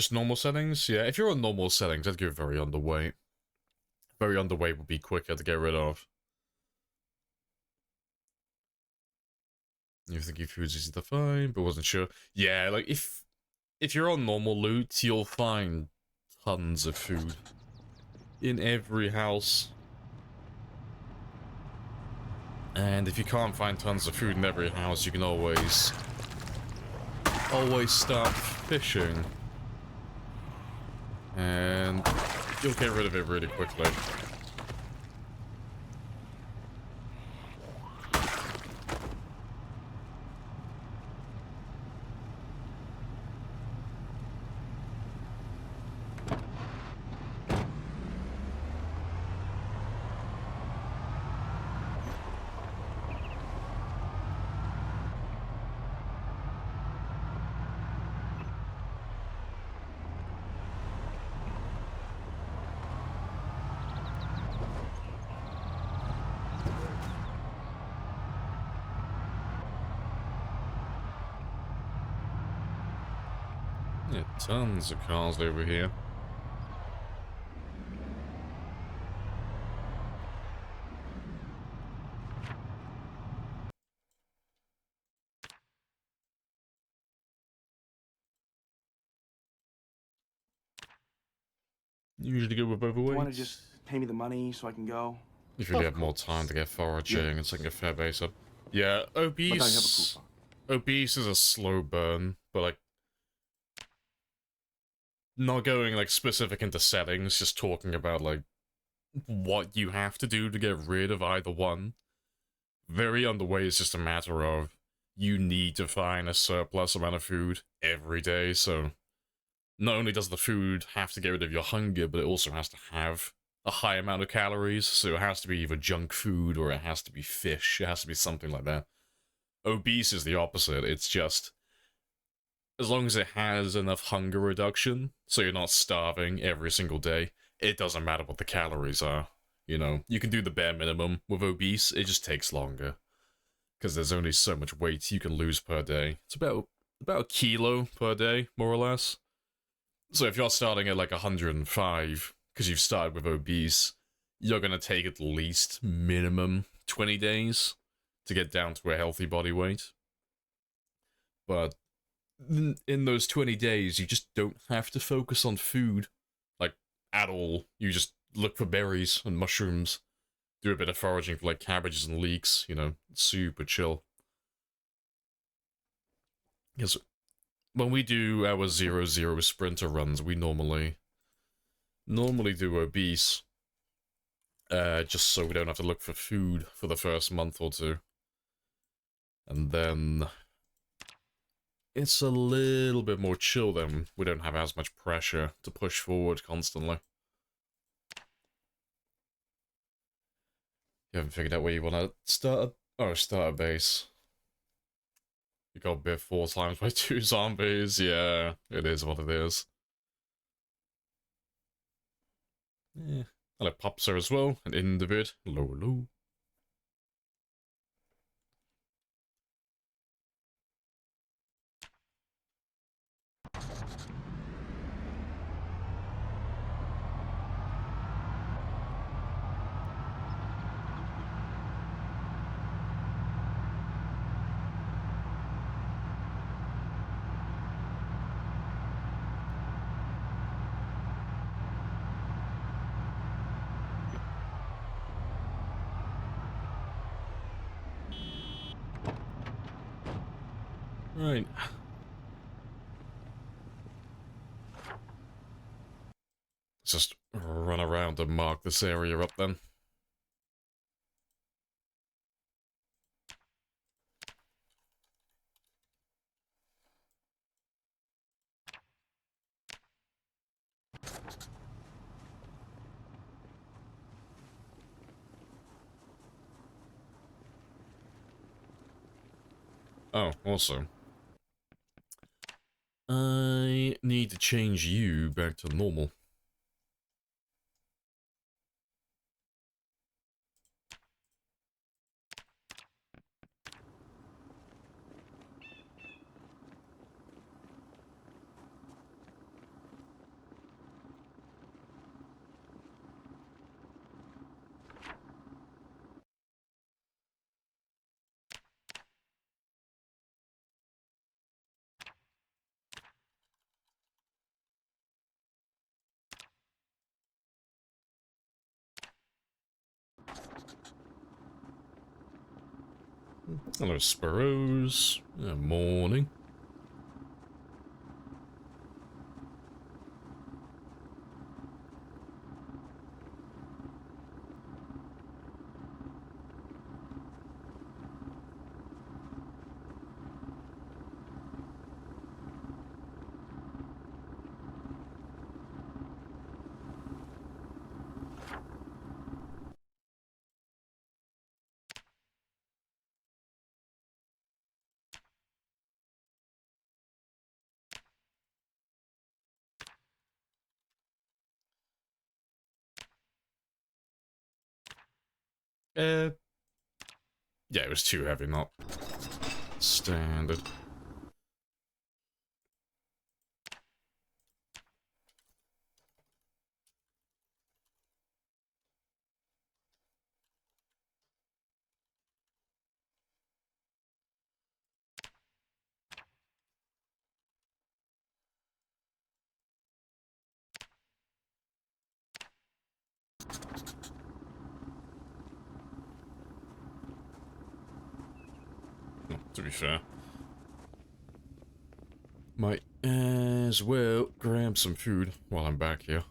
Just normal settings? Yeah, if you're on normal settings, I'd go very underweight. Very underweight would be quicker to get rid of. You think your food's easy to find, but wasn't sure. Yeah, like if you're on normal loot, you'll find tons of food in every house. And if you can't find tons of food in every house, you can always start fishing. And you'll get rid of it really quickly. Yeah, tons of cars over here. Usually good with overweight. You want to just pay me the money so I can go? If you really have more time to get foraging and setting a fair base up. Yeah, obese. Obese is a slow burn, but like not going like specific into settings, just talking about like what you have to do to get rid of either one. Very underway is just a matter of you need to find a surplus amount of food every day, so not only does the food have to get rid of your hunger, but it also has to have a high amount of calories, so it has to be either junk food or it has to be fish, it has to be something like that. Obese is the opposite, it's just as long as it has enough hunger reduction, so you're not starving every single day, it doesn't matter what the calories are. You know, you can do the bare minimum with obese, it just takes longer. Because there's only so much weight you can lose per day. It's about a kilo per day, more or less. So if you're starting at like 105, because you've started with obese, you're going to take at least minimum 20 days to get down to a healthy body weight. But in those 20 days, you just don't have to focus on food, like, at all. You just look for berries and mushrooms, do a bit of foraging for, like, cabbages and leeks, you know, super chill. Because when we do our 0-0 sprinter runs, we normally do obese, just so we don't have to look for food for the first month or two. And then it's a little bit more chill then. We don't have as much pressure to push forward constantly. You haven't figured out where you want to start a base. You got bit 4 times by 2 zombies. Yeah, it is what it is. Yeah. Hello, Popser as well, an individ. Hello. Right. Let's just run around and mark this area up then. Oh, also, I need to change you back to normal. Hello, Sparrows. Morning. Yeah, it was too heavy, not standard. Oh, to be fair. Might as well grab some food while I'm back here.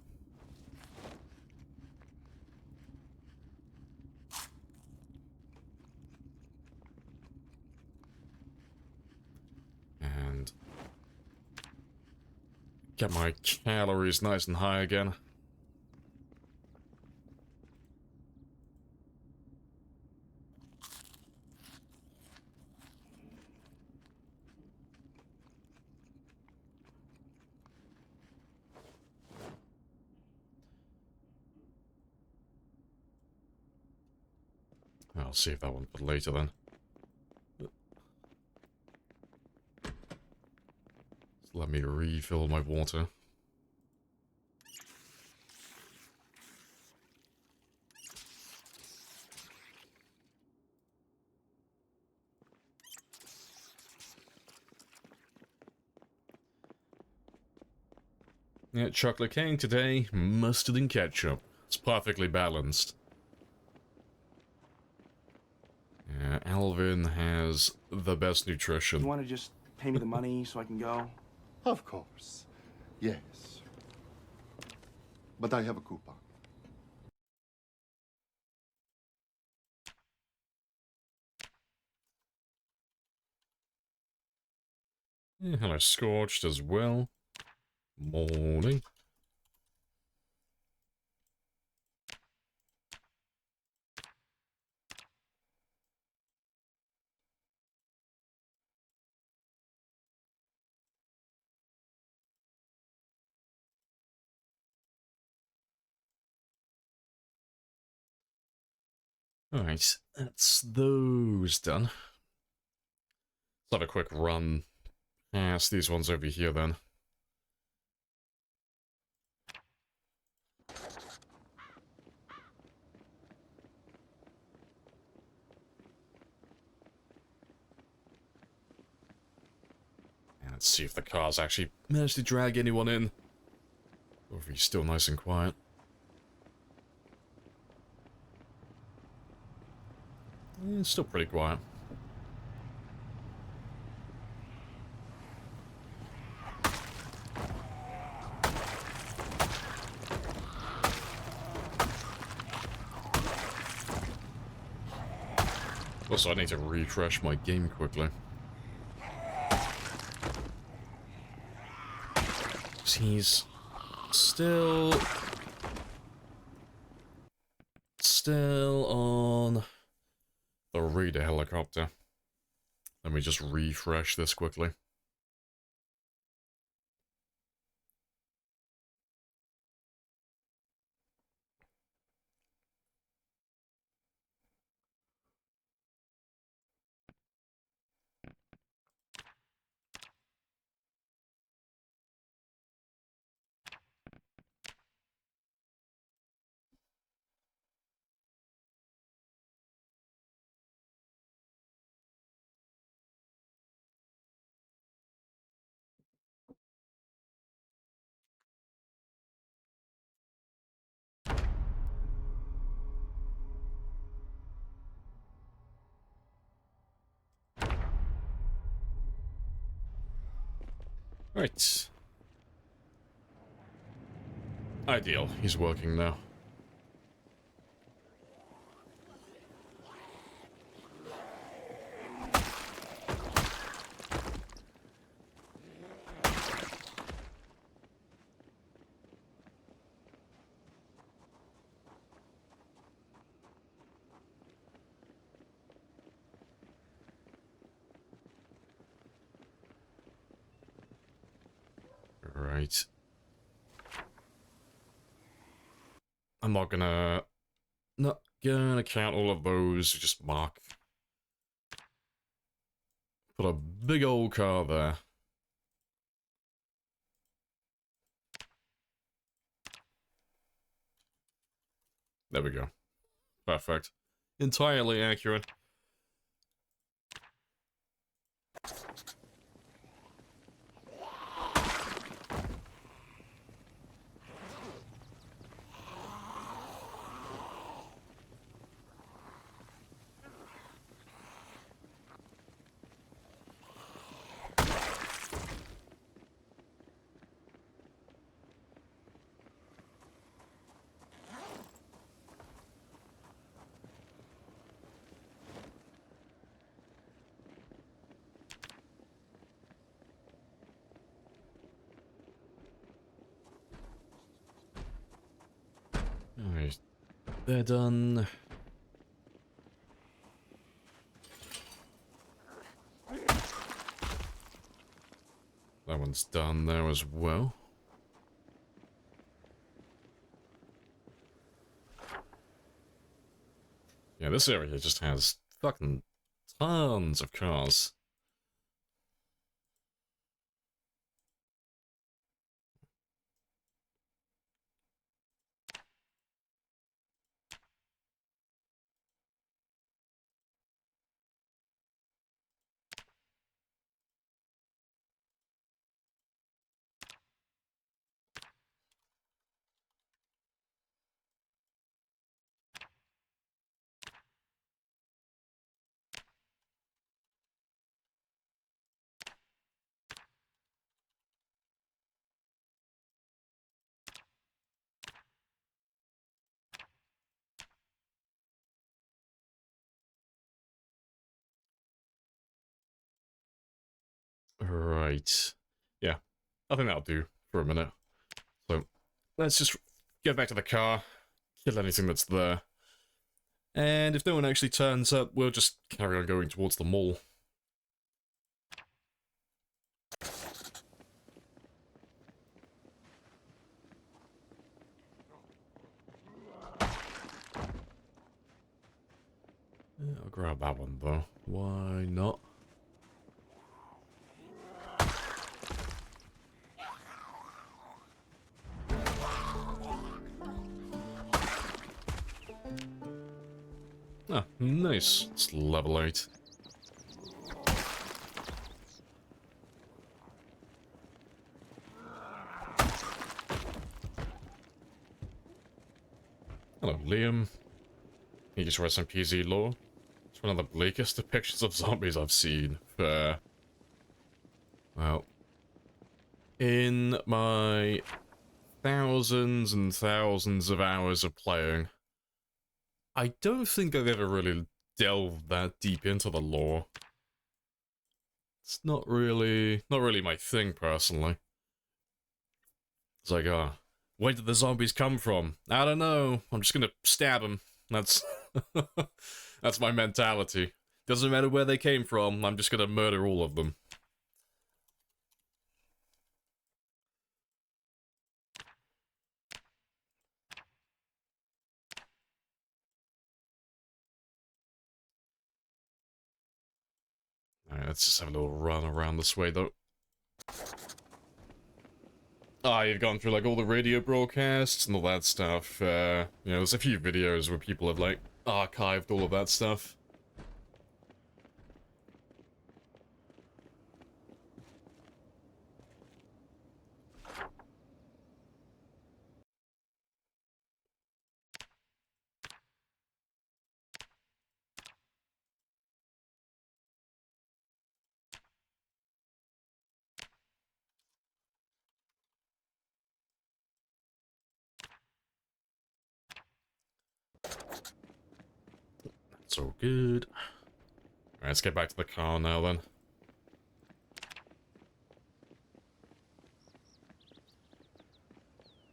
And get my calories nice and high again. I'll save that one for later then. Let me refill my water. Yeah, chocolate cake today, mustard and ketchup. It's perfectly balanced. Yeah, Alvin has the best nutrition. You want to just pay me the money so I can go? Of course. Yes. But I have a coupon. Yeah, hello, Scorched as well. Morning. Alright, that's those done. Let's have a quick run past these ones over here then. And let's see if the cars actually managed to drag anyone in. Or if he's still nice and quiet. Yeah, it's still pretty quiet. Also, I need to refresh my game quickly. He's still on the Raider helicopter. Let me just refresh this quickly. Right. Ideal. He's working now. Right. I'm not gonna count all of those, just mark. Put a big old car there. There we go. Perfect. Entirely accurate. Alright. They're done. That one's done there as well. Yeah, this area just has fucking tons of cars. Right. Yeah, I think that'll do for a minute. So, let's just get back to the car, kill anything that's there. And if no one actually turns up, we'll just carry on going towards the mall. I'll grab that one though. Why not? Ah, nice. It's level 8. Hello, Liam. You just read some PZ lore. It's one of the bleakest depictions of zombies I've seen. Fair. Well, in my thousands and thousands of hours of playing, I don't think I've ever really delved that deep into the lore. It's not really my thing personally. It's like, where did the zombies come from? I don't know. I'm just gonna stab them. That's that's my mentality. Doesn't matter where they came from. I'm just gonna murder all of them. Alright, let's just have a little run around this way, though. Ah, you've gone through, like, all the radio broadcasts and all that stuff. There's a few videos where people have, like, archived all of that stuff. It's all good. Alright, let's get back to the car now then.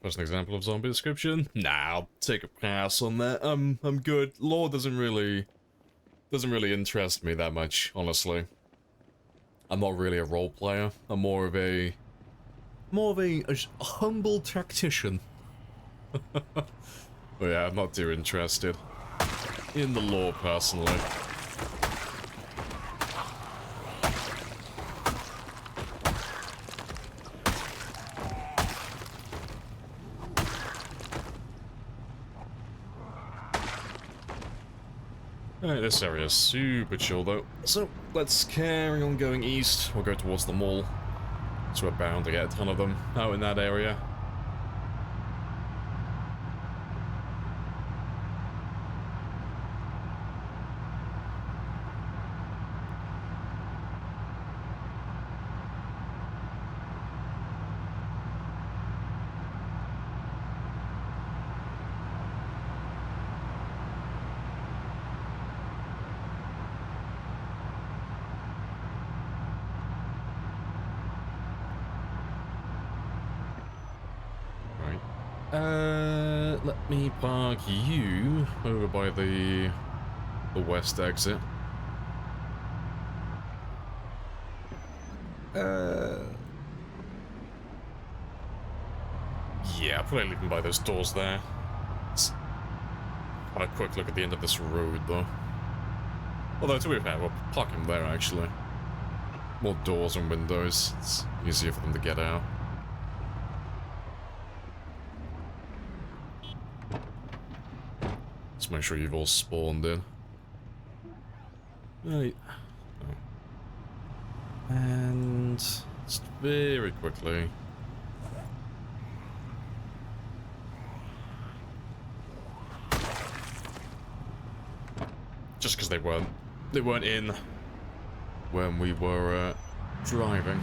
First an example of zombie description? Nah, I'll take a pass on that. I'm good. Lore doesn't really interest me that much, honestly. I'm not really a role player. I'm more of a humble tactician. But yeah, I'm not too interested in the lore personally. Alright, this area is super chill though. So, let's carry on going east. We'll go towards the mall. So we're bound to get a ton of them out in that area. Let me park you over by the west exit. Yeah, probably leave them by those doors there. Let's have a quick look at the end of this road, though. Although, to be fair, we'll park him there, actually. More doors and windows. It's easier for them to get out. Let's make sure you've all spawned in. Right. Oh. And just very quickly. Just because they weren't in when we were driving.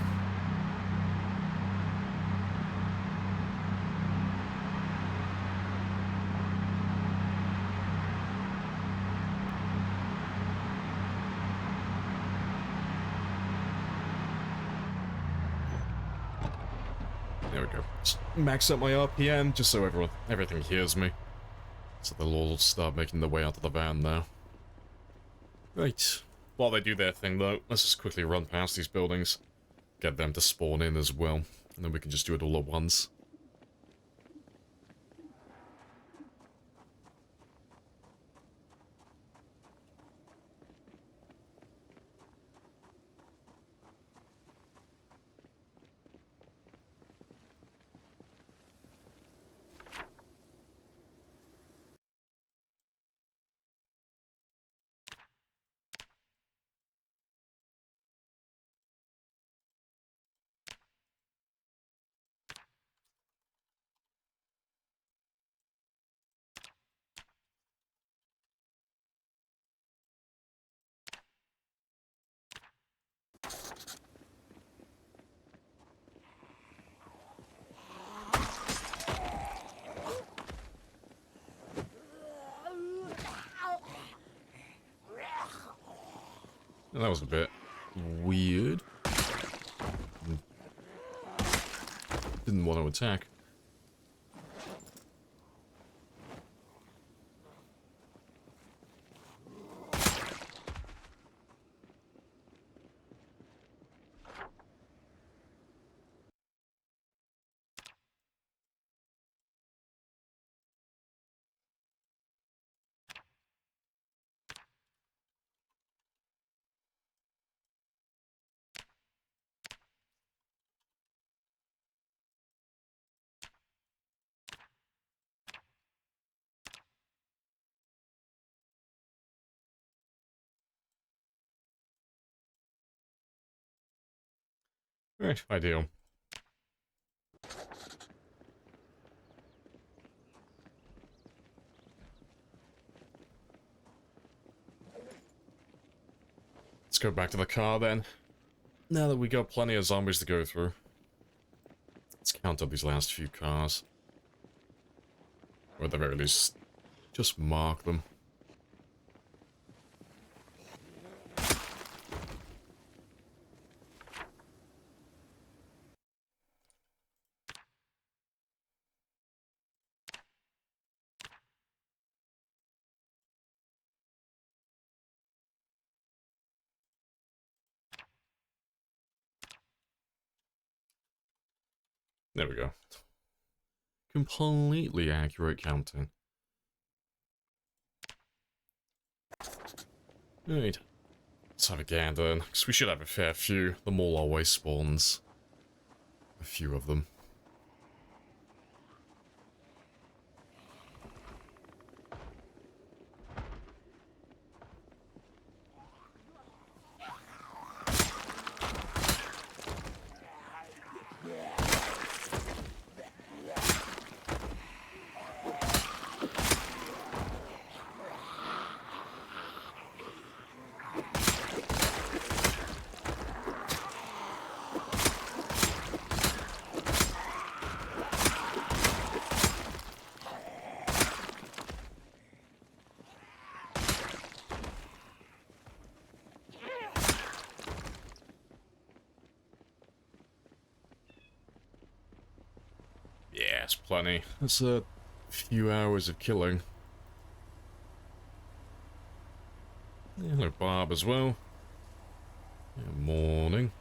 There we go. Just max up my RPM just so everything hears me. So they'll all start making their way out of the van now. Right. While they do their thing though, let's just quickly run past these buildings. Get them to spawn in as well. And then we can just do it all at once. That was a bit weird. Didn't want to attack. Right, ideal. Let's go back to the car then. Now that we got plenty of zombies to go through. Let's count up these last few cars. Or at the very least, just mark them. There we go. Completely accurate counting. Right. Let's have a gander then, because we should have a fair few. The mall always spawns a few of them. Yeah, it's plenty. That's a few hours of killing. Yeah, hello, Barb, as well. Yeah, morning.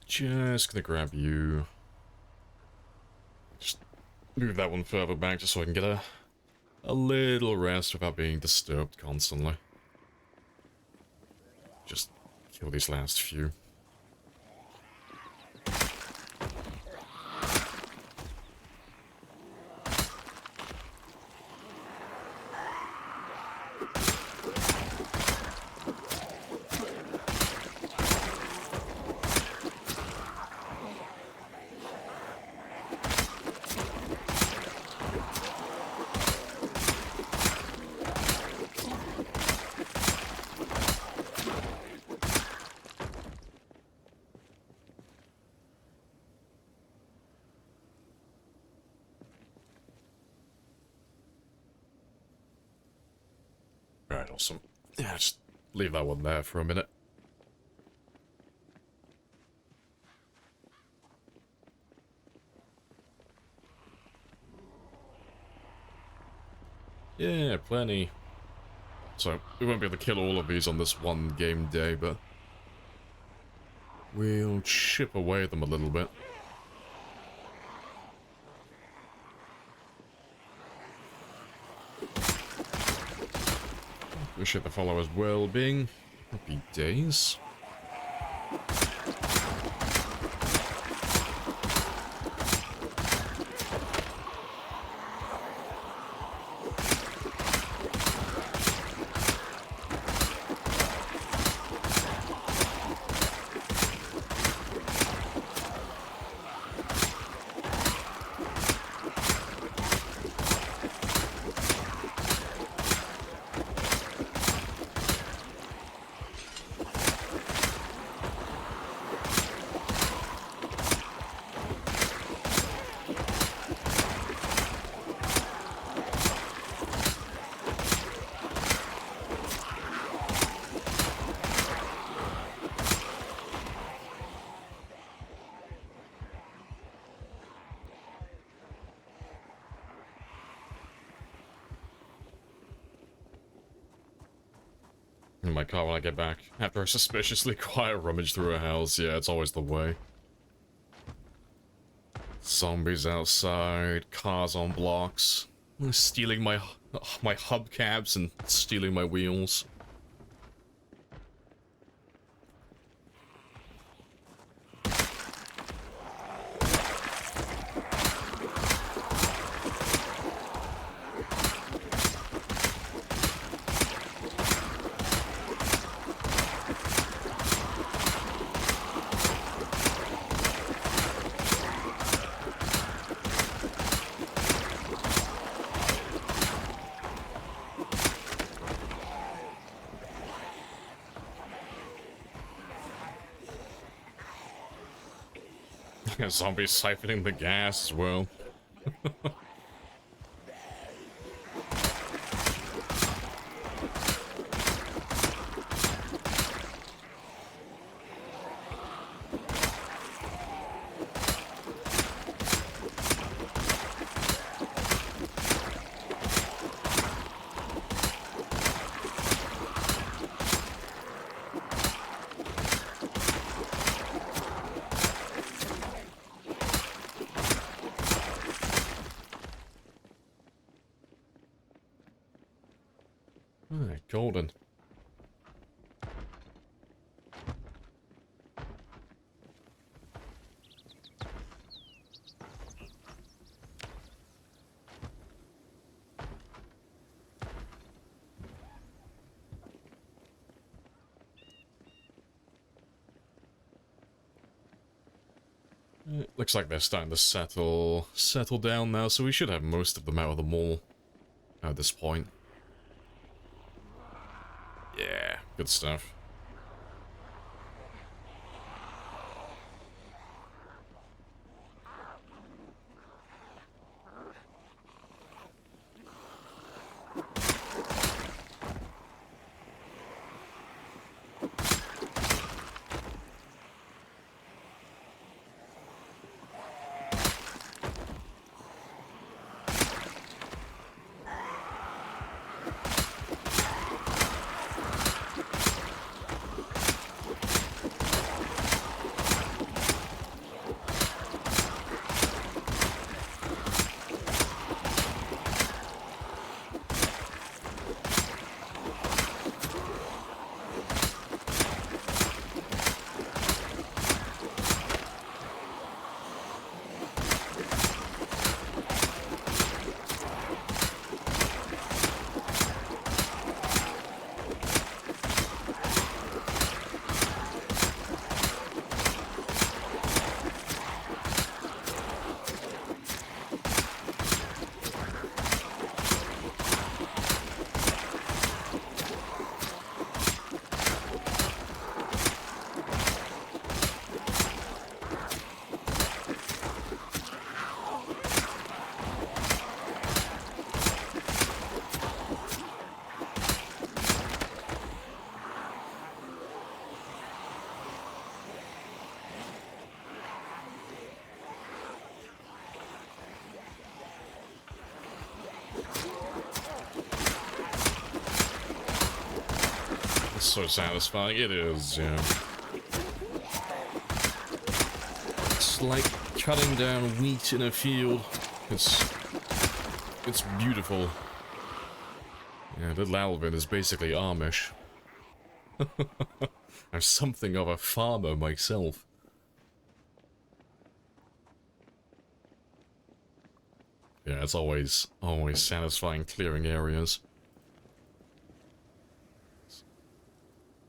Just gonna grab you. Just move that one further back just so I can get a little rest without being disturbed constantly. Just kill these last few. Alright, awesome. Yeah, just leave that one there for a minute. Yeah, plenty. So, we won't be able to kill all of these on this one game day, but we'll chip away at them a little bit. Appreciate the followers' well-being. Happy days. in my car when I get back. After a suspiciously quiet rummage through a house. Yeah, it's always the way. Zombies outside, cars on blocks, stealing my hubcaps and stealing my wheels. Zombies siphoning the gas as well. Alright, golden. Looks like they're starting to settle down now, so we should have most of them out of the mall at this point. Yeah, good stuff. So satisfying. It is, yeah. It's like cutting down wheat in a field. It's beautiful. Yeah, little Alvin is basically Amish. I'm something of a farmer myself. Yeah, it's always satisfying clearing areas.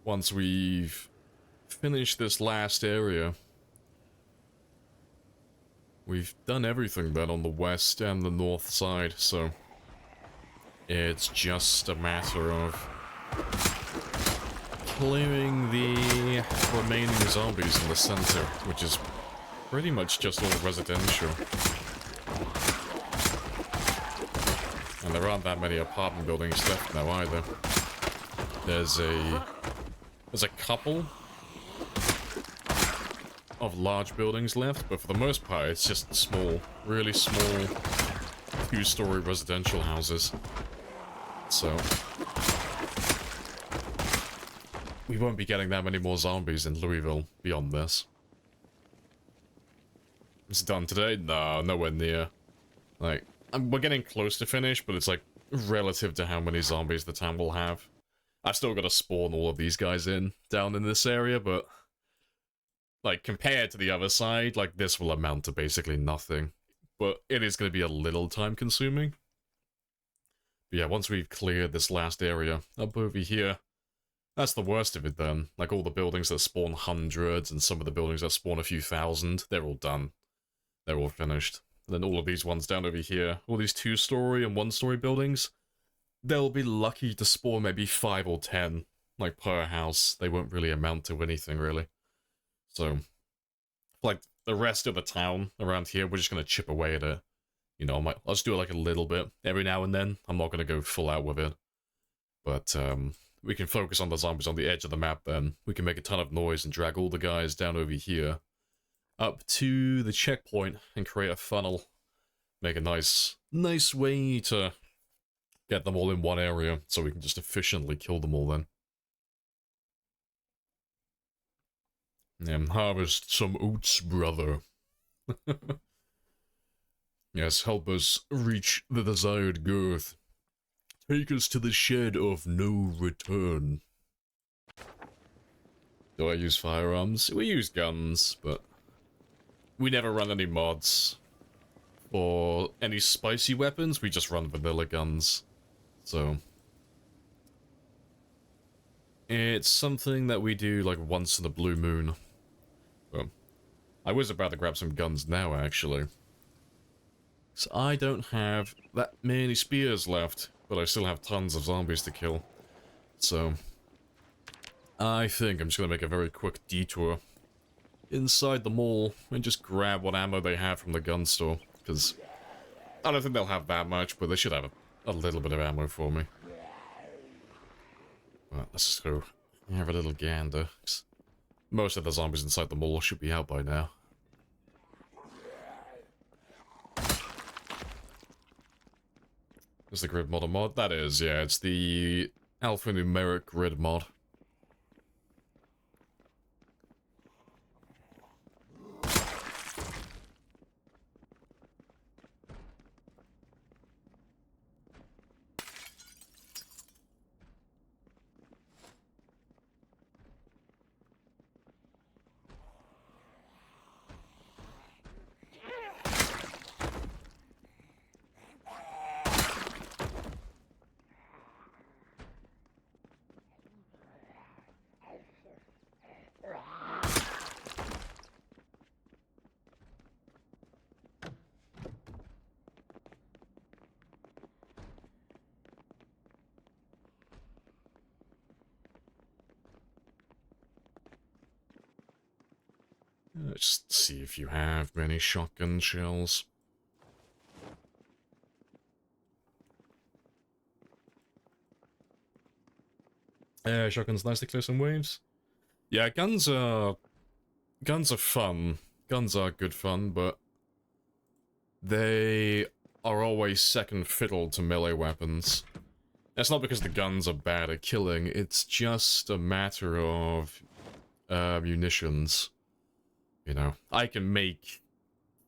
Once we've finished this last area, we've done everything then on the west and the north side, so it's just a matter of clearing the remaining zombies in the center, which is pretty much just all residential. And there aren't that many apartment buildings left now either. There's a couple of large buildings left, but for the most part, it's just small, really small, two-story residential houses. So, we won't be getting that many more zombies in Louisville beyond this. It's done today? No, nowhere near. Like, we're getting close to finish, but it's like relative to how many zombies the town will have. I've still got to spawn all of these guys down in this area, but like compared to the other side, like this will amount to basically nothing. But it is going to be a little time consuming. But yeah, once we've cleared this last area up over here, that's the worst of it then. Like all the buildings that spawn hundreds and some of the buildings that spawn a few thousand, they're all done. They're all finished. And then all of these ones down over here, all these 2-story and 1-story buildings, they'll be lucky to spawn maybe 5 or 10, like, per house. They won't really amount to anything, really. So, like, the rest of the town around here, we're just gonna chip away at it. You know, I'll just do it, like, a little bit every now and then. I'm not gonna go full out with it. But, we can focus on the zombies on the edge of the map then. We can make a ton of noise and drag all the guys down over here up to the checkpoint and create a funnel. Make a nice way to get them all in one area so we can just efficiently kill them all then. And harvest some oats, brother. Yes, help us reach the desired girth. Take us to the shed of no return. Do I use firearms? We use guns, but we never run any mods. For any spicy weapons, we just run vanilla guns. So it's something that we do like once in a blue moon. Well, I was about to grab some guns now, actually. So I don't have that many spears left, but I still have tons of zombies to kill. So I think I'm just gonna make a very quick detour inside the mall and just grab what ammo they have from the gun store, because I don't think they'll have that much, but they should have a little bit of ammo for me. Well, let's just go have a little gander. Most of the zombies inside the mall should be out by now. Is the grid mod a mod? That is, yeah, it's the alphanumeric grid mod. Just see if you have many shotgun shells. Shotguns nice to clear some waves. Yeah, guns are fun. Guns are good fun, but they are always second fiddle to melee weapons. It's not because the guns are bad at killing, it's just a matter of munitions. You know, I can make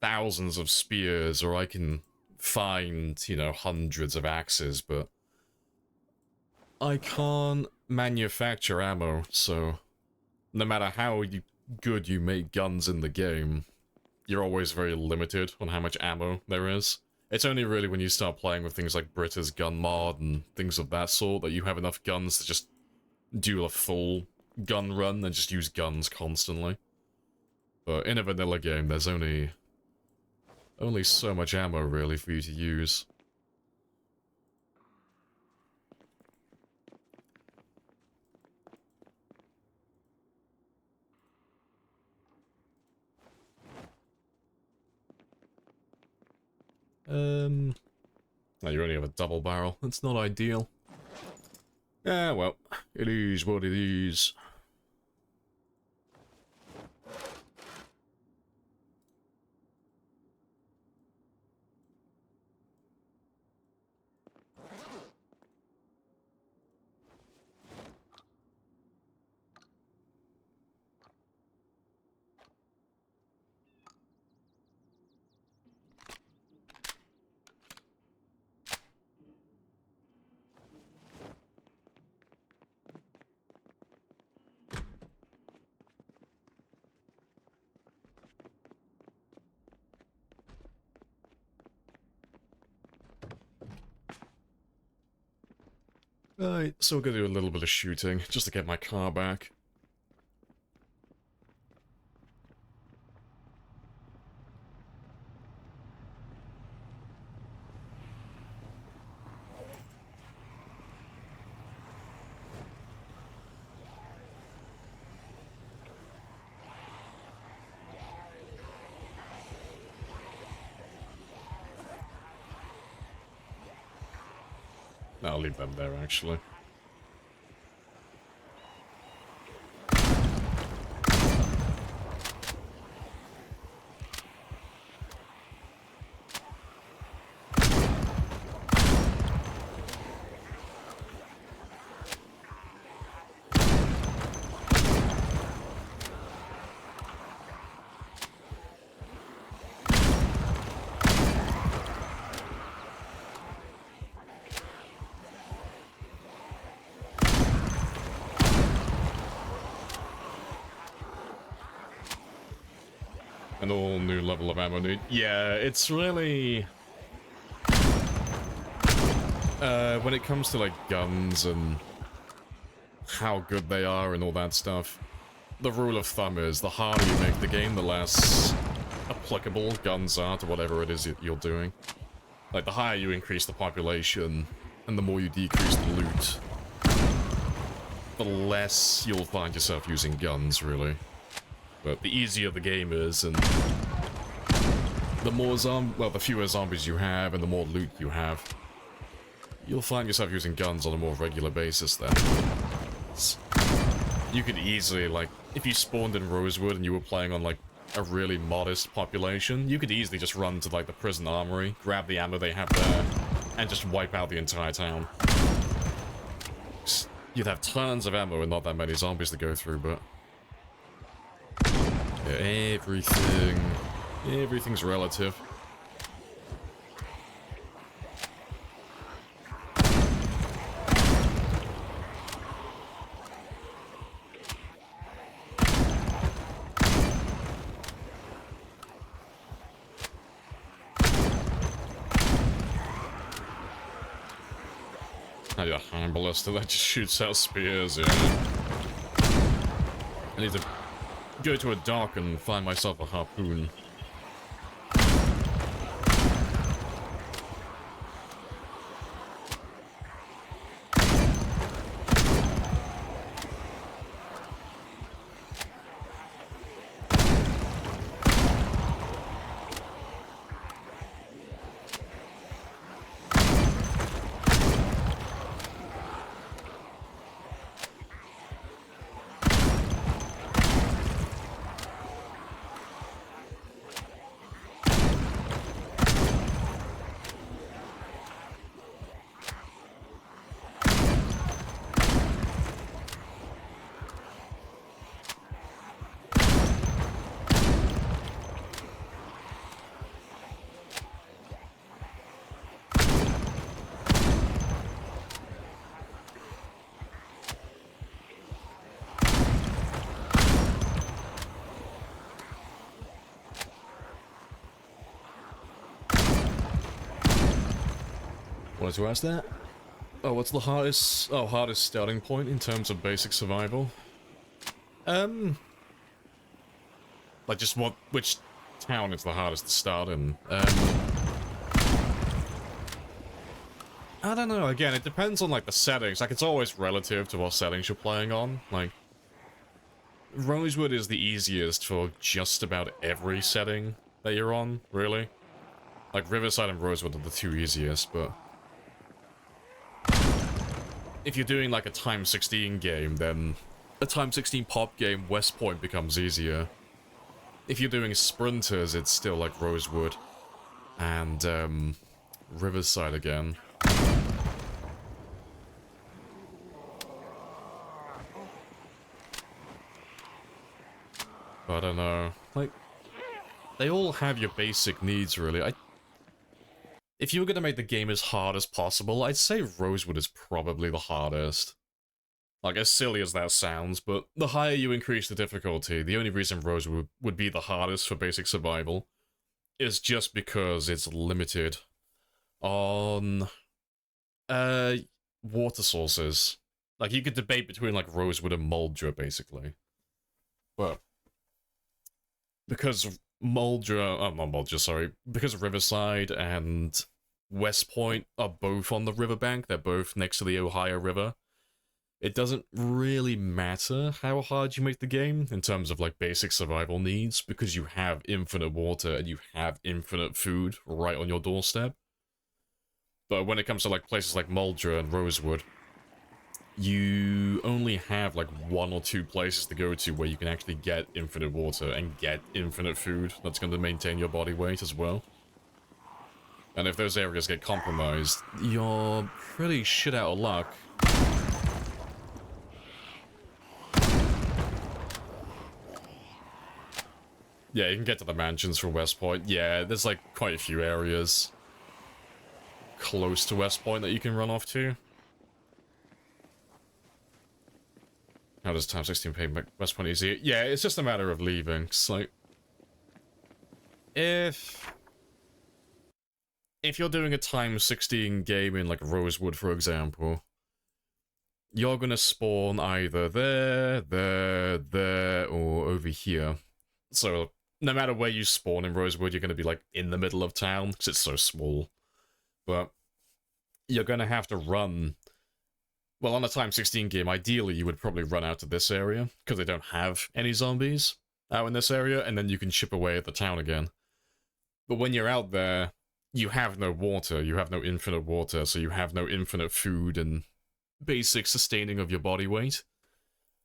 thousands of spears, or I can find, you know, hundreds of axes, but I can't manufacture ammo, so no matter how good you make guns in the game, you're always very limited on how much ammo there is. It's only really when you start playing with things like Brita's gun mod and things of that sort that you have enough guns to just do a full gun run and just use guns constantly. But in a vanilla game, there's only so much ammo, really, for you to use. Now you only have a double barrel. That's not ideal. Yeah, well, it is what it is. Right, so we're gonna do a little bit of shooting, just to get my car back. I'll leave them there, actually. An all new level of ammo need. Yeah, it's really... when it comes to, like, guns and how good they are and all that stuff, the rule of thumb is the harder you make the game, the less applicable guns are to whatever it is you're doing. Like, the higher you increase the population, and the more you decrease the loot, the less you'll find yourself using guns, really. But the easier the game is, and the more the fewer zombies you have, and the more loot you have, you'll find yourself using guns on a more regular basis then. You could easily, like, if you spawned in Rosewood and you were playing on, like, a really modest population, you could easily just run to, like, the prison armory, grab the ammo they have there, and just wipe out the entire town. You'd have tons of ammo and not that many zombies to go through, but... yeah, everything's relative. I need a hand ballista that just shoots out spears, yeah. I need to go to a dock and find myself a harpoon. Wanted to ask that? Oh, what's the hardest... oh, hardest starting point in terms of basic survival? Like, just which town is the hardest to start in? I don't know, again, it depends on, like, the settings. Like, it's always relative to what settings you're playing on. Like, Rosewood is the easiest for just about every setting that you're on, really. Like, Riverside and Rosewood are the two easiest, but... if you're doing, like, a Time 16 game, then a Time 16 pop game, West Point becomes easier. If you're doing sprinters, it's still, like, Rosewood and, Riverside again. I don't know. Like, they all have your basic needs, really. If you were going to make the game as hard as possible, I'd say Rosewood is probably the hardest. Like, as silly as that sounds, but the higher you increase the difficulty, the only reason Rosewood would be the hardest for basic survival is just because it's limited on... water sources. Like, you could debate between, like, Rosewood and Muldra, basically. But because Muldra, not Muldra, sorry, because Riverside and West Point are both on the riverbank, they're both next to the Ohio River, it doesn't really matter how hard you make the game in terms of, like, basic survival needs, because you have infinite water and you have infinite food right on your doorstep. But when it comes to, like, places like Muldra and Rosewood, you only have, like, 1 or 2 places to go to where you can actually get infinite water and get infinite food that's going to maintain your body weight as well. And if those areas get compromised, you're pretty shit out of luck. Yeah, you can get to the mansions from West Point. Yeah, there's, like, quite a few areas close to West Point that you can run off to. How does time 16 pay West Point easier? Yeah, it's just a matter of leaving. It's like, if you're doing a time 16 game in, like, Rosewood, for example, you're gonna spawn either there, or over here. So, no matter where you spawn in Rosewood, you're gonna be, like, in the middle of town, because it's so small. But you're gonna have to run. Well, on a time 16 game, ideally you would probably run out to this area, because they don't have any zombies out in this area, and then you can chip away at the town again. But when you're out there, you have no water, you have no infinite water, so you have no infinite food and basic sustaining of your body weight.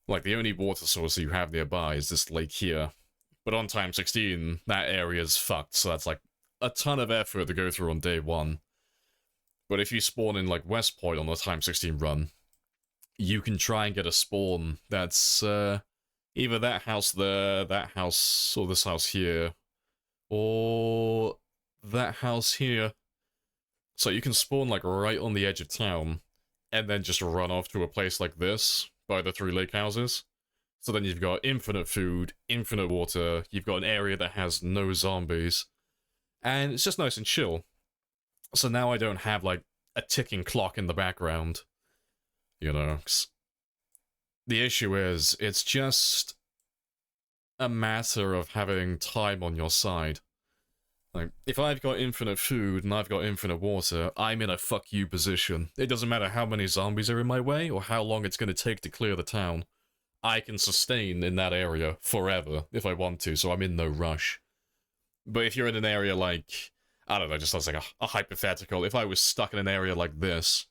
Like, the only water source you have nearby is this lake here. But on time 16, that area's fucked, so that's, like, a ton of effort to go through on day 1. But if you spawn in, like, West Point on the time 16 run, you can try and get a spawn that's either that house there, that house, or this house here, or that house here. So you can spawn, like, right on the edge of town, and then just run off to a place like this, by the 3 lake houses. So then you've got infinite food, infinite water, you've got an area that has no zombies, and it's just nice and chill. So now I don't have, like, a ticking clock in the background. You know, the issue is, it's just a matter of having time on your side. Like, if I've got infinite food and I've got infinite water, I'm in a fuck you position. It doesn't matter how many zombies are in my way or how long it's going to take to clear the town. I can sustain in that area forever if I want to, so I'm in no rush. But if you're in an area like, I don't know, just as like a hypothetical, if I was stuck in an area like this,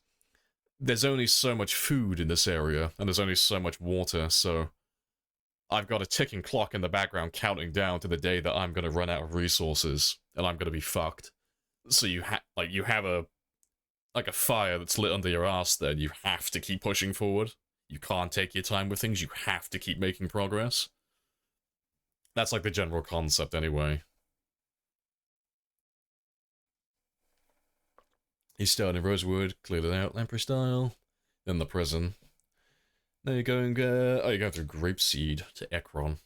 there's only so much food in this area, and there's only so much water, so I've got a ticking clock in the background counting down to the day that I'm gonna run out of resources, and I'm gonna be fucked. So you have a fire that's lit under your ass then, you have to keep pushing forward. You can't take your time with things, you have to keep making progress. That's like the general concept anyway. He's starting in Rosewood, cleared it out, Lamprey style. Then the prison. Now you're going, you're going through Grapeseed to Ekron.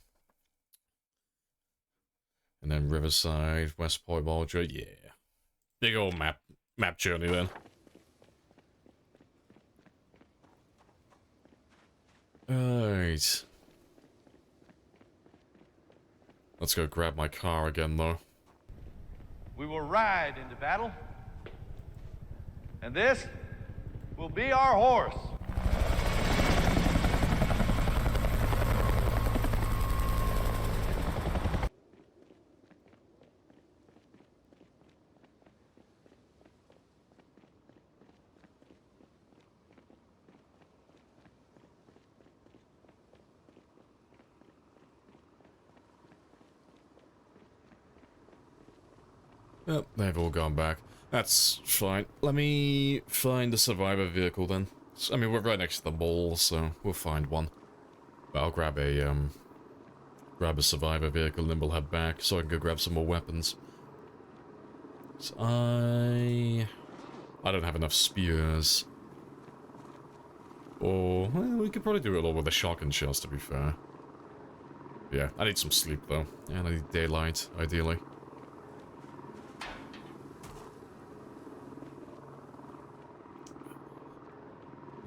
And then Riverside, West Point, Muldra, yeah. Big old map journey then. Alright. Let's go grab my car again, though. We will ride into battle, and this will be our horse. Yep, they've all gone back. That's fine. Let me find a survivor vehicle then. I mean, we're right next to the mall, so we'll find one. But I'll grab a survivor vehicle and then we'll head back so I can go grab some more weapons. So I don't have enough spears. Or, well, we could probably do it all with the shotgun shells, to be fair. Yeah, I need some sleep though. And I need daylight, ideally.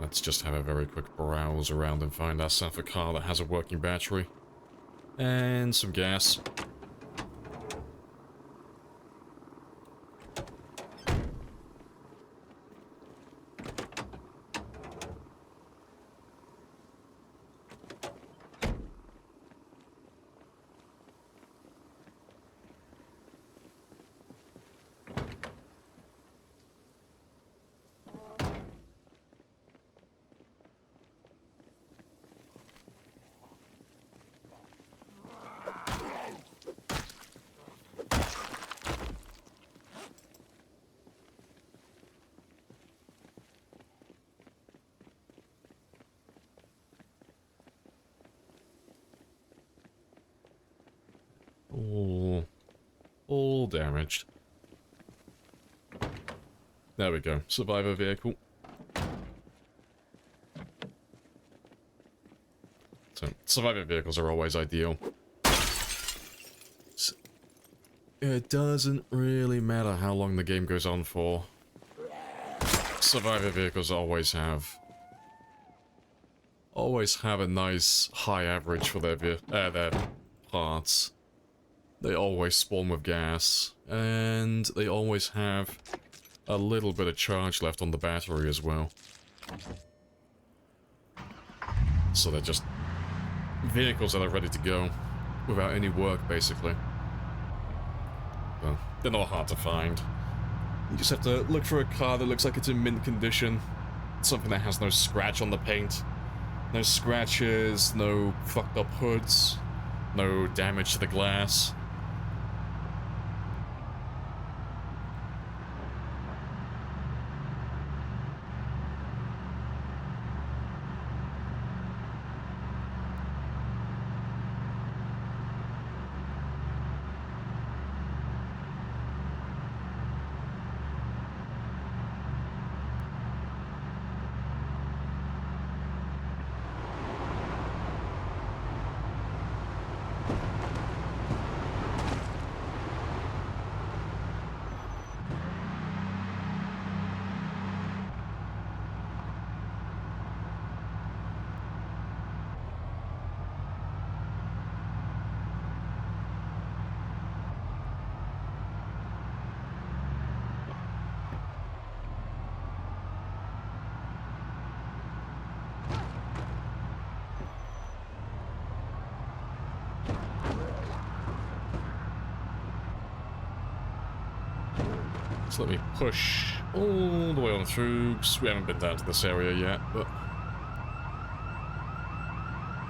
Let's just have a very quick browse around and find ourselves a car that has a working battery. And some gas. All damaged. There we go. Survivor vehicle. So, survivor vehicles are always ideal. It doesn't really matter how long the game goes on for. Survivor vehicles always have a nice high average for their parts. They always spawn with gas, and they always have a little bit of charge left on the battery as well. So they're just vehicles that are ready to go without any work, basically. Well, they're not hard to find. You just have to look for a car that looks like it's in mint condition. Something that has no scratch on the paint. No scratches, no fucked up hoods, no damage to the glass. So let me push all the way on through, because we haven't been down to this area yet, but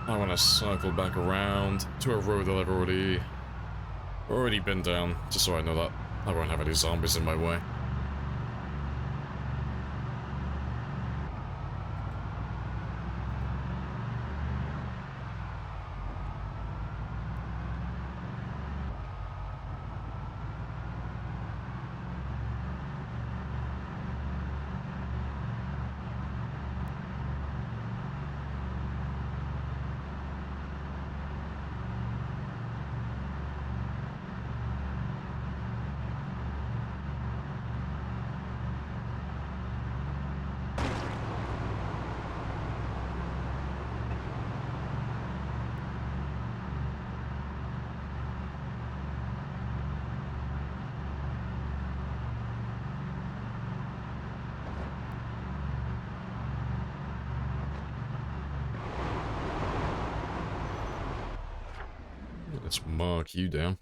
I want to cycle back around to a road that I've already been down, just so I know that I won't have any zombies in my way. Let's mark you down.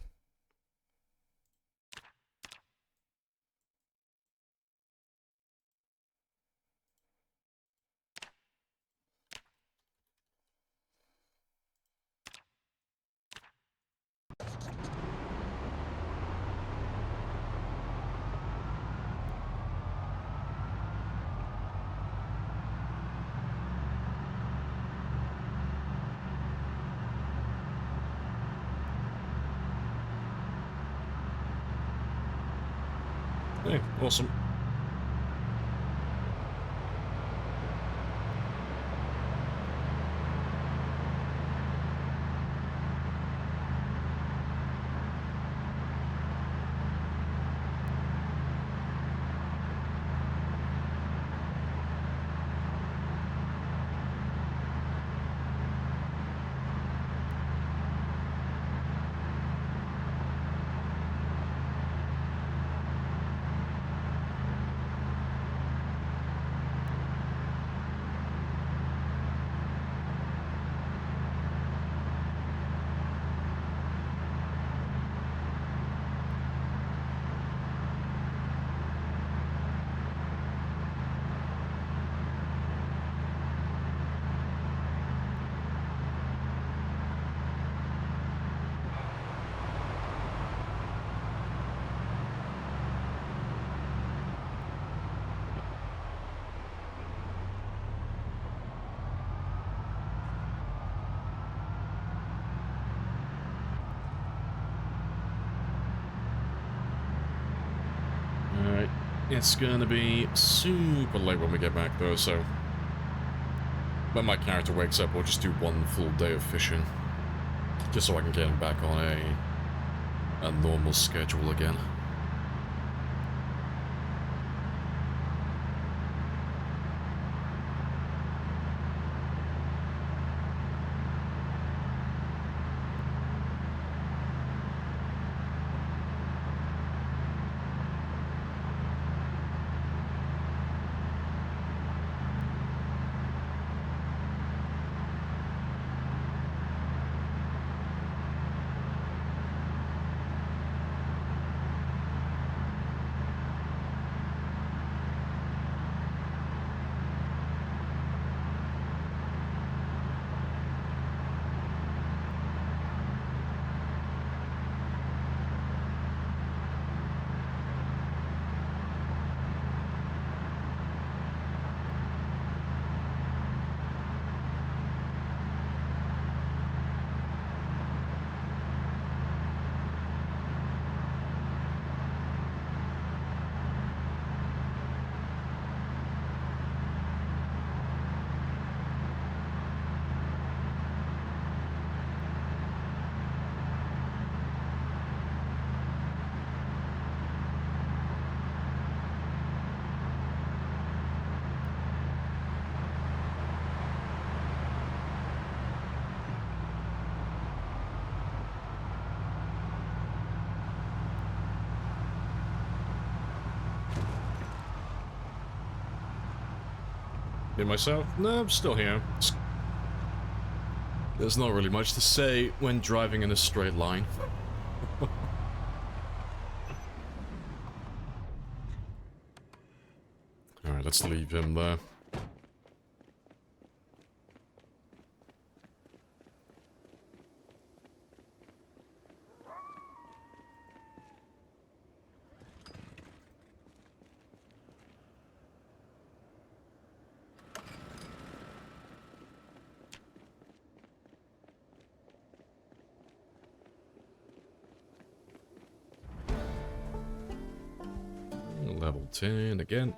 Hey, awesome. It's gonna be super late when we get back though, so when my character wakes up, we'll just do one full day of fishing. Just so I can get him back on a normal schedule again. Me myself? No, I'm still here. There's not really much to say when driving in a straight line. Alright, let's leave him there. Level 10 again.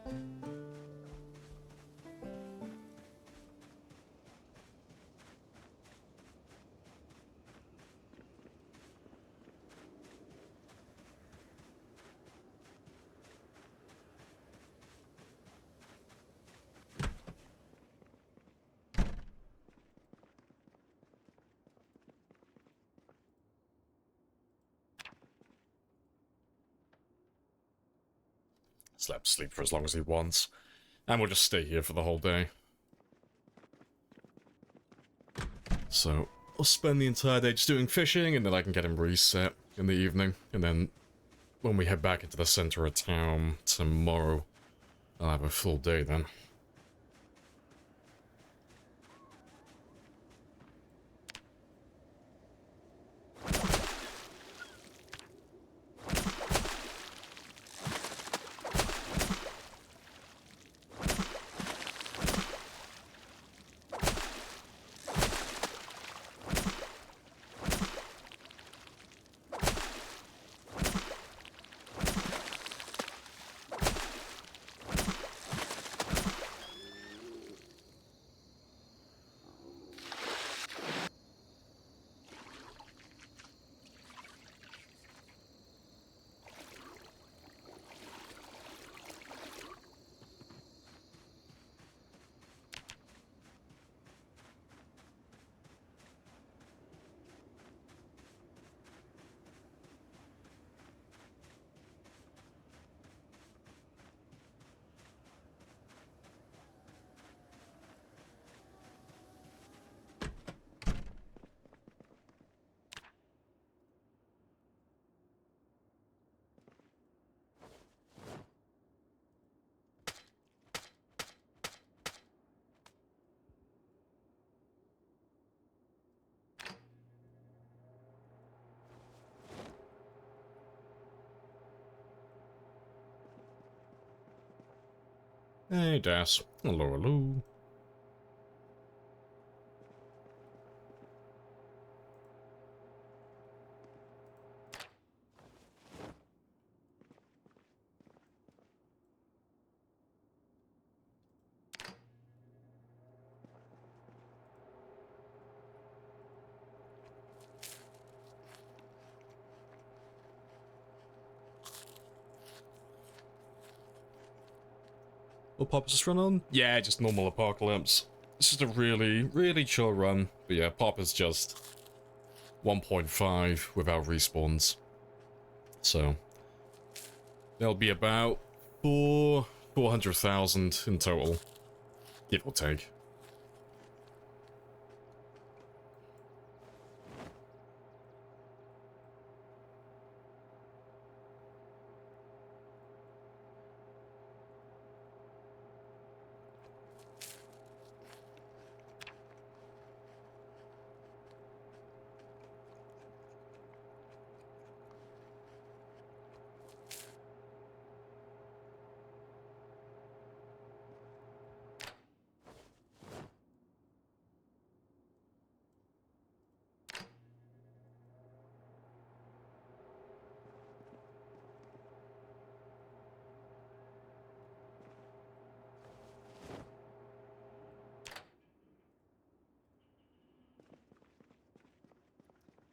Sleep for as long as he wants. And we'll just stay here for the whole day. So, I'll spend the entire day just doing fishing, and then I can get him reset in the evening. And then, when we head back into the center of town tomorrow, I'll have a full day then. Hey, Das. Hello, hello. What Pop just run on? Yeah, just normal Apocalypse. It's just a really, really chill run. But yeah, Pop is just 1.5 without respawns. So there'll be about 400,000 in total, give or take.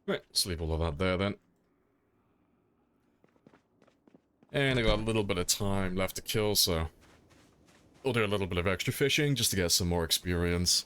Right, let's leave all of that there then. And I got a little bit of time left to kill, so we'll do a little bit of extra fishing just to get some more experience.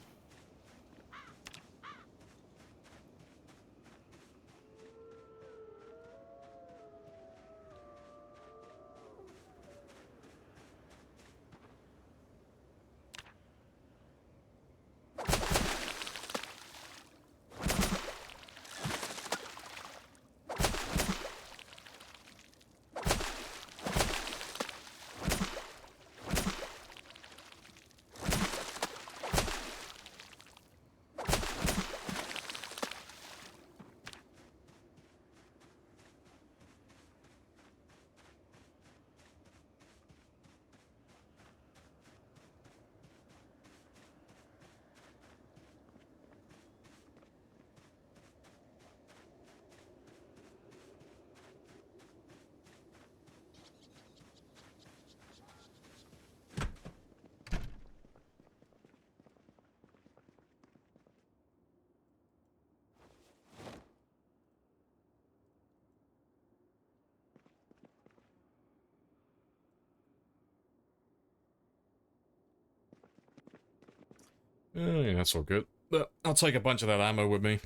Oh, yeah, that's all good. But I'll take a bunch of that ammo with me.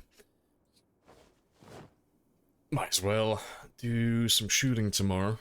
Might as well do some shooting tomorrow.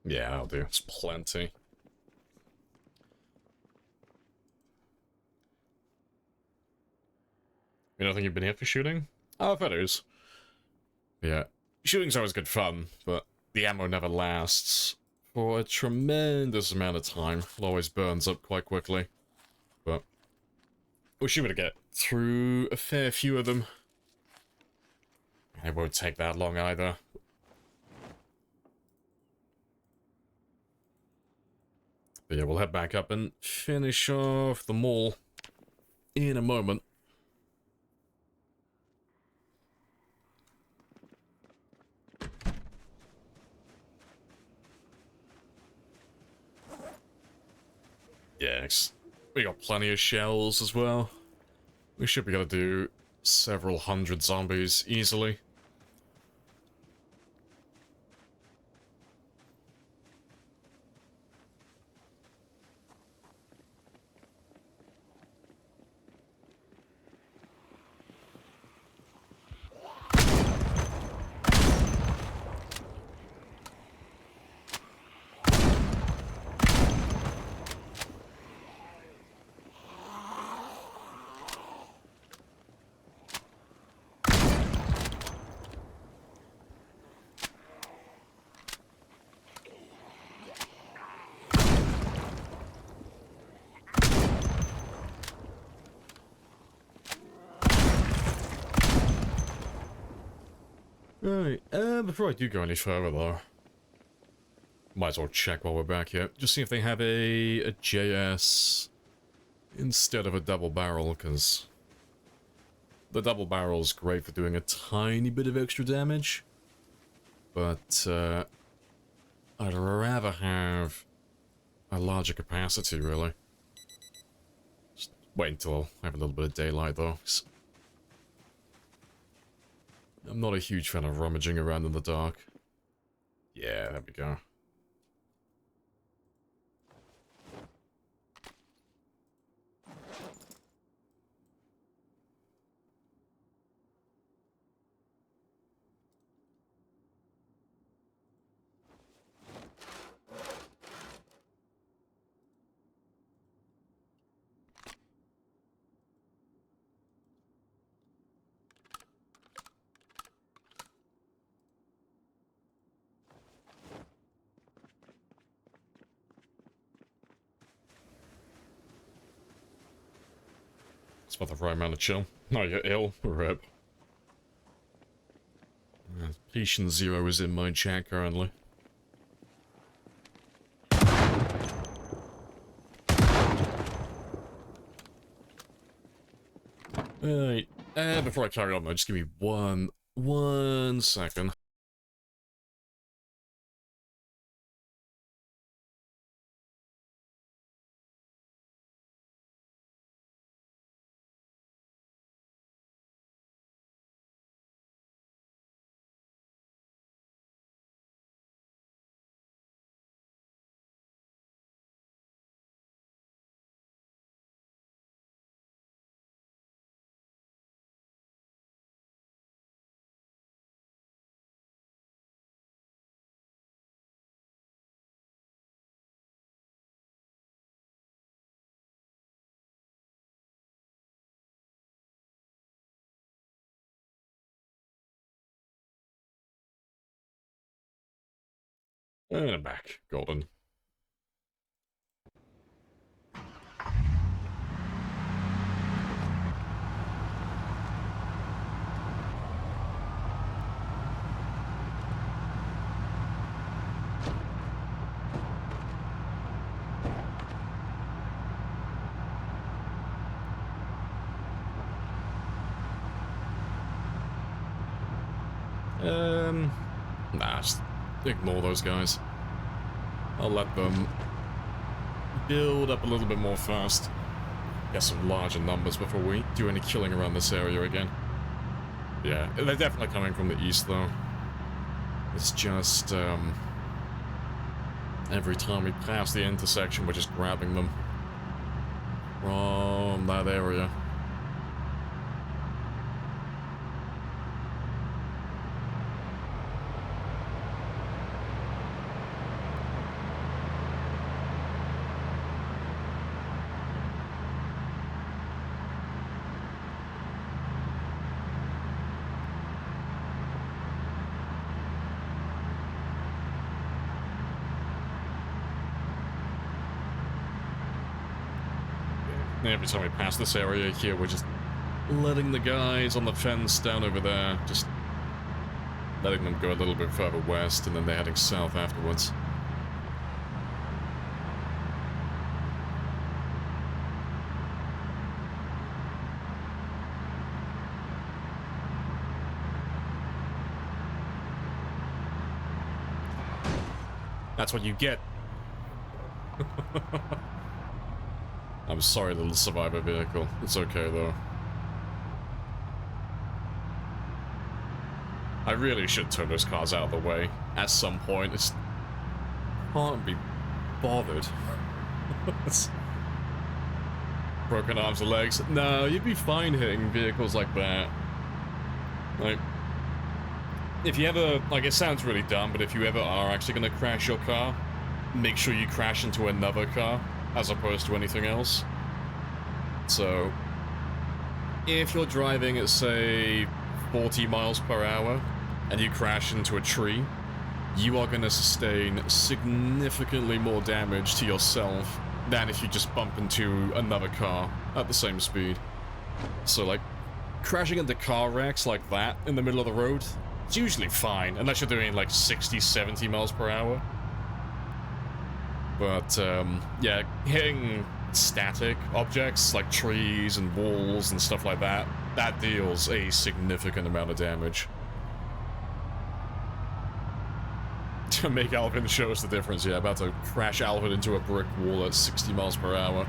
Yeah, I'll do. It's plenty. You don't think you've been here for shooting? Oh, feathers. Yeah. Shooting's always good fun, but the ammo never lasts for a tremendous amount of time. It always burns up quite quickly. But we should be able to get through a fair few of them. It won't take that long either. But yeah, we'll head back up and finish off the mall in a moment. Yeah, we got plenty of shells as well. We should be able to do several hundred zombies easily. Alright, before I do go any further though, might as well check while we're back here. Just see if they have a JS instead of a double barrel, because the double barrel is great for doing a tiny bit of extra damage, but I'd rather have a larger capacity, really. Just wait until I have a little bit of daylight, though. I'm not a huge fan of rummaging around in the dark. Yeah, there we go. It's about the right amount of chill. No, you're ill. Rip. Patient Zero is in my chat currently. Alright. Before I carry on though, just give me one second. And I'm back. Golden. Nah, just ignore those guys. I'll let them build up a little bit more fast. Get some larger numbers before we do any killing around this area again. Yeah, they're definitely coming from the east though. It's just, every time we pass the intersection, we're just grabbing them from that area. Every time we pass this area here, we're just letting the guys on the fence down over there, just letting them go a little bit further west, and then they're heading south afterwards. That's what you get. I'm sorry, little survivor vehicle. It's okay, though. I really should turn those cars out of the way at some point. It's can't be bothered. It's broken arms and legs. No, you'd be fine hitting vehicles like that. Like, if you ever, like, it sounds really dumb, but if you ever are actually gonna crash your car, make sure you crash into another car as opposed to anything else. So, if you're driving at, say, 40 miles per hour, and you crash into a tree, you are going to sustain significantly more damage to yourself than if you just bump into another car at the same speed. So, like, crashing into car wrecks like that in the middle of the road, It's usually fine, unless you're doing like 60, 70 miles per hour. But, yeah, hitting static objects like trees and walls and stuff like that, that deals a significant amount of damage. To make Alvin show us the difference, yeah, about to crash Alvin into a brick wall at 60 miles per hour.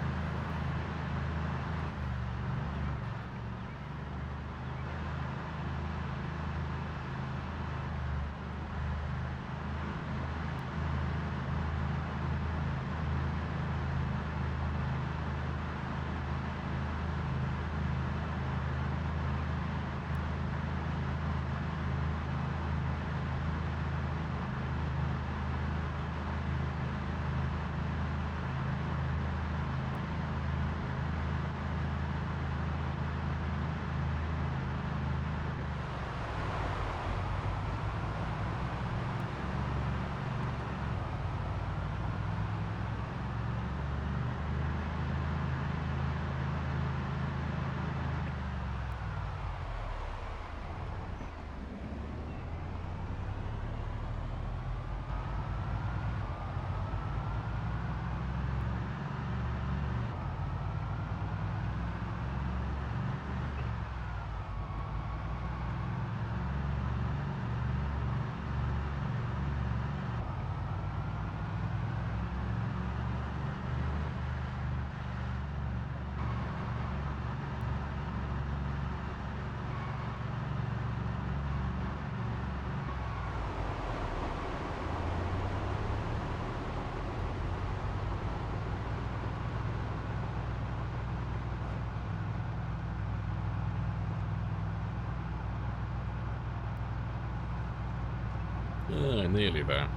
Nearly there.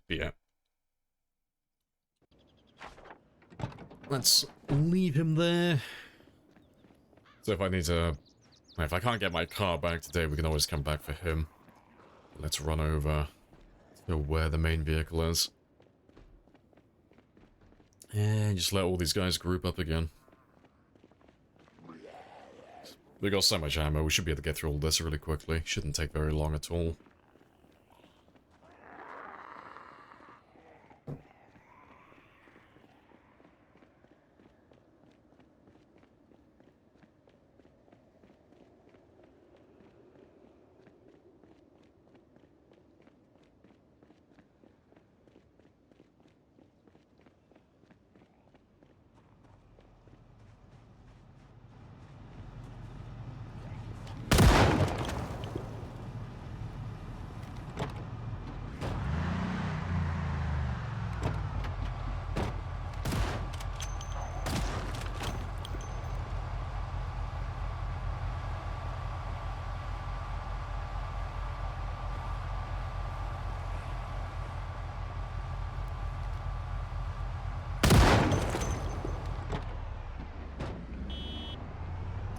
Yeah. Let's leave him there. So if I need to... If I can't get my car back today, we can always come back for him. Let's run over to where the main vehicle is. And just let all these guys group up again. We got so much ammo, we should be able to get through all this really quickly. Shouldn't take very long at all.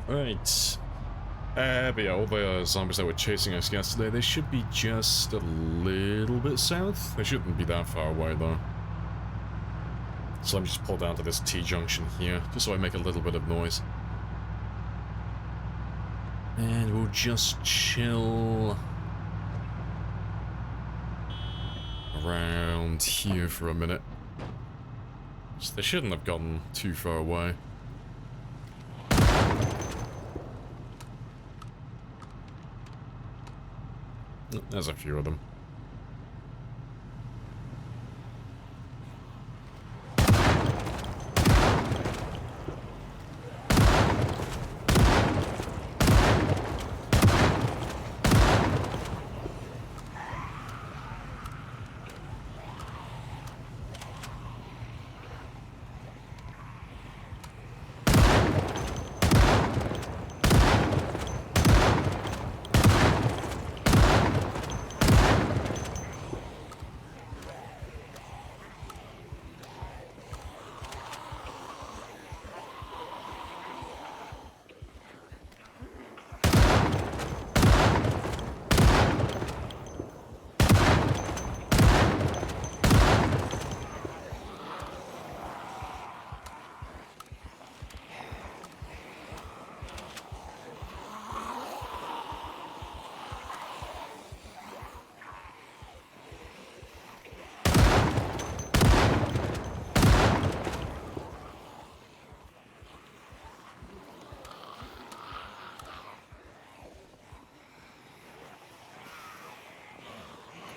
Right. But yeah, all the zombies that were chasing us yesterday, they should be just a little bit south. They shouldn't be that far away, though. So let me just pull down to this T-junction here, just so I make a little bit of noise. And we'll just chill around here for a minute. So they shouldn't have gotten too far away. There's a few of them.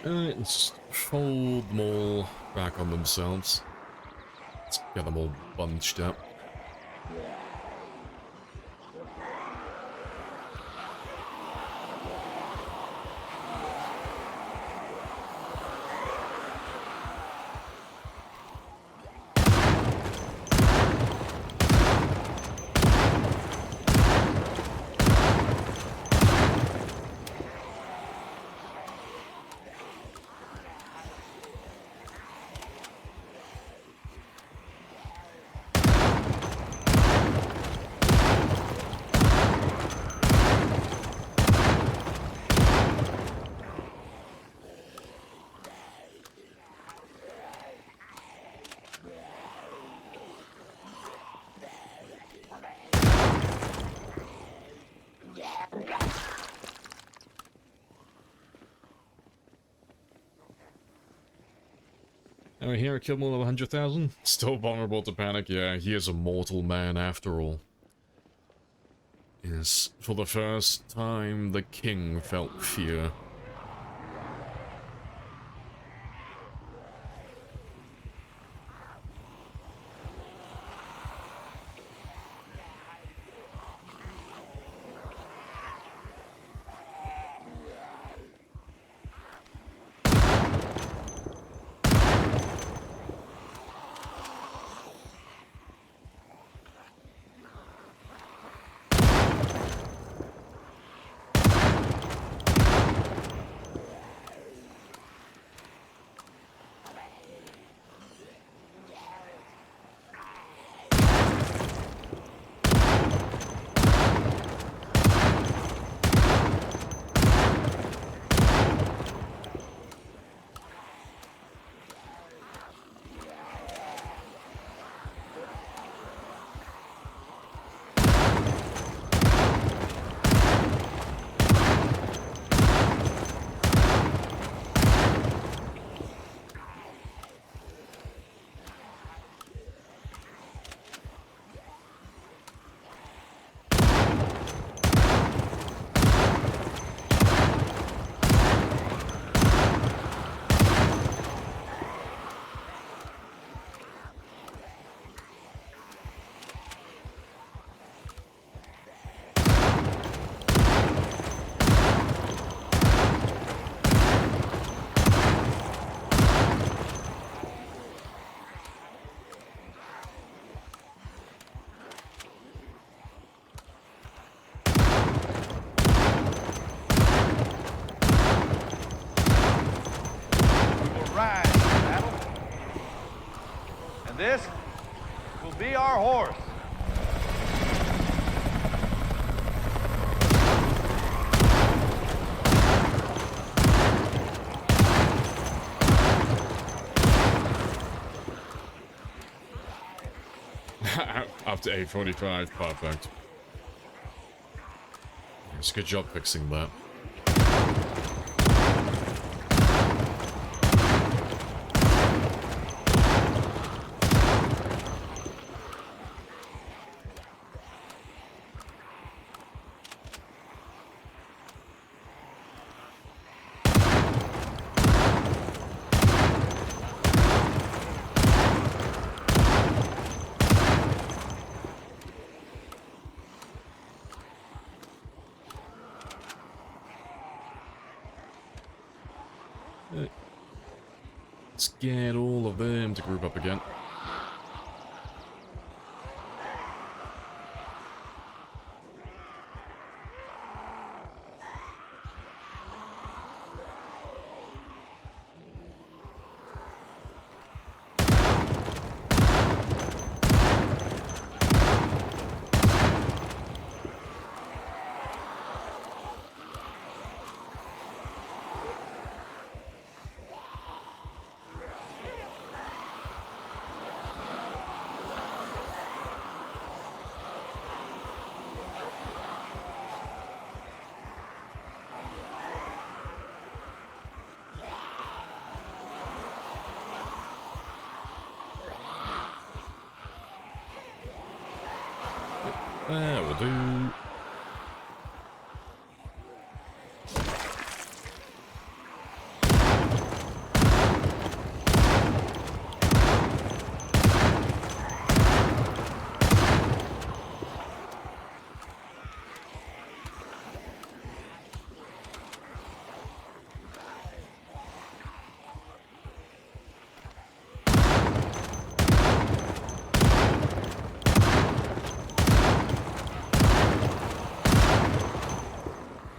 Let's fold them all back on themselves. Let's get them all bunched up. Oh, here, killed more than 100,000? Still vulnerable to panic? Yeah, he is a mortal man after all. Yes, for the first time, the king felt fear. And this will be our horse. Up to 8:45, perfect. It's a good job fixing that. Let's get all of them to group up again. There will do.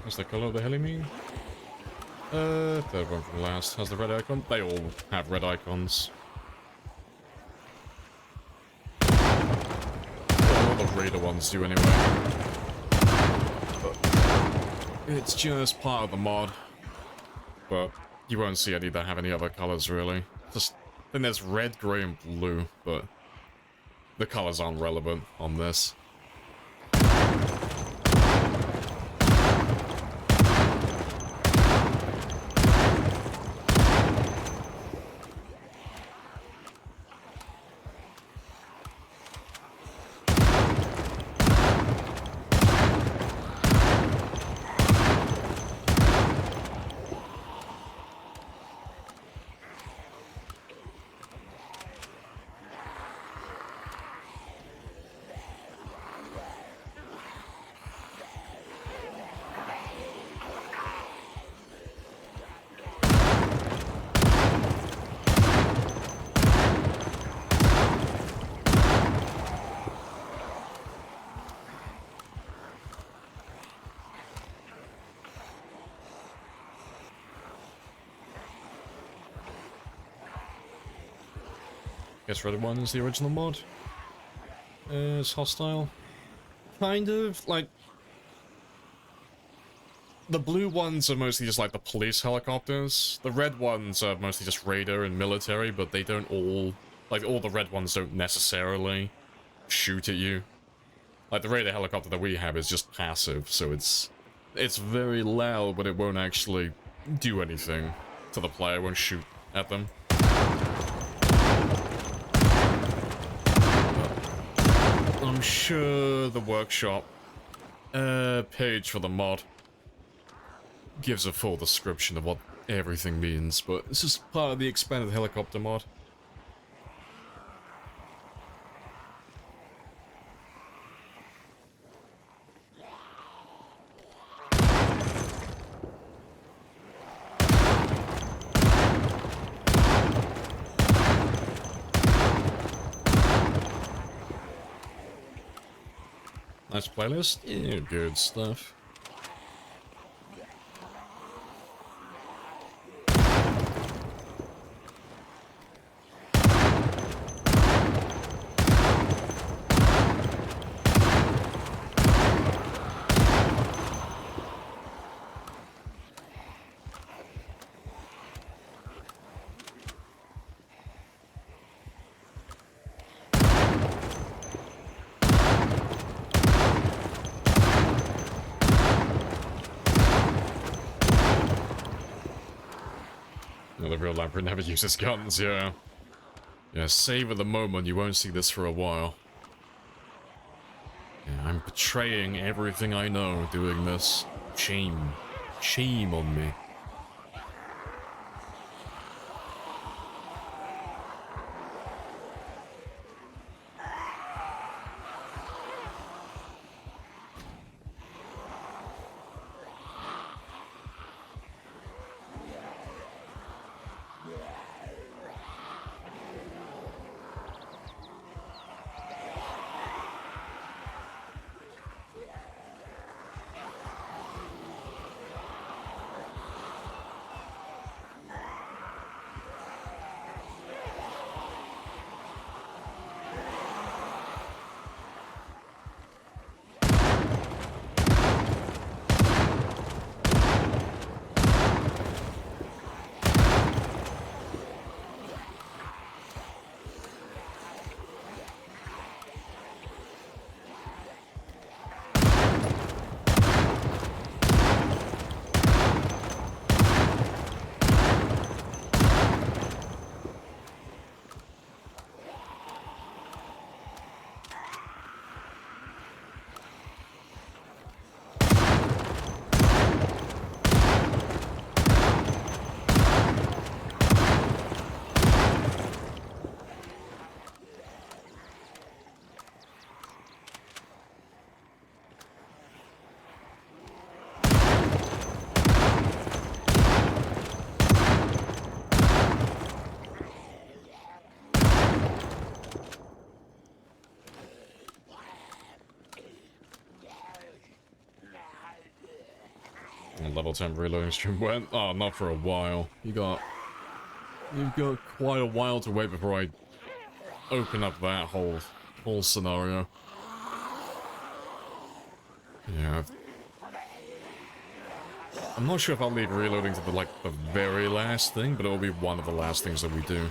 What's the color of the heli mean? Third one from last. Has the red icon? They all have red icons. Well, all the Raider ones do anyway. But it's just part of the mod. But you won't see any that have any other colors, really. Just, then there's red, grey, and blue, but the colors aren't relevant on this. Guess red one is the original mod. It's hostile. Kind of, like... The blue ones are mostly just like the police helicopters. The red ones are mostly just Raider and military, but they don't all... Like, all the red ones don't necessarily shoot at you. Like, the Raider helicopter that we have is just passive, so it's very loud, but it won't actually do anything to the player. It won't shoot at them. I'm sure the workshop page for the mod gives a full description of what everything means, but this is part of the expanded helicopter mod. Nice playlist. Yeah, good stuff. The real Lamprey never uses guns, yeah. Yeah, savor the moment, you won't see this for a while. Yeah, I'm betraying everything I know doing this. Shame. Shame on me. level 10 reloading stream went? Oh, not for a while. You've got quite a while to wait before I open up that whole scenario. Yeah. I'm not sure if I'll leave reloading to the very last thing, but it'll be one of the last things that we do.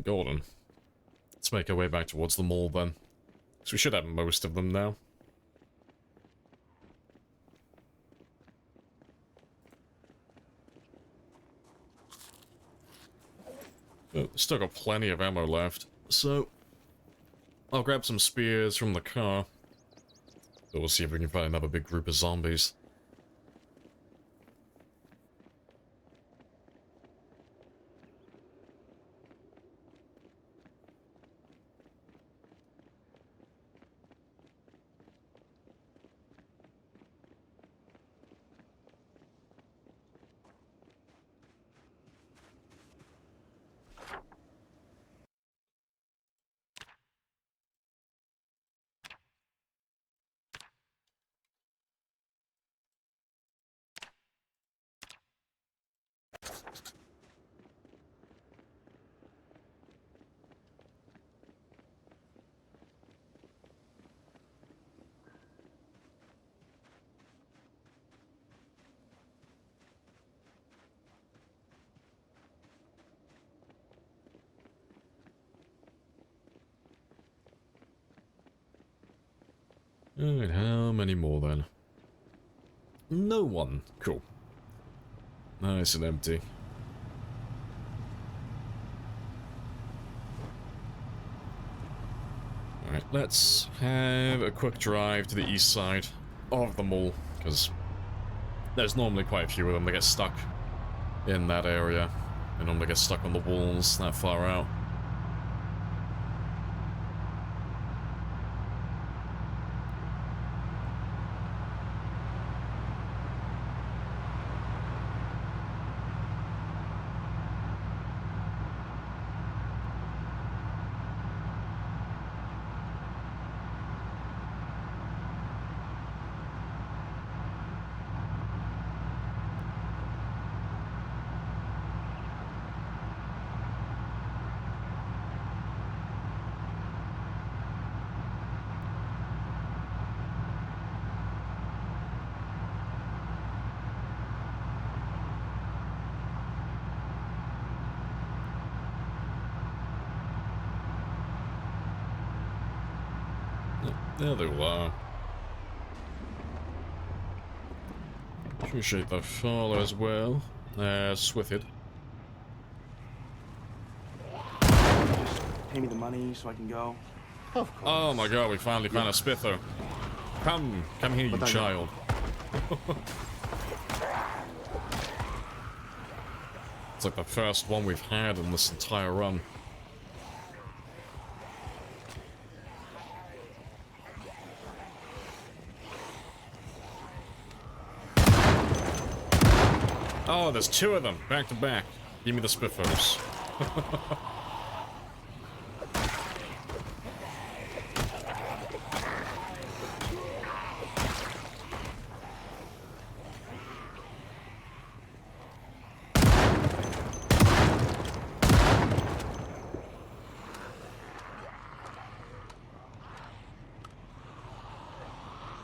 Golden. Let's make our way back towards the mall then. So we should have most of them now. But still got plenty of ammo left, so I'll grab some spears from the car. But we'll see if we can find another big group of zombies. Alright, how many more then? No one. Cool. Nice and empty. Alright, let's have a quick drive to the east side of the mall, because there's normally quite a few of them that get stuck in that area. They normally get stuck on the walls that far out. There they were. Appreciate the follow as well. Swifted. Pay me the money so I can go. Of course. Oh my god, we finally found a Spitho. Come here, you child. It's like the first one we've had in this entire run. Oh, there's two of them, back to back. Give me the Spiffos.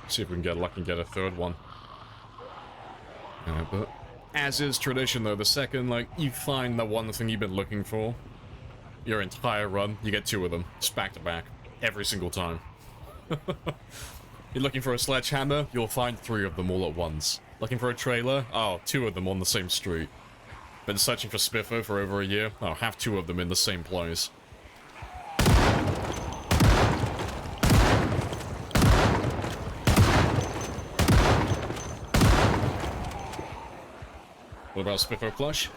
See if we can get lucky and get a third one. But as is tradition though, the second, you find the one thing you've been looking for, your entire run, you get two of them, just back to back, every single time. You're looking for a sledgehammer, you'll find three of them all at once. Looking for a trailer? Oh, two of them on the same street. Been searching for Spiffo for over a year? Oh, have two of them in the same place. What about Spiffo plush?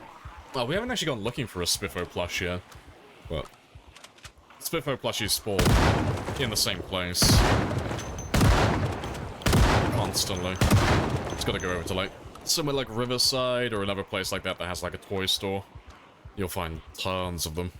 Oh, we haven't actually gone looking for a Spiffo plush yet. But Spiffo plushies spawn in the same place. Constantly. Just gotta go over to somewhere like Riverside or another place like that that has a toy store. You'll find tons of them.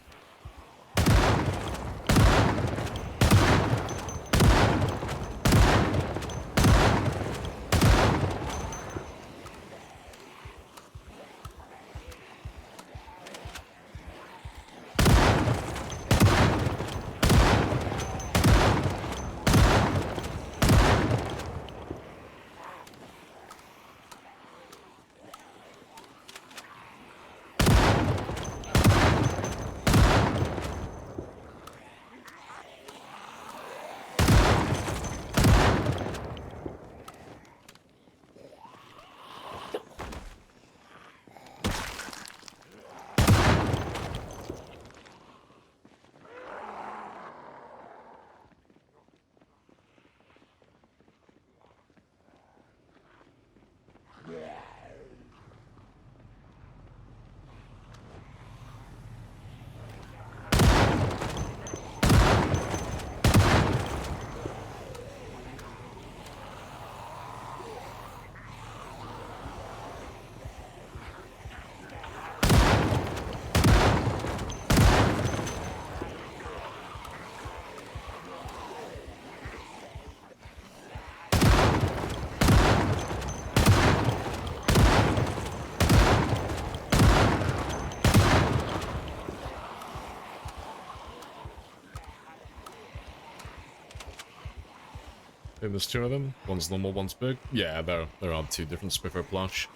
think there's two of them. One's normal, one's big. Yeah, there are two different Spiffer plush.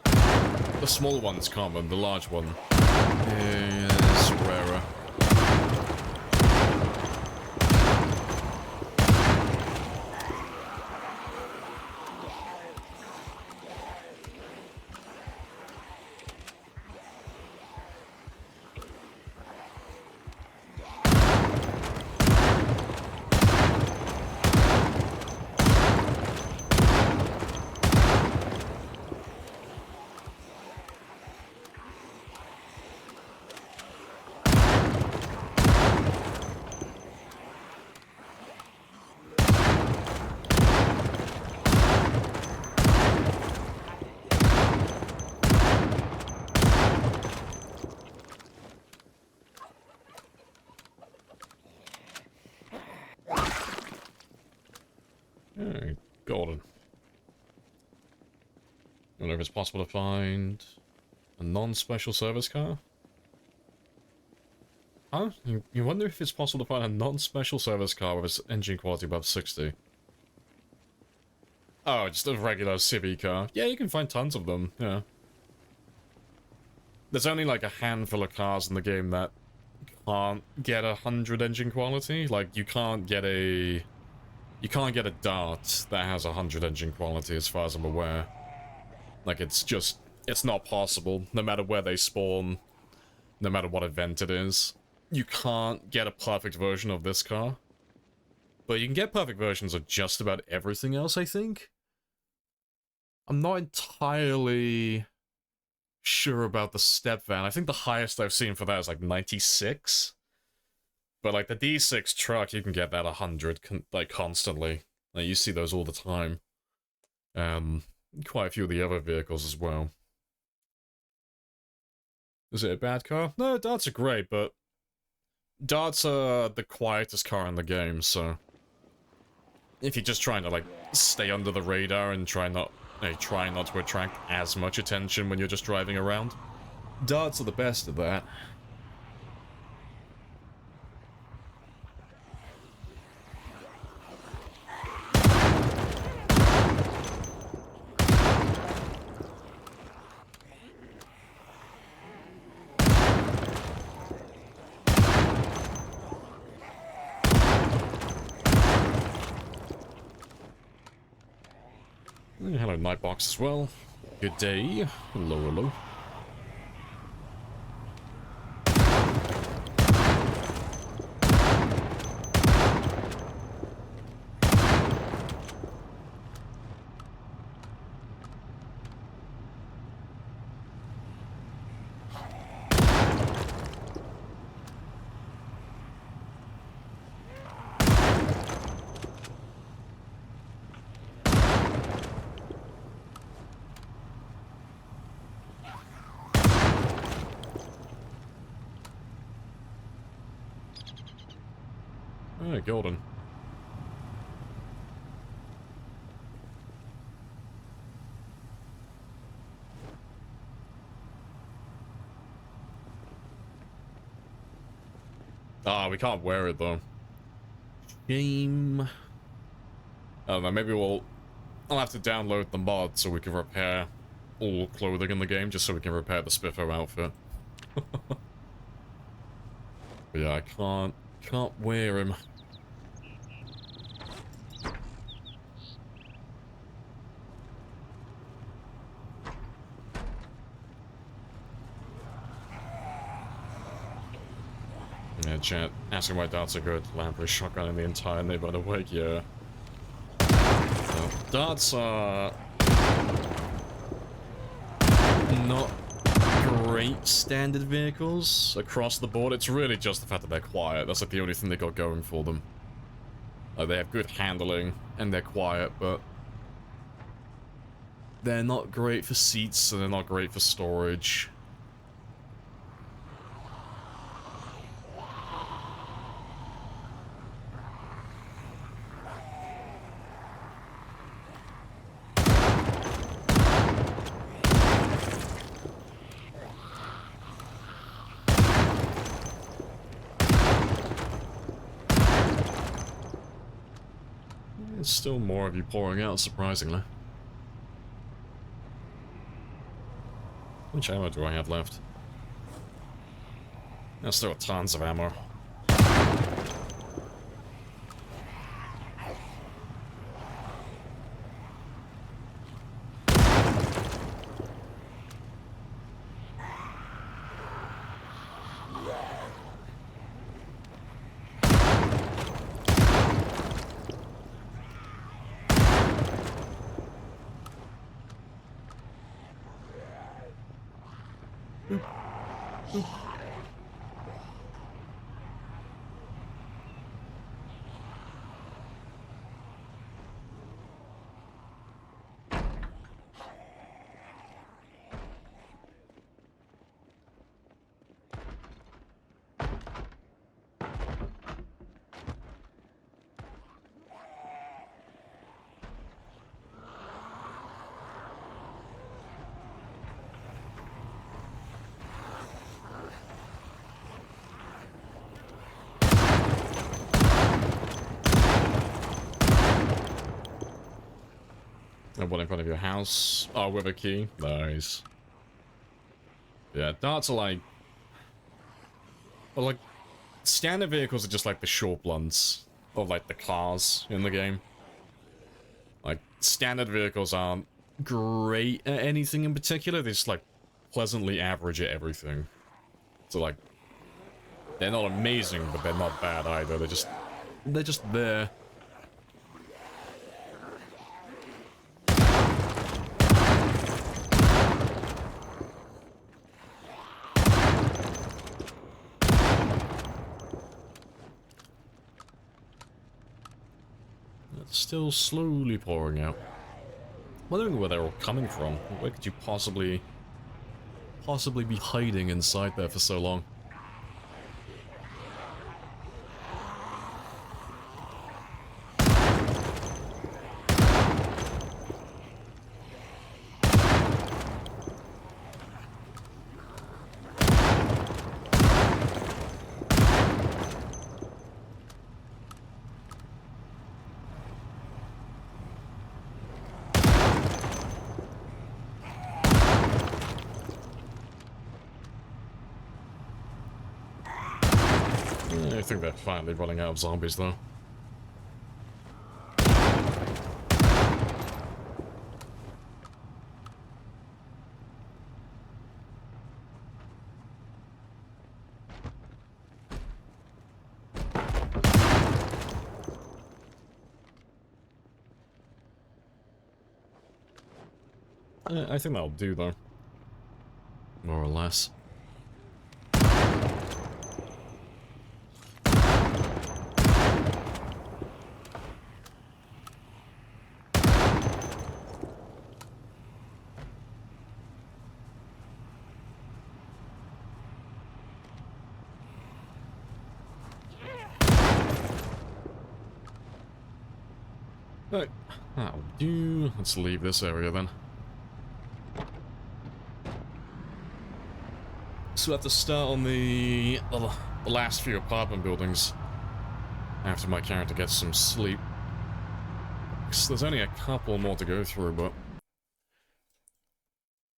The small one's common, the large one is rarer. Alright, golden. I wonder if it's possible to find a non-special service car? Huh? You wonder if it's possible to find a non-special service car with its engine quality above 60. Oh, just a regular civvy car. Yeah, you can find tons of them, yeah. There's only like a handful of cars in the game that can't get 100 engine quality. Like, you can't get a Dart that has 100 engine quality as far as I'm aware. Like, it's not possible, no matter where they spawn, no matter what event it is. You can't get a perfect version of this car. But you can get perfect versions of just about everything else, I think. I'm not entirely sure about the step van. I think the highest I've seen for that is like 96. But like the D6 truck, you can get that 100 like constantly. Like you see those all the time. Quite a few of the other vehicles as well. Is it a bad car? No, darts are great, but darts are the quietest car in the game, so if you're just trying to like stay under the radar and try not to attract as much attention when you're just driving around, darts are the best at that. Hello, Nightbox as well. Good day. Hello, hello. Yeah, golden. Ah, we can't wear it though. Shame. I don't know, maybe I'll have to download the mod so we can repair all clothing in the game, just so we can repair the Spiffo outfit. But yeah, I can't wear him. Yeah, chat, asking why darts are good. Lamprey shotgun in the entire neighborhood awake, yeah. Darts are not great standard vehicles across the board. It's really just the fact that they're quiet. That's like the only thing they got going for them. They have good handling and they're quiet, but they're not great for seats and they're not great for storage. There's still more of you pouring out, surprisingly. How much ammo do I have left? There's still tons of ammo. One in front of your house. Oh, with a key. Nice. Yeah, darts are like... Well, like, standard vehicles are just like the short blunts of, like, the cars in the game. Like, standard vehicles aren't great at anything in particular. They're just, like, pleasantly average at everything. So, like, they're not amazing, but they're not bad either. They're just there. Still slowly pouring out. Wondering where they're all coming from. Where could you possibly be hiding inside there for so long? I think they're finally running out of zombies, though. I think that'll do, though. More or less. Right, that'll do. Let's leave this area then. So we have to start on the last few apartment buildings after my character gets some sleep. So there's only a couple more to go through, but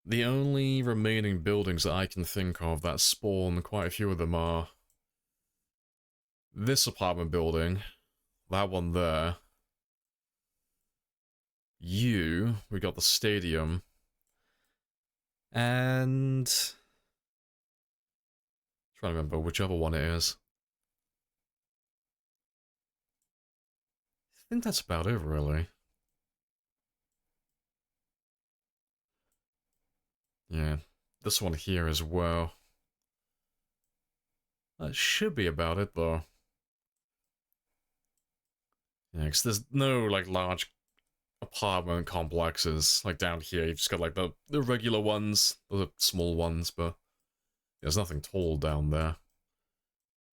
the only remaining buildings that I can think of that spawn, quite a few of them are this apartment building, that one there, we got the stadium, and trying to remember which other one it is. I think that's about it, really. Yeah, this one here as well. That should be about it, though. Yeah, because there's no, like, large apartment complexes, like, down here. You've just got, like, the regular ones, the small ones, but there's nothing tall down there.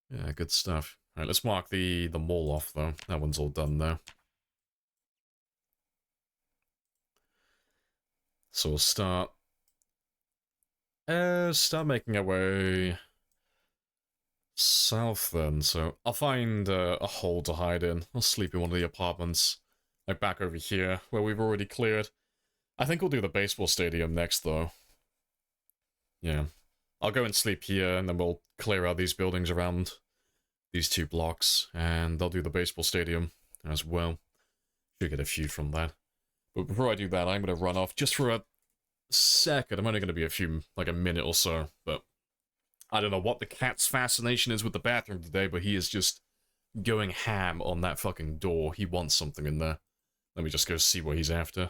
Yeah, good stuff. Alright, let's mark the mall off, though. That one's all done now. So we'll start making our way south then. So I'll find a hole to hide in. I'll sleep in one of the apartments, like back over here, where we've already cleared. I think we'll do the baseball stadium next, though. Yeah. I'll go and sleep here, and then we'll clear out these buildings around these 2 blocks, and I'll do the baseball stadium as well. Should get a few from that. But before I do that, I'm going to run off just for a second. I'm only going to be a minute or so, but I don't know what the cat's fascination is with the bathroom today, but he is just going ham on that fucking door. He wants something in there. Let me just go see what he's after.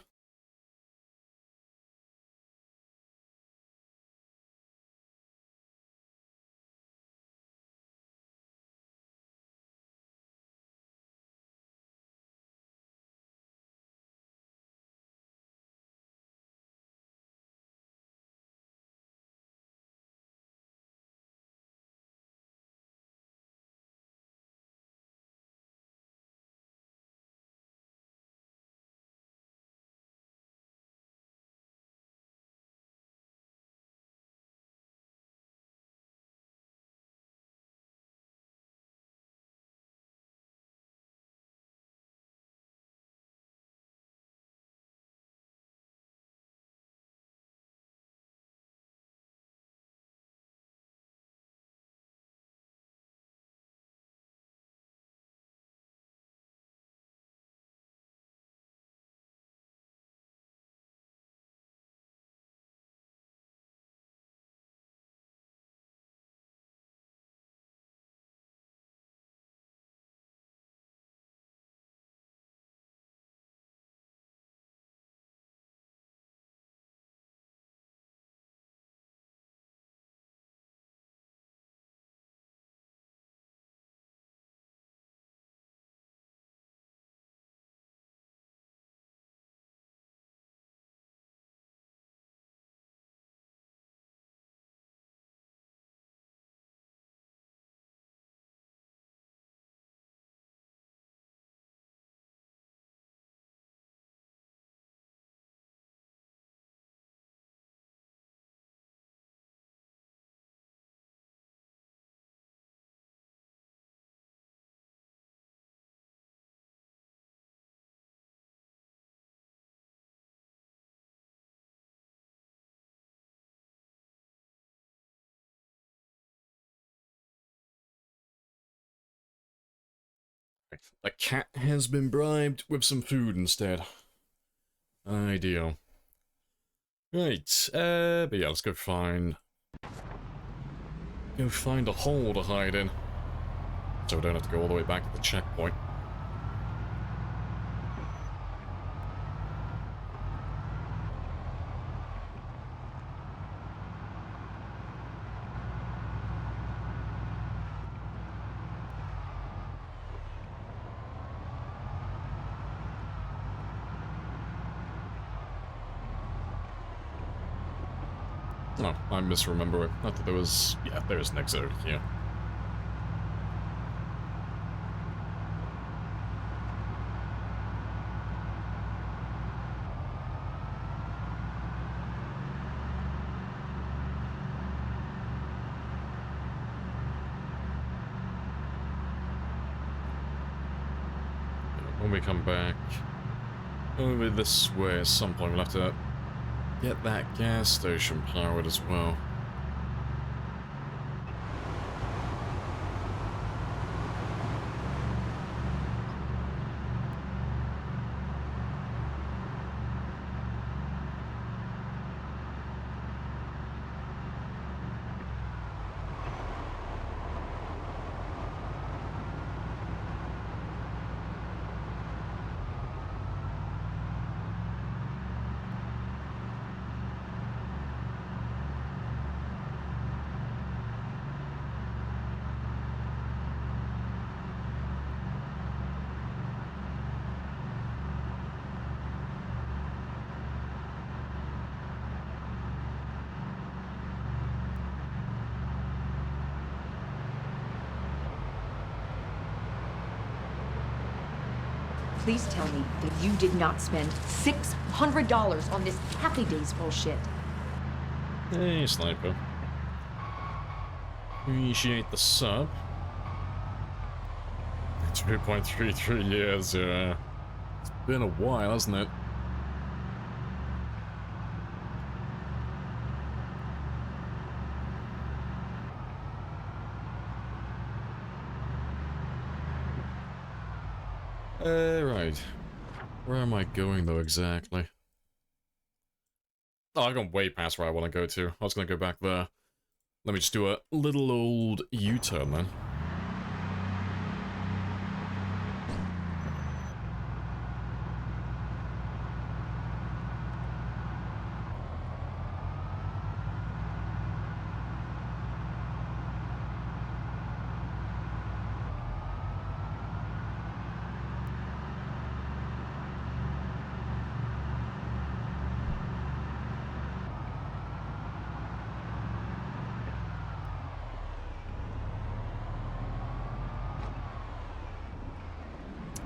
A cat has been bribed with some food instead. Ideal. Right, but yeah, let's go find a hole to hide in. So we don't have to go all the way back to the checkpoint. Oh, I'm misremembering. I thought there was... Yeah, there is an exit here. when we come back over this way at some point, we'll have to get that gas station powered as well. Please tell me that you did not spend $600 on this Happy Days bullshit. Hey, Sniper. Appreciate the sub. 2.33 years, it's been a while, hasn't it? Right. Where am I going, though, exactly? Oh, I've gone way past where I want to go to. I was going to go back there. Let me just do a little old U-turn, then.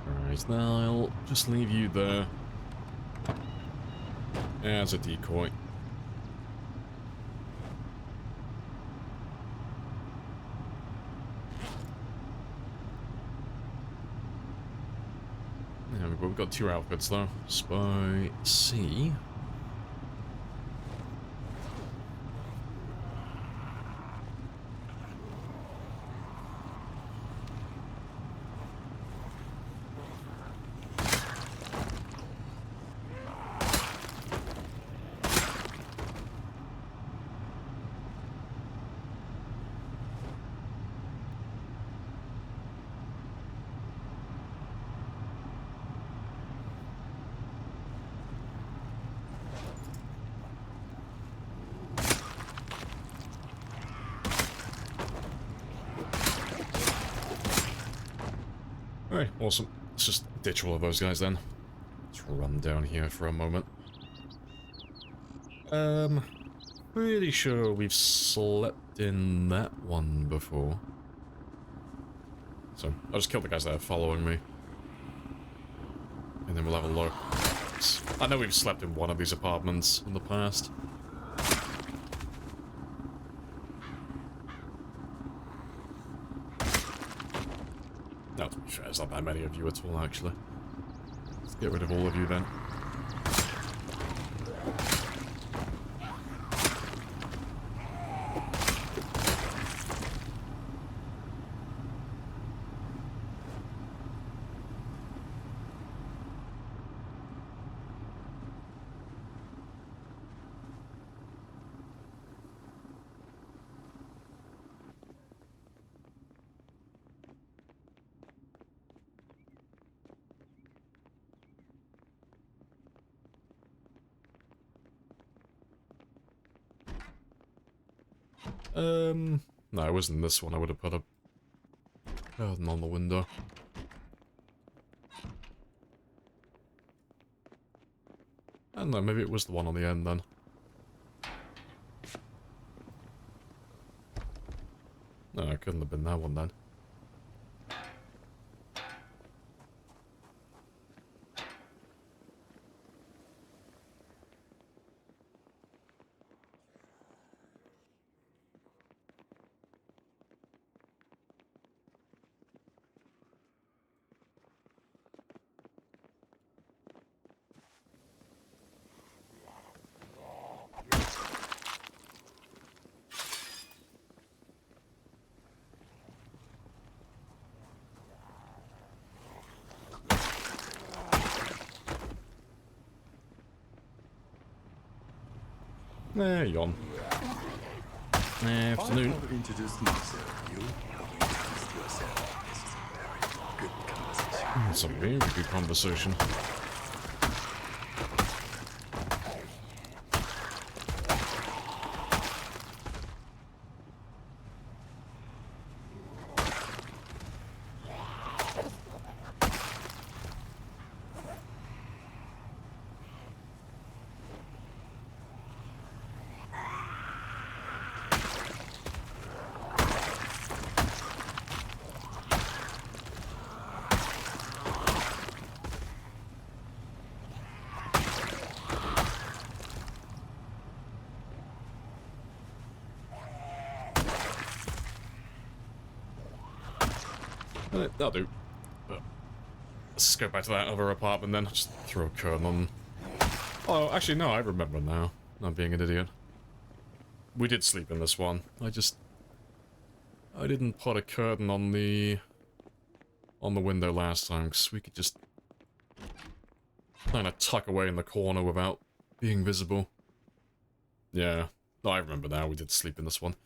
Alright, now I'll just leave you there as a decoy. Yeah, we've got two outfits though. Spy C. Alright, awesome. Let's just ditch all of those guys then. Let's run down here for a moment. Pretty sure we've slept in that one before. So, I'll just kill the guys that are following me. And then we'll have a look. I know we've slept in one of these apartments in the past. No, to be fair, there's not that many of you at all, actually. Let's get rid of all of you then. No, it wasn't this one. I would have put a curtain on the window. I don't know, maybe it was the one on the end then. No, it couldn't have been that one then. Yawn. Afternoon. I've introduced myself. You have introduced yourself. This is a very good conversation. It's a very good conversation. That'll do. But let's go back to that other apartment then. Just throw a curtain on. Oh, actually, no, I remember now. Not being an idiot. We did sleep in this one. I didn't put a curtain on the window last time, because we could just kind of tuck away in the corner without being visible. Yeah, no, I remember now. We did sleep in this one.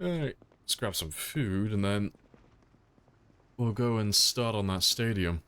Alright, let's grab some food and then we'll go and start on that stadium.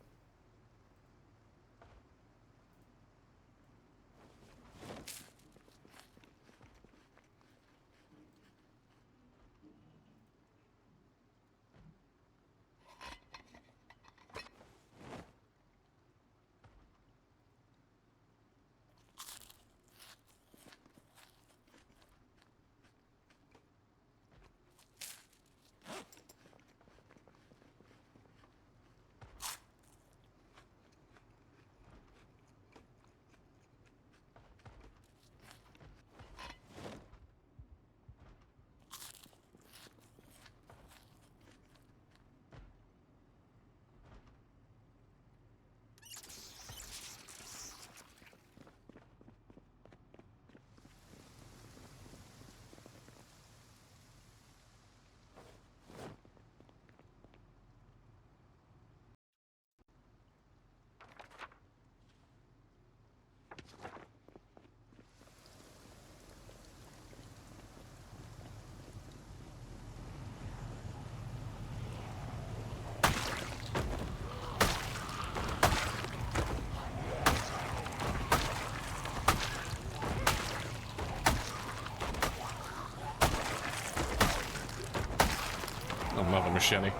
Another machete.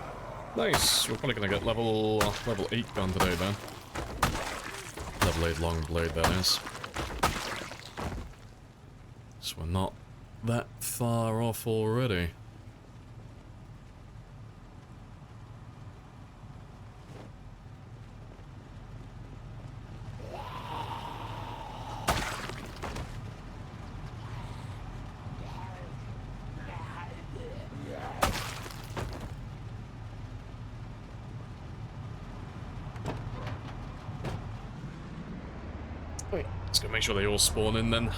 Nice. We're probably gonna get level 8 gun today then. Level 8 long blade, that is. So we're not that far off already. Wait, let's go make sure they all spawn in then.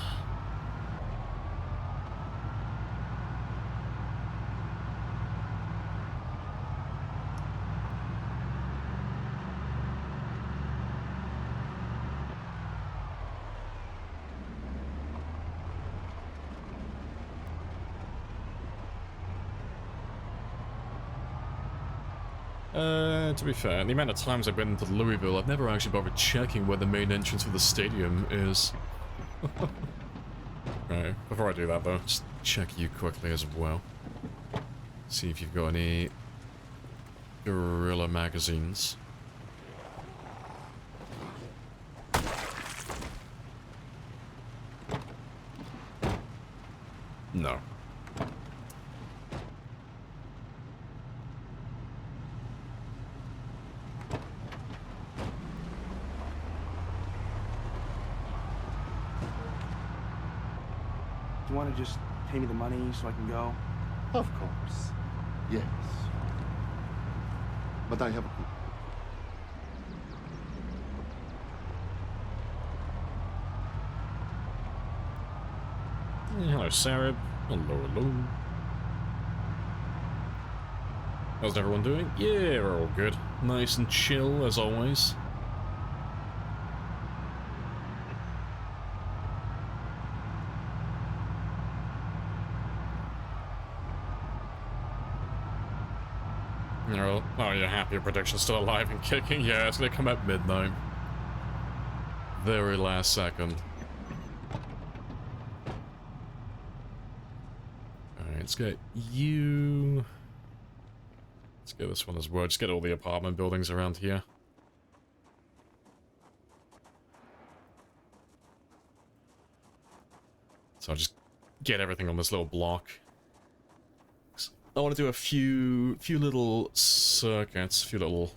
To be fair, the amount of times I've been to Louisville, I've never actually bothered checking where the main entrance for the stadium is. Right, before I do that though, just check you quickly as well. See if you've got any guerrilla magazines. No. want to just pay me the money so I can go? Of course. Yes. But I have a coupon. Hello, Sarah. Hello, hello. How's everyone doing? Yeah, we're all good. Nice and chill, as always. Oh, you're happy your prediction's still alive and kicking? Yeah, it's gonna come at midnight. Very last second. Alright, let's get you... Let's get this one as well. Just get all the apartment buildings around here. So I'll just get everything on this little block. I want to do a few little circuits, a few little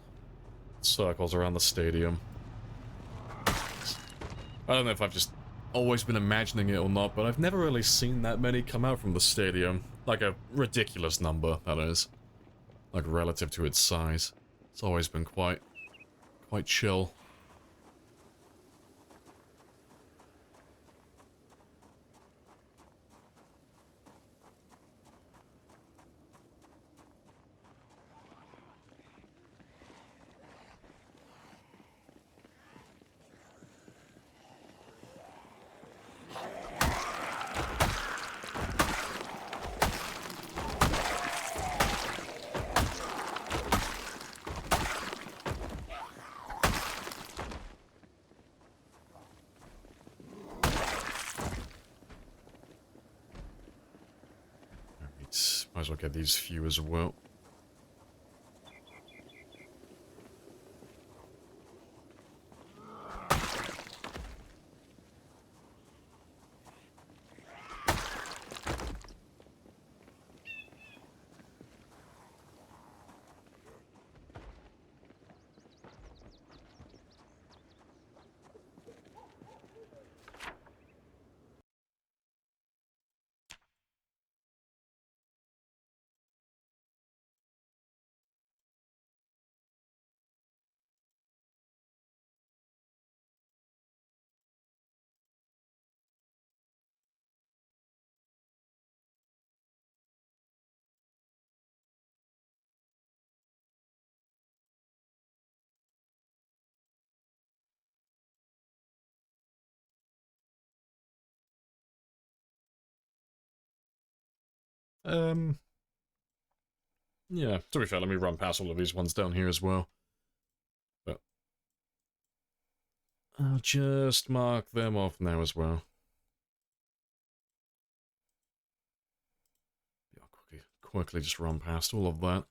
circles around the stadium. I don't know if I've just always been imagining it or not, but I've never really seen that many come out from the stadium. Like a ridiculous number, that is. Like relative to its size. It's always been quite chill. Might as well get these few as well. Yeah, to be fair, let me run past all of these ones down here as well. But I'll just mark them off now as well. Yeah, I'll quickly just run past all of that.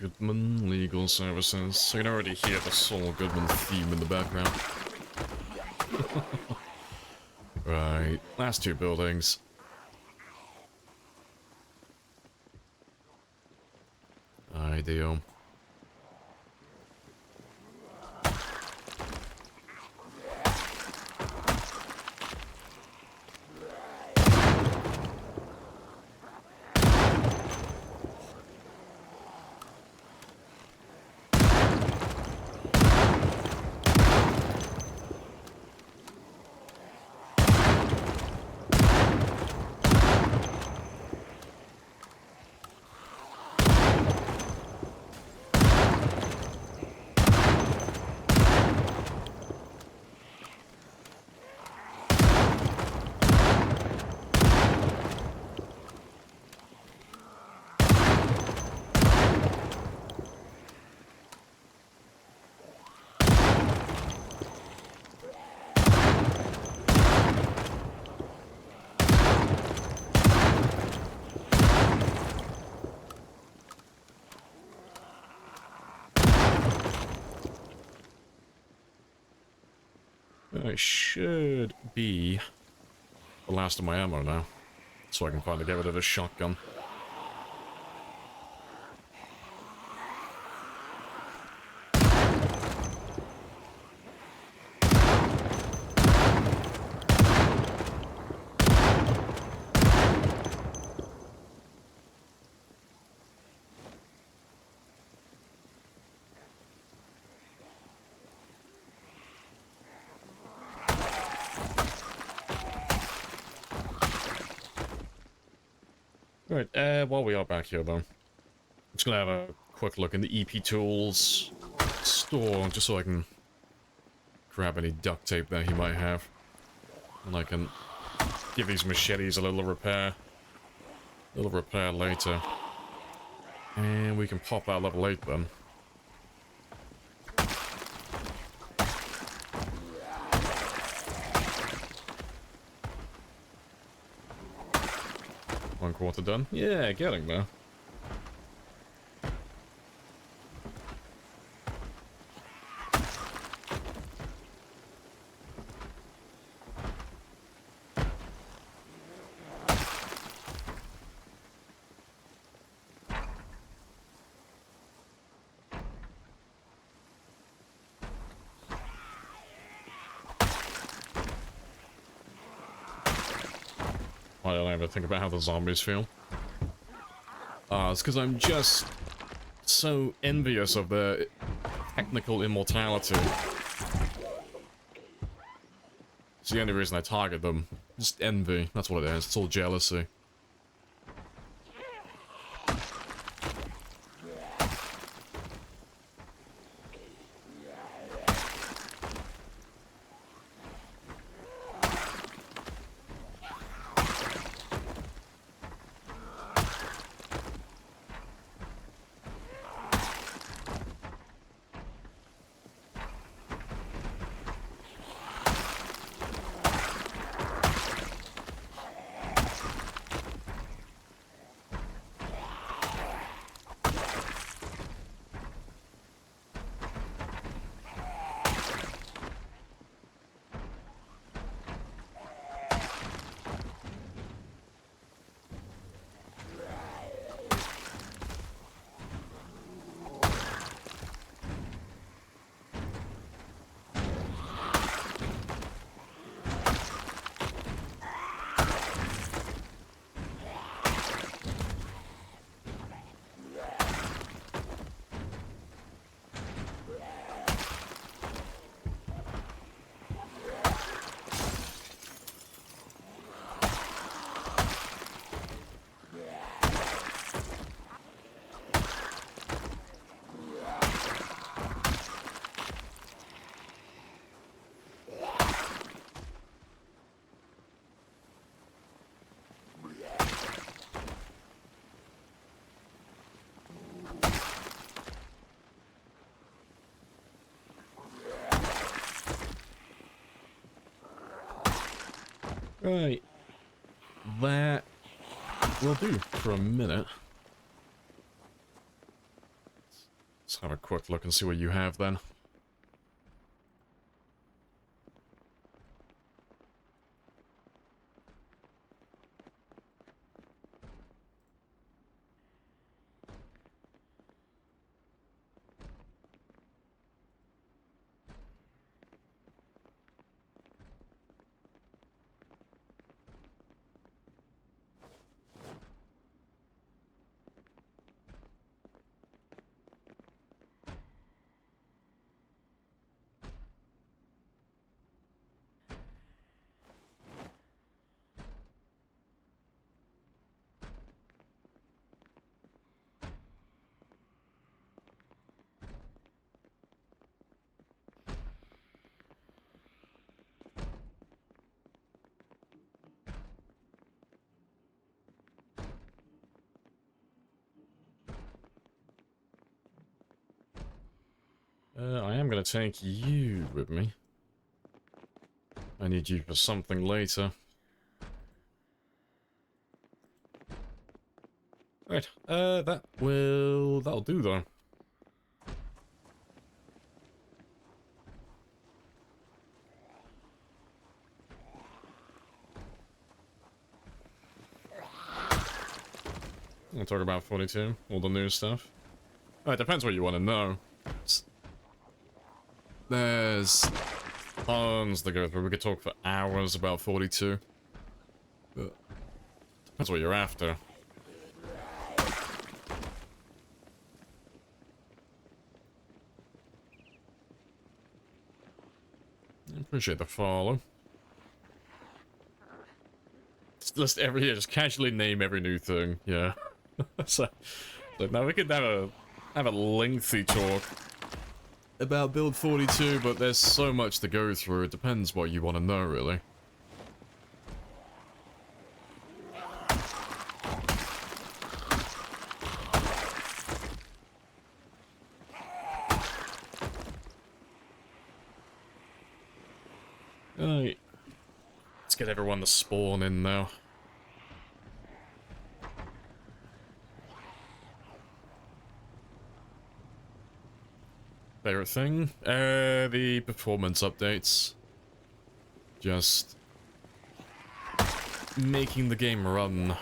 Goodman Legal Services. So you can already hear the Saul Goodman theme in the background. Right, last two buildings. Ideal. It should be the last of my ammo now, so I can finally get rid of this shotgun. Right, while we are back here though, I'm just gonna have a quick look in the EP Tools store, just so I can grab any duct tape that he might have. And I can give these machetes a little repair. Later. And we can pop that level 8 then. One quarter done. Yeah, getting there. I don't ever think about how the zombies feel. It's because I'm just so envious of their technical immortality. It's the only reason I target them. Just envy. That's what it is. It's all jealousy. Right. That will do for a minute. Let's have a quick look and see what you have then. I am going to take you with me. I need you for something later. Right, that'll do though. We'll talk about 42, all the new stuff. Oh, it depends what you want to know. There's tons to go through. We could talk for hours about 42. But depends what you're after. I appreciate the follow. Just list every year, just casually name every new thing, yeah. so now we could have a lengthy talk about build 42, but there's so much to go through. It depends what you want to know, really. Alright. Let's get everyone to spawn in now. Favorite thing? The performance updates. Just making the game run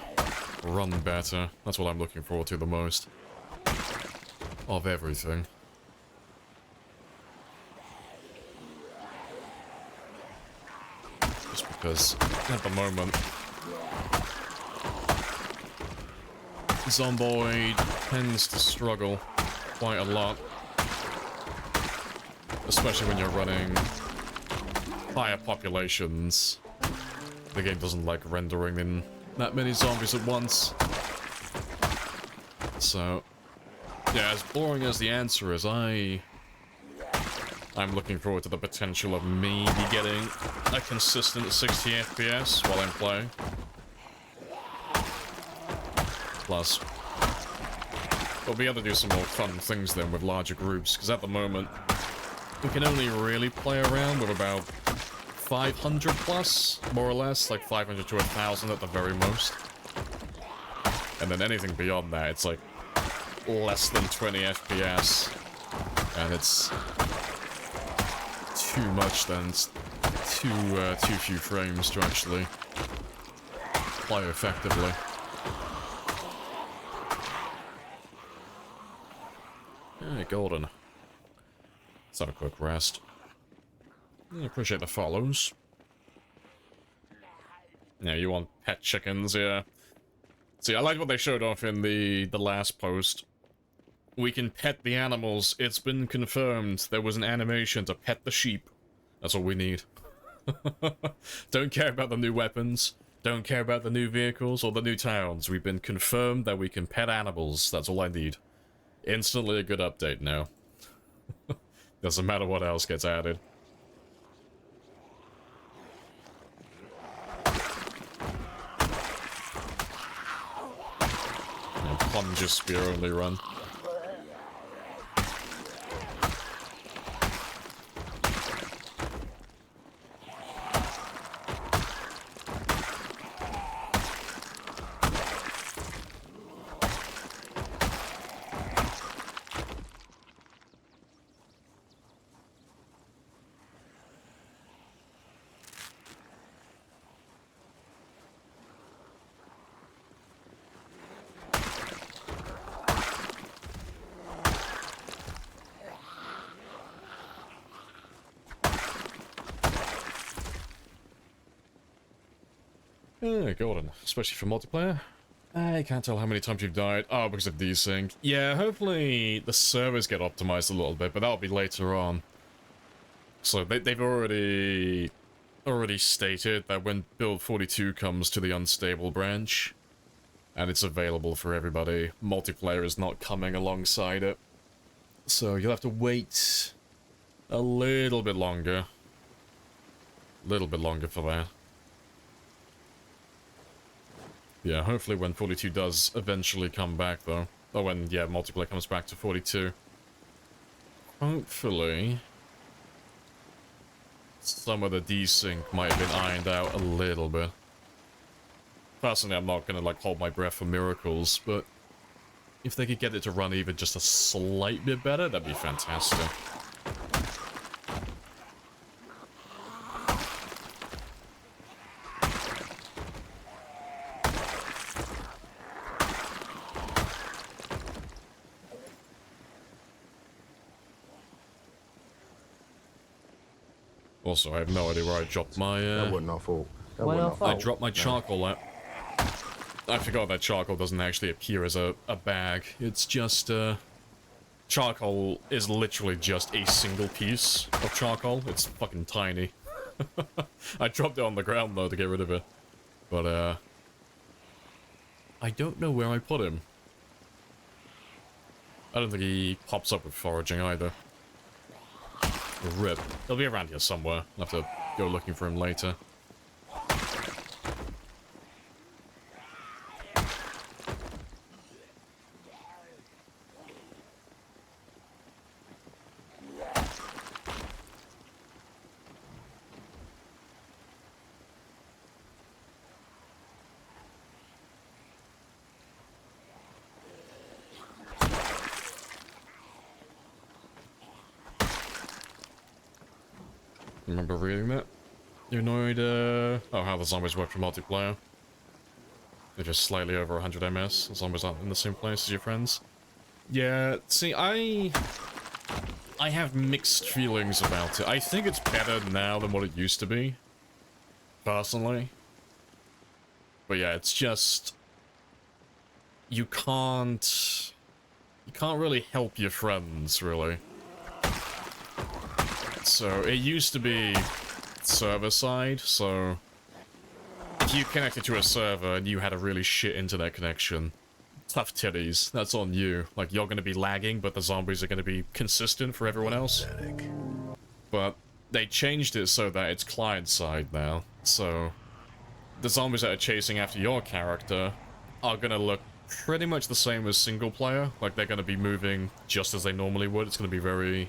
better. That's what I'm looking forward to the most. Of everything. Just because, at the moment, Zomboid tends to struggle quite a lot. Especially when you're running higher populations. The game doesn't like rendering in that many zombies at once. So, yeah, as boring as the answer is, I'm looking forward to the potential of maybe getting a consistent 60 FPS while I'm playing. Plus, we'll be able to do some more fun things then with larger groups, because at the moment, we can only really play around with about 500 plus, more or less, like 500 to 1,000 at the very most. And then anything beyond that, it's like less than 20 FPS. And it's too much then, it's too few frames to actually play effectively. Hey, golden. Let's have a quick rest. I appreciate the follows. Yeah, you want pet chickens, yeah. See, I like what they showed off in the last post. We can pet the animals. It's been confirmed. There was an animation to pet the sheep. That's all we need. Don't care about the new weapons. Don't care about the new vehicles or the new towns. We've been confirmed that we can pet animals. That's all I need. Instantly a good update now. Doesn't matter what else gets added. And plunge a spear only run. Golden, especially for multiplayer. I can't tell how many times you've died. Oh, because of desync. Yeah, hopefully the servers get optimized a little bit, but that'll be later on. So they've already stated that when build 42 comes to the unstable branch, and it's available for everybody, multiplayer is not coming alongside it. So you'll have to wait a little bit longer. For that. Yeah, hopefully when 42 does eventually come back, though. Oh, when, yeah, multiplayer comes back to 42. Hopefully some of the desync might have been ironed out a little bit. Personally, I'm not gonna, like, hold my breath for miracles, but if they could get it to run even just a slight bit better, that'd be fantastic. Also, I have no idea where I dropped my, That wasn't our fault. That Wasn't wasn't our our I fault. dropped my charcoal out. I forgot that charcoal doesn't actually appear as a bag. It's just, charcoal is literally just a single piece of charcoal. It's fucking tiny. I dropped it on the ground, though, to get rid of it. But, I don't know where I put him. I don't think he pops up with foraging, either. Rip. He'll be around here somewhere. I'll have to go looking for him later. Remember reading that? You're annoyed, oh, how the zombies work for multiplayer. They're just slightly over 100 MS. The zombies aren't in the same place as your friends. Yeah, see, I have mixed feelings about it. I think it's better now than what it used to be. Personally. But yeah, it's just... You can't really help your friends, really. So, it used to be server-side, so if you connected to a server and you had a really shit internet connection, tough titties, that's on you. Like, you're gonna be lagging, but the zombies are gonna be consistent for everyone else. But they changed it so that it's client-side now, so the zombies that are chasing after your character are gonna look pretty much the same as single-player. Like, they're gonna be moving just as they normally would. It's gonna be very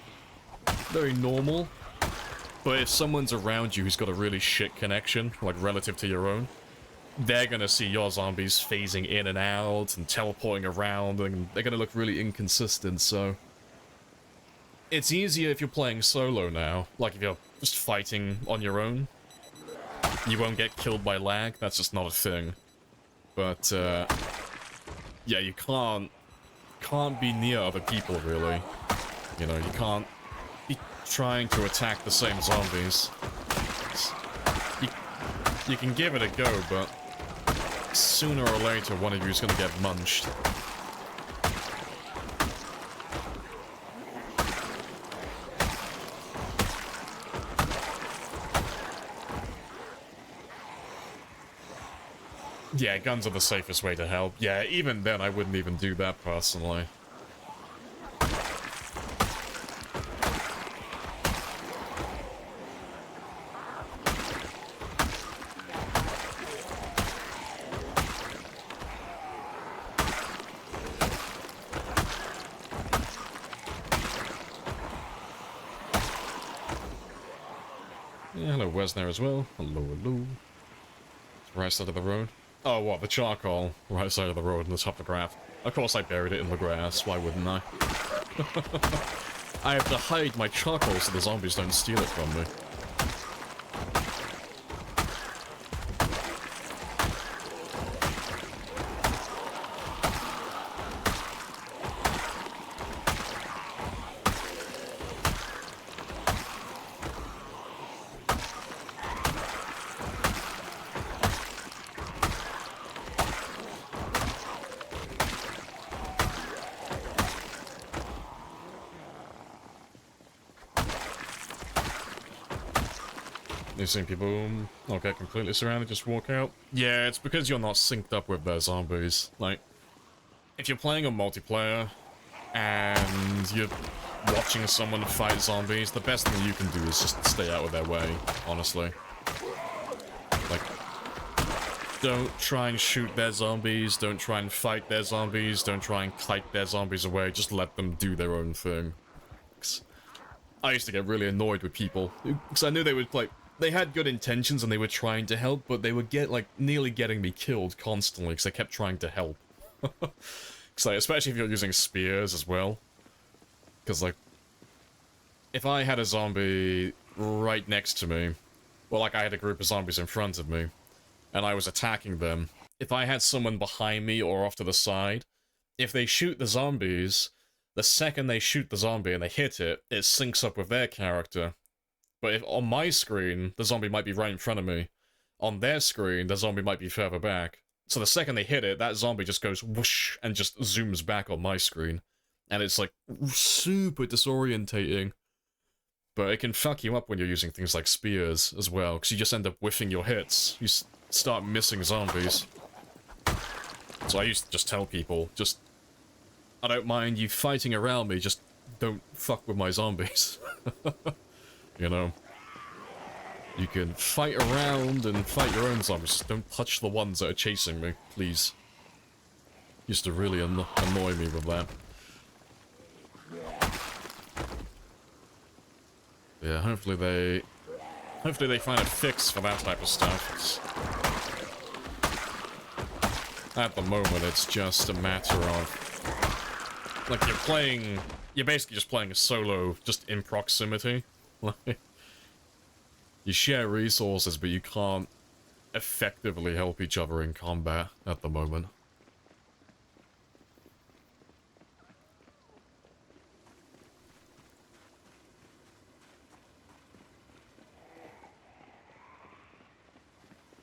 normal. But if someone's around you who's got a really shit connection, like relative to your own, they're gonna see your zombies phasing in and out and teleporting around, and they're gonna look really inconsistent, so... It's easier if you're playing solo now. Like, if you're just fighting on your own, you won't get killed by lag, that's just not a thing. But, yeah, you can't be near other people, really. You know, you can't be trying to attack the same zombies. You can give it a go, but sooner or later one of you is going to get munched. Yeah, guns are the safest way to help. Yeah, even then I wouldn't even do that personally. Yeah, hello, Wesner as well. Hello, hello. Right side of the road. Oh, what, the charcoal? Right side of the road in the top of the graph. Of course I buried it in the grass, why wouldn't I? I have to hide my charcoal so the zombies don't steal it from me. You've seen people not get completely surrounded, just walk out. Yeah, it's because you're not synced up with their zombies. Like, if you're playing a multiplayer and you're watching someone fight zombies, the best thing you can do is just stay out of their way, honestly. Like, don't try and shoot their zombies, don't try and fight their zombies, don't try and kite their zombies away, just let them do their own thing. 'Cause I used to get really annoyed with people, because I knew they would, like, they had good intentions and they were trying to help, but they would get, like, nearly getting me killed constantly because they kept trying to help. Because, like, especially if you're using spears as well. Because, like, if I had a zombie right next to me, well, like, I had a group of zombies in front of me, and I was attacking them, if I had someone behind me or off to the side, if they shoot the zombies, the second they shoot the zombie and they hit it, it syncs up with their character. But if on my screen, the zombie might be right in front of me. On their screen, the zombie might be further back. So the second they hit it, that zombie just goes whoosh and just zooms back on my screen. And it's like super disorientating. But it can fuck you up when you're using things like spears as well, because you just end up whiffing your hits. You start missing zombies. So I used to just tell people, just, I don't mind you fighting around me, just don't fuck with my zombies. You know? You can fight around and fight your own zombies, just don't touch the ones that are chasing me, please. Used to really annoy me with that. Yeah, hopefully they find a fix for that type of stuff. At the moment, it's just a matter of, like, you're basically just playing a solo, just in proximity. Like, you share resources, but you can't effectively help each other in combat at the moment.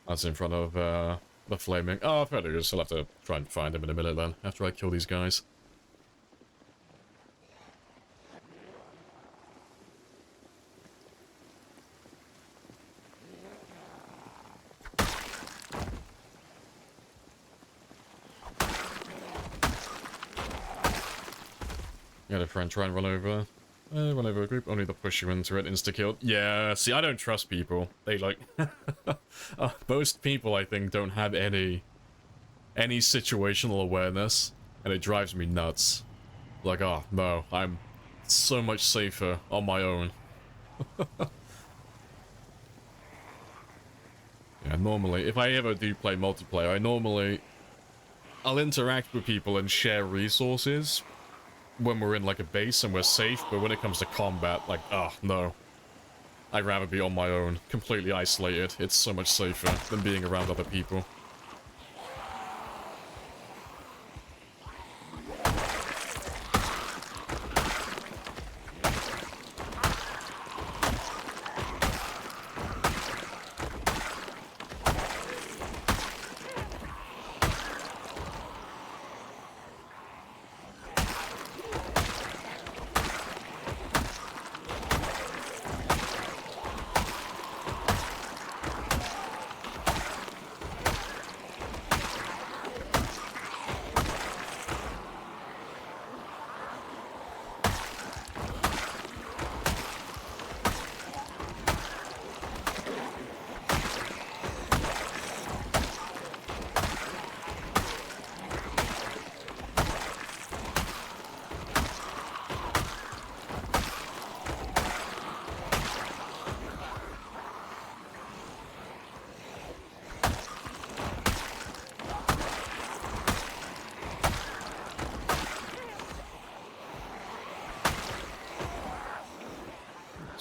That's in front of, the flaming... Oh, I've heard it. I'll have to try and find him in a minute then, after I kill these guys. You had a friend try and run over a group, only to push you into it, insta-killed. Yeah, see, I don't trust people. They, like... most people, I think, don't have any situational awareness, and it drives me nuts. Like, oh, no, I'm so much safer on my own. Yeah, normally, if I ever do play multiplayer, I'll interact with people and share resources when we're in, like, a base and we're safe, but when it comes to combat, like, oh, no. I'd rather be on my own, completely isolated. It's so much safer than being around other people.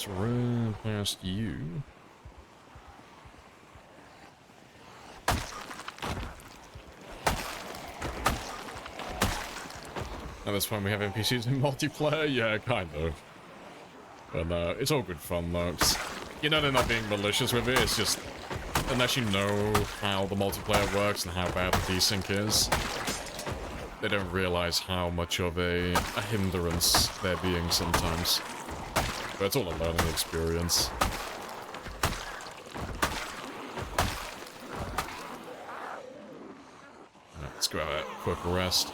Let's run past you. At this point we have NPCs in multiplayer? Yeah, kind of. But it's all good fun though. You know they're not being malicious with it, it's just... Unless you know how the multiplayer works and how bad the desync is, they don't realize how much of a hindrance they're being sometimes. But it's all a learning experience. Let's go have a quick rest.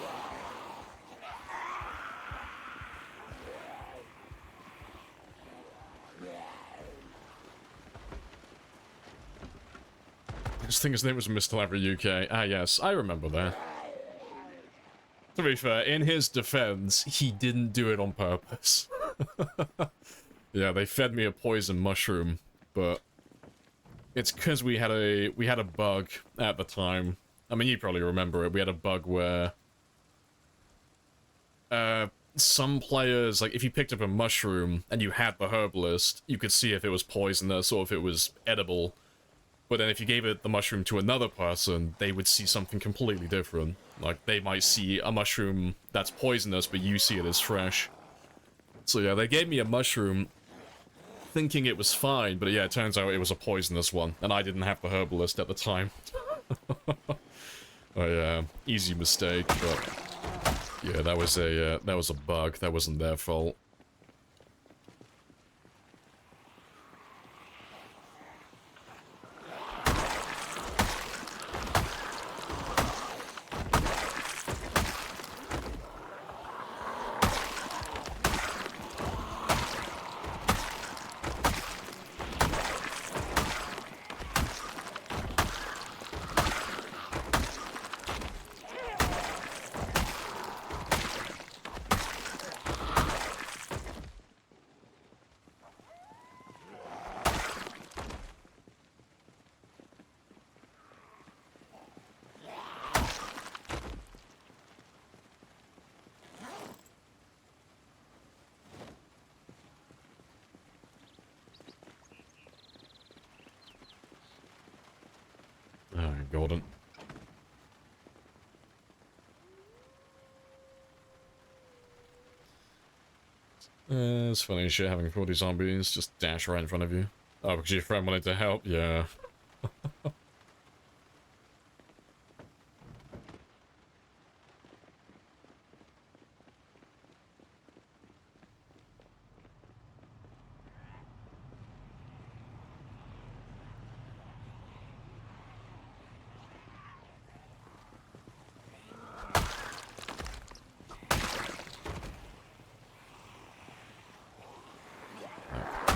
I just think his name was Mr. Lamprey UK. Ah yes, I remember that. To be fair, in his defense, he didn't do it on purpose. Yeah, they fed me a poison mushroom, but it's because we had a bug at the time. I mean, you probably remember it. We had a bug where some players, like, if you picked up a mushroom and you had the herbalist, you could see if it was poisonous or if it was edible. But then if you gave it the mushroom to another person, they would see something completely different. Like, they might see a mushroom that's poisonous, but you see it as fresh. So yeah, they gave me a mushroom thinking it was fine, but yeah, it turns out it was a poisonous one, and I didn't have the herbalist at the time. Oh yeah, easy mistake, but yeah, that was a bug. That wasn't their fault. Alright, golden. It's funny as shit having 40 zombies just dash right in front of you. Oh, because your friend wanted to help? Yeah.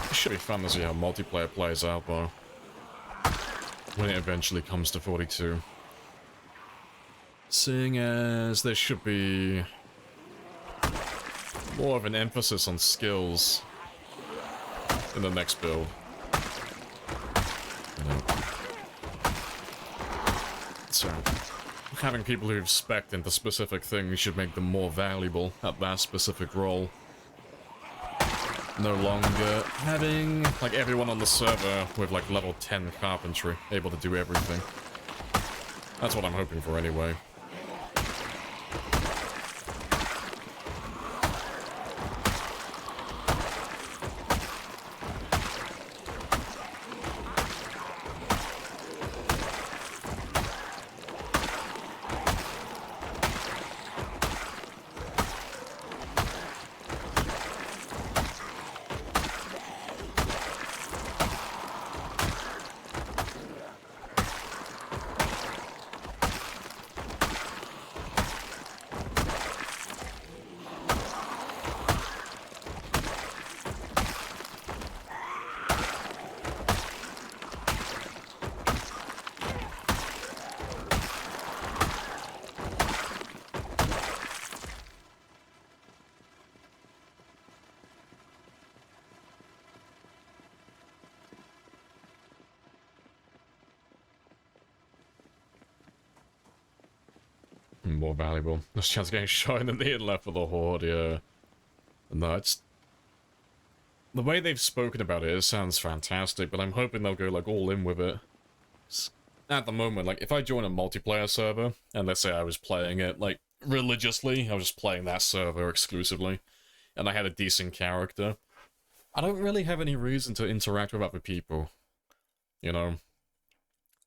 It should be fun to see how multiplayer plays out, though. When it eventually comes to 42. Seeing as there should be more of an emphasis on skills in the next build. You know. So, having people who've spec'd into specific things should make them more valuable at that specific role. No longer having, like, everyone on the server with, like, level 10 carpentry, able to do everything. That's what I'm hoping for anyway. More valuable. There's a chance of getting shot in the knee and left for the horde, yeah. No, it's... The way they've spoken about it sounds fantastic, but I'm hoping they'll go, like, all in with it. At the moment, like, if I join a multiplayer server, and let's say I was playing it, like, religiously, I was just playing that server exclusively, and I had a decent character, I don't really have any reason to interact with other people. You know?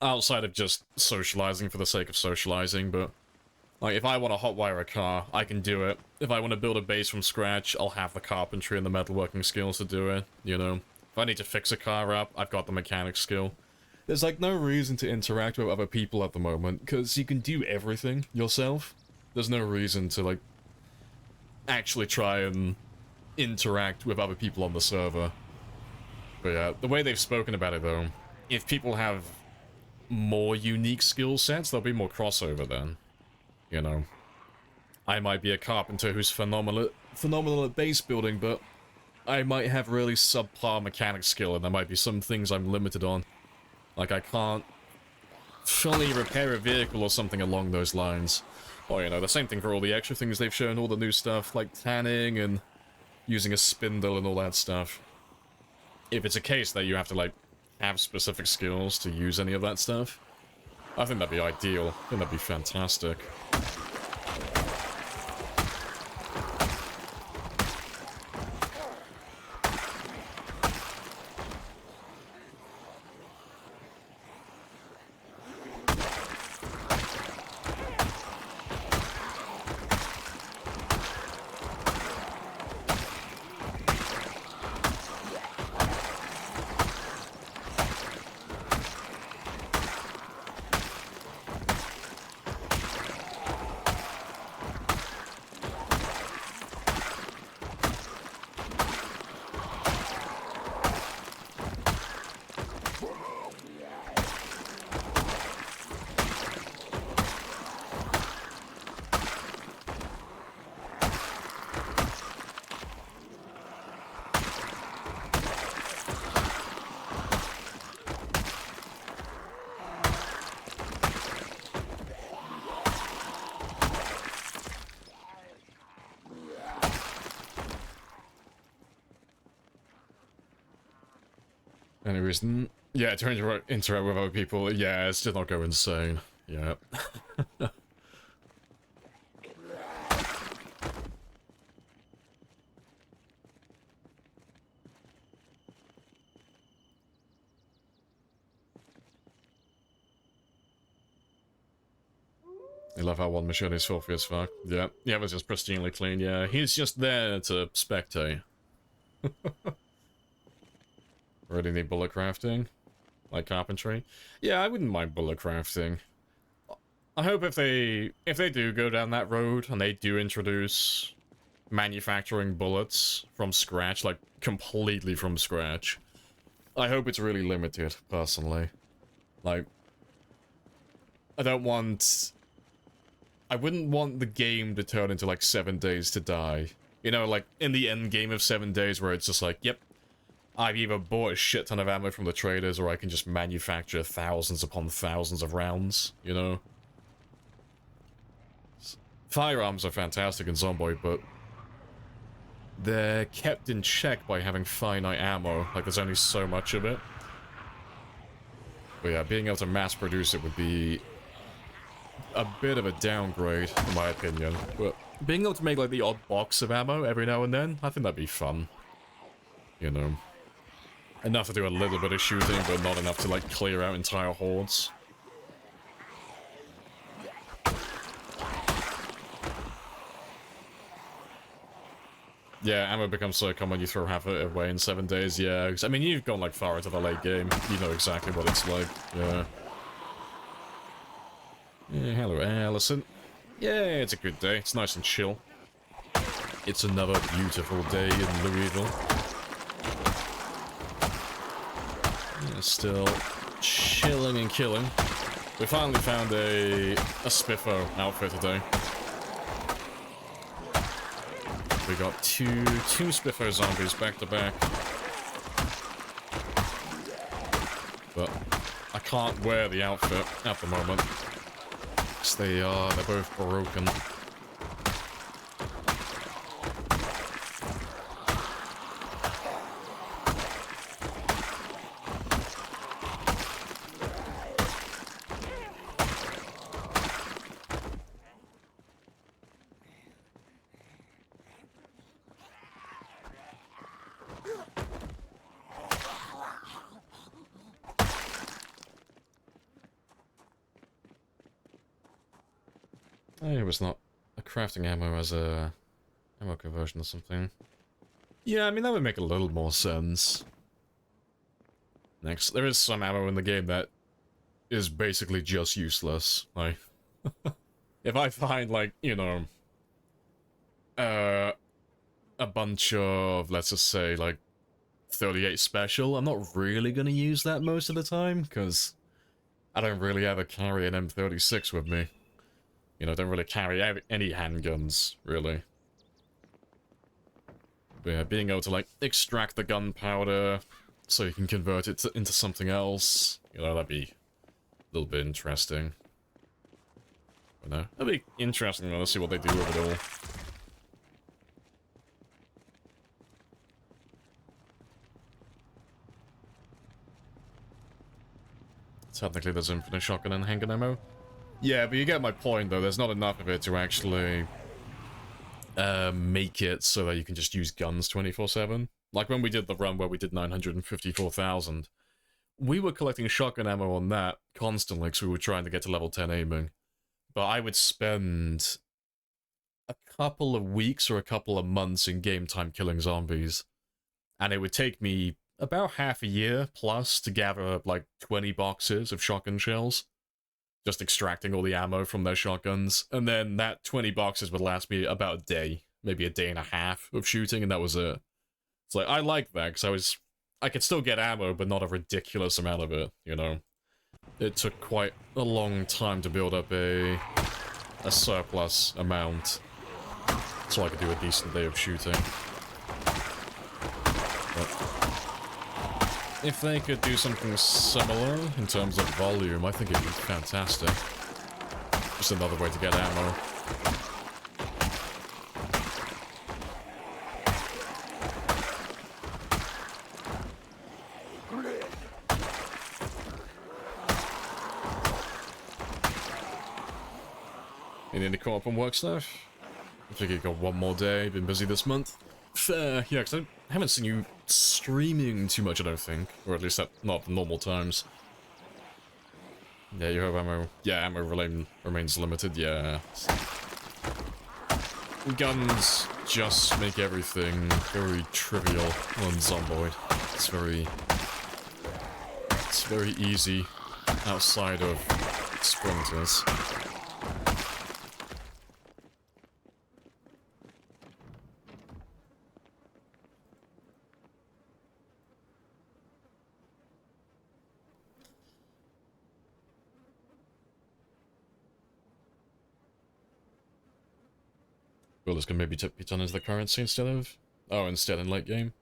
Outside of just socializing for the sake of socializing, but... Like, if I want to hotwire a car, I can do it. If I want to build a base from scratch, I'll have the carpentry and the metalworking skills to do it, you know? If I need to fix a car up, I've got the mechanic skill. There's, like, no reason to interact with other people at the moment, because you can do everything yourself. There's no reason to, like, actually try and interact with other people on the server. But yeah, the way they've spoken about it, though, if people have more unique skill sets, there'll be more crossover then. You know, I might be a carpenter who's phenomenal at base building, but I might have really subpar mechanic skill, and there might be some things I'm limited on. Like, I can't fully repair a vehicle or something along those lines. Or, you know, the same thing for all the extra things they've shown, all the new stuff, like tanning and using a spindle and all that stuff. If it's a case that you have to, like, have specific skills to use any of that stuff, I think that'd be ideal. I think that'd be fantastic. Any reason? Yeah, to interact with other people. Yeah, it's just not go insane. Yeah. I love how one machine is filthy as fuck. Yeah, yeah, it's just pristinely clean. Yeah, he's just there to spectate. Really need bullet crafting, like carpentry. Yeah, I wouldn't mind bullet crafting. I hope if they do go down that road and they do introduce manufacturing bullets from scratch, like completely from scratch, I hope it's really limited. Personally, like, I wouldn't want the game to turn into like 7 Days to Die. You know, like in the end game of 7 Days where it's just like, yep, I've either bought a shit ton of ammo from the traders or I can just manufacture thousands upon thousands of rounds, you know? Firearms are fantastic in Zomboid, but they're kept in check by having finite ammo. Like, there's only so much of it. But yeah, being able to mass produce it would be a bit of a downgrade, in my opinion. But being able to make, like, the odd box of ammo every now and then, I think that'd be fun. You know. Enough to do a little bit of shooting, but not enough to, like, clear out entire hordes. Yeah, ammo becomes so common you throw half of it away in 7 days, yeah. I mean, you've gone, like, far into the late game. You know exactly what it's like, yeah. Yeah, hello, Allison. Yeah, it's a good day. It's nice and chill. It's another beautiful day in Louisville. Yeah, still chilling and killing. We finally found a Spiffo outfit today. We got two Spiffo zombies back to back. But I can't wear the outfit at the moment. They're both broken. It was not a crafting ammo as a ammo conversion or something. Yeah, I mean, that would make a little more sense. Next, there is some ammo in the game that is basically just useless. Like, if I find, like, you know, a bunch of, let's just say, like, 38 special, I'm not really gonna use that most of the time, because I don't really ever carry an M36 with me. You know, don't really carry any handguns, really. But yeah, being able to, like, extract the gunpowder so you can convert it into something else, you know, that'd be a little bit interesting. But no, that'd be interesting, though, to see what they do with it all. Technically, there's infinite shotgun and handgun ammo. Yeah, but you get my point, though. There's not enough of it to actually make it so that you can just use guns 24/7. Like when we did the run where we did 954,000, we were collecting shotgun ammo on that constantly because we were trying to get to level 10 aiming. But I would spend a couple of weeks or a couple of months in game time killing zombies. And it would take me about half a year plus to gather like 20 boxes of shotgun shells. Just extracting all the ammo from their shotguns, and then that 20 boxes would last me about a day, maybe a day and a half of shooting, and that was it. It's like, I like that, because I could still get ammo, but not a ridiculous amount of it, you know? It took quite a long time to build up a surplus amount, so I could do a decent day of shooting. But if they could do something similar in terms of volume, I think it'd be fantastic. Just another way to get ammo. You need to come up and work stuff? I think you got one more day, been busy this month. Fair, yeah, because I haven't seen you streaming too much, I don't think. Or at least at not normal times. Yeah, you have ammo. Yeah, ammo remains limited, yeah. Guns just make everything very trivial on Zomboid. It's very easy outside of sprinters. Well, this can maybe be done as the currency instead of... Oh, instead in late game?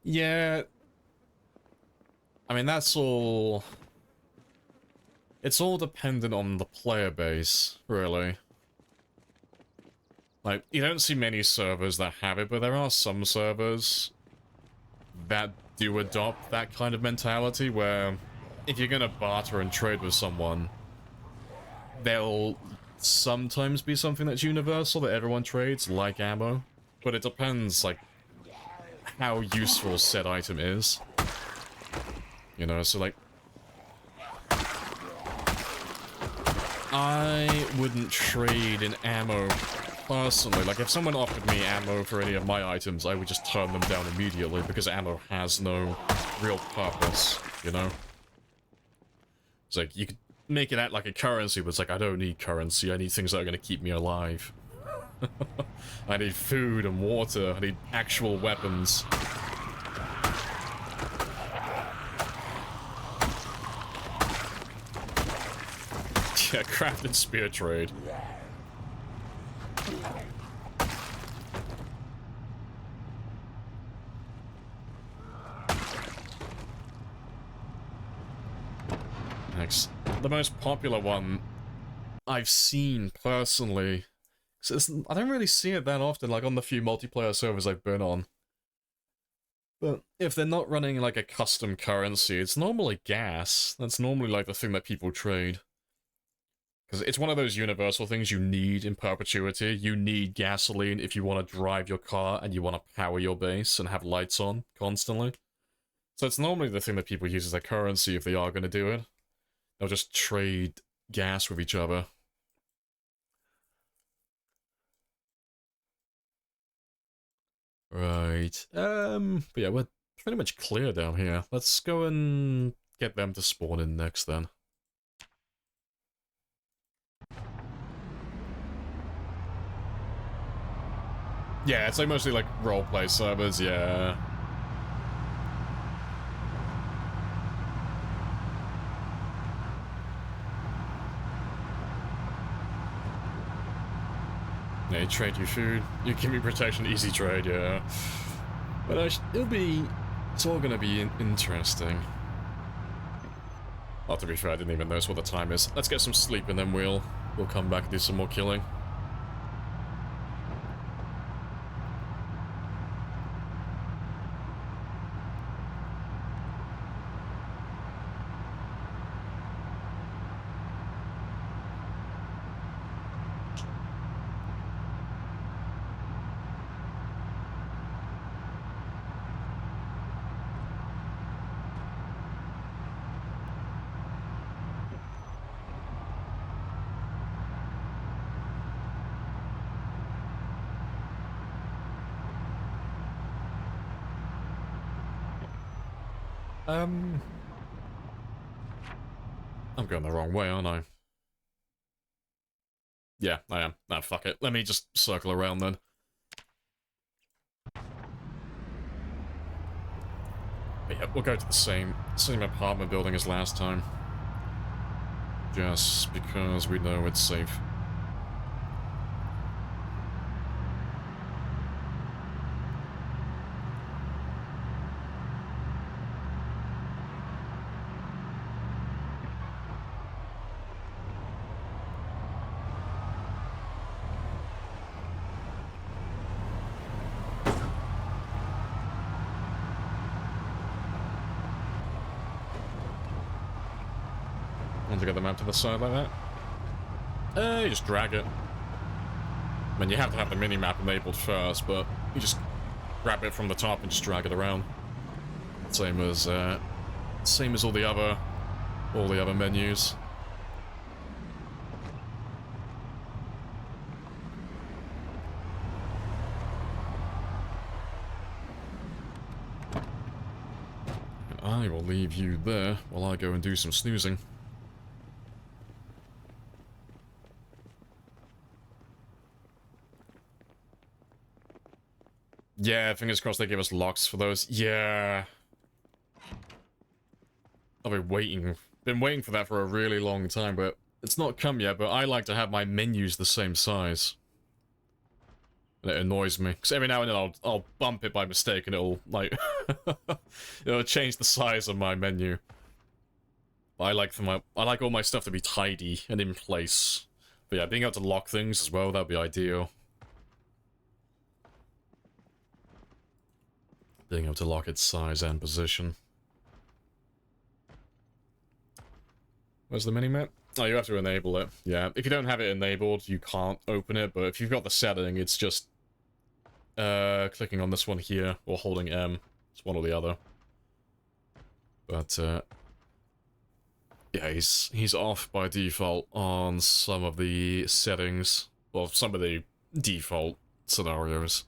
Yeah. I mean, that's all... It's all dependent on the player base, really. Like, you don't see many servers that have it, but there are some servers that do adopt that kind of mentality, where if you're gonna barter and trade with someone, they'll sometimes be something that's universal that everyone trades, like ammo, but it depends, like, how useful said item is. You know, so like, I wouldn't trade in ammo personally. Like, if someone offered me ammo for any of my items, I would just turn them down immediately, because ammo has no real purpose, you know? It's like, you could make it act like a currency, but it's like, I don't need currency, I need things that are gonna keep me alive. I need food and water, I need actual weapons. Yeah, crafted spear trade. Next. The most popular one I've seen personally, I don't really see it that often, like on the few multiplayer servers I've been on. But if they're not running like a custom currency, it's normally gas. That's normally like the thing that people trade. Because it's one of those universal things you need in perpetuity. You need gasoline if you want to drive your car and you want to power your base and have lights on constantly. So it's normally the thing that people use as their currency if they are going to do it. They'll just trade gas with each other. Right. But yeah, we're pretty much clear down here. Let's go and get them to spawn in next then. Yeah, it's like mostly like roleplay servers, yeah. Yeah, you trade you food, you give me protection, easy trade, yeah. But it's all gonna be interesting. Well, to be fair, I didn't even notice what the time is. Let's get some sleep and then we'll come back and do some more killing. I'm going the wrong way, aren't I? Yeah, I am. Nah, fuck it. Let me just circle around then. But yeah, we'll go to the same apartment building as last time. Just because we know it's safe. Want to get the map to the side like that? You just drag it. I mean, you have to have the mini-map enabled first, but you just grab it from the top and just drag it around. Same as all the other menus. And I will leave you there while I go and do some snoozing. Yeah, fingers crossed they give us locks for those. Yeah. I've been waiting for that for a really long time, but it's not come yet, but I like to have my menus the same size. And it annoys me, because every now and then I'll bump it by mistake and it'll, like, it'll change the size of my menu. I like all my stuff to be tidy and in place. But yeah, being able to lock things as well, that'd be ideal. Being able to lock its size and position. Where's the minimap? Oh, you have to enable it. Yeah, if you don't have it enabled, you can't open it, but if you've got the setting, it's just clicking on this one here, or holding M. It's one or the other. But, yeah, he's off by default on some of the settings. Well, some of the default scenarios.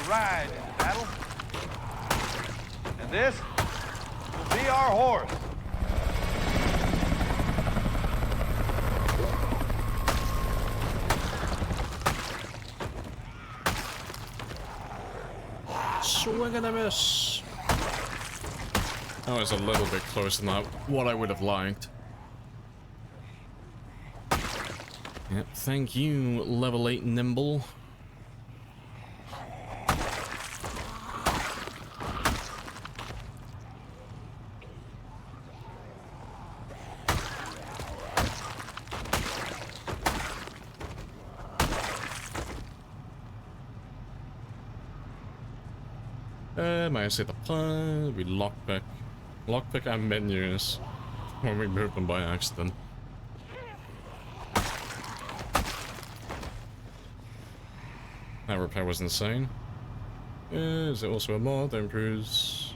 Ride in the battle. And this will be our horse. Swing and a miss. That was a little bit closer than what I would have liked. Yep, thank you, level 8 Nimble. May I say the plan? We lockpick our menus when we move them by accident. That repair was insane. Is it also a mod that improves?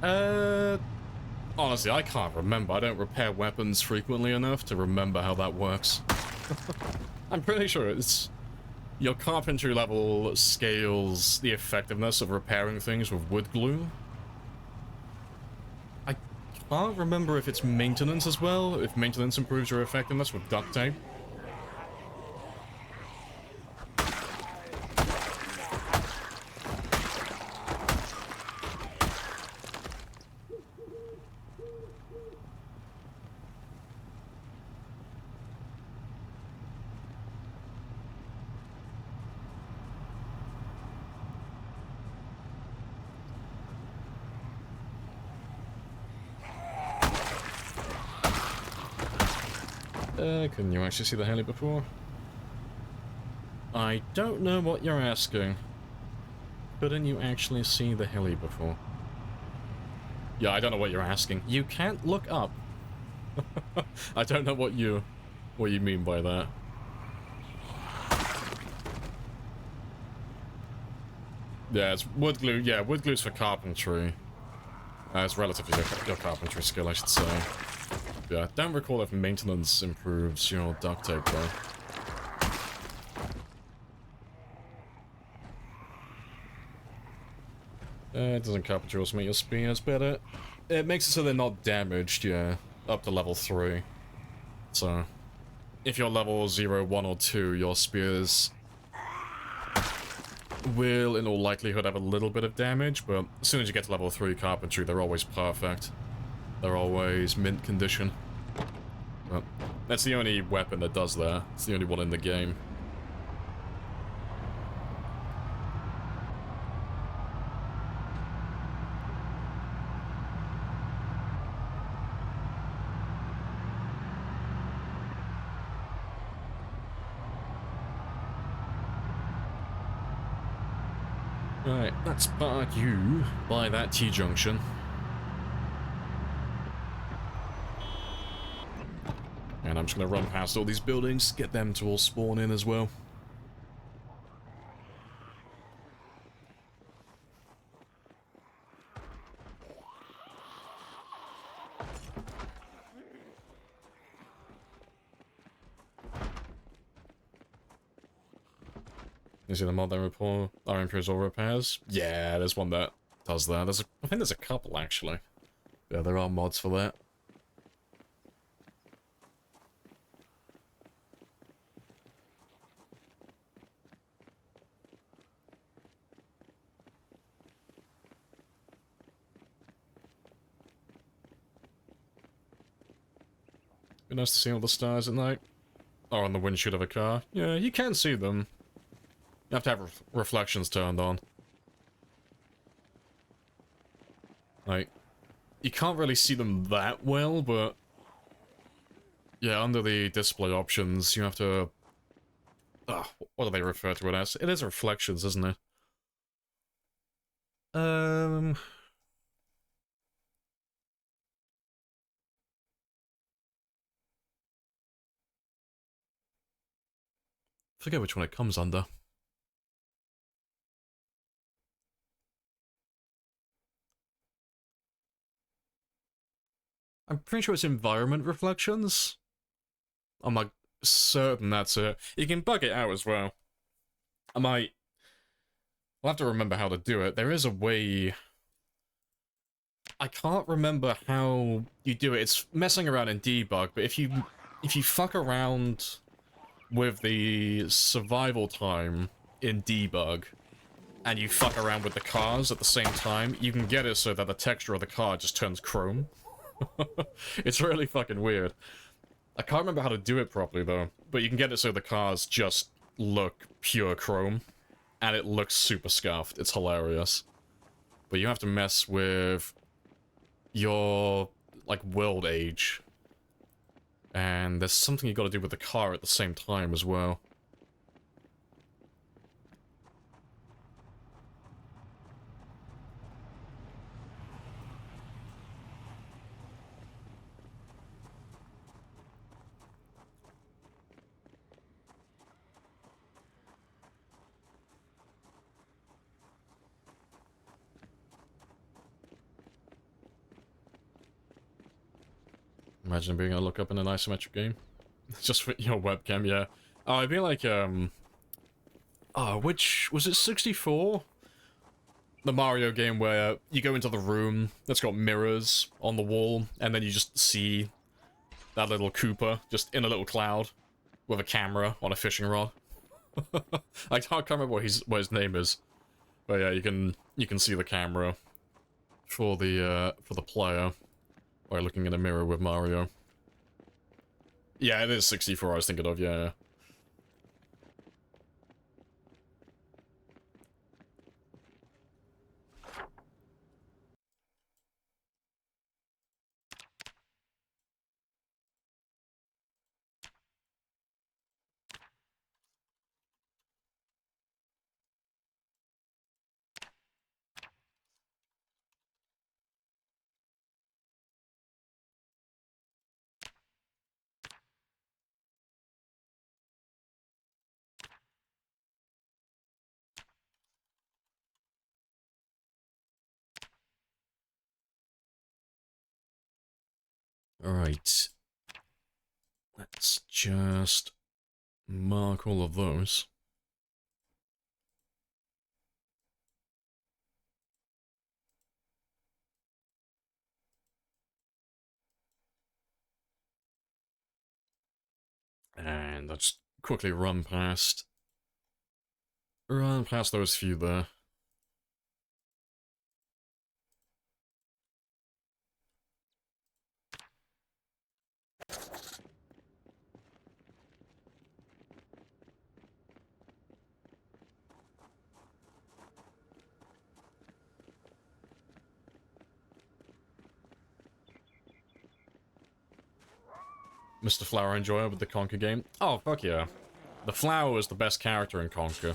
Honestly, I can't remember. I don't repair weapons frequently enough to remember how that works. I'm pretty sure it's... Your carpentry level scales the effectiveness of repairing things with wood glue. I can't remember if it's maintenance as well, if maintenance improves your effectiveness with duct tape. Couldn't you actually see the heli before? I don't know what you're asking. Couldn't you actually see the heli before? Yeah, I don't know what you're asking. You can't look up. I don't know what you mean by that. Yeah, it's wood glue. Yeah, wood glue's for carpentry. It's relative to your carpentry skill, I should say. Yeah, don't recall if maintenance improves your duct tape though. Doesn't carpentry also make your spears better? It makes it so they're not damaged, yeah, up to level 3. So, if you're level 0, 1, or 2, your spears will, in all likelihood, have a little bit of damage, but as soon as you get to level 3 carpentry, they're always perfect. They're always mint condition. But that's the only weapon that does that. It's the only one in the game. Right, let's park you by that T-junction. And I'm just gonna run past all these buildings, get them to all spawn in as well. You see the mod that report our improves all repairs? Yeah, there's one that does that. I think there's a couple actually. Yeah, there are mods for that. Be nice to see all the stars at night. Or on the windshield of a car. Yeah, you can see them. You have to have reflections turned on. Like, you can't really see them that well, but... yeah, under the display options, you have to... what do they refer to it as? It is reflections, isn't it? Forget which one it comes under. I'm pretty sure it's environment reflections. I'm like certain that's it. You can bug it out as well. I'll have to remember how to do it. There is a way. I can't remember how you do it. It's messing around in debug, but if you fuck around with the survival time in debug and you fuck around with the cars at the same time, you can get it so that the texture of the car just turns chrome. It's really fucking weird. I can't remember how to do it properly though, but you can get it so the cars just look pure chrome, and it looks super scuffed. It's hilarious. But you have to mess with your, like, world age. And there's something you gotta do with the car at the same time as well. Imagine being able to look up in an isometric game. Just for your webcam, yeah. Oh, it'd be like, which... was it 64? The Mario game where you go into the room that's got mirrors on the wall, and then you just see that little Koopa just in a little cloud with a camera on a fishing rod. I can't remember what his name is. But yeah, you can see the camera for the player. Or looking in a mirror with Mario. Yeah, it is 64 I was thinking of, yeah. Alright. Let's just mark all of those. And I'll just quickly run past those few there. Mr. Flower Enjoyer with the Conquer game. Oh, fuck yeah. The Flower is the best character in Conquer.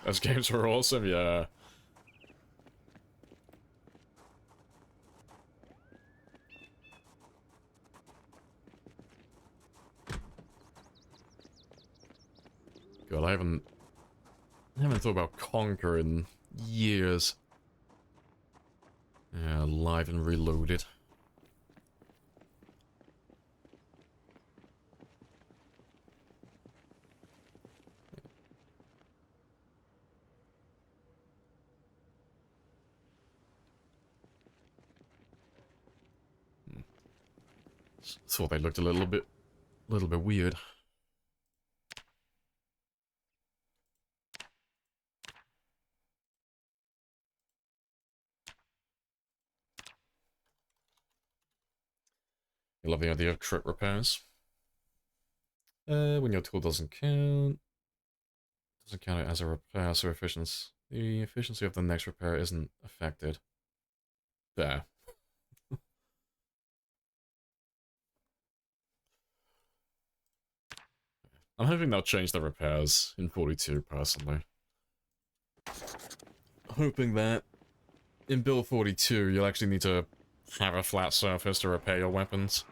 Those games were awesome, yeah. God, I haven't thought about Conquer in years. Yeah, Live and Reloaded. Thought they looked a little bit weird. I love the idea of crit repairs. When your tool doesn't count it as a repair, so the efficiency of the next repair isn't affected. There. I'm hoping they'll change the repairs in 42, personally. Hoping that in build 42, you'll actually need to have a flat surface to repair your weapons.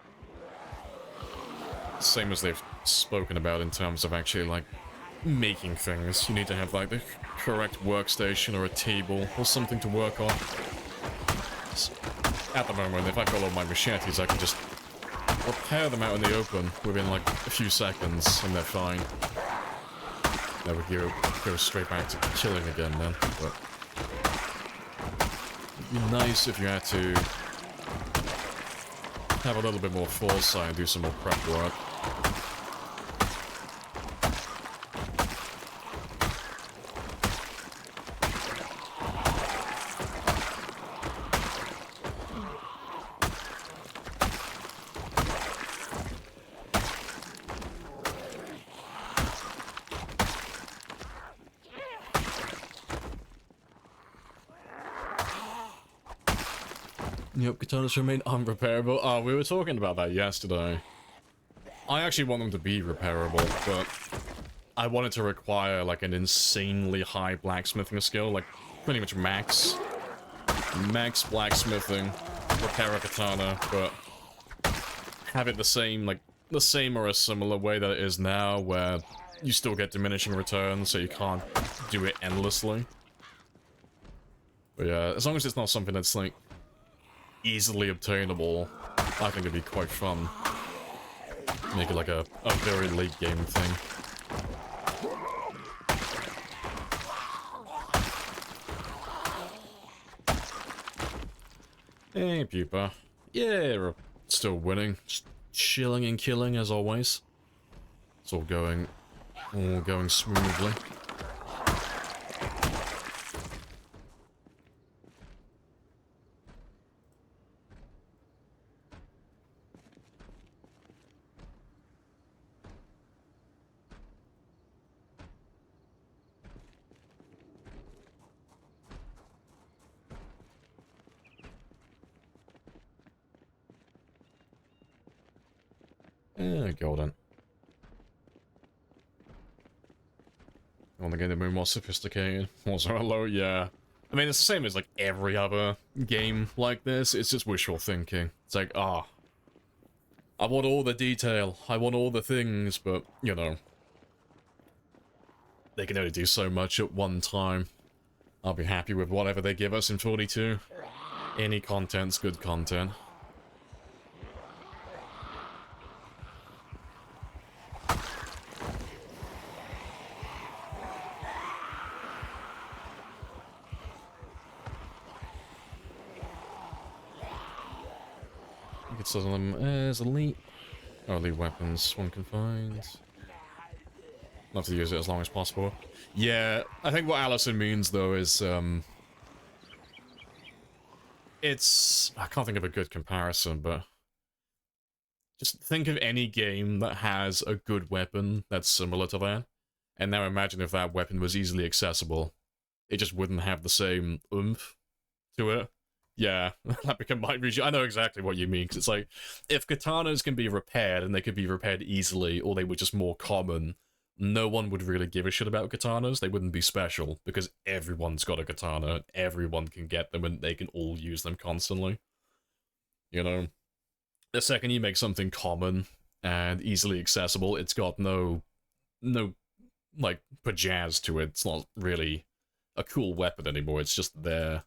Same as they've spoken about in terms of actually, like, making things. You need to have, like, the correct workstation or a table or something to work on. At the moment, if I've got all my machetes, I can just repair them out in the open within, like, a few seconds, and they're fine. Then we go straight back to killing again then, but it'd be nice if you had to have a little bit more foresight and do some more prep work. Yep, katanas remain unrepairable. Oh, we were talking about that yesterday. I actually want them to be repairable, but I want it to require, like, an insanely high blacksmithing skill, like, pretty much max blacksmithing, repair a katana, but have it the same, like, the same or a similar way that it is now, where you still get diminishing returns, so you can't do it endlessly. But yeah, as long as it's not something that's, like, easily obtainable, I think it'd be quite fun. Make it like a very late game thing. Hey, Pupa. Yeah, we're still winning. Just chilling and killing as always. It's all going smoothly. Yeah, golden. I want to get the more sophisticated. Also, hello, yeah. I mean, it's the same as, like, every other game like this. It's just wishful thinking. It's like, I want all the detail. I want all the things, but, you know, they can only do so much at one time. I'll be happy with whatever they give us in 42. Any content's good content. it's as elite. Oh, elite weapons. One can find. Love to use it as long as possible. Yeah, I think what Allison means, though, is, it's... I can't think of a good comparison, but... Just think of any game that has a good weapon that's similar to that. And now imagine if that weapon was easily accessible. It just wouldn't have the same oomph to it. Yeah, that became my region. I know exactly what you mean, because it's like, if katanas can be repaired, and they could be repaired easily, or they were just more common, no one would really give a shit about katanas. They wouldn't be special, because everyone's got a katana, everyone can get them, and they can all use them constantly. You know? The second you make something common and easily accessible, it's got no, like, pajazz to it. It's not really a cool weapon anymore, it's just there.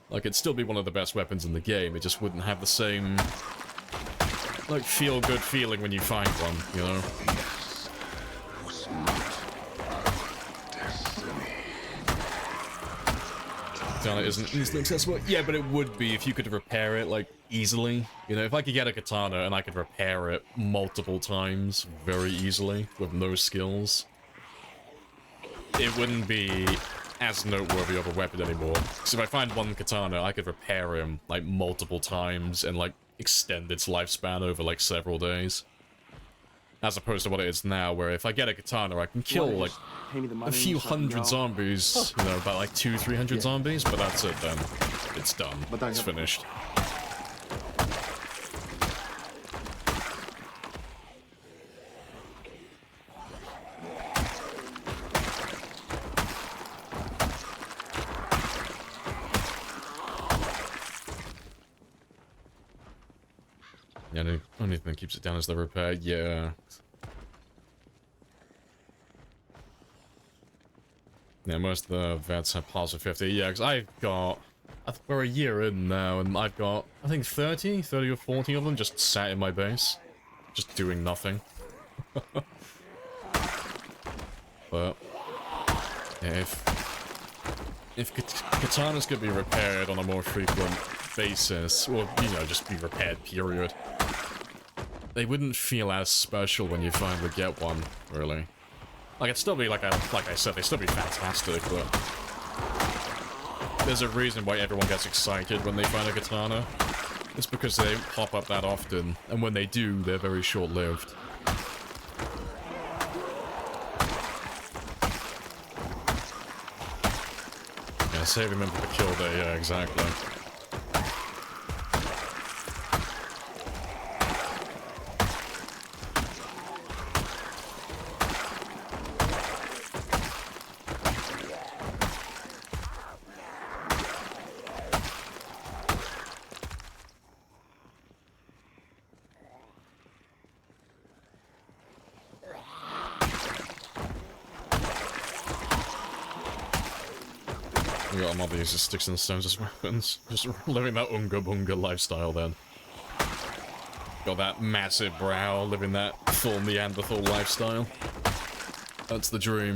Like, it'd still be one of the best weapons in the game, it just wouldn't have the same, like, feel-good feeling when you find one, you know? Katana isn't easily accessible. Yeah, but it would be if you could repair it, like, easily. You know, if I could get a katana and I could repair it multiple times very easily with no skills, it wouldn't be as noteworthy of a weapon anymore. Because if I find one katana, I could repair him, like, multiple times and, like, extend its lifespan over, like, several days. As opposed to what it is now, where if I get a katana, I can kill, like, a few hundred zombies, you know, about like 200-300 zombies, but that's it then. It's done. It's finished. Yeah, the only thing that keeps it down is the repair, yeah. Yeah, most of the vets have past 50. Yeah, because I've got... we're a year in now, and I've got, I think, 30 or 40 of them just sat in my base. Just doing nothing. But... yeah, if katanas could be repaired on a more frequent basis, or, you know, just be repaired, period, they wouldn't feel as special when you finally get one, really. Like, it'd still be, like I said, they'd still be fantastic, but... there's a reason why everyone gets excited when they find a katana. It's because they don't pop up that often, and when they do, they're very short-lived. Yeah, saving them for the kill day, yeah, exactly. We got a mob that uses sticks and stones as weapons. Just living that unga bunga lifestyle then. Got that massive brow, living that full Neanderthal lifestyle. That's the dream.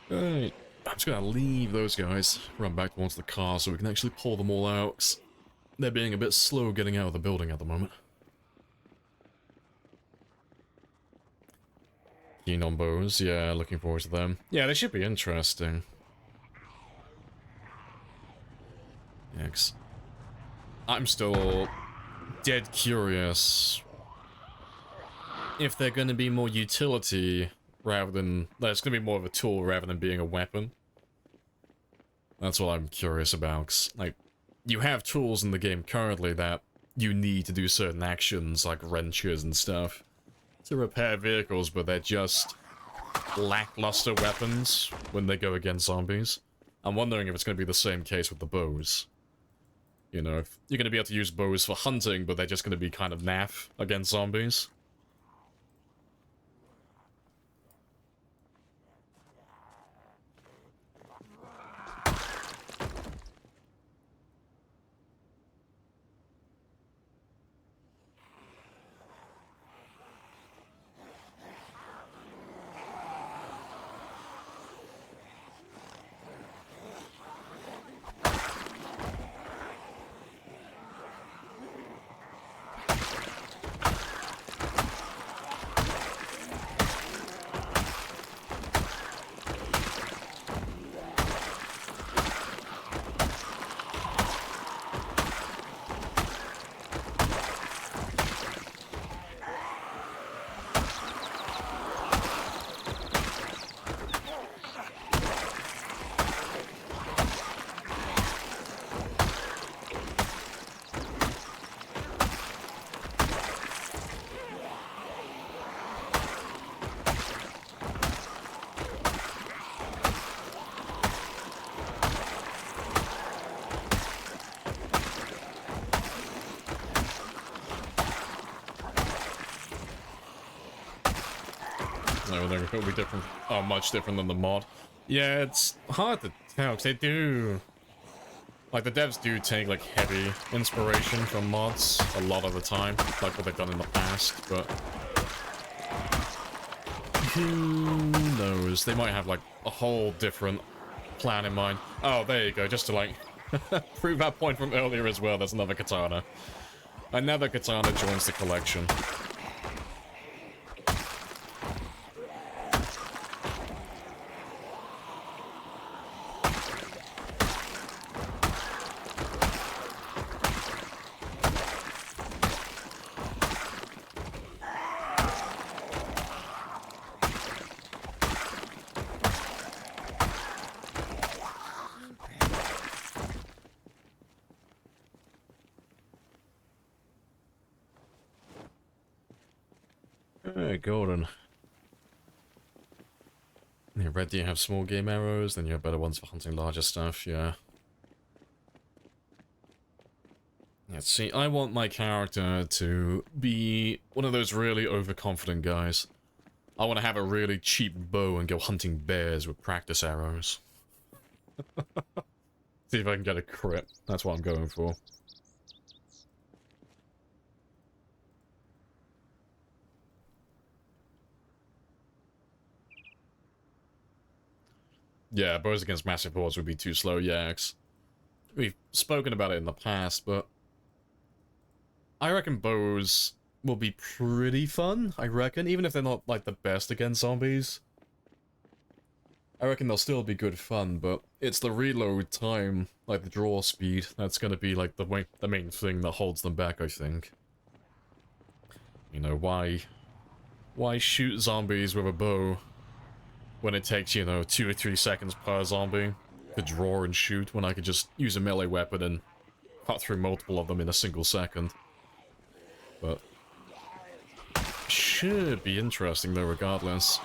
Alright, I'm just gonna leave those guys, run back towards the car so we can actually pull them all out, 'cause they're being a bit slow getting out of the building at the moment. Keen on bows, yeah, looking forward to them. Yeah, they should be interesting. Yeah, 'cause I'm still dead curious if they're gonna be more utility rather than... it's gonna be more of a tool rather than being a weapon. That's what I'm curious about. 'Cause, like, you have tools in the game currently that you need to do certain actions, like wrenches and stuff, to repair vehicles, but they're just lackluster weapons when they go against zombies. I'm wondering if it's going to be the same case with the bows. You know, if you're going to be able to use bows for hunting, but they're just going to be kind of naff against zombies. No, it'll be different. Oh, much different than the mod. Yeah, it's hard to tell, because they do... Like, the devs do take, like, heavy inspiration from mods a lot of the time, like what they've done in the past, but... Who knows? They might have, like, a whole different plan in mind. Oh, there you go, just to, like, prove that point from earlier as well, there's another katana. Another katana joins the collection. Hey, Gordon. Yeah, red, do you have small game arrows? Then you have better ones for hunting larger stuff, yeah. Yeah, see, I want my character to be one of those really overconfident guys. I want to have a really cheap bow and go hunting bears with practice arrows. See if I can get a crit. That's what I'm going for. Yeah, bows against massive hordes would be too slow, yeah. We've spoken about it in the past, but I reckon bows will be pretty fun, I reckon, even if they're not, like, the best against zombies. I reckon they'll still be good fun, but it's the reload time, like the draw speed, that's gonna be, like, the main thing that holds them back, I think. You know, why shoot zombies with a bow when it takes, you know, 2 or 3 seconds per zombie to draw and shoot, when I could just use a melee weapon and cut through multiple of them in a single second. But should be interesting though, regardless.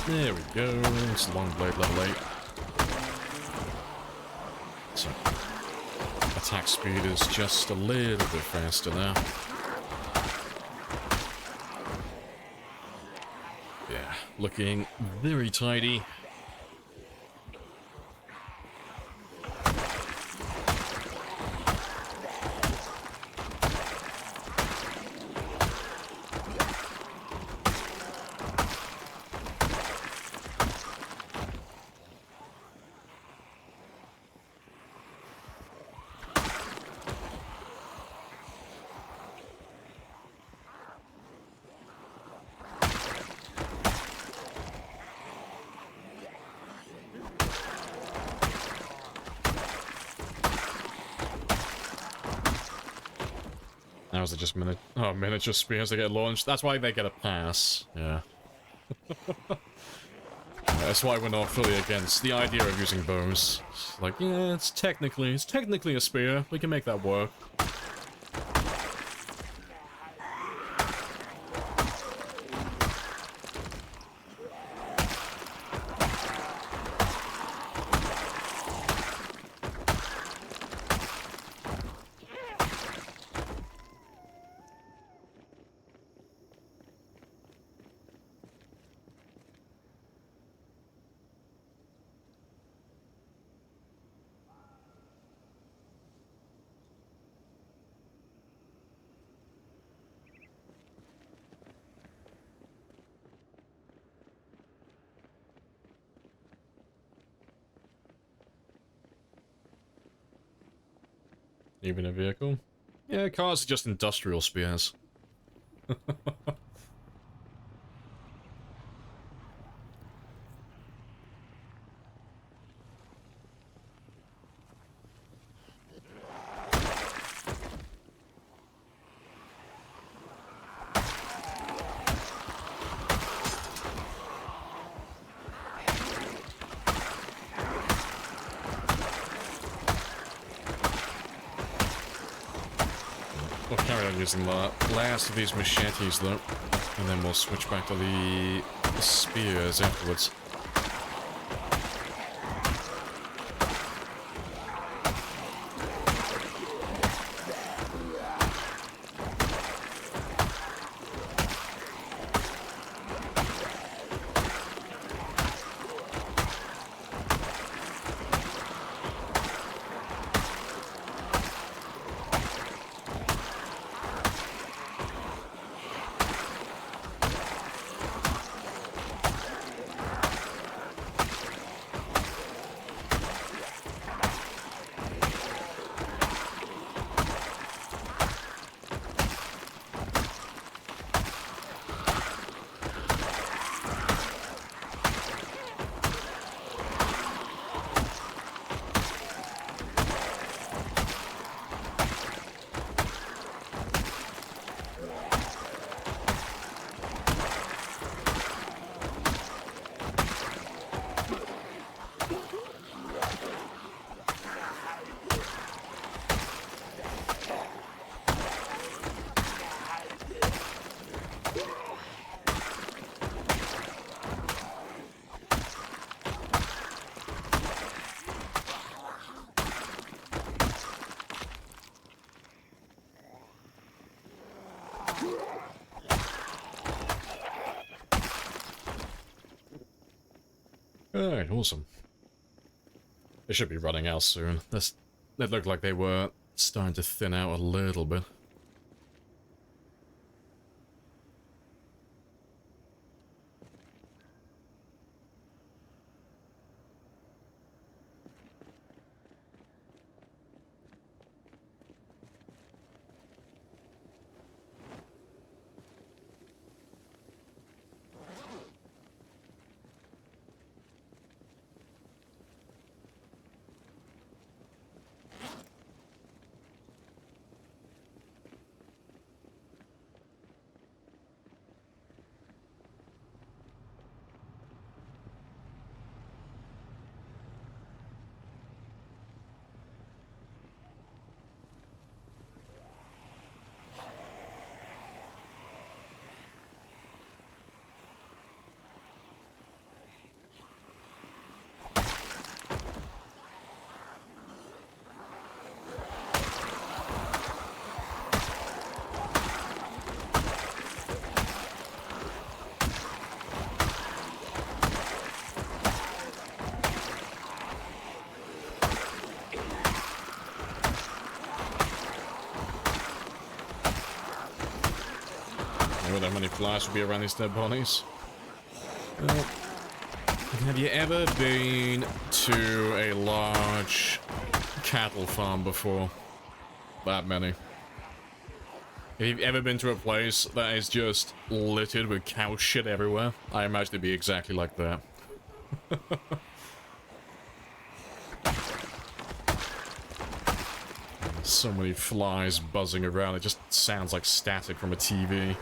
There we go. It's long blade level 8. So attack speed is just a little bit faster now. Yeah, looking very tidy. cars are just miniature spears that get launched. That's why they get a pass. Yeah. That's why we're not fully against the idea of using bows. It's like, yeah, it's technically a spear. We can make that work. Even a vehicle? Yeah, cars are just industrial spears. We'll carry on using the last of these machetes though, and then we'll switch back to the spears afterwards. Alright, awesome. They should be running out soon. That looked like they were starting to thin out a little bit. How many flies would be around these dead bodies? Have you ever been to a large cattle farm before? That many. If you've ever been to a place that is just littered with cow shit everywhere, I imagine it'd be exactly like that. So many flies buzzing around, it just sounds like static from a TV.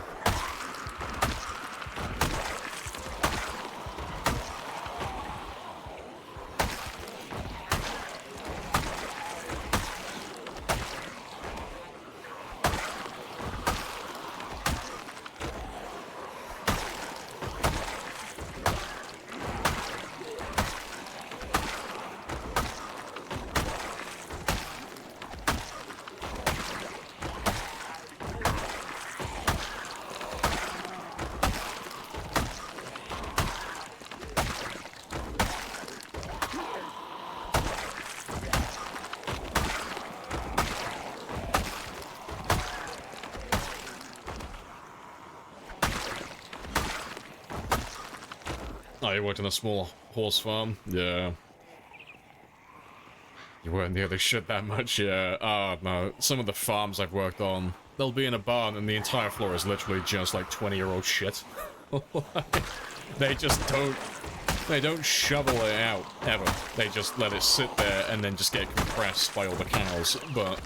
Oh, you worked in a small horse farm? Yeah. You weren't near the shit that much, yeah. Oh, no. Some of the farms I've worked on, they'll be in a barn and the entire floor is literally just like 20-year-old shit. They just don't... They don't shovel it out, ever. They just let it sit there and then just get compressed by all the cows, but...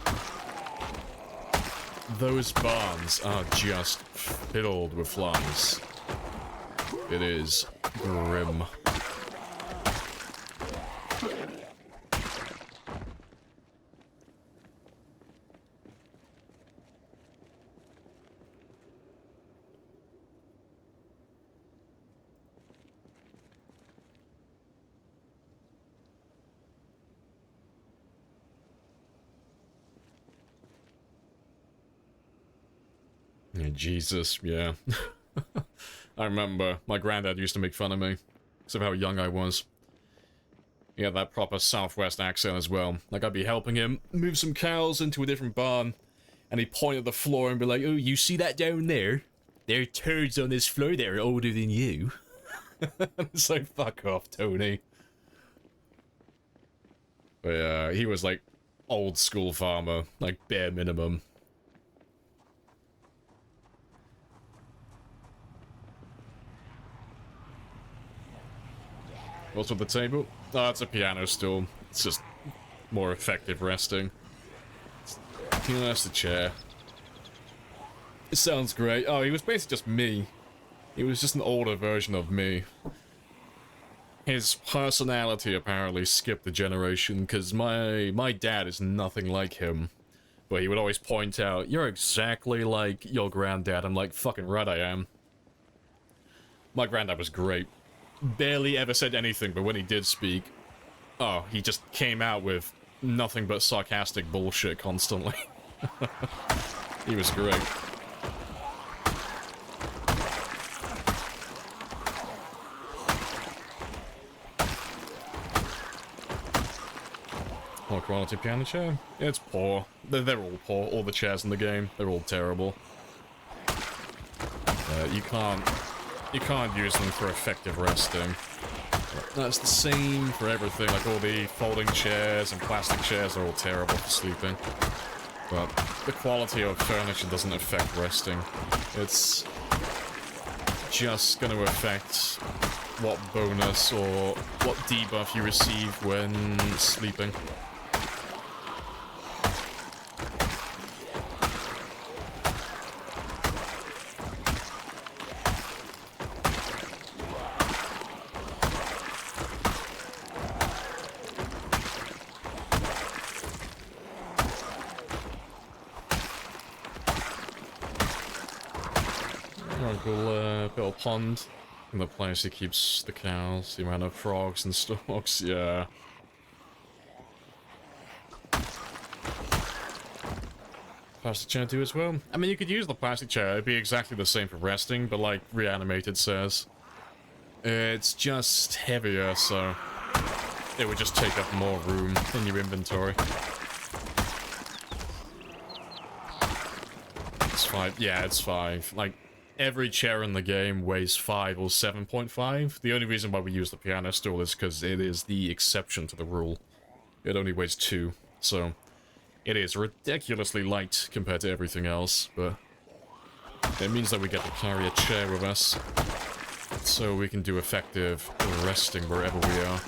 Those barns are just filled with flies. It is grim. Yeah, Jesus, yeah. I remember my granddad used to make fun of me because of how young I was. He had that proper Southwest accent as well. Like, I'd be helping him move some cows into a different barn, and he'd point at the floor and be like, "Oh, you see that down there? There are turds on this floor that are older than you." It's like, fuck off, Tony. But yeah, he was like old school farmer, like bare minimum. What's with the table? Oh, it's a piano stool. It's just more effective resting. Yeah, that's the chair. It sounds great. Oh, he was basically just me. He was just an older version of me. His personality apparently skipped a generation, because my dad is nothing like him. But he would always point out, "You're exactly like your granddad." I'm like, fucking right I am. My granddad was great. Barely ever said anything, but when he did speak, oh, he just came out with nothing but sarcastic bullshit constantly. He was great. Poor quality piano chair? It's poor. They're all poor. All the chairs in the game, they're all terrible. You can't use them for effective resting. That's the same for everything, like all the folding chairs and plastic chairs are all terrible for sleeping. But the quality of furniture doesn't affect resting. It's just going to affect what bonus or what debuff you receive when sleeping. Little pond in the place he keeps the cows, the amount of frogs and storks, yeah. Plastic chair too as well? I mean, you could use the plastic chair, it'd be exactly the same for resting, but like Reanimated says, it's just heavier, so it would just take up more room in your inventory. It's 5, yeah, it's 5. Like, every chair in the game weighs 5 or 7.5. The only reason why we use the piano stool is because it is the exception to the rule. It only weighs 2, so it is ridiculously light compared to everything else, but it means that we get to carry a chair with us, so we can do effective resting wherever we are.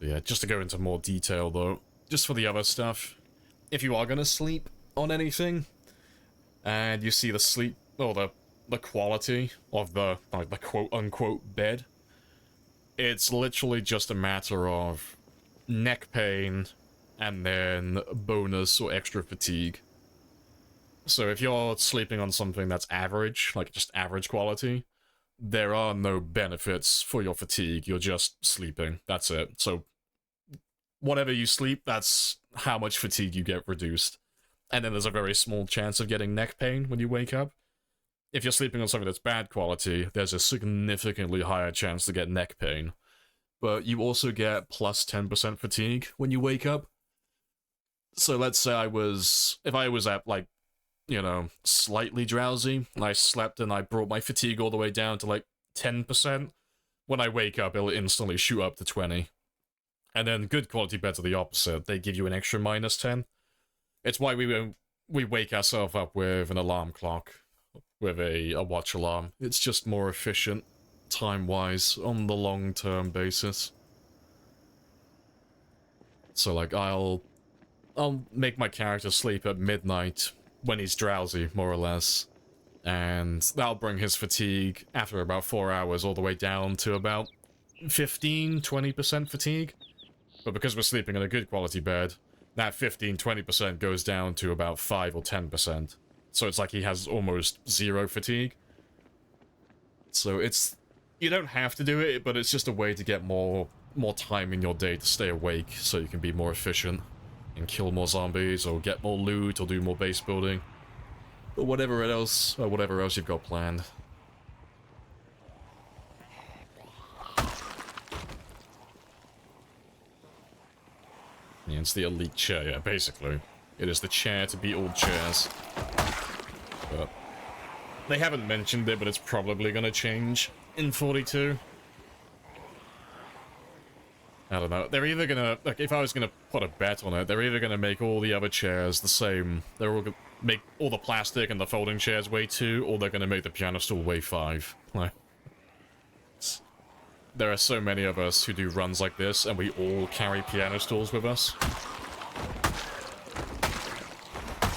Yeah, just to go into more detail though, just for the other stuff, if you are gonna sleep on anything, and you see the sleep, or the quality of the, like, the quote-unquote bed, it's literally just a matter of neck pain, and then bonus or extra fatigue. So if you're sleeping on something that's average, like just average quality, there are no benefits for your fatigue, you're just sleeping, that's it. So whatever you sleep, that's how much fatigue you get reduced. And then there's a very small chance of getting neck pain when you wake up. If you're sleeping on something that's bad quality, there's a significantly higher chance to get neck pain. But you also get plus 10% fatigue when you wake up. So let's say if I was at, like, you know, slightly drowsy, and I slept and I brought my fatigue all the way down to, like, 10%, when I wake up, it'll instantly shoot up to 20. And then good quality beds are the opposite. They give you an extra minus 10. It's why we wake ourselves up with an alarm clock, with a watch alarm. It's just more efficient, time-wise, on the long-term basis. So, like, I'll make my character sleep at midnight when he's drowsy, more or less. And that'll bring his fatigue, after about 4 hours, all the way down to about 15-20% fatigue. But because we're sleeping in a good quality bed, that 15-20% goes down to about 5 or 10%. So it's like he has almost zero fatigue. So it's... you don't have to do it, but it's just a way to get more time in your day to stay awake, so you can be more efficient and kill more zombies, or get more loot, or do more base building, or whatever else you've got planned. Yeah, it's the elite chair, yeah, basically. It is the chair to beat all chairs. But they haven't mentioned it, but it's probably gonna change in 42. I don't know. They're either gonna, like, if I was gonna put a bet on it, they're either gonna make all the other chairs the same. They're all gonna make all the plastic and the folding chairs weigh 2, or they're gonna make the piano stool weigh 5. Like, there are so many of us who do runs like this, and we all carry piano stools with us.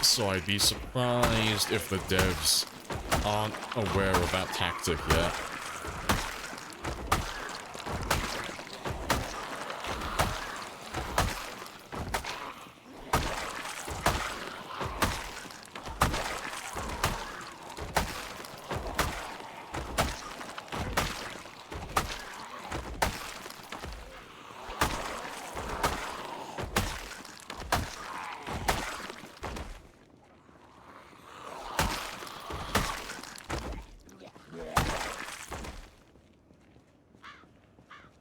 So I'd be surprised if the devs aren't aware of that tactic yet.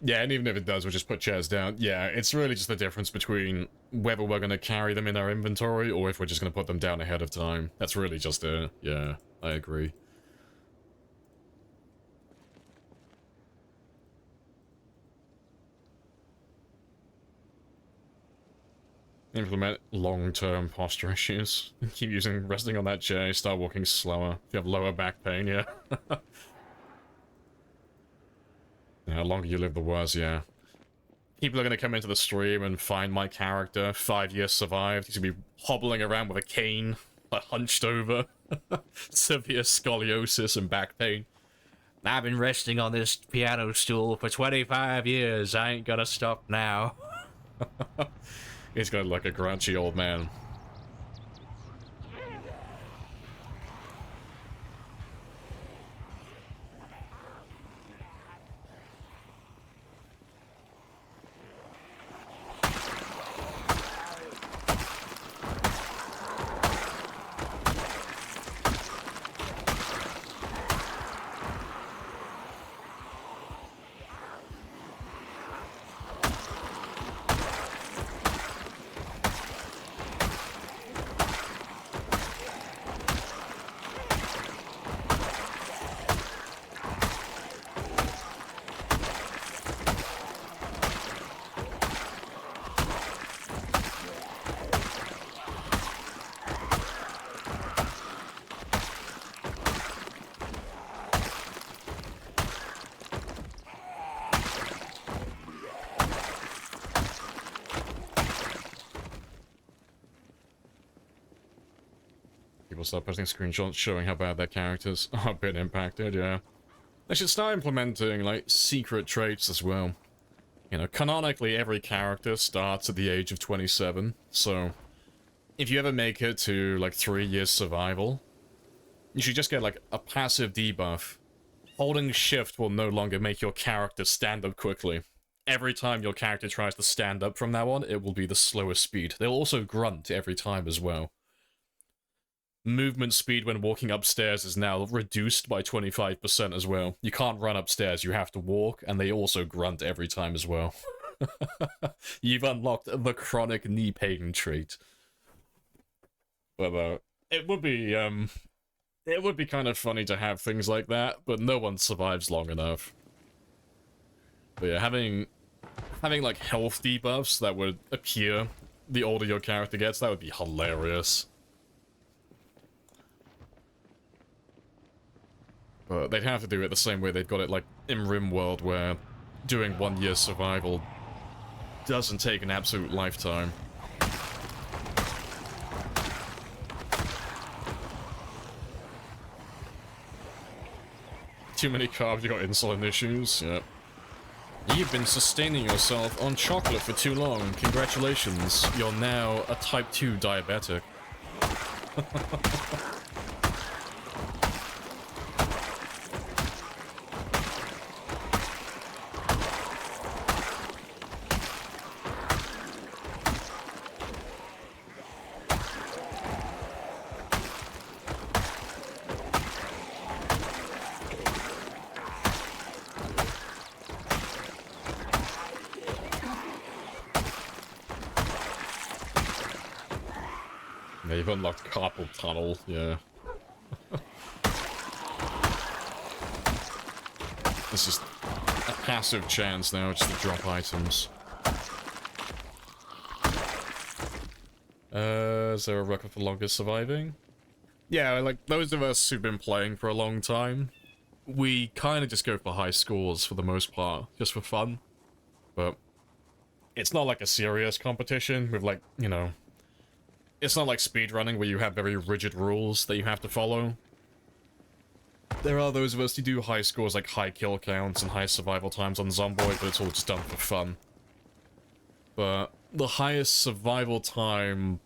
Yeah, and even if it does, we'll just put chairs down. Yeah, it's really just the difference between whether we're going to carry them in our inventory or if we're just going to put them down ahead of time. That's really just it. Yeah, I agree. Implement long-term posture issues. Keep resting on that chair, start walking slower. If you have lower back pain, yeah. Yeah, the longer you live, the worse, yeah. People are going to come into the stream and find my character, 5 years survived. He's going to be hobbling around with a cane, like hunched over. Severe scoliosis and back pain. I've been resting on this piano stool for 25 years. I ain't gonna stop now. He's gonna look like a grunchy old man. people start posting screenshots showing how bad their characters are being impacted, yeah. They should start implementing, like, secret traits as well. You know, canonically, every character starts at the age of 27, so if you ever make it to, like, 3 years survival, you should just get, like, a passive debuff. Holding shift will no longer make your character stand up quickly. Every time your character tries to stand up from now on, it will be the slowest speed. They'll also grunt every time as well. Movement speed when walking upstairs is now reduced by 25% as well. You can't run upstairs, you have to walk, and they also grunt every time as well. You've unlocked the chronic knee pain trait. But it would be kind of funny to have things like that, but no one survives long enough. But yeah, having like health debuffs that would appear the older your character gets, that would be hilarious. But they'd have to do it the same way they've got it like in RimWorld, where doing 1 year survival doesn't take an absolute lifetime. Too many carbs, you got insulin issues, yep. You've been sustaining yourself on chocolate for too long. Congratulations, you're now a type 2 diabetic. They've unlocked carpal tunnel, yeah. It's just a passive chance now, just to drop items. Is there a record for longest surviving? Yeah, like, those of us who've been playing for a long time, we kind of just go for high scores for the most part, just for fun. But it's not like a serious competition with, like, you know... It's not like speedrunning where you have very rigid rules that you have to follow. There are those of us who do high scores like high kill counts and high survival times on Zomboid, but it's all just done for fun. But the highest survival time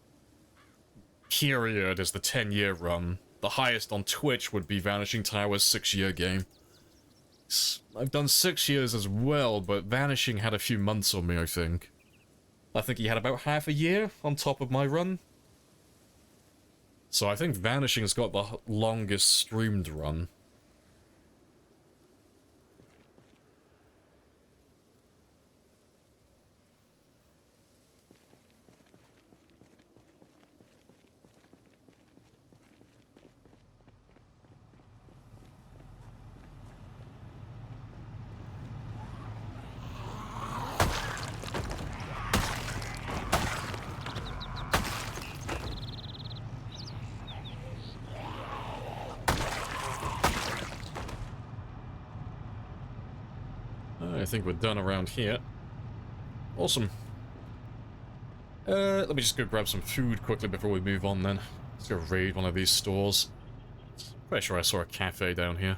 period is the 10-year run. The highest on Twitch would be Vanishing Tower's 6-year game. I've done 6 years as well, but Vanishing had a few months on me, I think. I think he had about half a year on top of my run. So I think Vanishing's got the longest streamed run. I think we're done around here. Awesome. Let me just go grab some food quickly before we move on then. Let's go raid one of these stores. Pretty sure I saw a cafe down here.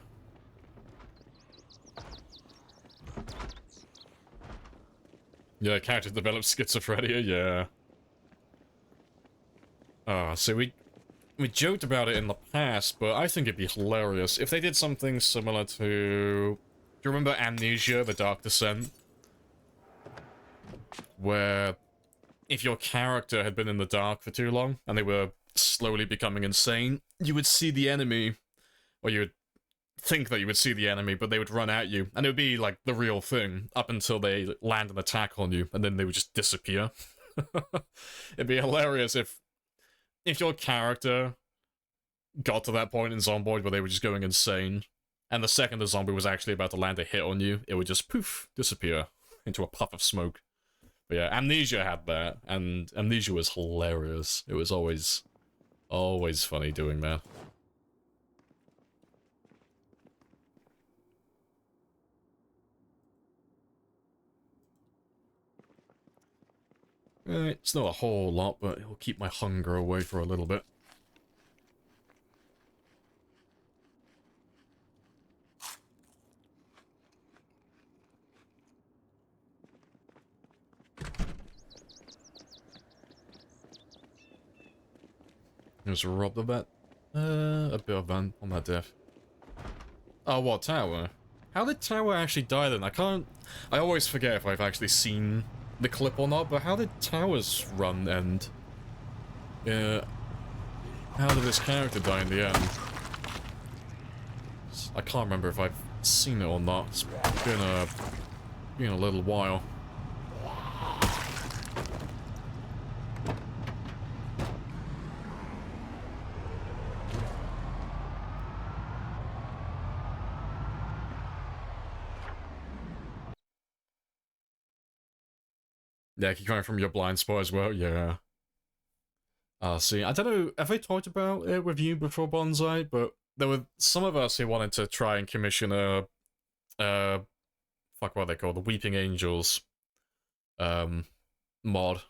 Yeah, character developed schizophrenia, yeah. So we joked about it in the past, but I think it'd be hilarious if they did something similar to... Do you remember Amnesia, The Dark Descent? Where if your character had been in the dark for too long, and they were slowly becoming insane, you would see the enemy, or you would think that you would see the enemy, but they would run at you, and it would be like the real thing, up until they land an attack on you, and then they would just disappear. It'd be hilarious if your character got to that point in Zomboid where they were just going insane, and the second the zombie was actually about to land a hit on you, it would just poof, disappear into a puff of smoke. But yeah, Amnesia had that, and Amnesia was hilarious. It was always funny doing that. It's not a whole lot, but it'll keep my hunger away for a little bit. Just rob the vet. A bit of van on that death. Oh, what, Tower? How did Tower actually die then? I always forget if I've actually seen the clip or not, but how did Tower's run end? How did this character die in the end? I can't remember if I've seen it or not. It's been a little while. Yeah, keep coming from your blind spot as well, yeah. See, I don't know, have I talked about it with you before, Bonsai? But there were some of us who wanted to try and commission fuck, what are they called? The Weeping Angels, mod.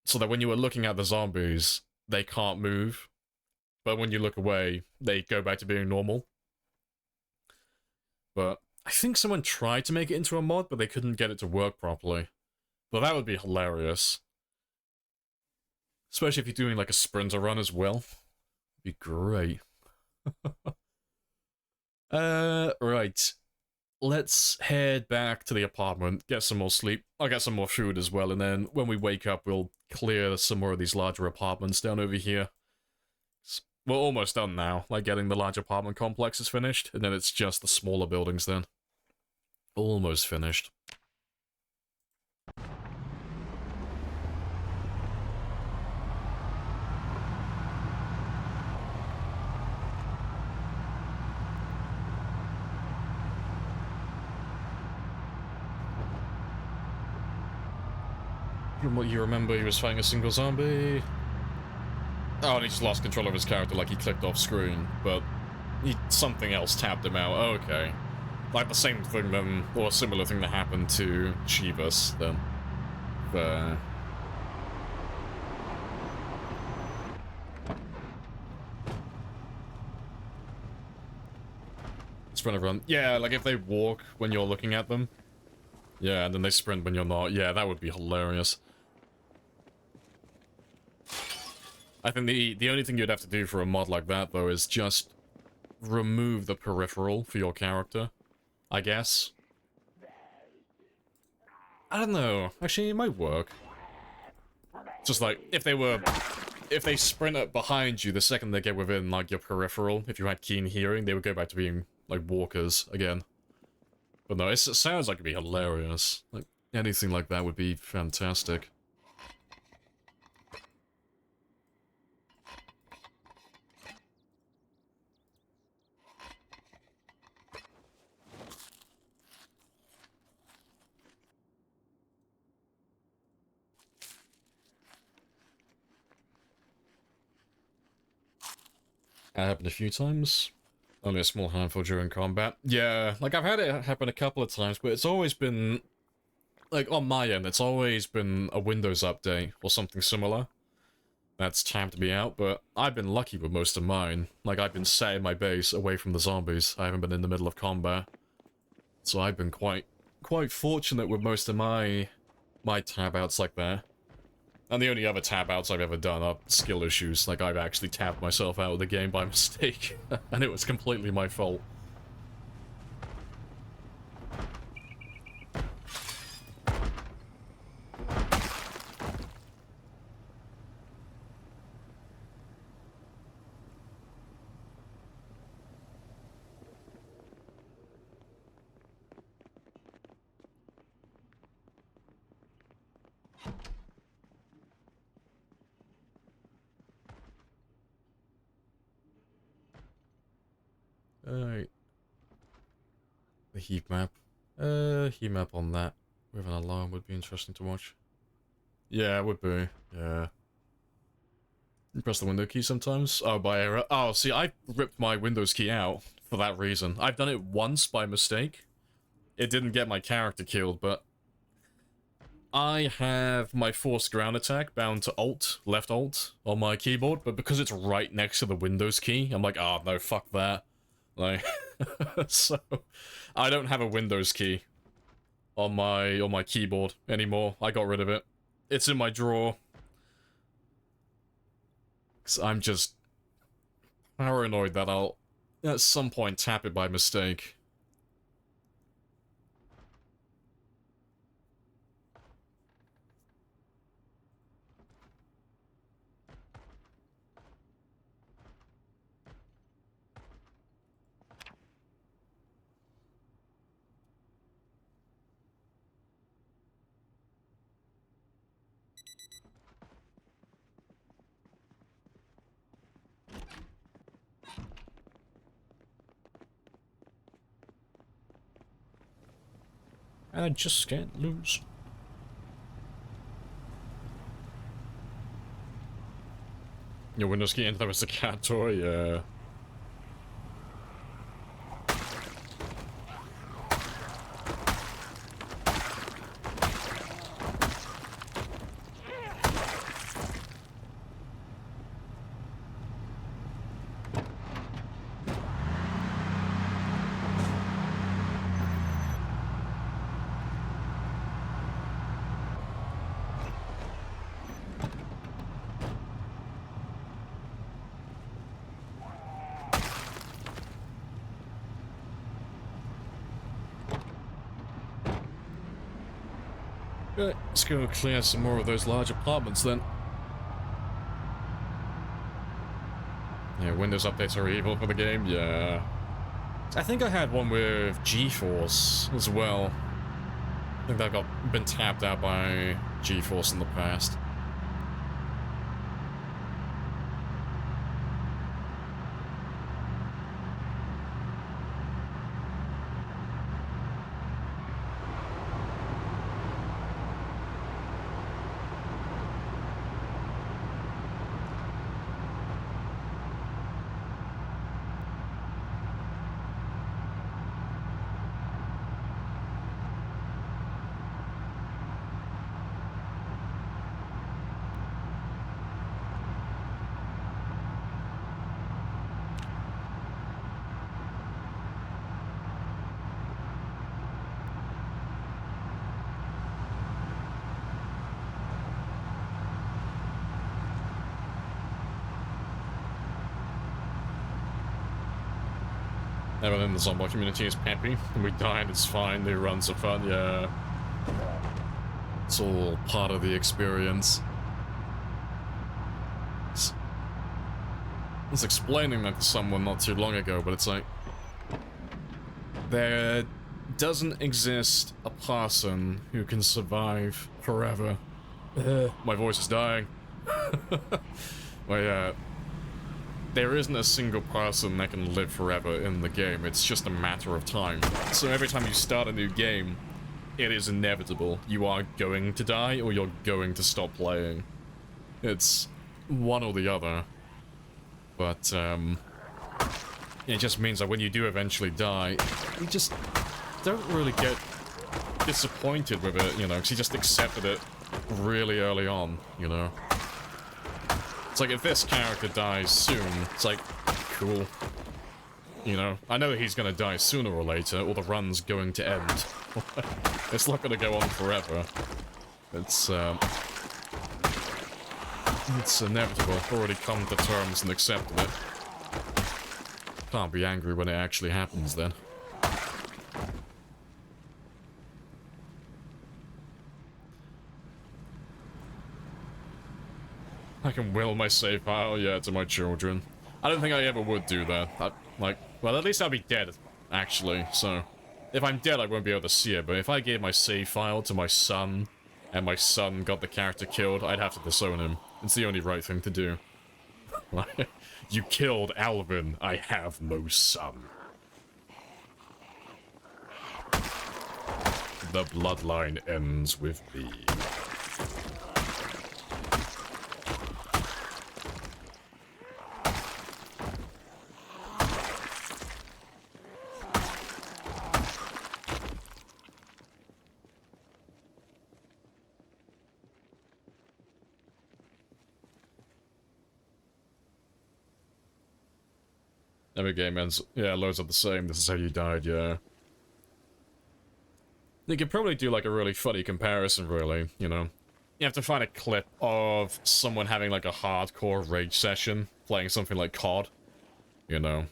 So that when you were looking at the zombies, they can't move. But when you look away, they go back to being normal. But I think someone tried to make it into a mod, but they couldn't get it to work properly. But that would be hilarious. Especially if you're doing like a sprinter run as well. It'd be great. Right. Let's head back to the apartment, get some more sleep. I'll get some more food as well, and then when we wake up, we'll clear some more of these larger apartments down over here. We're almost done now, like getting the large apartment complexes finished, and then it's just the smaller buildings then. Almost finished. From what you remember, he was fighting a single zombie. Oh, and he just lost control of his character, like he clicked off screen, but something else tapped him out. Oh, okay. Like the same thing then, or a similar thing that happened to Chivas then. Sprint everyone. Yeah, like if they walk when you're looking at them. Yeah, and then they sprint when you're not. Yeah, that would be hilarious. I think the only thing you'd have to do for a mod like that, though, is just remove the peripheral for your character, I guess. I don't know. Actually, it might work. Just like, if they sprint up behind you the second they get within, like, your peripheral, if you had keen hearing, they would go back to being, like, walkers again. But no, it sounds like it'd be hilarious. Like, anything like that would be fantastic. That happened a few times. Only a small handful during combat. Yeah, like I've had it happen a couple of times, but it's always been, like on my end, it's always been a Windows update or something similar that's tapped me out, but I've been lucky with most of mine. Like I've been set in my base away from the zombies. I haven't been in the middle of combat. So I've been quite fortunate with most of my tab outs like that. And the only other tab outs I've ever done are skill issues, like I've actually tabbed myself out of the game by mistake, and it was completely my fault. Alright. The heat map. Heat map on that with an alarm would be interesting to watch. Yeah, it would be. Yeah. You press the window key sometimes? Oh, by error. Oh, see, I ripped my Windows key out for that reason. I've done it once by mistake. It didn't get my character killed, but I have my forced ground attack bound to Alt, left Alt, on my keyboard, but because it's right next to the Windows key, I'm like, oh, no, fuck that. Like, so, I don't have a Windows key on my keyboard anymore. I got rid of it. It's in my drawer. 'Cause I'm just paranoid that I'll at some point tap it by mistake. And I just can't lose. Your Windows key ended up as a cat toy, yeah. Let's go clear some more of those large apartments then. Yeah, Windows updates are evil for the game, yeah. I think I had one with GeForce as well. I think that been tapped out by GeForce in the past. Everyone in the zombie community is peppy. We died, it's fine, the runs are fun, yeah. It's all part of the experience. I was explaining that to someone not too long ago, but it's like... There doesn't exist a person who can survive forever. My voice is dying. Well, there isn't a single person that can live forever in the game, it's just a matter of time. So every time you start a new game, it is inevitable. You are going to die, or you're going to stop playing. It's one or the other. But, it just means that when you do eventually die, you just don't really get disappointed with it, you know, because you just accepted it really early on, you know. It's like, if this character dies soon, it's like, cool. You know, I know he's gonna die sooner or later, or the run's going to end. It's not gonna go on forever. It's inevitable. I've already come to terms and accepted it. Can't be angry when it actually happens, then. I can will my save file, yeah, to my children. I don't think I ever would do that. Well, at least I'll be dead, actually, so... If I'm dead, I won't be able to see it, but if I gave my save file to my son, and my son got the character killed, I'd have to disown him. It's the only right thing to do. You killed Alvin, I have no son. The bloodline ends with me. Every game ends, yeah, loads up the same, this is how you died, yeah. You could probably do like a really funny comparison, really, you know. You have to find a clip of someone having like a hardcore rage session playing something like COD. You know,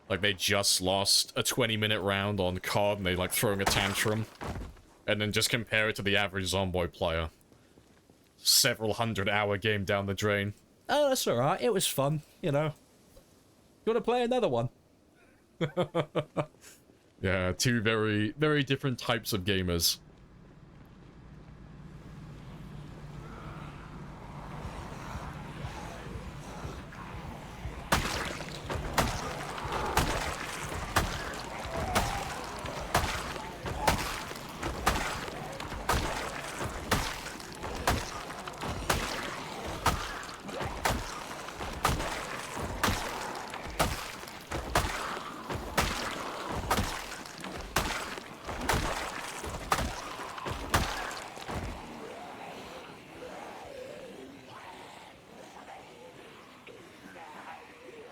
like they just lost a 20-minute round on COD and they like throwing a tantrum, and then just compare it to the average Zomboid player. Several 100-hour game down the drain. Oh, that's alright, it was fun, you know. You wanna play another one? Yeah, two very, very different types of gamers.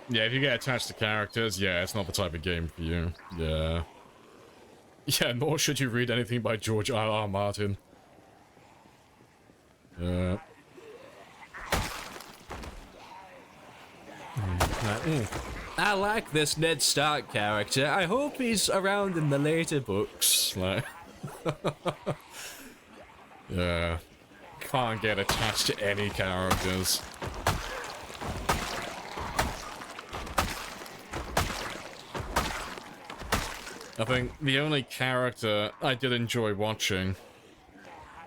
Yeah, if you get attached to characters, yeah, it's not the type of game for you. Yeah. Yeah, nor should you read anything by George R.R. Martin. Yeah. I like this Ned Stark character. I hope he's around in the later books. Like, yeah. Can't get attached to any characters. I think the only character I did enjoy watching,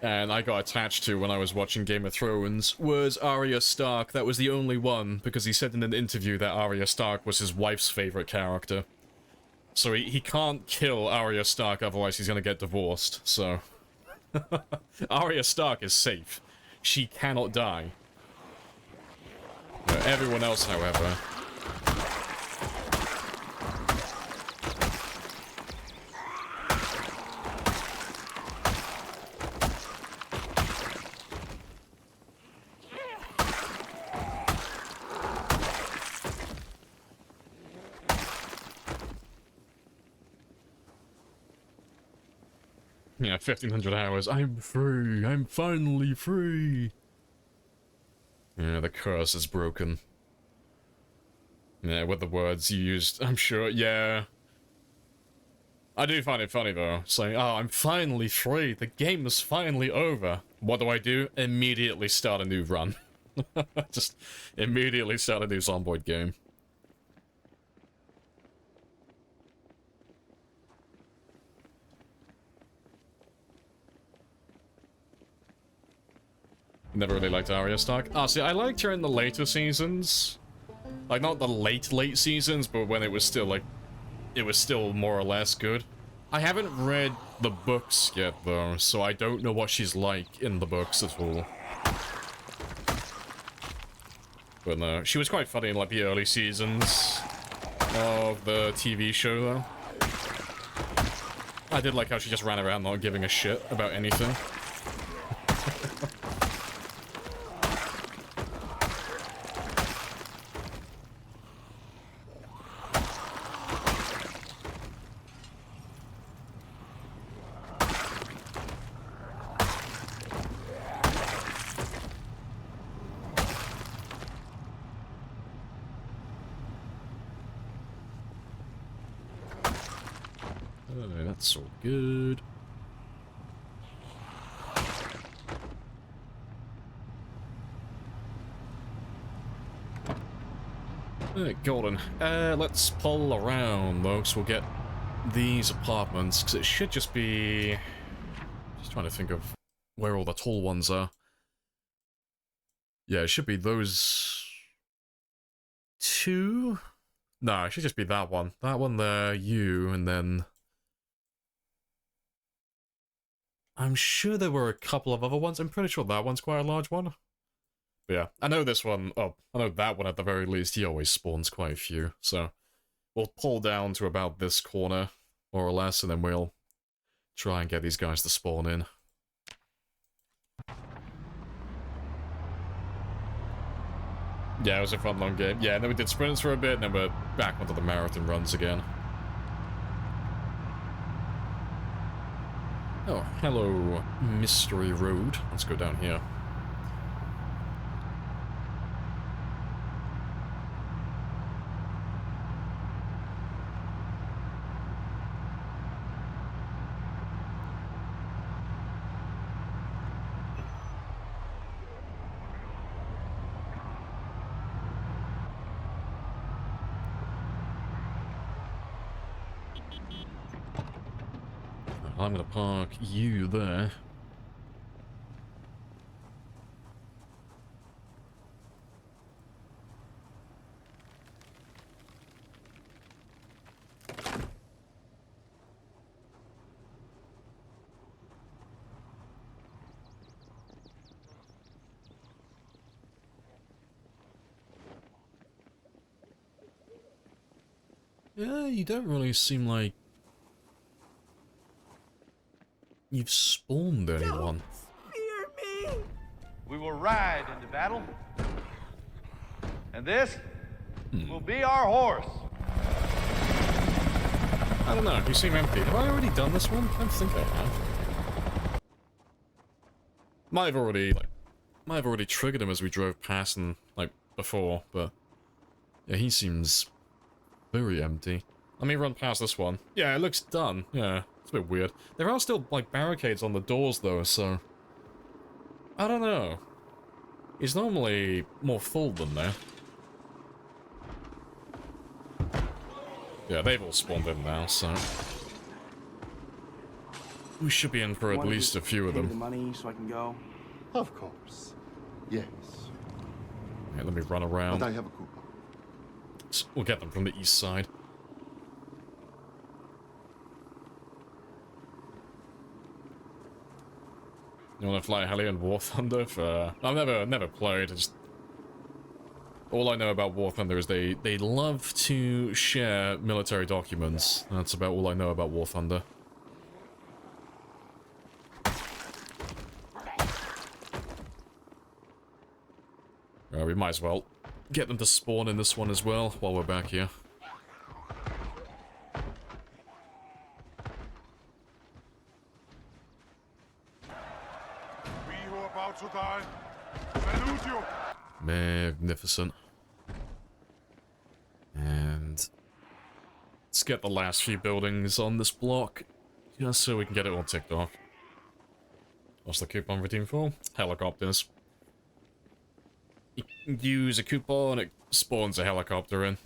and I got attached to when I was watching Game of Thrones, was Arya Stark. That was the only one, because he said in an interview that Arya Stark was his wife's favorite character. So he can't kill Arya Stark, otherwise he's gonna get divorced, so... Arya Stark is safe. She cannot die. Everyone else, however... Yeah, 1,500 hours. I'm free. I'm finally free. Yeah, the curse is broken. Yeah, with the words you used, I'm sure. Yeah. I do find it funny, though. Saying, oh, I'm finally free. The game is finally over. What do? Immediately start a new run. Just immediately start a new Zomboid game. Never really liked Arya Stark. Ah, see, I liked her in the later seasons. Like, not the late seasons, but when it was still, like... It was still more or less good. I haven't read the books yet, though, so I don't know what she's like in the books at all. But no, she was quite funny in, like, the early seasons of the TV show, though. I did like how she just ran around not giving a shit about anything. That's all good. Golden. Let's pull around, though, so we'll get these apartments, because it should just be... Just trying to think of where all the tall ones are. Yeah, it should be those... two? No, it should just be that one. That one there, you, and then... I'm sure there were a couple of other ones. I'm pretty sure that one's quite a large one. But yeah, I know this one, oh, I know that one at the very least, he always spawns quite a few, so we'll pull down to about this corner, more or less, and then we'll try and get these guys to spawn in. Yeah, it was a fun long game. Yeah, and then we did sprints for a bit, and then we're back onto the marathon runs again. Oh, hello, Mystery Road. Let's go down here. I'm gonna park you there. Yeah, you don't really seem like you've spawned anyone. We will ride into battle. And this will be our horse. I don't know, you seem empty. Have I already done this one? I don't think I have. Might have already triggered him as we drove past and, like, before, but... Yeah, he seems very empty. Let me run past this one. Yeah, it looks done. Yeah, it's a bit weird. There are still, like, barricades on the doors, though, so... I don't know. It's normally more full than there. Yeah, they've all spawned in now, so... We should be in for at least a few of Pay me them. the money so I can go. Of course. Yes. Yeah, let me run around. But I have a coupon. We'll get them from the east side. You want to fly a heli in War Thunder? I've never played. All I know about War Thunder is they love to share military documents. That's about all I know about War Thunder. We might as well get them to spawn in this one as well while we're back here. We who are about to die, salute you! Magnificent. And let's get the last few buildings on this block, just so we can get it all ticked off. What's the coupon redeemed for? Helicopters. You can use a coupon, it spawns a helicopter in.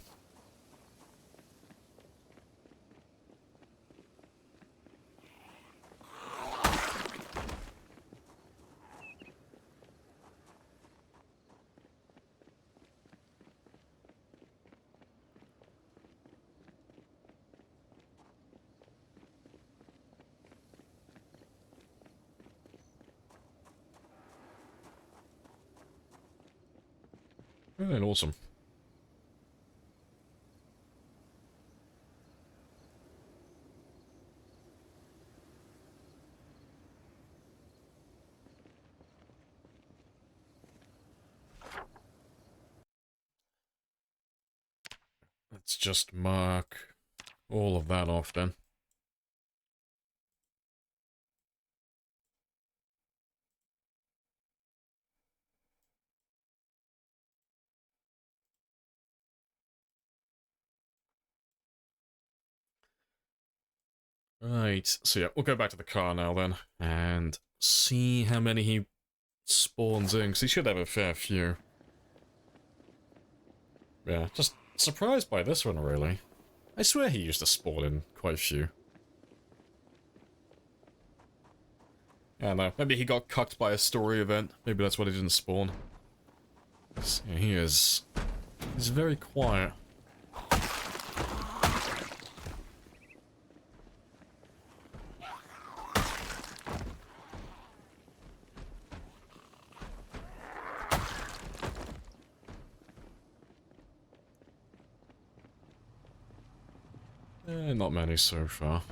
And awesome. Let's just mark all of that off then. Right, so yeah, we'll go back to the car now then, and see how many he spawns in, because he should have a fair few. Yeah, just surprised by this one, really. I swear he used to spawn in quite a few. Yeah, no, maybe he got cucked by a story event. Maybe that's why he didn't spawn. Yeah, he's very quiet. Not many so far.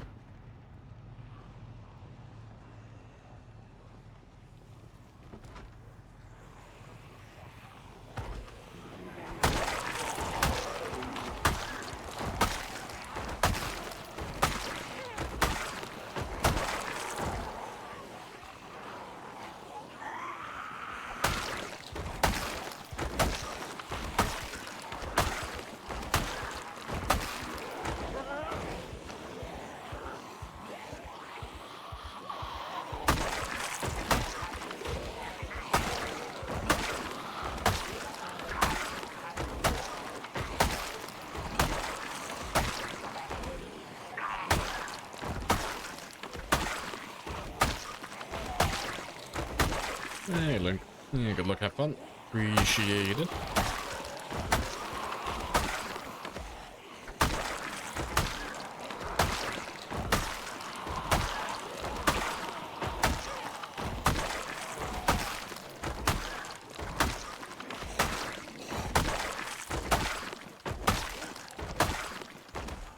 Hey, Link. Yeah, good luck, have fun. Appreciate it.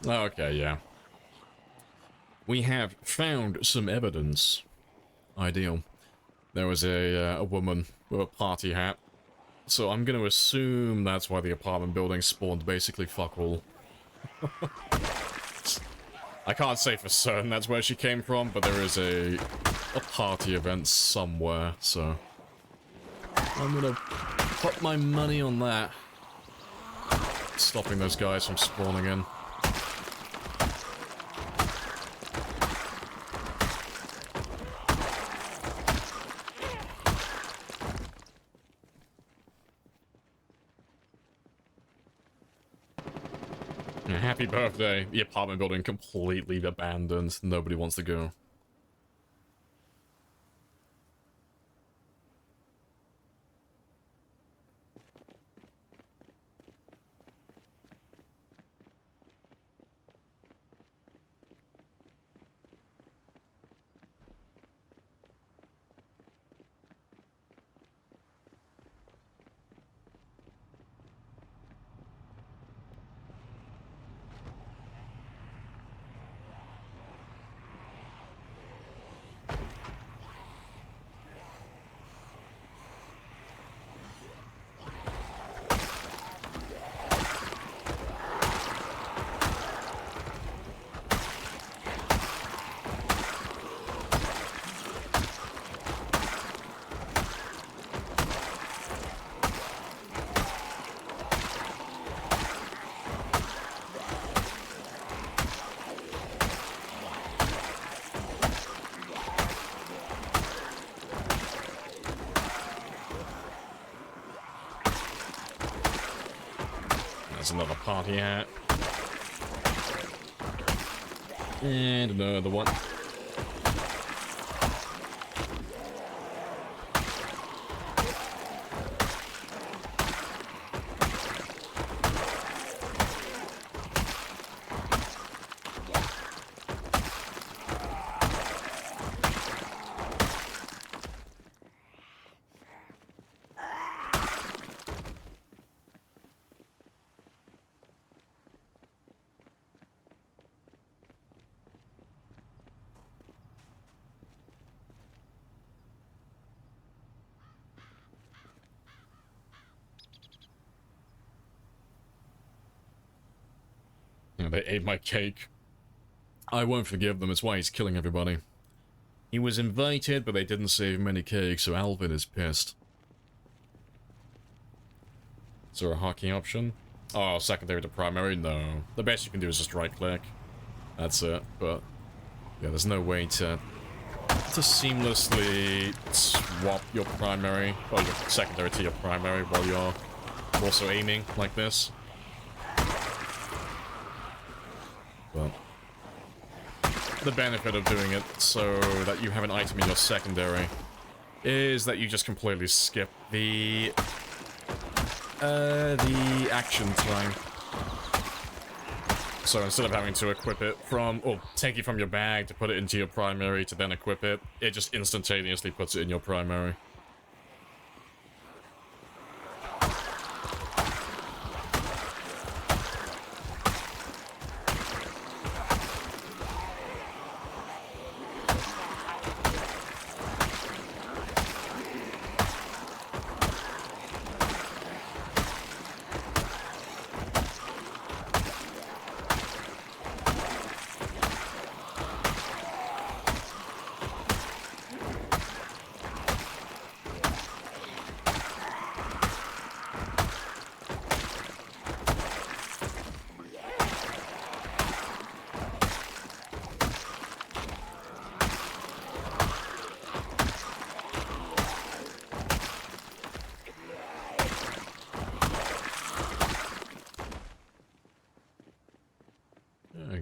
Okay, yeah. We have found some evidence. Ideal. There was a woman with a party hat. So I'm going to assume that's why the apartment building spawned basically fuck all. I can't say for certain that's where she came from, but there is a party event somewhere, so I'm going to put my money on that. Stopping those guys from spawning in. Happy birthday. The apartment building completely abandoned. Nobody wants to go. There's another party hat. And another one. They ate my cake. I won't forgive them, it's why he's killing everybody. He was invited, but they didn't save him any cake, so Alvin is pissed. Is there a hockey option? Oh, secondary to primary? No. The best you can do is just right-click. That's it, but... yeah, there's no way to seamlessly swap your primary, or your secondary to your primary while you're also aiming like this. But the benefit of doing it so that you have an item in your secondary is that you just completely skip the action time. So instead of having to equip it from, or take it from your bag to put it into your primary to then equip it, it just instantaneously puts it in your primary.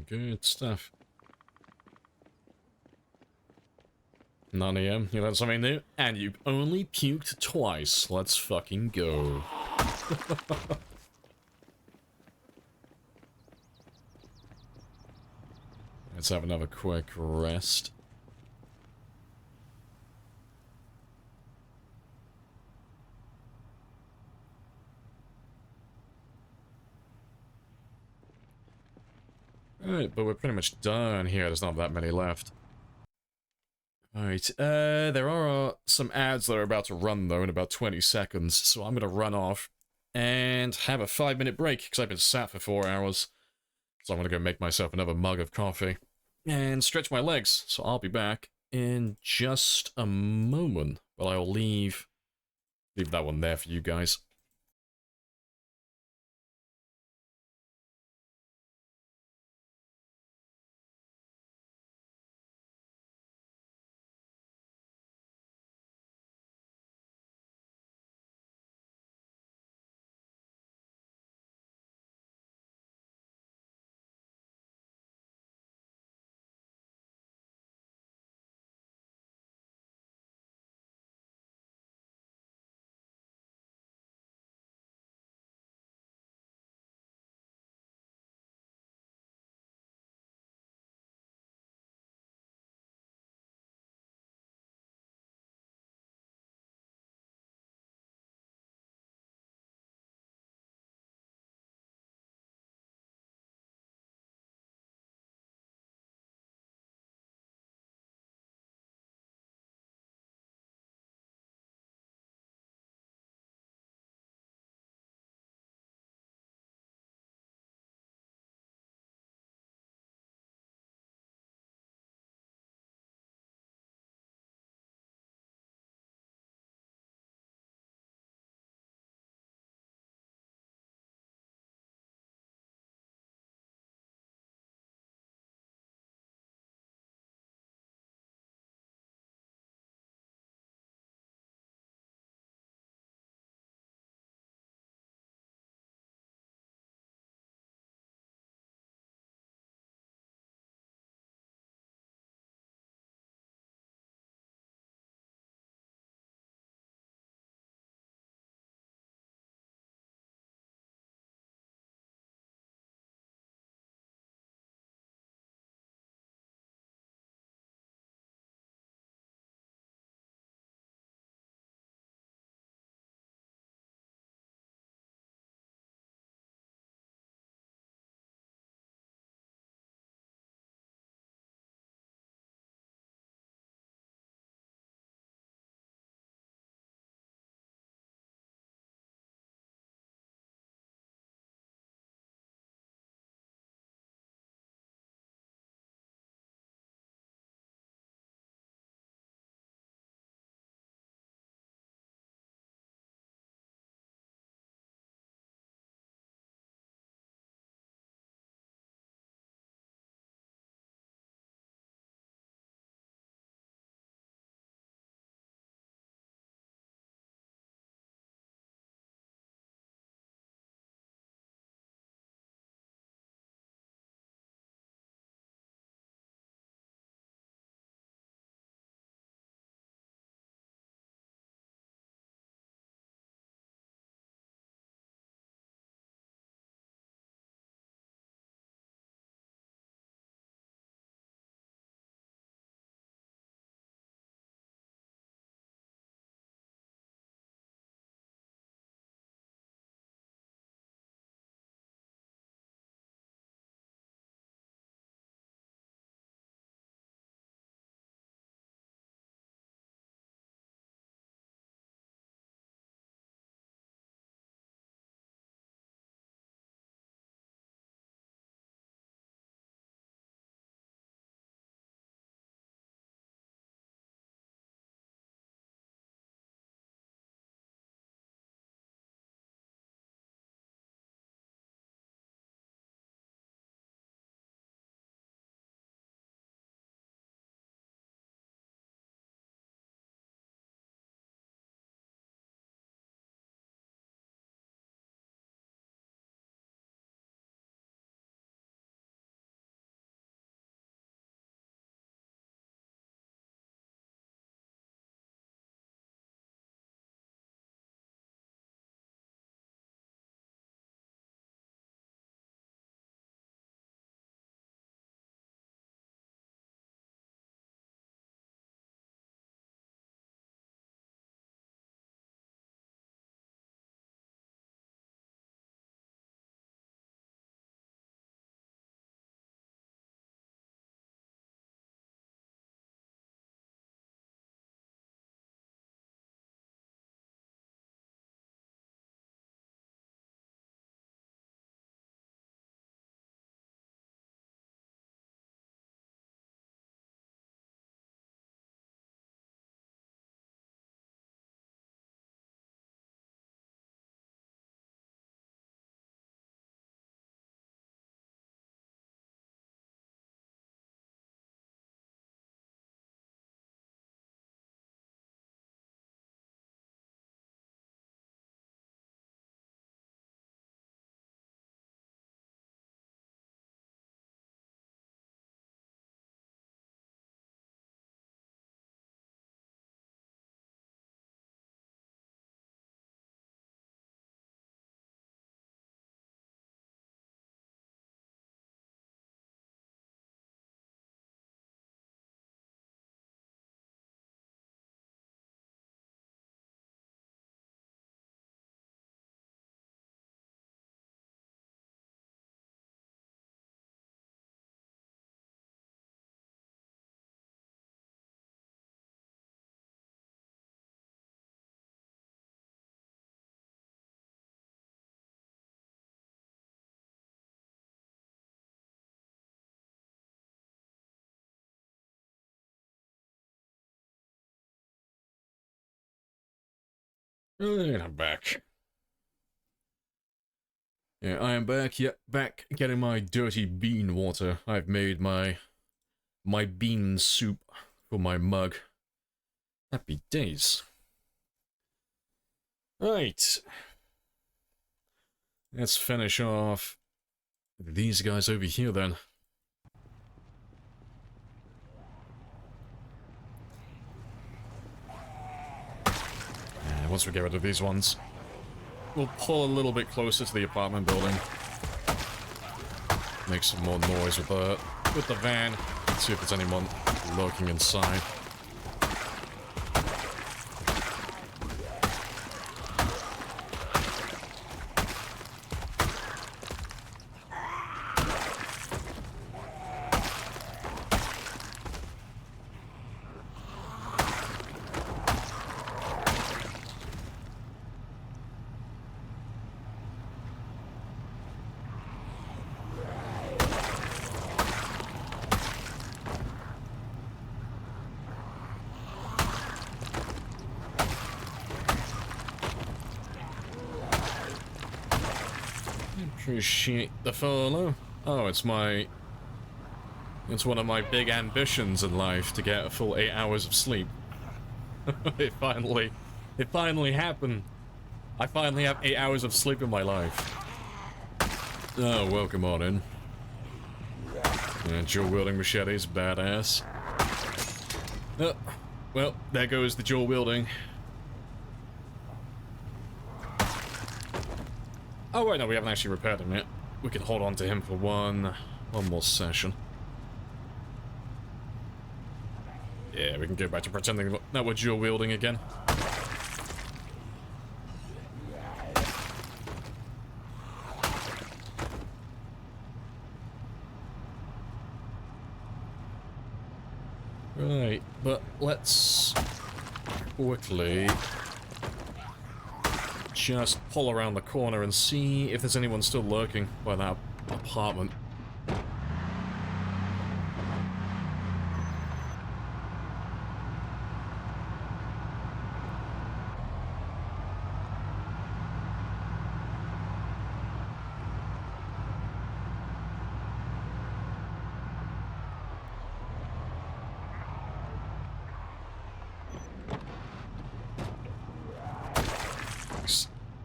Good stuff. 9 AM, you learned something new? And you only puked twice. Let's fucking go. Let's have another quick rest. Alright, but we're pretty much done here. There's not that many left. Alright, there are some ads that are about to run, though, in about 20 seconds, so I'm gonna run off and have a 5-minute break, because I've been sat for 4 hours. So I'm gonna go make myself another mug of coffee and stretch my legs, so I'll be back in just a moment, but I'll leave that one there for you guys. And I'm back. Yeah, I am back, yep, back getting my dirty bean water. I've made my bean soup for my mug. Happy days. Right. Let's finish off these guys over here then. And once we get rid of these ones, we'll pull a little bit closer to the apartment building. Make some more noise with the van. See if there's anyone lurking inside. Appreciate the follow. Oh, it's one of my big ambitions in life to get a full 8 hours of sleep. It finally happened. I finally have 8 hours of sleep in my life. Oh, welcome on in. And dual wielding machetes, badass. Oh, well, there goes the dual wielding. Oh wait, no, we haven't actually repaired him yet. We can hold on to him for one more session. Yeah, we can go back to pretending that we're dual wielding again. Right, but let's quickly just pull around the corner and see if there's anyone still lurking by that apartment.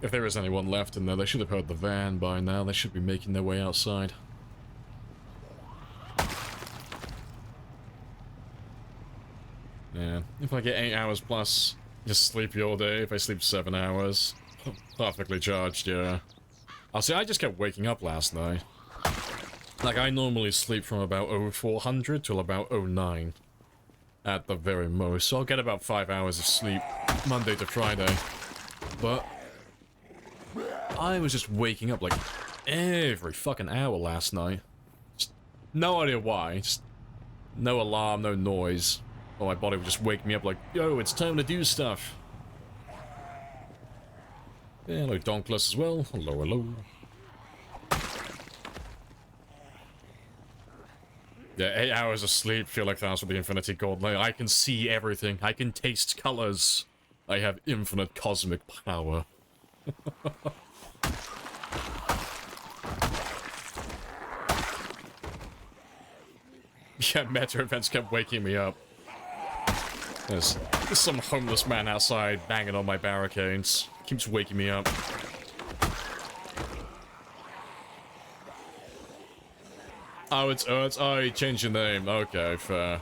If there is anyone left in there, they should have heard the van by now. They should be making their way outside. Yeah, if I get 8 hours plus, just sleepy all day. If I sleep 7 hours, perfectly charged, yeah. I'll say I just kept waking up last night. Like, I normally sleep from about 0400 till about 09. At the very most, so I'll get about 5 hours of sleep Monday to Friday. But I was just waking up like every fucking hour last night. Just no idea why. Just no alarm, no noise. But my body would just wake me up like, yo, it's time to do stuff. Yeah, hello Donkless as well. Hello, hello. Yeah, 8 hours of sleep, feel like that's with the Infinity Gauntlet. I can see everything. I can taste colors. I have infinite cosmic power. Yeah, meta events kept waking me up. There's some homeless man outside banging on my barricades. Keeps waking me up. Oh, it's Earth. Oh, he changed your name. Okay, fair.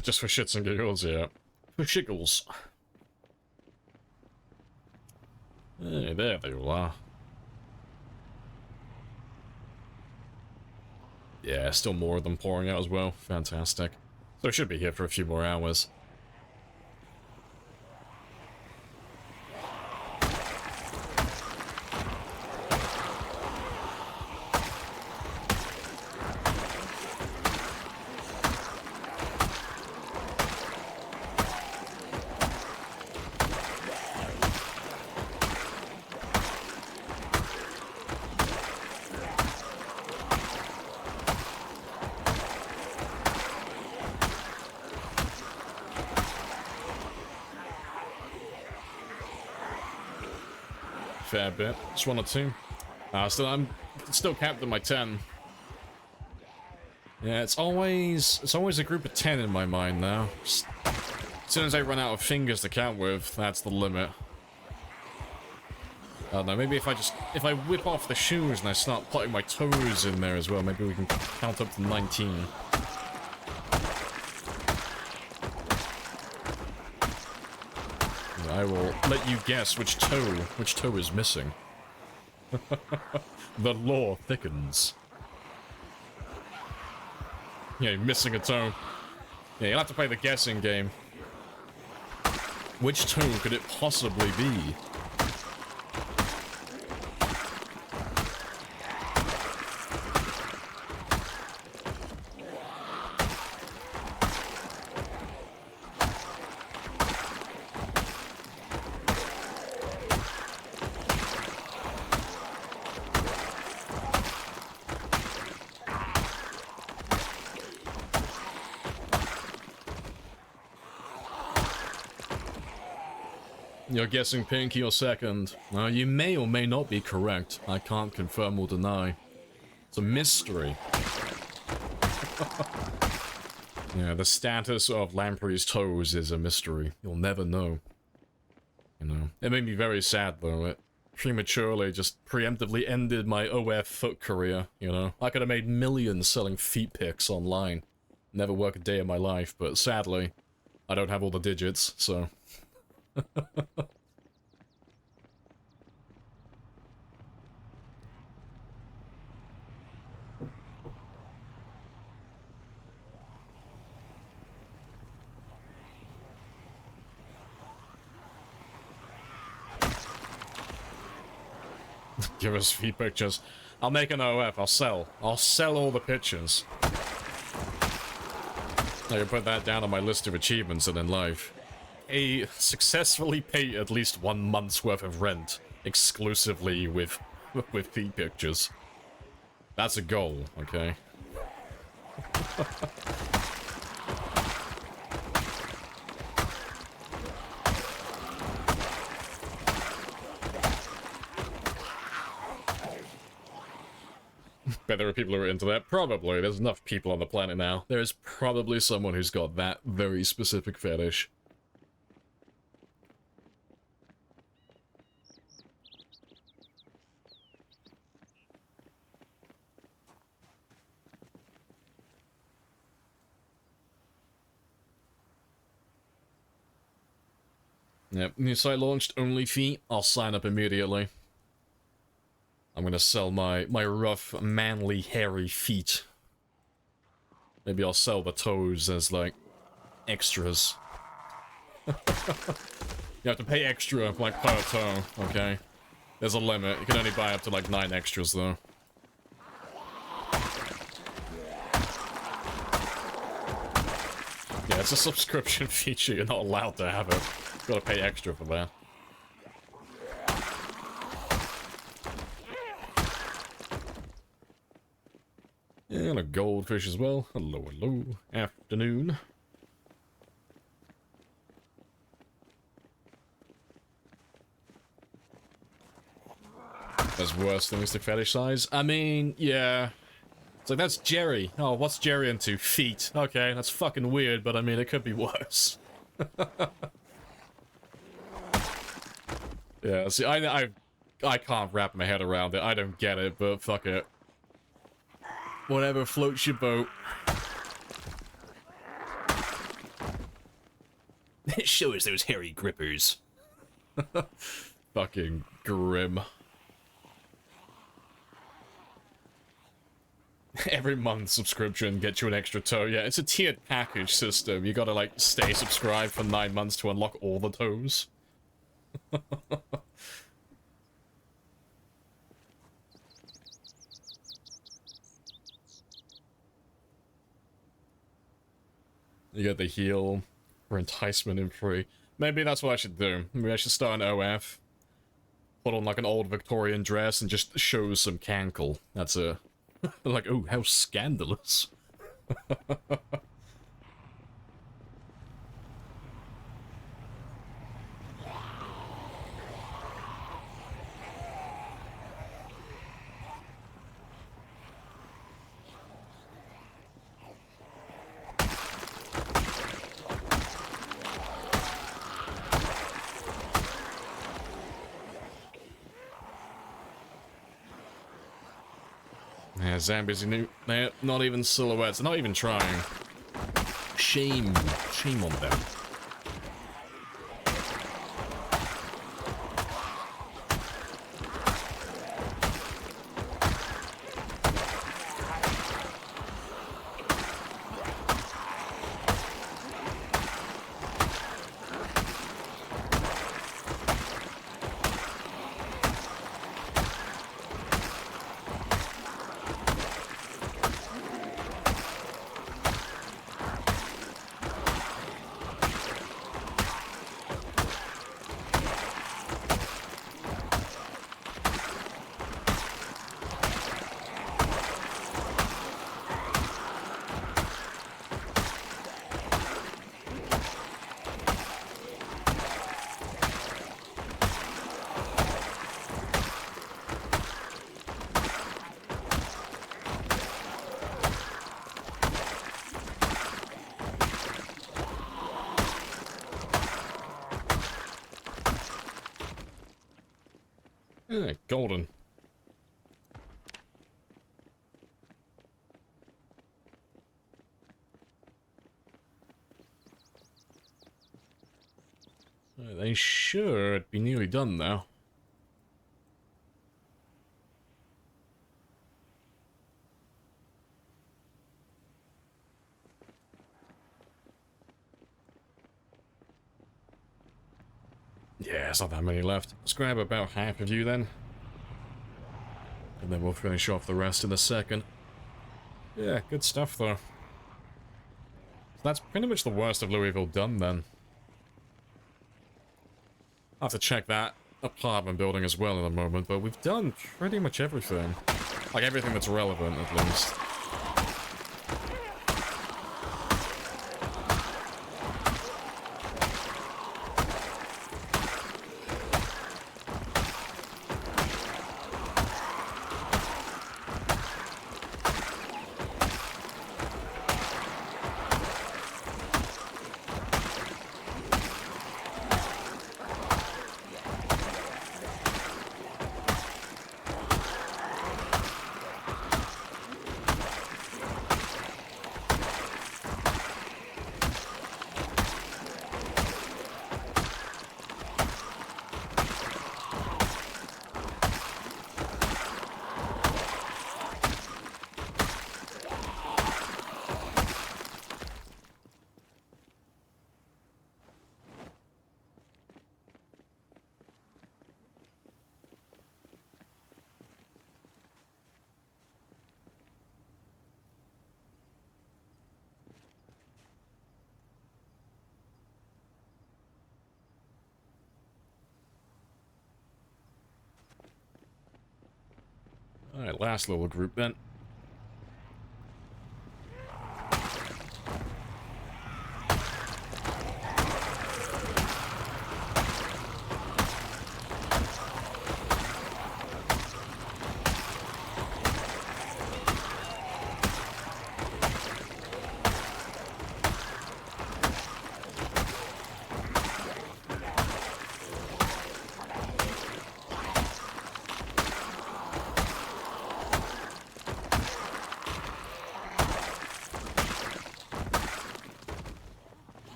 Just for shits and giggles, yeah. For shiggles. Hey, there they all are. Yeah, still more of them pouring out as well. Fantastic. So I should be here for a few more hours. fair bit. Just 1 or 2. So I'm still capped at my 10. Yeah, it's always a group of 10 in my mind now. As soon as I run out of fingers to count with, that's the limit. I don't know, maybe if I whip off the shoes and I start putting my toes in there as well, maybe we can count up to 19. I will let you guess which toe is missing. The lore thickens. Yeah, you're missing a toe. Yeah, you'll have to play the guessing game. Which toe could it possibly be? You're guessing Pinky or second. You may or may not be correct. I can't confirm or deny. It's a mystery. Yeah, the status of Lamprey's toes is a mystery. You'll never know. You know, it made me very sad though. It prematurely just preemptively ended my OF foot career, you know. I could have made millions selling feet pics online. Never work a day in my life, but sadly, I don't have all the digits, so... Give us feet pictures. I'll make an OF, I'll sell all the pictures. I can put that down on my list of achievements and in life. Successfully pay at least 1 month's worth of rent exclusively with feet pictures. That's a goal, okay? Bet there are people who are into that. Probably. There's enough people on the planet now. There's probably someone who's got that very specific fetish. Yep, new site launched, only feet. I'll sign up immediately. I'm gonna sell my rough, manly, hairy feet. Maybe I'll sell the toes as, like, extras. You have to pay extra, like, per toe, okay? There's a limit. You can only buy up to, like, 9 extras, though. Yeah, it's a subscription feature. You're not allowed to have it. You've got to pay extra for that. Yeah, and a goldfish as well. Hello, hello. Afternoon. There's worse things to fetish size. I mean, yeah. It's like, that's Jerry. Oh, what's Jerry into? Feet. Okay, that's fucking weird, but I mean, it could be worse. Yeah, see, I can't wrap my head around it. I don't get it, but fuck it. Whatever floats your boat. Show us those hairy grippers. Fucking grim. Every month subscription gets you an extra toe. Yeah, it's a tiered package system. You gotta, like, stay subscribed for 9 months to unlock all the toes. You get the heal for enticement and free. Maybe that's what I should do. Maybe I should start an OF. Put on like an old Victorian dress and just show some cankle. That's a... like, oh, how scandalous. Yeah, zombies, they're not even silhouettes. They're not even trying. Shame. Shame on them. Yeah, golden. They should be nearly done now. Yeah, there's not that many left. Let's grab about half of you then. And then we'll finish off the rest in a second. Yeah, good stuff though. So that's pretty much the worst of Louisville done then. I'll have to check that apartment building as well in a moment, but we've done pretty much everything. Like everything that's relevant at least. Alright, last little group then.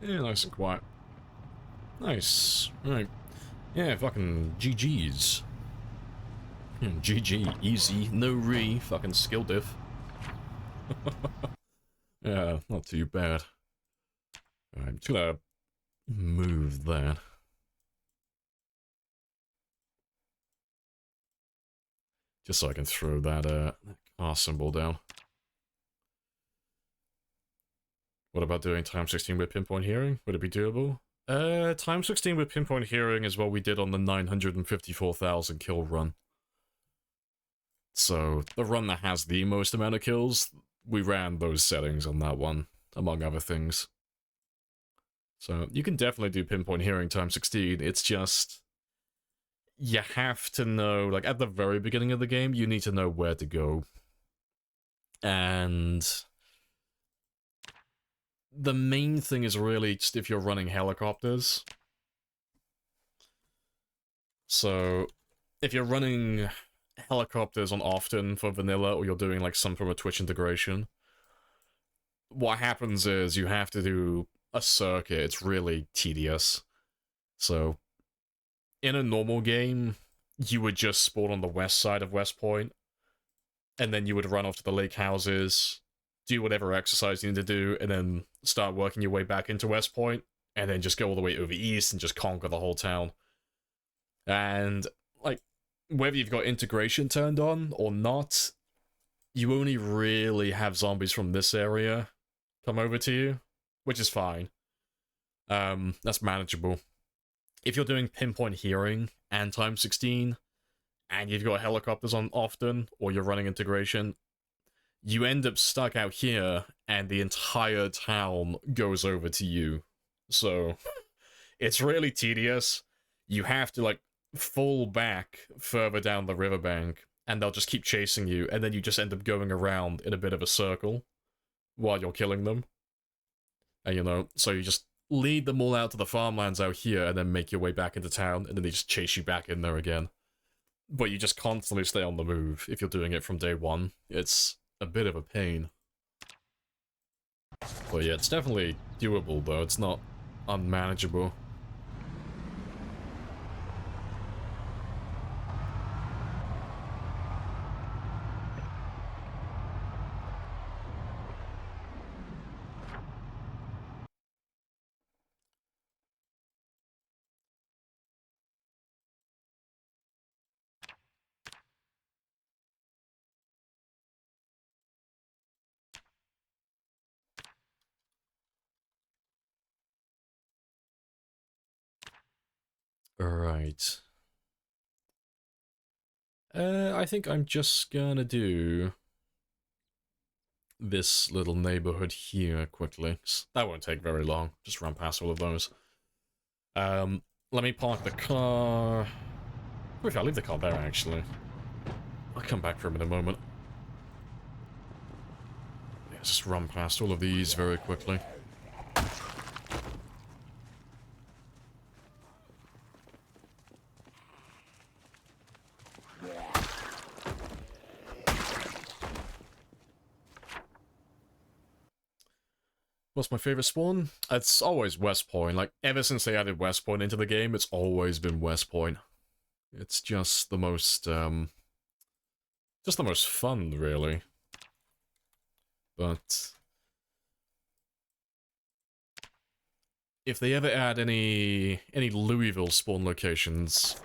Yeah, nice and quiet. Nice. Right. Yeah, fucking GG's. GG. Easy. No re. Fucking skill diff. Yeah, not too bad. Alright, I'm just gonna move that. Just so I can throw that car symbol down. What about doing time 16 with pinpoint hearing? Would it be doable? Time 16 with pinpoint hearing is what we did on the 954,000 kill run. So, the run that has the most amount of kills, we ran those settings on that one, among other things. So, you can definitely do pinpoint hearing time 16, it's just... you have to know, like, at the very beginning of the game, you need to know where to go. And... the main thing is really just if you're running helicopters. So, if you're running helicopters on often for vanilla, or you're doing like some from a Twitch integration, what happens is you have to do a circuit. It's really tedious. So, in a normal game, you would just spawn on the west side of West Point, and then you would run off to the lake houses, do whatever exercise you need to do, and then start working your way back into West Point, and then just go all the way over east and just conquer the whole town. And, like, whether you've got integration turned on or not, you only really have zombies from this area come over to you, which is fine. That's manageable. If you're doing pinpoint hearing and time 16, and you've got helicopters on often, or you're running integration, you end up stuck out here, and the entire town goes over to you. So, it's really tedious. You have to, like, fall back further down the riverbank, and they'll just keep chasing you, and then you just end up going around in a bit of a circle while you're killing them. And, you know, so you just lead them all out to the farmlands out here, and then make your way back into town, and then they just chase you back in there again. But you just constantly stay on the move if you're doing it from day one. It's a bit of a pain. But yeah, it's definitely doable, though. It's not unmanageable. Alright. I think I'm just gonna do this little neighborhood here quickly. That won't take very long. Just run past all of those. Let me park the car. Wait, I'll leave the car there, actually. I'll come back for him in a moment. Yeah, just run past all of these very quickly. What's my favorite spawn? It's always West Point. Like, ever since they added West Point into the game, it's always been West Point. It's just the most, fun, really. But if they ever add any Louisville spawn locations,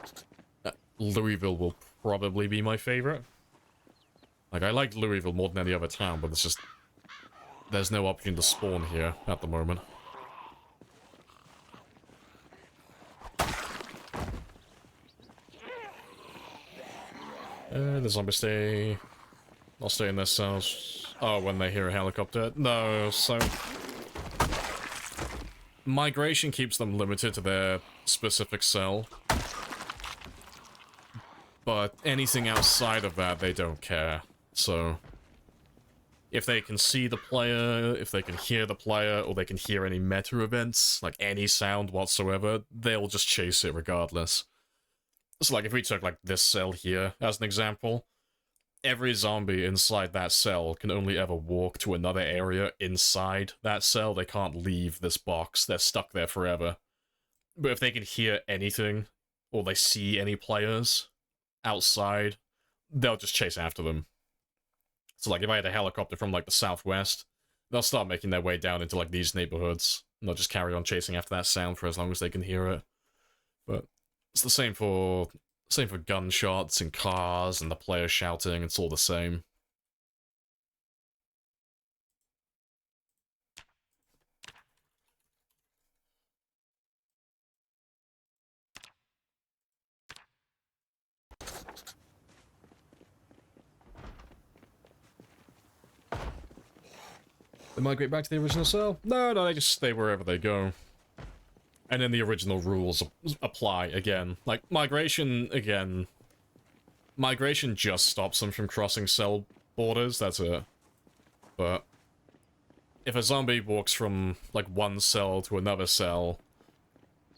Louisville will probably be my favorite. Like, I like Louisville more than any other town, but it's just there's no option to spawn here at the moment. The zombies stay... I'll stay in their cells. Oh, when they hear a helicopter. No, so... Migration keeps them limited to their specific cell. But anything outside of that, they don't care. So... if they can see the player, if they can hear the player, or they can hear any meta events, like any sound whatsoever, they'll just chase it regardless. So like if we took like this cell here as an example, every zombie inside that cell can only ever walk to another area inside that cell. They can't leave this box. They're stuck there forever. But if they can hear anything, or they see any players outside, they'll just chase after them. So, like, if I had a helicopter from, like, the southwest, they'll start making their way down into, like, these neighborhoods. And they'll just carry on chasing after that sound for as long as they can hear it. But it's the same for gunshots and cars and the player shouting. It's all the same. They migrate back to the original cell? No, they just stay wherever they go. And then the original rules apply again. Like, migration, again... Migration just stops them from crossing cell borders, that's it. But... if a zombie walks from, like, one cell to another cell,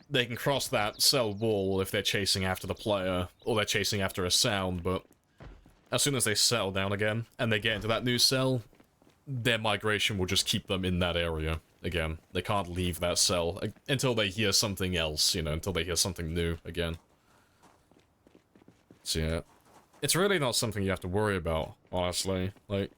they can cross that cell wall if they're chasing after the player, or they're chasing after a sound, but as soon as they settle down again, and they get into that new cell, their migration will just keep them in that area again. They can't leave that cell until they hear something else, you know, until they hear something new again. So yeah, it's really not something you have to worry about, honestly. Like,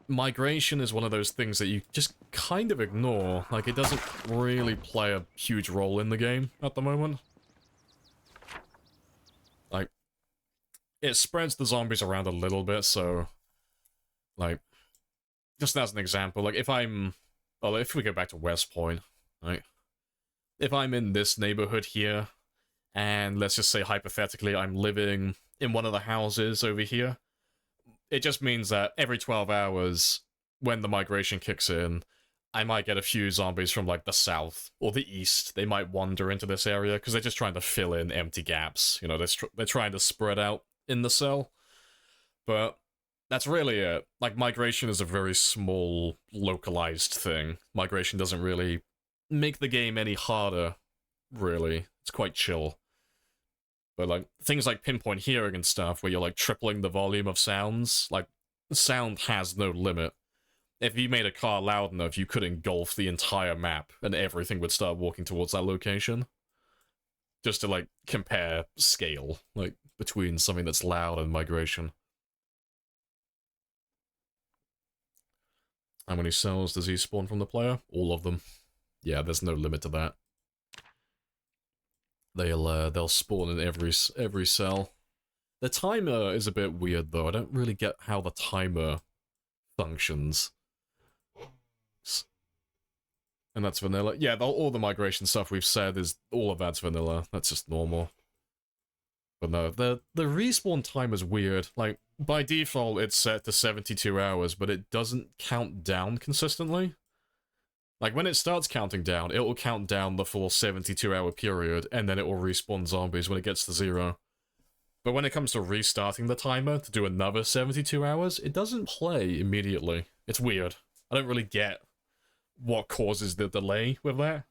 migration is one of those things that you just kind of ignore. Like, it doesn't really play a huge role in the game at the moment. Like, it spreads the zombies around a little bit, so, like, just as an example, like, if we go back to West Point, right? If I'm in this neighborhood here, and let's just say hypothetically I'm living in one of the houses over here, it just means that every 12 hours, when the migration kicks in, I might get a few zombies from, like, the south or the east. They might wander into this area, because they're just trying to fill in empty gaps. You know, they're trying to spread out in the cell. But that's really it. Like, migration is a very small, localized thing. Migration doesn't really make the game any harder, really. It's quite chill. But, like, things like pinpoint hearing and stuff, where you're, like, tripling the volume of sounds, like, sound has no limit. If you made a car loud enough, you could engulf the entire map, and everything would start walking towards that location. Just to, like, compare scale, like, between something that's loud and migration. How many cells does he spawn from the player? All of them. Yeah, there's no limit to that. They'll spawn in every cell. The timer is a bit weird though. I don't really get how the timer functions. And that's vanilla. Yeah, all the migration stuff we've said is all of that's vanilla. That's just normal. But no, the respawn time is weird. Like, by default it's set to 72 hours, but it doesn't count down consistently. Like, when it starts counting down, it will count down the full 72-hour period, and then it will respawn zombies when it gets to 0. But when it comes to restarting the timer to do another 72 hours, it doesn't play immediately. It's weird. I don't really get what causes the delay with that.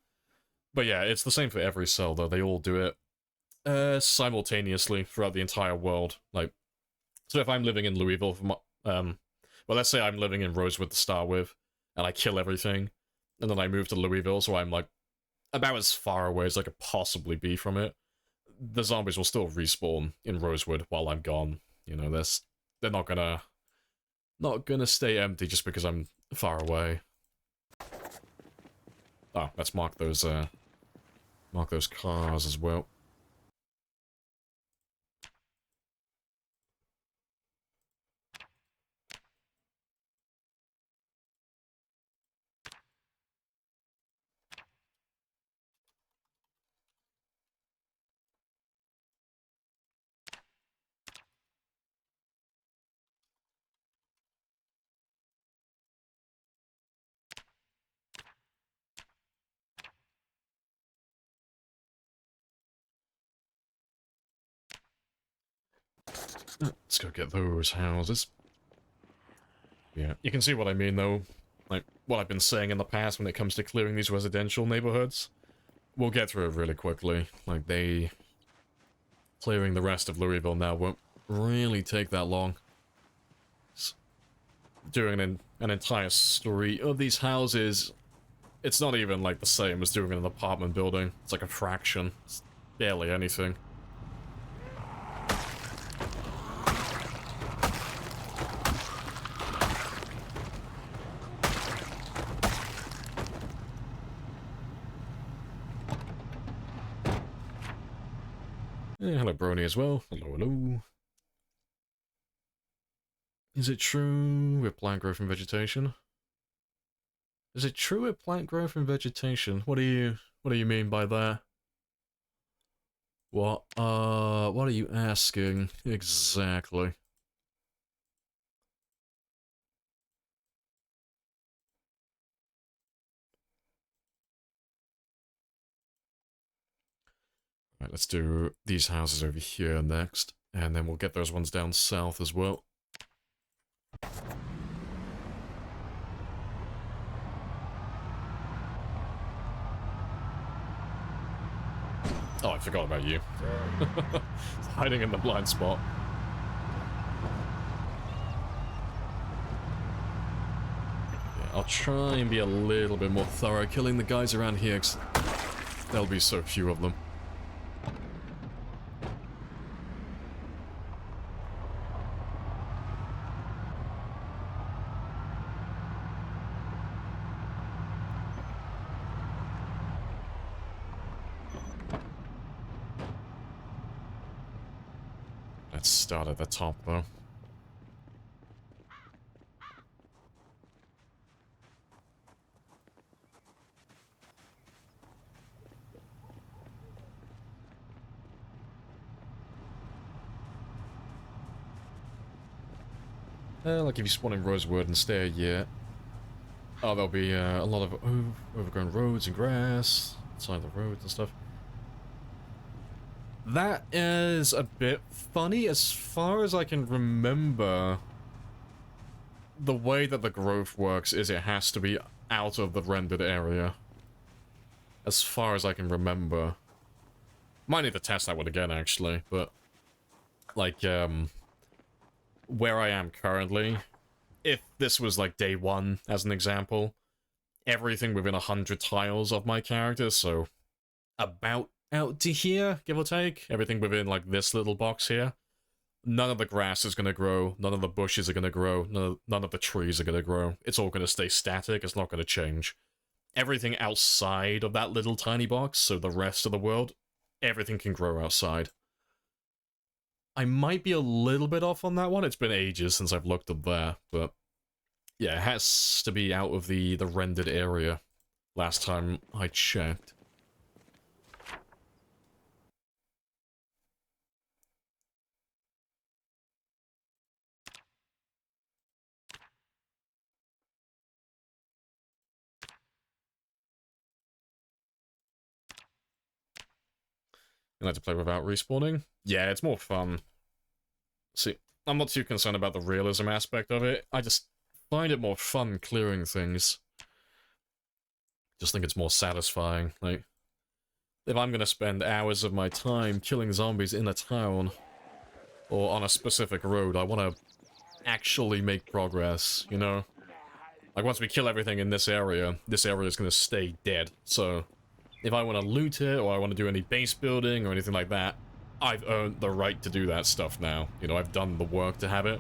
But yeah, it's the same for every cell, though. They all do it simultaneously throughout the entire world. Like, so if I'm living in Louisville, well, let's say I'm living in Rosewood to start with, and I kill everything, and then I move to Louisville, so I'm, like, about as far away as I could possibly be from it. The zombies will still respawn in Rosewood while I'm gone. You know, they're not gonna stay empty just because I'm far away. Oh, let's mark those cars as well. Let's go get those houses. Yeah, you can see what I mean, though. Like, what I've been saying in the past when it comes to clearing these residential neighborhoods. We'll get through it really quickly. Like, clearing the rest of Louisville now won't really take that long. Doing an entire street of these houses, it's not even, like, the same as doing an apartment building. It's like a fraction. It's barely anything. Hello, Brony, as well. Hello, hello. Is it true with plant growth and vegetation? Is it true with plant growth and vegetation? What do you mean by that? What are you asking exactly? Right, let's do these houses over here next, and then we'll get those ones down south as well. Oh, I forgot about you. Hiding in the blind spot. Yeah, I'll try and be a little bit more thorough killing the guys around here, 'cause there'll be so few of them. Let's start at the top, though. Like if you spawn in Rosewood and stay a year, oh, there'll be a lot of overgrown roads and grass, side of the roads and stuff. That is a bit funny. As far as I can remember, the way that the growth works is it has to be out of the rendered area. As far as I can remember. Might need to test that one again, actually, but... like, where I am currently, if this was like day one, as an example, everything within 100 tiles of my character, so about out to here, give or take, everything within like this little box here, none of the grass is going to grow, none of the bushes are going to grow, none of the trees are going to grow. It's all going to stay static, it's not going to change. Everything outside of that little tiny box, so the rest of the world, everything can grow outside. I might be a little bit off on that one. It's been ages since I've looked up there, but yeah, it has to be out of the rendered area last time I checked. You like to play without respawning? Yeah, it's more fun. See, I'm not too concerned about the realism aspect of it. I just find it more fun clearing things. Just think it's more satisfying. Like, if I'm gonna spend hours of my time killing zombies in a town, or on a specific road, I want to actually make progress, you know? Like, once we kill everything in this area is gonna stay dead, so... if I want to loot it, or I want to do any base building, or anything like that, I've earned the right to do that stuff now. You know, I've done the work to have it.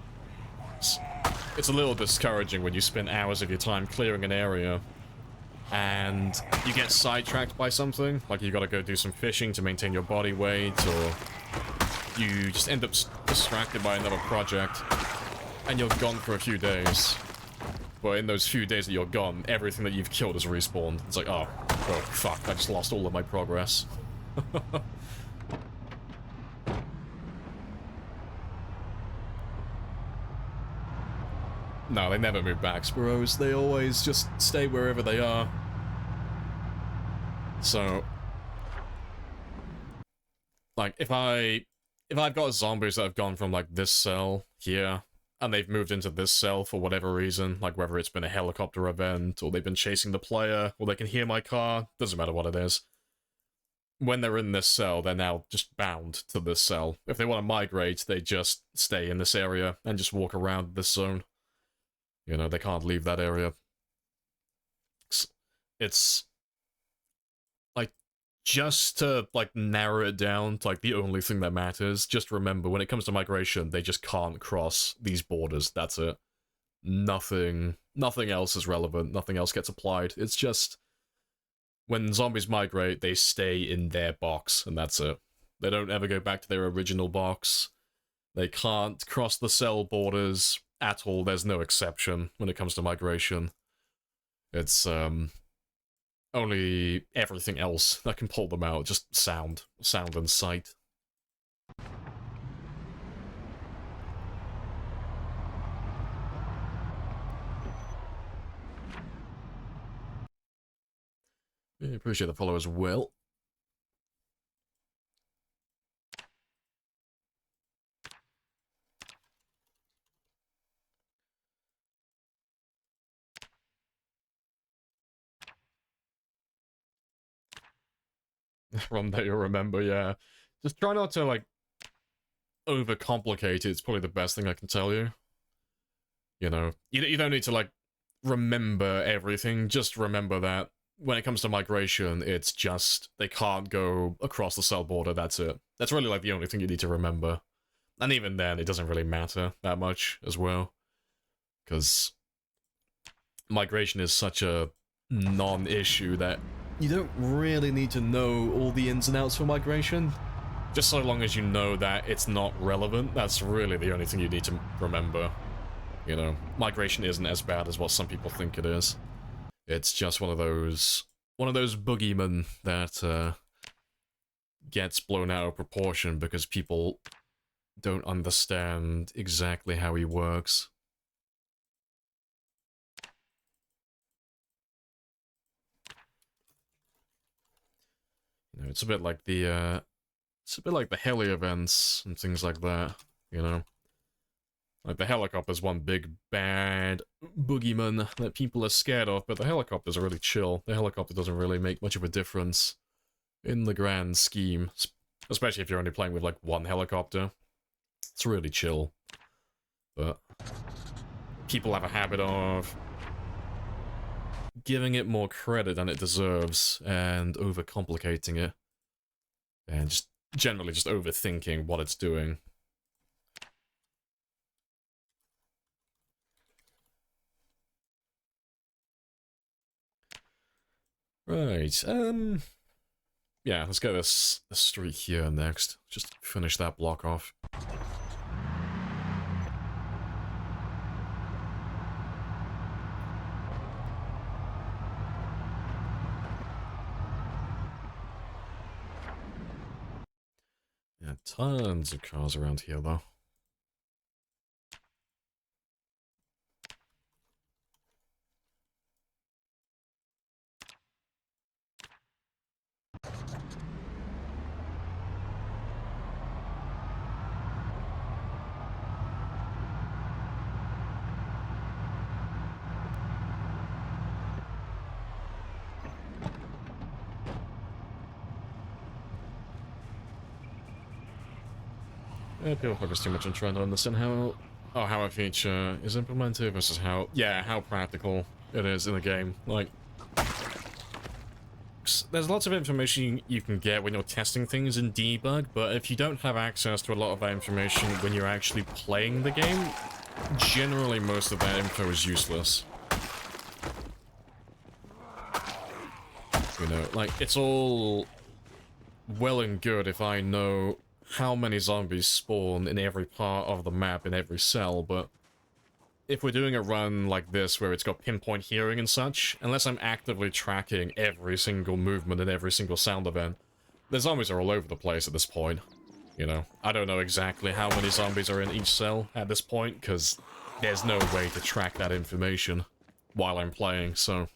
It's a little discouraging when you spend hours of your time clearing an area, and you get sidetracked by something, like you gotta go do some fishing to maintain your body weight, or you just end up distracted by another project, and you're gone for a few days. But in those few days that you're gone, everything that you've killed is respawned. It's like, oh fuck, I just lost all of my progress. No, they never move back, Sparrows. They always just stay wherever they are. So... like, if I've got zombies that have gone from, like, this cell here, and they've moved into this cell for whatever reason, like whether it's been a helicopter event, or they've been chasing the player, or they can hear my car, doesn't matter what it is. When they're in this cell, they're now just bound to this cell. If they want to migrate, they just stay in this area and just walk around this zone. You know, they can't leave that area. It's... like, just to, like, narrow it down to, like, the only thing that matters, just remember, when it comes to migration, they just can't cross these borders, that's it. Nothing else is relevant, nothing else gets applied, it's just... when zombies migrate, they stay in their box, and that's it. They don't ever go back to their original box. They can't cross the cell borders at all, there's no exception when it comes to migration. It's, only everything else that can pull them out, just sound and sight. Yeah, appreciate the follow as well. From that you'll remember, yeah. Just try not to, like, overcomplicate it. It's probably the best thing I can tell you. You know, you don't need to, like, remember everything. Just remember that when it comes to migration, it's just they can't go across the cell border, that's it. That's really, like, the only thing you need to remember. And even then, it doesn't really matter that much as well. Because migration is such a non-issue that you don't really need to know all the ins and outs for migration. Just so long as you know that it's not relevant, that's really the only thing you need to remember. You know, migration isn't as bad as what some people think it is. It's just one of those boogeymen that gets blown out of proportion because people don't understand exactly how he works. You know, it's a bit like the heli events and things like that, you know? Like, the helicopter's one big bad boogeyman that people are scared of, but the helicopters are really chill. The helicopter doesn't really make much of a difference in the grand scheme, especially if you're only playing with, like, one helicopter. It's really chill. But people have a habit of giving it more credit than it deserves and overcomplicating it. And just generally just overthinking what it's doing. Right, yeah, let's get this street here next. Just finish that block off. Yeah, tons of cars around here, though. Yeah, people focus too much on trying to understand how a feature is implemented versus how practical it is in the game. Like, there's lots of information you can get when you're testing things in debug, but if you don't have access to a lot of that information when you're actually playing the game, generally most of that info is useless. You know, like, it's all well and good if I know how many zombies spawn in every part of the map in every cell, but if we're doing a run like this where it's got pinpoint hearing and such, unless I'm actively tracking every single movement and every single sound event, the zombies are all over the place at this point. You know, I don't know exactly how many zombies are in each cell at this point, because there's no way to track that information while I'm playing, so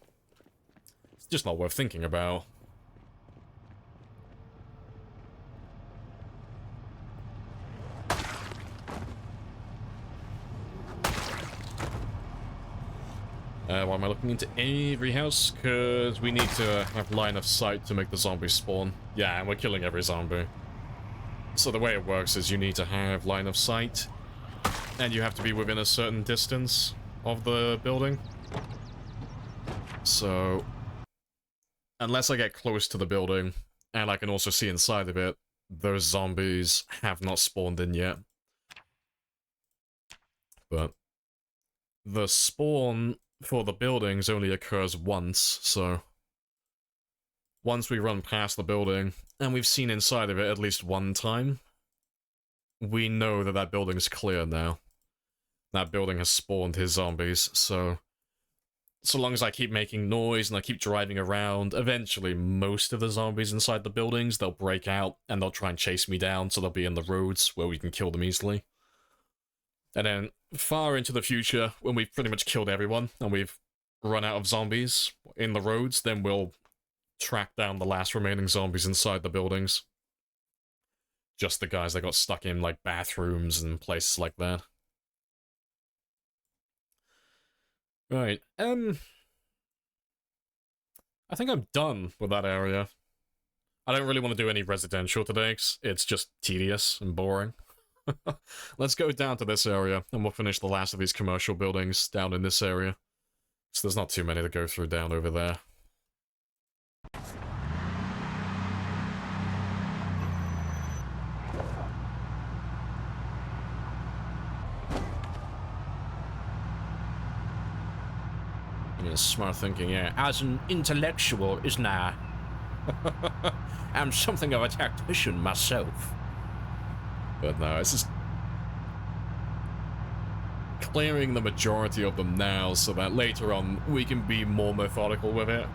it's just not worth thinking about. Why am I looking into every house? Because we need to have line of sight to make the zombies spawn. Yeah, and we're killing every zombie. So the way it works is you need to have line of sight, and you have to be within a certain distance of the building. So, unless I get close to the building, and I can also see inside of it, those zombies have not spawned in yet. But the spawn for the buildings only occurs once, so once we run past the building, and we've seen inside of it at least one time, we know that that building's clear now. That building has spawned his zombies, so long as I keep making noise and I keep driving around, eventually most of the zombies inside the buildings, they'll break out and they'll try and chase me down, so they'll be in the roads where we can kill them easily. And then, far into the future, when we've pretty much killed everyone, and we've run out of zombies in the roads, then we'll track down the last remaining zombies inside the buildings. Just the guys that got stuck in, like, bathrooms and places like that. Right, I think I'm done with that area. I don't really want to do any residential today, 'cause it's just tedious and boring. Let's go down to this area, and we'll finish the last of these commercial buildings down in this area. So there's not too many to go through down over there. Yeah, smart thinking, yeah. As an intellectual, isn't I? I'm something of a tactician myself. But no, it's just clearing the majority of them now so that later on we can be more methodical with it.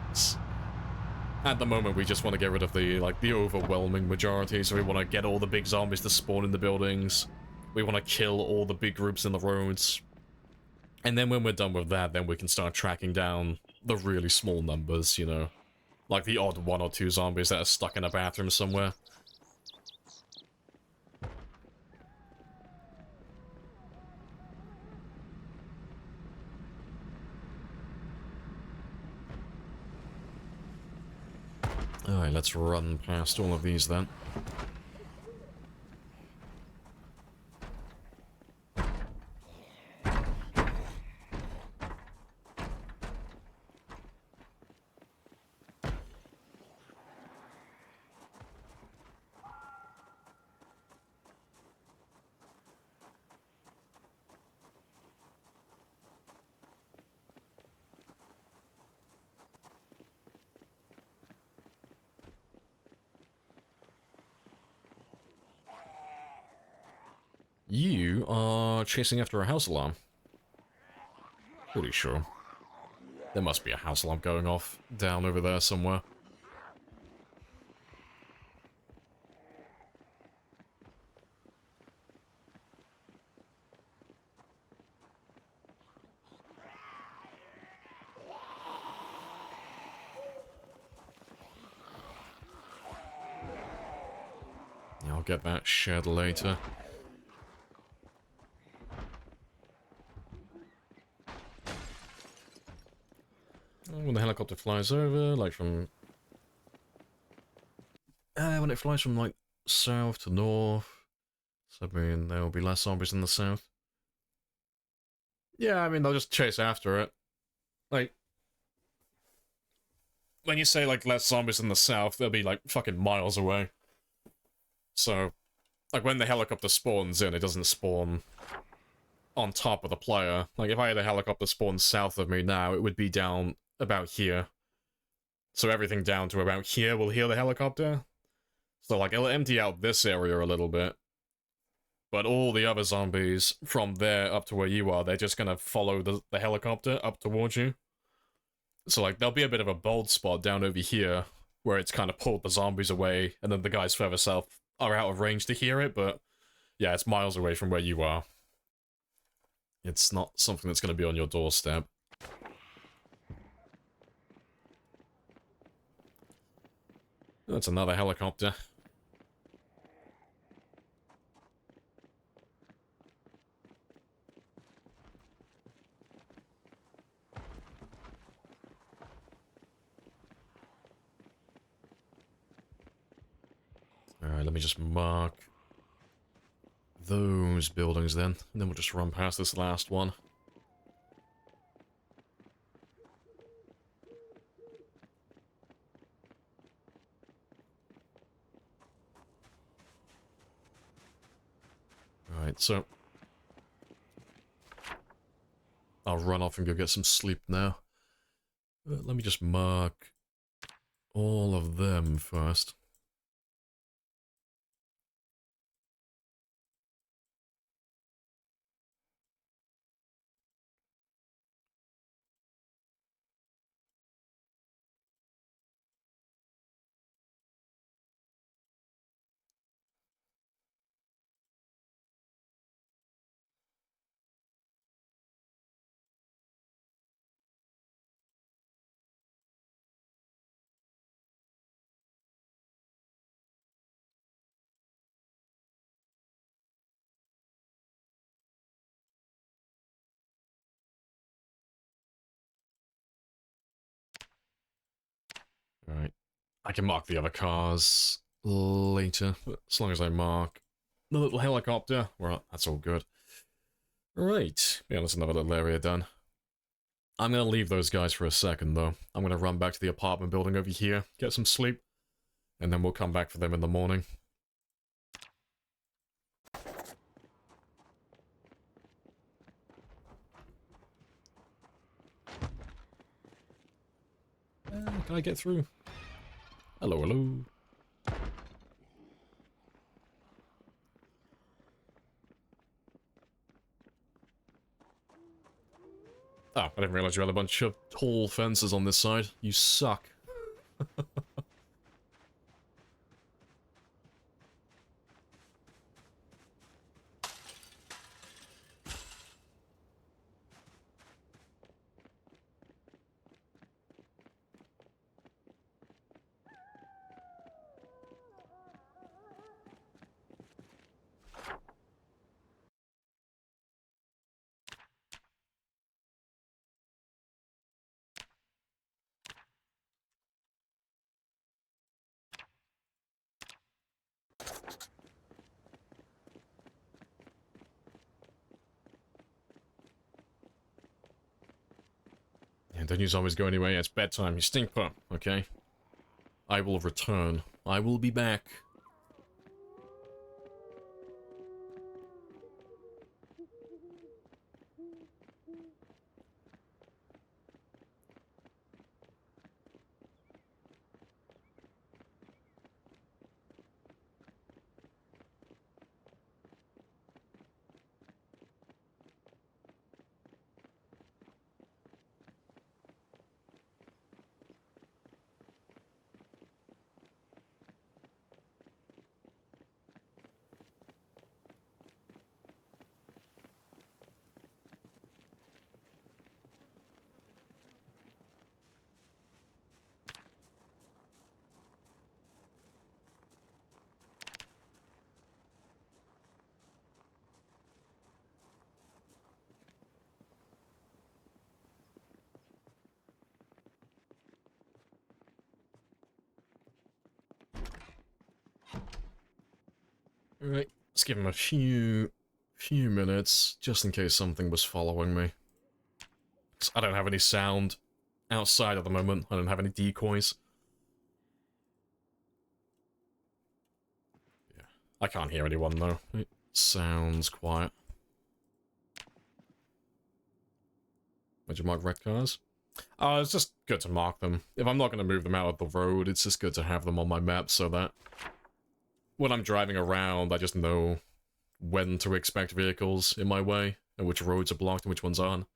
At the moment, we just want to get rid of the overwhelming majority, so we want to get all the big zombies to spawn in the buildings. We want to kill all the big groups in the roads. And then when we're done with that, then we can start tracking down the really small numbers, you know. Like the odd 1 or 2 zombies that are stuck in a bathroom somewhere. Alright, let's run past all of these then. You are chasing after a house alarm. Pretty sure. There must be a house alarm going off down over there somewhere. Yeah, I'll get that shed later. When the helicopter flies over, like from... when it flies from, like, south to north. So, I mean, there will be less zombies in the south. Yeah, I mean, they'll just chase after it. Like... When you say, like, less zombies in the south, they'll be, like, fucking miles away. So, like, when the helicopter spawns in, it doesn't spawn on top of the player. Like, if I had a helicopter spawn south of me now, it would be down about here. So everything down to about here will hear the helicopter. So, like, it'll empty out this area a little bit. But all the other zombies from there up to where you are, they're just gonna follow the helicopter up towards you. So, like, there'll be a bit of a bold spot down over here where it's kind of pulled the zombies away, and then the guys further south are out of range to hear it, but yeah, it's miles away from where you are. It's not something that's going to be on your doorstep. That's another helicopter. Alright, let me just mark those buildings then, and then we'll just run past this last one. Alright, so I'll run off and go get some sleep now. Let me just mark all of them first. I can mark the other cars later, but as long as I mark the little helicopter, well, that's all good. Right, yeah, that's another little area done. I'm gonna leave those guys for a second, though. I'm gonna run back to the apartment building over here, get some sleep, and then we'll come back for them in the morning. Can I get through? Hello, hello. Oh, I didn't realize you had a bunch of tall fences on this side. You suck. Yeah, don't you always go anyway. It's bedtime. You stink pup, okay? I will return. I will be back. Alright, let's give him a few minutes, just in case something was following me. 'Cause I don't have any sound outside at the moment. I don't have any decoys. Yeah, I can't hear anyone though. It sounds quiet. Where'd you mark red cars? It's just good to mark them. If I'm not going to move them out of the road, it's just good to have them on my map so that when I'm driving around, I just know when to expect vehicles in my way, and which roads are blocked and which ones aren't.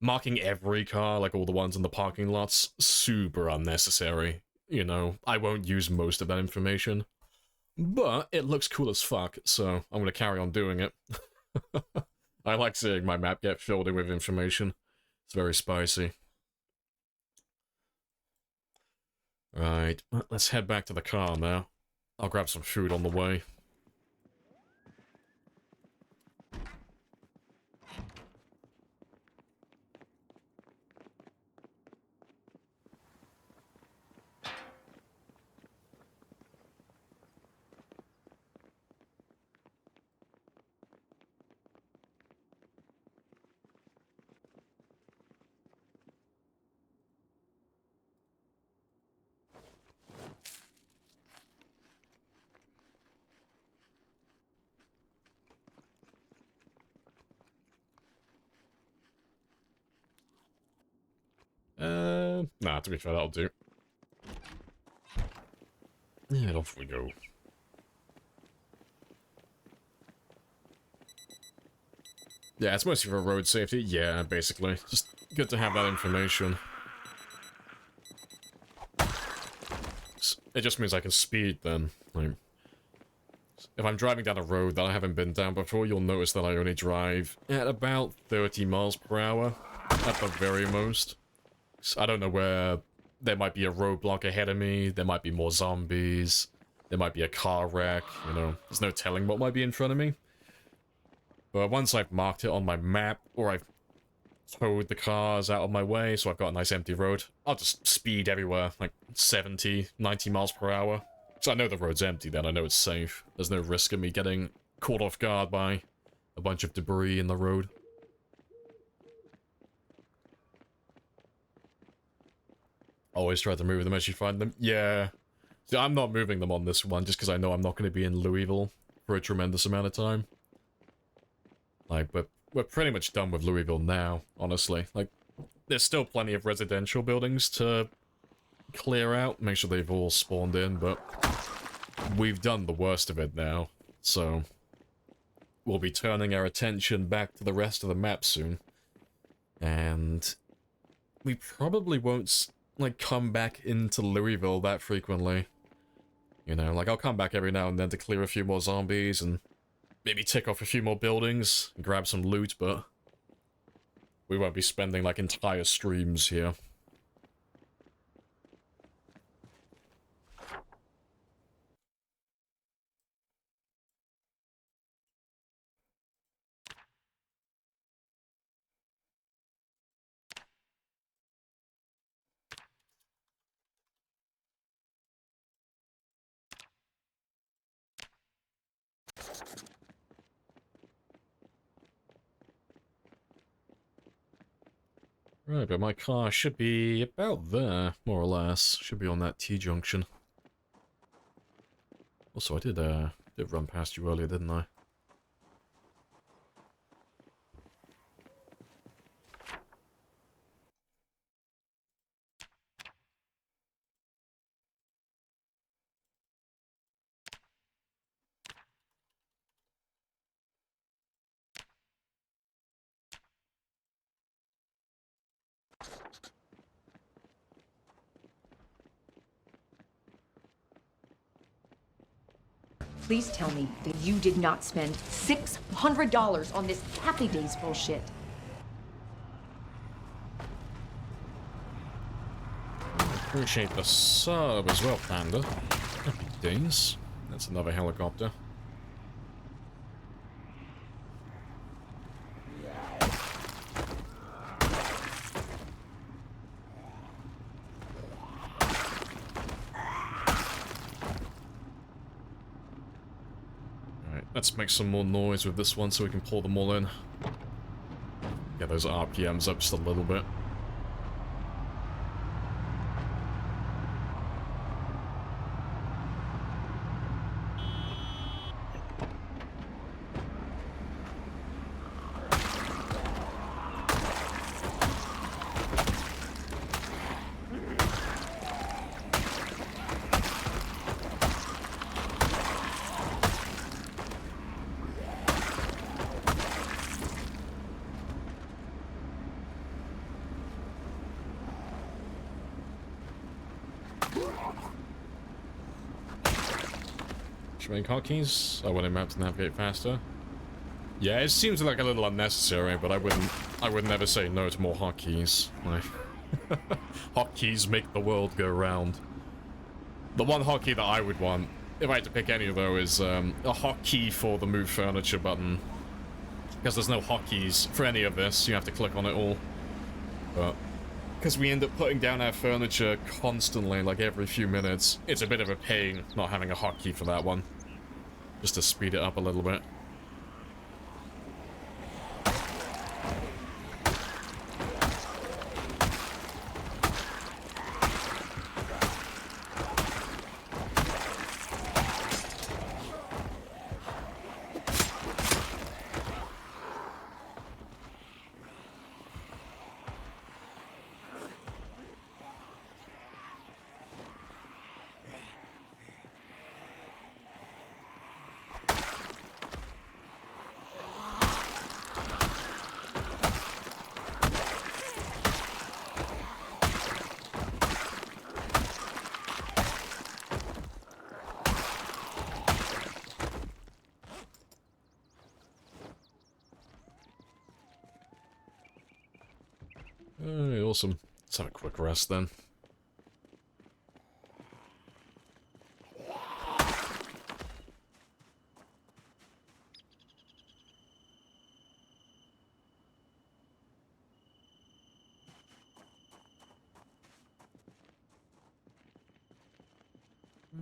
Marking every car, like all the ones in the parking lots, super unnecessary. You know, I won't use most of that information. But it looks cool as fuck, so I'm gonna carry on doing it. I like seeing my map get filled in with information. It's very spicy. Right, let's head back to the car now. I'll grab some food on the way. Nah, to be fair, that'll do. Yeah, off we go. Yeah, it's mostly for road safety. Yeah, basically. Just good to have that information. It just means I can speed then. Like, if I'm driving down a road that I haven't been down before, you'll notice that I only drive at about 30 miles per hour, at the very most. I don't know where there might be a roadblock ahead of me, there might be more zombies, there might be a car wreck, you know, there's no telling what might be in front of me. But once I've marked it on my map, or I've towed the cars out of my way, so I've got a nice empty road. I'll just speed everywhere, like 70, 90 miles per hour. So I know the road's empty then, I know it's safe. There's no risk of me getting caught off guard by a bunch of debris in the road. Always try to move them as you find them. Yeah. See, I'm not moving them on this one just because I know I'm not going to be in Louisville for a tremendous amount of time. Like, but we're pretty much done with Louisville now, honestly. Like, there's still plenty of residential buildings to clear out, make sure they've all spawned in, but we've done the worst of it now, so we'll be turning our attention back to the rest of the map soon. And we probably won't, like, come back into Louisville that frequently. You know, like, I'll come back every now and then to clear a few more zombies and maybe tick off a few more buildings and grab some loot, but we won't be spending, like, entire streams here. Right, but my car should be about there, more or less. Should be on that T-junction. Also, I did run past you earlier, didn't I? Please tell me that you did not spend $600 on this Happy Days bullshit. Appreciate the sub as well, Panda. Happy days. That's another helicopter. Alright, let's make some more noise with this one so we can pull them all in. Get those RPMs up just a little bit. Make hotkeys? I want him out to navigate faster. Yeah, it seems like a little unnecessary, but I would never say no to more hotkeys. Like, hotkeys make the world go round. The one hotkey that I would want, if I had to pick any though, is a hotkey for the move furniture button. Because there's no hotkeys for any of this, you have to click on it all. But because we end up putting down our furniture constantly, like every few minutes, it's a bit of a pain not having a hotkey for that one. Just to speed it up a little bit. Awesome. Let's have a quick rest then.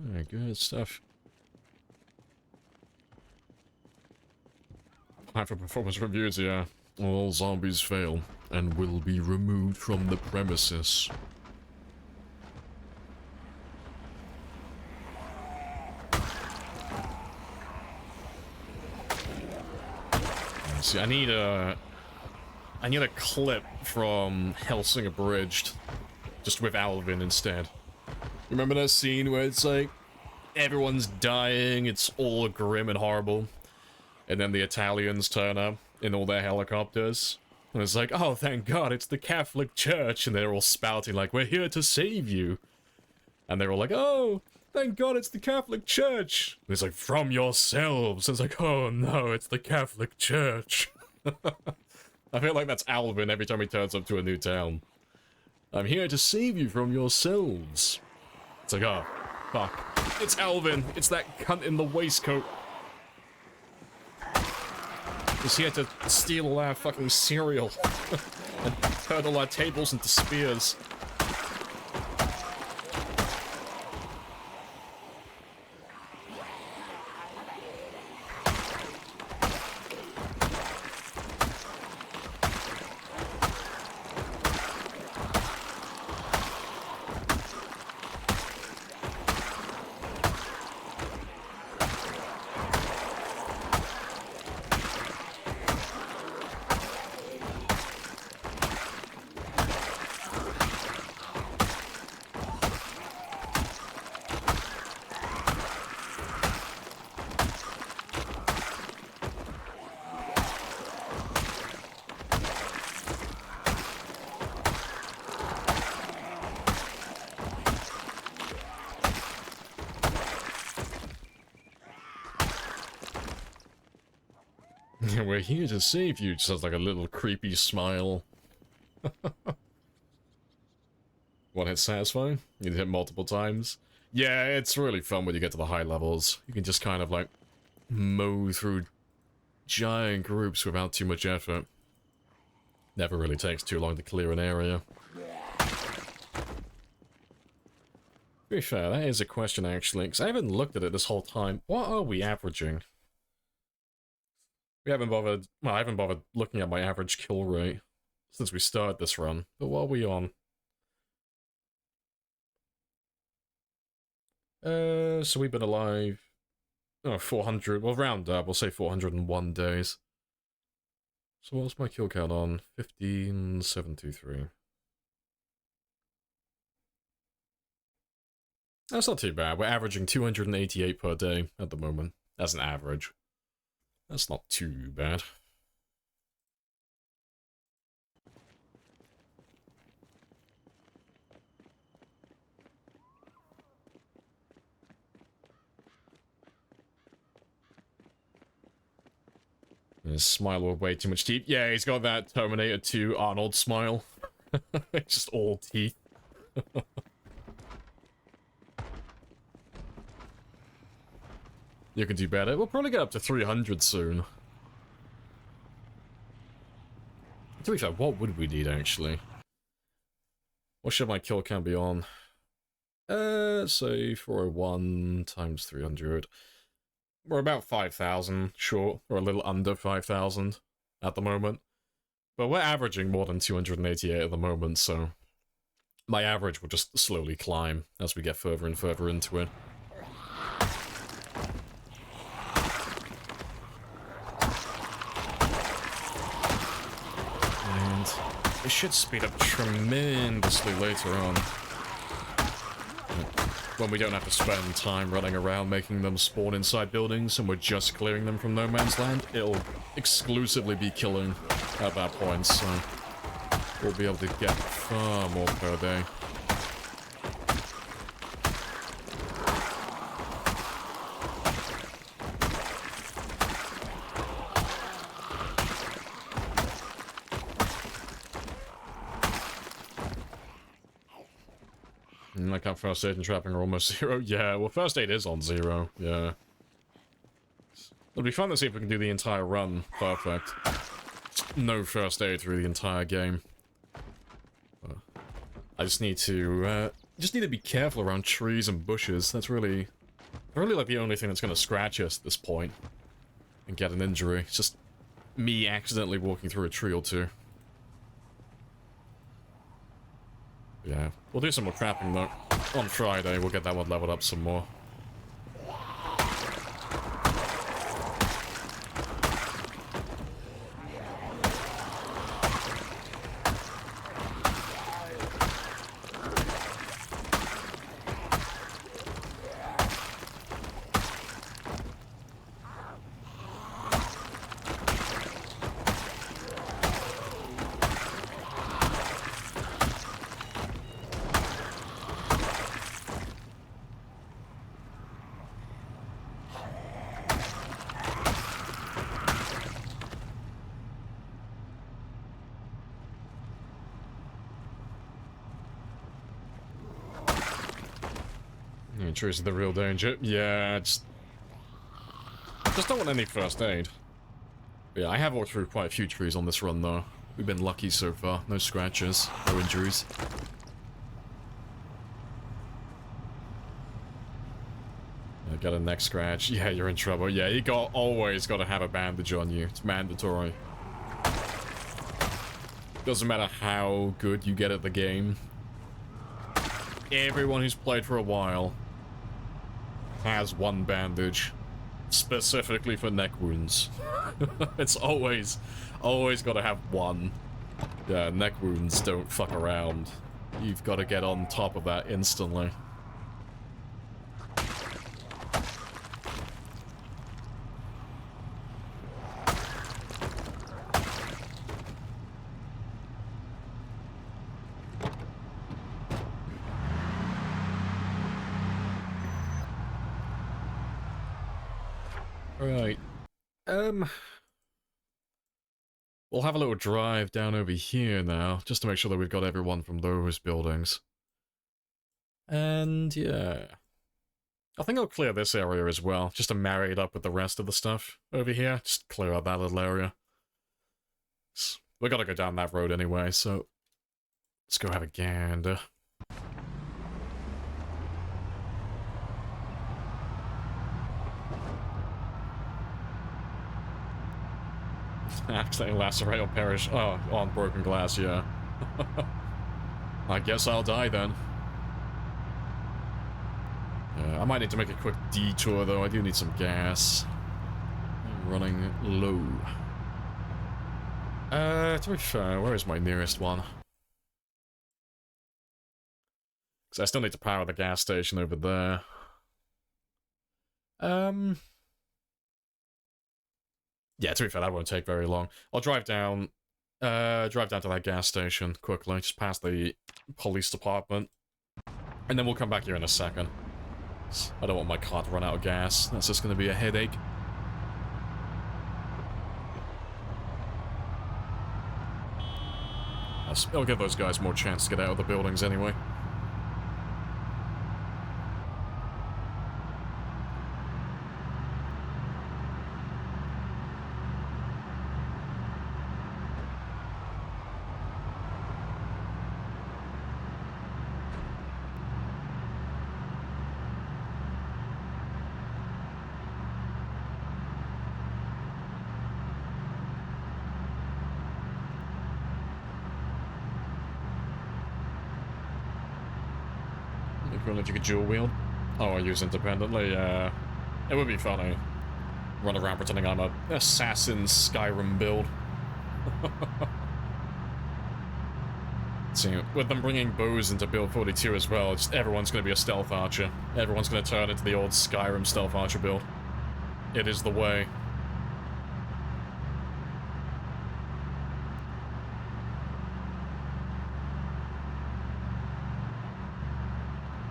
Alright, good stuff. Time for performance reviews, yeah. All zombies fail and will be removed from the premises. See, I need a clip from Helsing Abridged, just with Alvin instead. Remember that scene where it's like everyone's dying, it's all grim and horrible, and then the Italians turn up in all their helicopters, and it's like, oh, thank God, it's the Catholic Church, and they're all spouting like, we're here to save you, and they're all like, oh, thank God, it's the Catholic Church. And it's like, from yourselves. And it's like, oh no, it's the Catholic Church. I feel like that's Alvin every time he turns up to a new town. I'm here to save you from yourselves. It's like, oh, fuck. It's Alvin. It's that cunt in the waistcoat. He's here to steal all our fucking cereal. And turn all our tables into spears. We're here to save you, just has like a little creepy smile. One hit satisfying? You hit multiple times? Yeah, it's really fun when you get to the high levels. You can just kind of like mow through giant groups without too much effort. Never really takes too long to clear an area. To be fair, that is a question actually, because I haven't looked at it this whole time. What are we averaging? We haven't bothered, well, I haven't bothered looking at my average kill rate since we started this run, but what are we on? So we've been alive, 400, well round up, we'll say 401 days. So what's my kill count on? 15,723. That's not too bad, we're averaging 288 per day at the moment, as an average. That's not too bad. His smile with way too much teeth. Yeah, he's got that Terminator 2 Arnold smile. Just all teeth. You can do better. We'll probably get up to 300 soon. To be fair, what would we need, actually? What should my kill count be on? Say 401 times 300. We're about 5,000 short, or a little under 5,000 at the moment. But we're averaging more than 288 at the moment, so my average will just slowly climb as we get further and further into it. And it should speed up tremendously later on, when we don't have to spend time running around making them spawn inside buildings and we're just clearing them from no man's land. It'll exclusively be killing at that point, so we'll be able to get far more per day. Like how first aid and trapping are almost 0. Yeah, well first aid is on 0, yeah. It'll be fun to see if we can do the entire run perfect. No first aid through the entire game. I just need to just need to be careful around trees and bushes. That's really like the only thing that's going to scratch us at this point and get an injury. It's just me accidentally walking through a tree or two. Yeah, we'll do some more trapping though. On Friday, we'll get that one leveled up some more. Trees are the real danger. Yeah, just don't want any first aid. But yeah, I have walked through quite a few trees on this run though. We've been lucky so far. No scratches, no injuries. I got a neck scratch. Yeah, you're in trouble. Yeah, you always got to have a bandage on you. It's mandatory. Doesn't matter how good you get at the game. Everyone who's played for a while has one bandage, specifically for neck wounds. It's always got to have one. Yeah, neck wounds don't fuck around. You've got to get on top of that instantly. Right. We'll have a little drive down over here now, just to make sure that we've got everyone from those buildings. And yeah. I think I'll clear this area as well, just to marry it up with the rest of the stuff over here. Just clear out that little area. We're gonna go down that road anyway, so let's go have a gander. Accidentally lacerate or perish. Oh, on broken glass, yeah. I guess I'll die then. I might need to make a quick detour though. I do need some gas. I'm running low. To be fair, where is my nearest one? Because I still need to power the gas station over there. Yeah, to be fair, that won't take very long. I'll drive down to that gas station quickly, just past the police department. And then we'll come back here in a second. I don't want my car to run out of gas. That's just going to be a headache. I'll give those guys more chance to get out of the buildings anyway. If you could dual wield. Oh, I use independently, yeah. It would be funny. Run around pretending I'm a assassin Skyrim build. See, with them bringing bows into build 42 as well, just everyone's going to be a stealth archer. Everyone's going to turn into the old Skyrim stealth archer build. It is the way.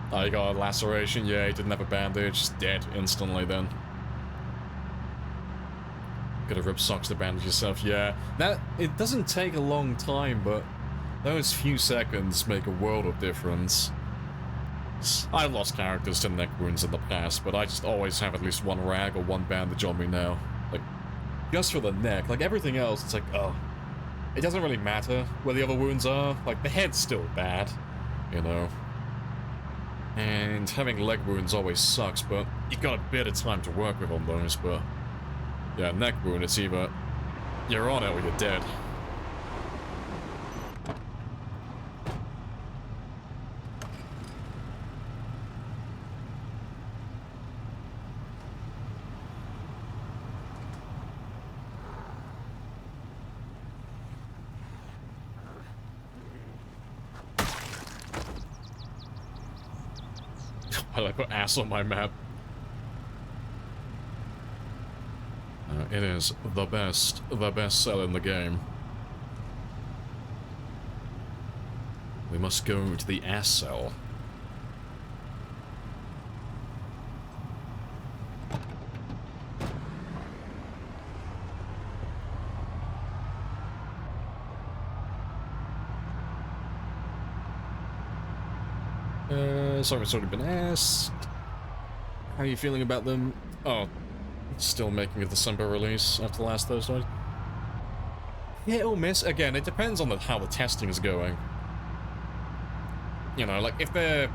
Oh, you got a laceration? Yeah, he didn't have a bandage. Just dead instantly then. Gotta rip socks to bandage yourself. Yeah, it doesn't take a long time, but those few seconds make a world of difference. I've lost characters to neck wounds in the past, but I just always have at least one rag or one bandage on me now. Like, just for the neck. Like, everything else, it's like, oh. It doesn't really matter where the other wounds are. Like, the head's still bad, you know. And having leg wounds always sucks, but you've got a bit of time to work with on those, but... Yeah, neck wound, it's either you're on it or you're dead. Why did I put ass on my map? It is the best cell in the game. We must go to the ass cell. Sorry, it's already been asked. How are you feeling about them? Oh, still making a December release after the last Thursday. Hit or miss. Again, it depends on how the testing is going. You know, like if they're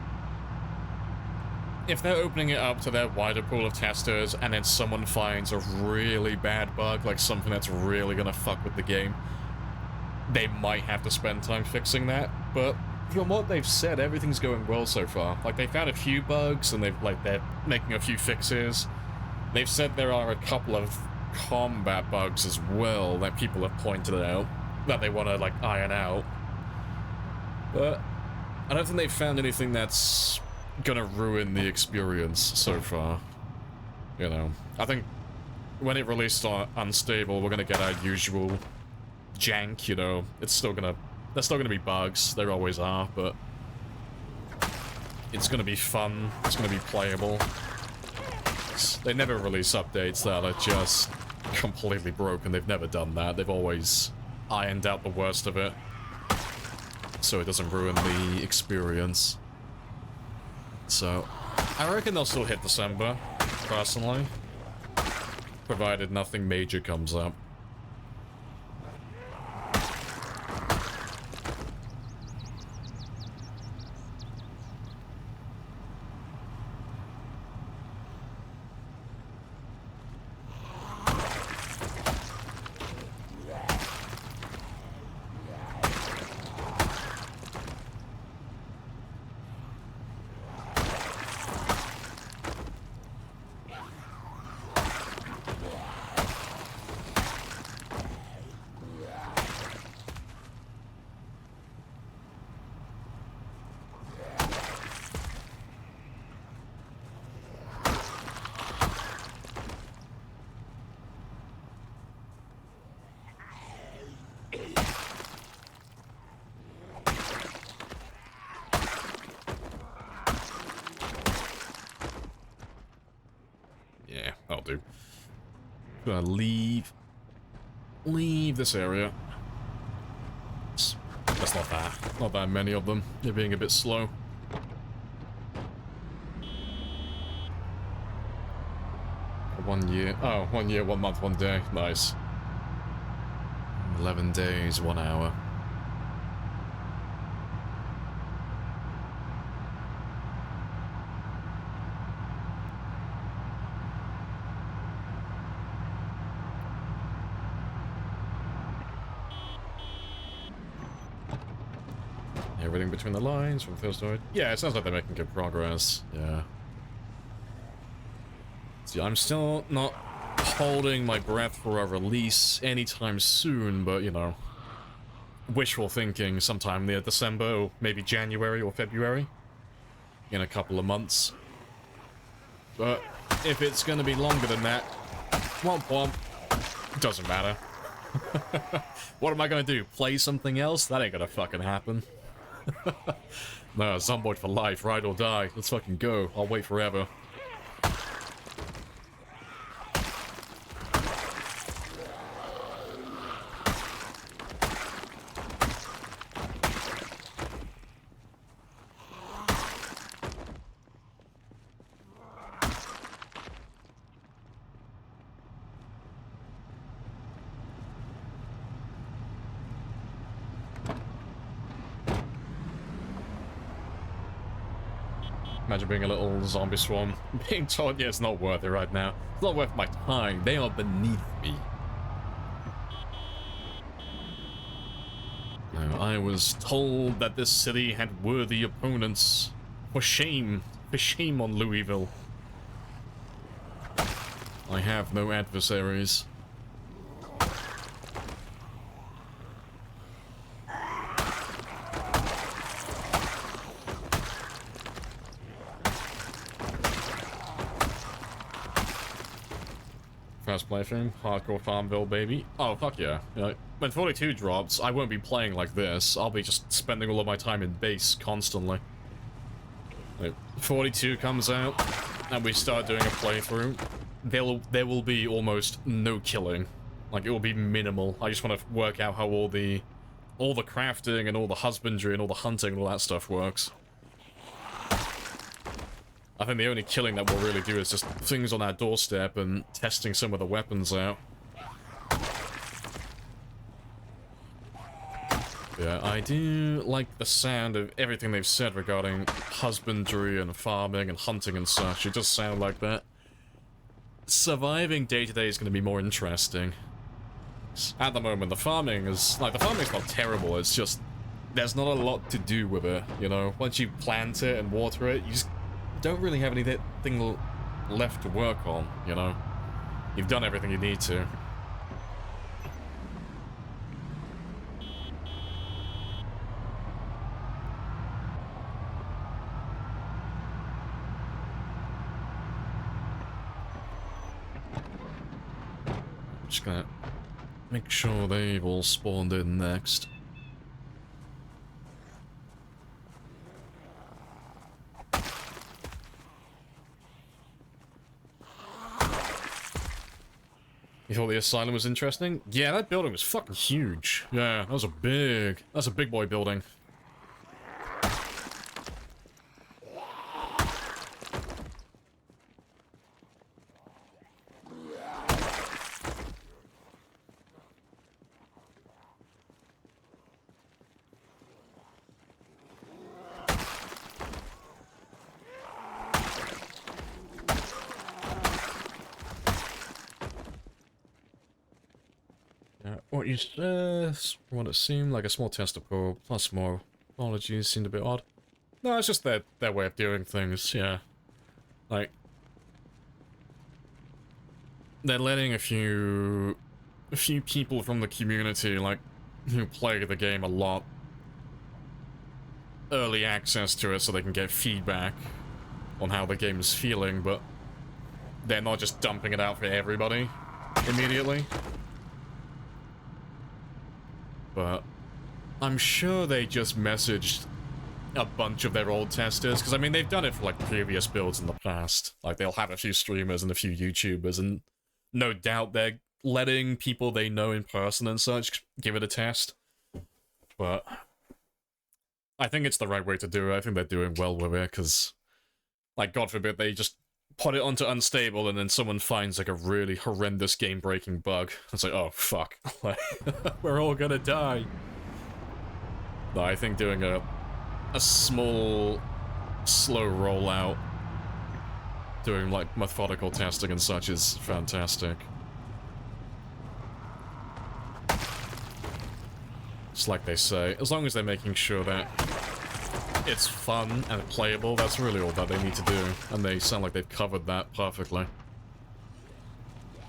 opening it up to their wider pool of testers and then someone finds a really bad bug, like something that's really gonna fuck with the game, they might have to spend time fixing that, but from what they've said, everything's going well so far. Like, they found a few bugs, and they're making a few fixes. They've said there are a couple of combat bugs as well that people have pointed out that they want to, like, iron out. But I don't think they've found anything that's gonna ruin the experience so far. You know, I think when it released on Unstable, we're gonna get our usual jank, you know. There's still gonna be bugs, there always are, but it's gonna be fun, it's gonna be playable. They never release updates that are just completely broken, they've never done that, they've always ironed out the worst of it, so it doesn't ruin the experience. So, I reckon they'll still hit December, personally, provided nothing major comes up. Yeah, that'll do. Gonna leave this area. That's not that many of them. They're being a bit slow. One year, 1 month, 1 day. Nice. 11 days, 1 hour. Everything between the lines from Thursday. Yeah, it sounds like they're making good progress. Yeah. See, I'm still not holding my breath for a release anytime soon, but, you know, wishful thinking sometime near December, or maybe January or February, in a couple of months. But if it's going to be longer than that, womp womp, doesn't matter. What am I going to do? Play something else? That ain't going to fucking happen. No, Zomboid for life, ride or die. Let's fucking go. I'll wait forever. Imagine being a little zombie swarm. Being told, yeah, it's not worth it right now. It's not worth my time. They are beneath me. No, I was told that this city had worthy opponents. For shame on Louisville. I have no adversaries. First playthrough, hardcore Farmville, baby. Oh, fuck yeah. You know, when 42 drops, I won't be playing like this. I'll be just spending all of my time in base constantly. Like, 42 comes out, and we start doing a playthrough. There will be almost no killing. Like, it will be minimal. I just want to work out how all the crafting and all the husbandry and all the hunting and all that stuff works. I think the only killing that we'll really do is just things on our doorstep and testing some of the weapons out. Yeah, I do like the sound of everything they've said regarding husbandry and farming and hunting and such. It does sound like that. Surviving day-to-day is going to be more interesting. At the moment, the farming is... like, the farming's not terrible, it's just... there's not a lot to do with it, you know? Once you plant it and water it, you just don't really have anything left to work on, you know? You've done everything you need to. Just gonna make sure they've all spawned in next. You thought the asylum was interesting? Yeah, that building was fucking huge. Yeah, that's a big boy building. What you said, what it seemed like a small testicle, plus more apologies seemed a bit odd. No, it's just their way of doing things, yeah. Like, they're letting a few people from the community, like, who play the game a lot, early access to it so they can get feedback on how the game is feeling, but they're not just dumping it out for everybody immediately. But I'm sure they just messaged a bunch of their old testers, because I mean they've done it for like previous builds in the past. Like they'll have a few streamers and a few YouTubers, and no doubt they're letting people they know in person and such give it a test. But I think it's the right way to do it. I think they're doing well with it, because like God forbid they just put it onto unstable and then someone finds like a really horrendous game-breaking bug. It's like, oh fuck, we're all gonna die. No, I think doing a small, slow rollout, doing like methodical testing and such is fantastic. It's like they say, as long as they're making sure that it's fun and playable, that's really all that they need to do, and they sound like they've covered that perfectly.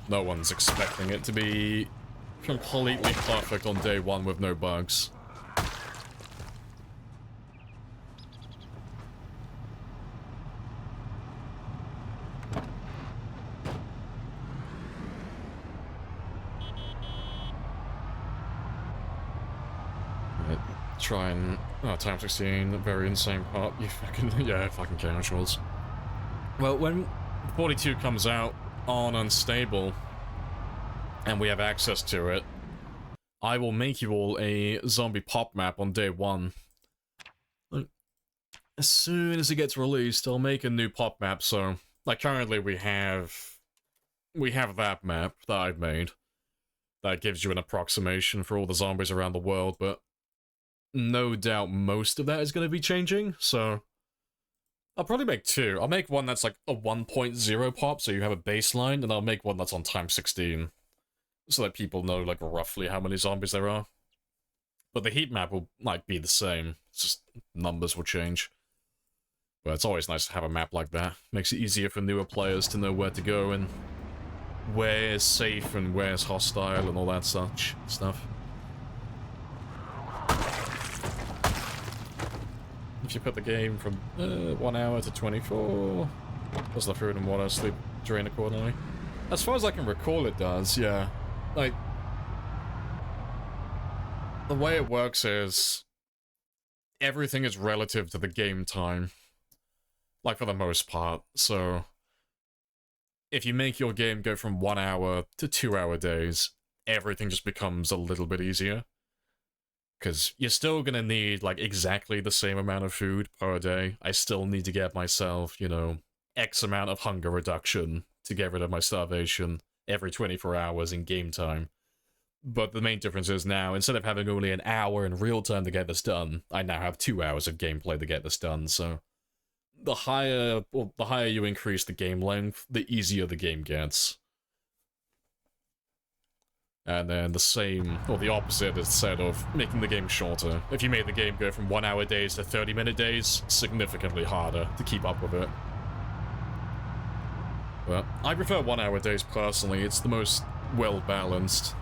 No one's expecting it to be completely perfect on day one with no bugs. Try and... oh, time 16, very insane part. You fucking... yeah, fucking casuals. Well, when 42 comes out on Unstable, and we have access to it, I will make you all a zombie pop map on day one. Like, as soon as it gets released, I'll make a new pop map, so... like, currently we have that map that I've made. That gives you an approximation for all the zombies around the world, but... no doubt most of that is going to be changing, so I'll probably make two. I'll make one that's like a 1.0 pop, so you have a baseline, and I'll make one that's on time 16. So that people know, like, roughly how many zombies there are. But the heat map will, like, be the same. It's just numbers will change. But it's always nice to have a map like that. Makes it easier for newer players to know where to go and where's safe and where's hostile and all that such stuff. If you put the game from 1 hour to 24, does the food and water sleep drain accordingly? As far as I can recall, it does, yeah. Like, the way it works is everything is relative to the game time. Like, for the most part. So, if you make your game go from 1 hour to 2 hour days, everything just becomes a little bit easier. Because you're still gonna need, like, exactly the same amount of food per day. I still need to get myself, you know, X amount of hunger reduction to get rid of my starvation every 24 hours in game time. But the main difference is now, instead of having only an hour in real time to get this done, I now have 2 hours of gameplay to get this done, so the higher you increase the game length, the easier the game gets. And then the same, or the opposite is said of making the game shorter. If you made the game go from 1 hour days to 30-minute days, significantly harder to keep up with it. But I prefer 1 hour days personally, it's the most well-balanced.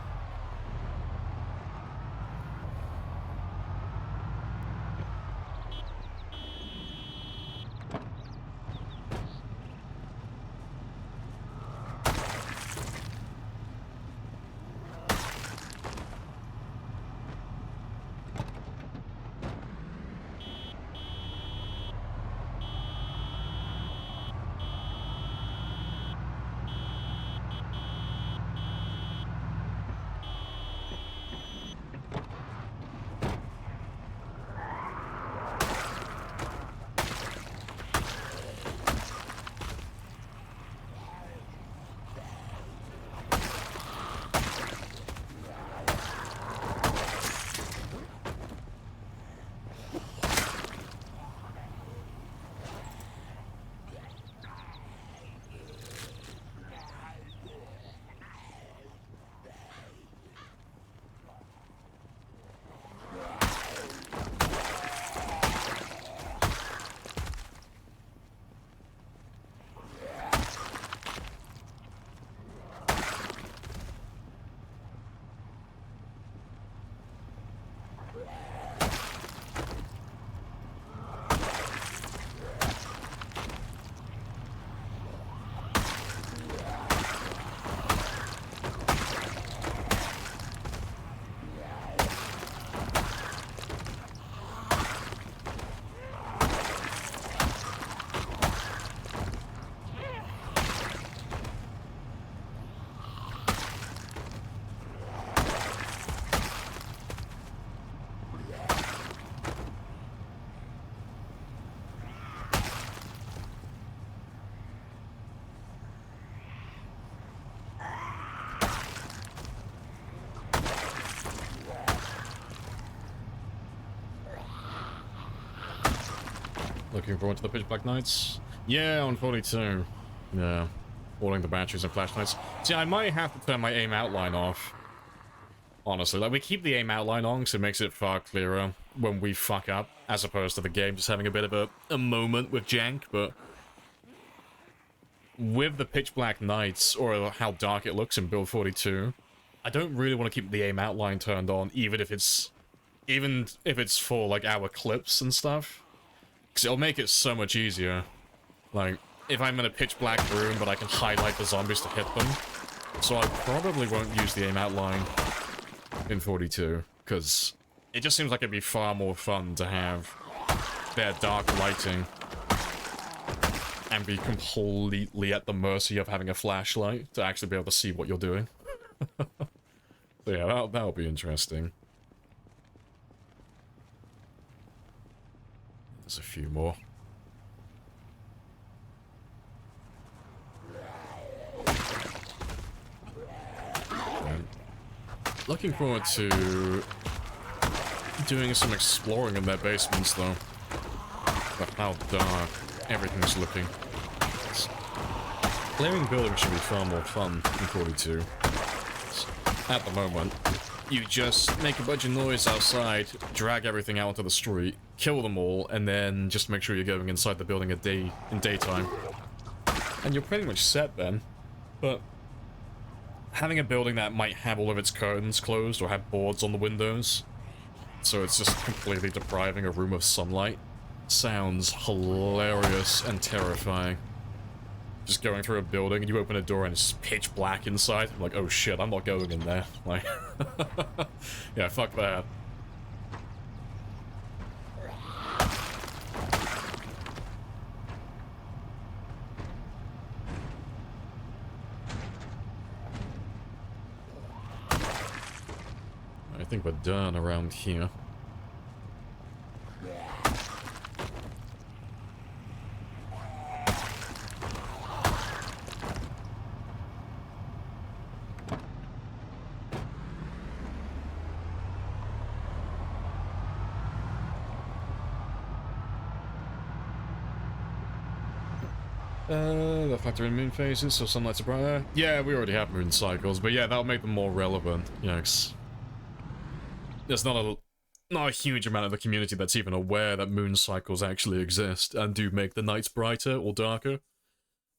Looking forward to the Pitch Black Nights? Yeah, on 42. Yeah. Ordering the batteries and flashlights. See, I might have to turn my aim outline off. Honestly, like, we keep the aim outline on because it makes it far clearer when we fuck up, as opposed to the game just having a bit of a moment with jank, but with the Pitch Black Nights, or how dark it looks in build 42, I don't really want to keep the aim outline turned on, even if it's for, like, our clips and stuff. Because it'll make it so much easier. Like, if I'm in a pitch black room, but I can highlight the zombies to hit them. So I probably won't use the aim outline in 42, because it just seems like it'd be far more fun to have their dark lighting and be completely at the mercy of having a flashlight to actually be able to see what you're doing. So yeah, that'll be interesting. There's a few more. Looking forward to doing some exploring in their basements, though. But how dark everything's looking. Clearing buildings should be far more fun in 42. At the moment, you just make a bunch of noise outside, drag everything out onto the street, kill them all, and then just make sure you're going inside the building in daytime. And you're pretty much set then. But having a building that might have all of its curtains closed or have boards on the windows, so it's just completely depriving a room of sunlight, sounds hilarious and terrifying. Just going through a building and you open a door and it's pitch black inside. I'm like, oh shit, I'm not going in there. Like, yeah, fuck that. I think we're done around here. They'll factor in moon phases, so sunlight's are brighter. Yeah, we already have moon cycles, but yeah, that'll make them more relevant. You know, there's not a huge amount of the community that's even aware that moon cycles actually exist and do make the nights brighter or darker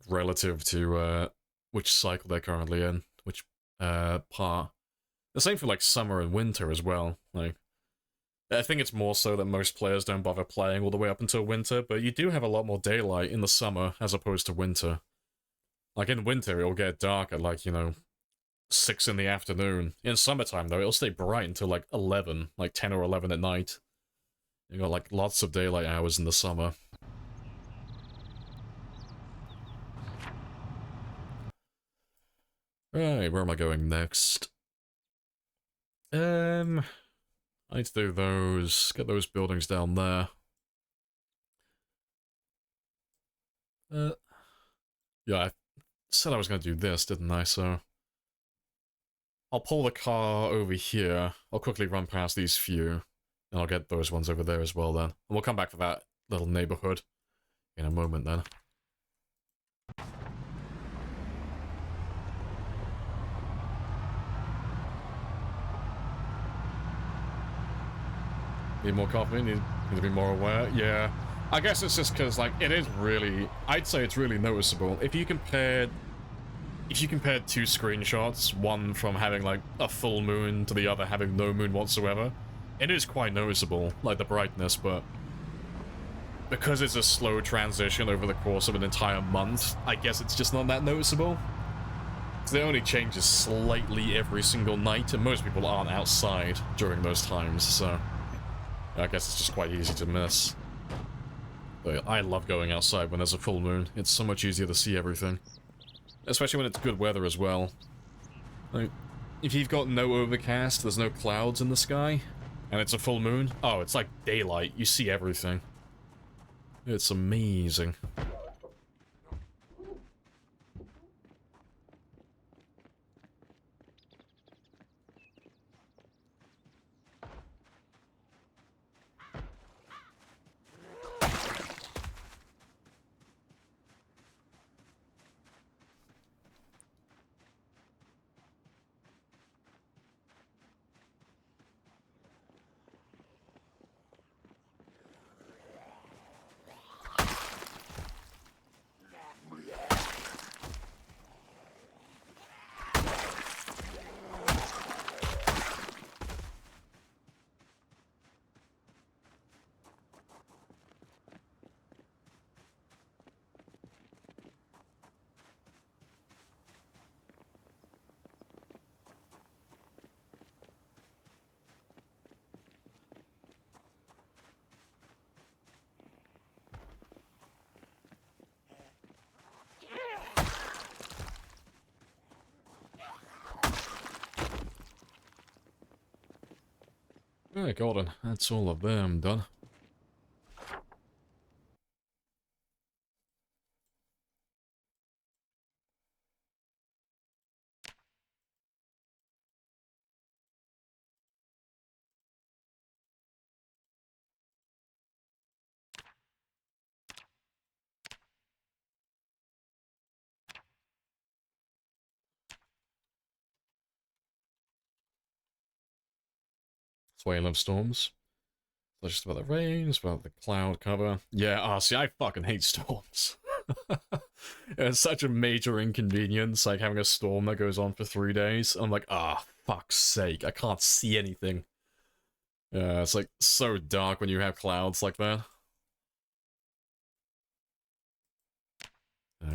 relative to which cycle they're currently in, which part. The same for like summer and winter as well. Like, I think it's more so that most players don't bother playing all the way up until winter, but you do have a lot more daylight in the summer as opposed to winter. Like in winter, it'll get dark at like, you know, 6 in the afternoon. In summertime, though, it'll stay bright until like 11, like 10 or 11 at night. You got like lots of daylight hours in the summer. Right, where am I going next? I need to do those, get those buildings down there. Yeah, I said I was going to do this, didn't I? So I'll pull the car over here. I'll quickly run past these few, and I'll get those ones over there as well then. And we'll come back for that little neighborhood in a moment then. Need more coffee? Need to be more aware? Yeah. I guess it's just because, like, it is really... I'd say it's really noticeable. If you compared 2 screenshots, one from having, like, a full moon to the other having no moon whatsoever, it is quite noticeable, like, the brightness, but... because it's a slow transition over the course of an entire month, I guess it's just not that noticeable. So it only changes slightly every single night, and most people aren't outside during those times, so... I guess it's just quite easy to miss. But I love going outside when there's a full moon. It's so much easier to see everything. Especially when it's good weather as well. Like, if you've got no overcast, there's no clouds in the sky, and it's a full moon, oh, it's like daylight. You see everything. It's amazing. Alright, Golden. That's all of them done. That's why I love storms. It's just about the rain, it's about the cloud cover. Yeah, see, I fucking hate storms. It's such a major inconvenience, like having a storm that goes on for 3 days. I'm like, fuck's sake, I can't see anything. Yeah, it's like so dark when you have clouds like that.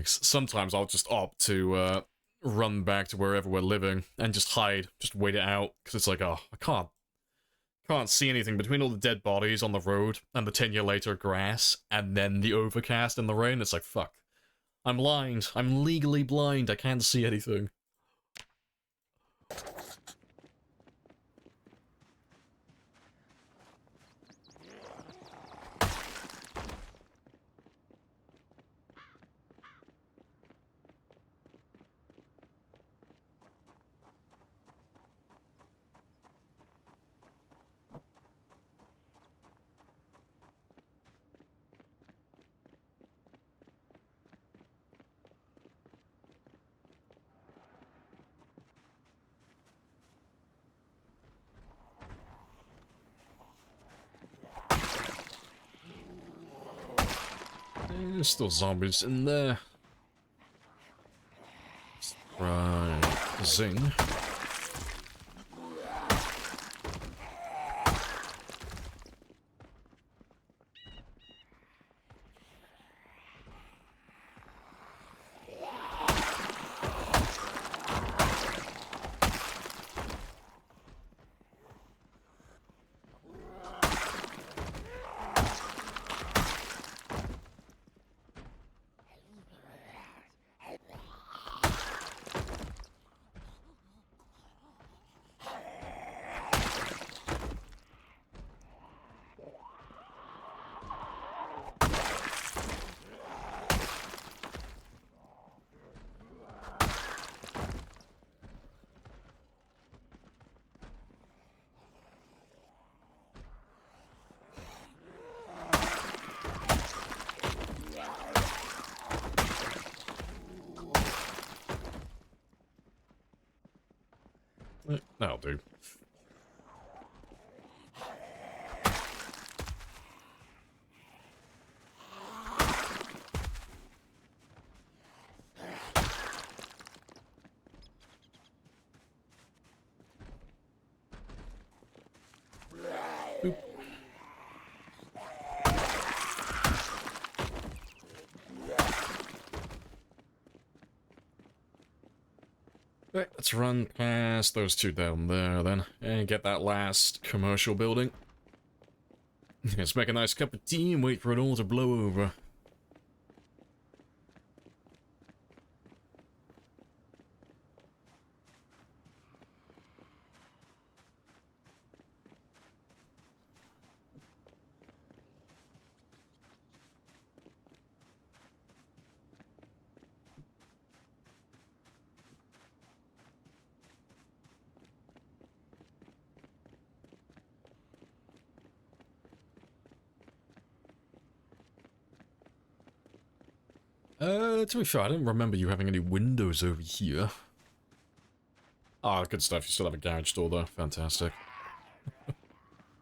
Sometimes I'll just opt to run back to wherever we're living and just hide, just wait it out, because it's like, I can't see anything between all the dead bodies on the road and the 10 year later grass and then the overcast and the rain. It's like, fuck. I'm blind. I'm legally blind. I can't see anything. There's still zombies in there. Right. Zing. That'll do. Boop. Right, let's run past those two down there then, and get that last commercial building. Let's make a nice cup of tea and wait for it all to blow over. To be fair, I didn't remember you having any windows over here. Ah, good stuff. You still have a garage door, though. Fantastic.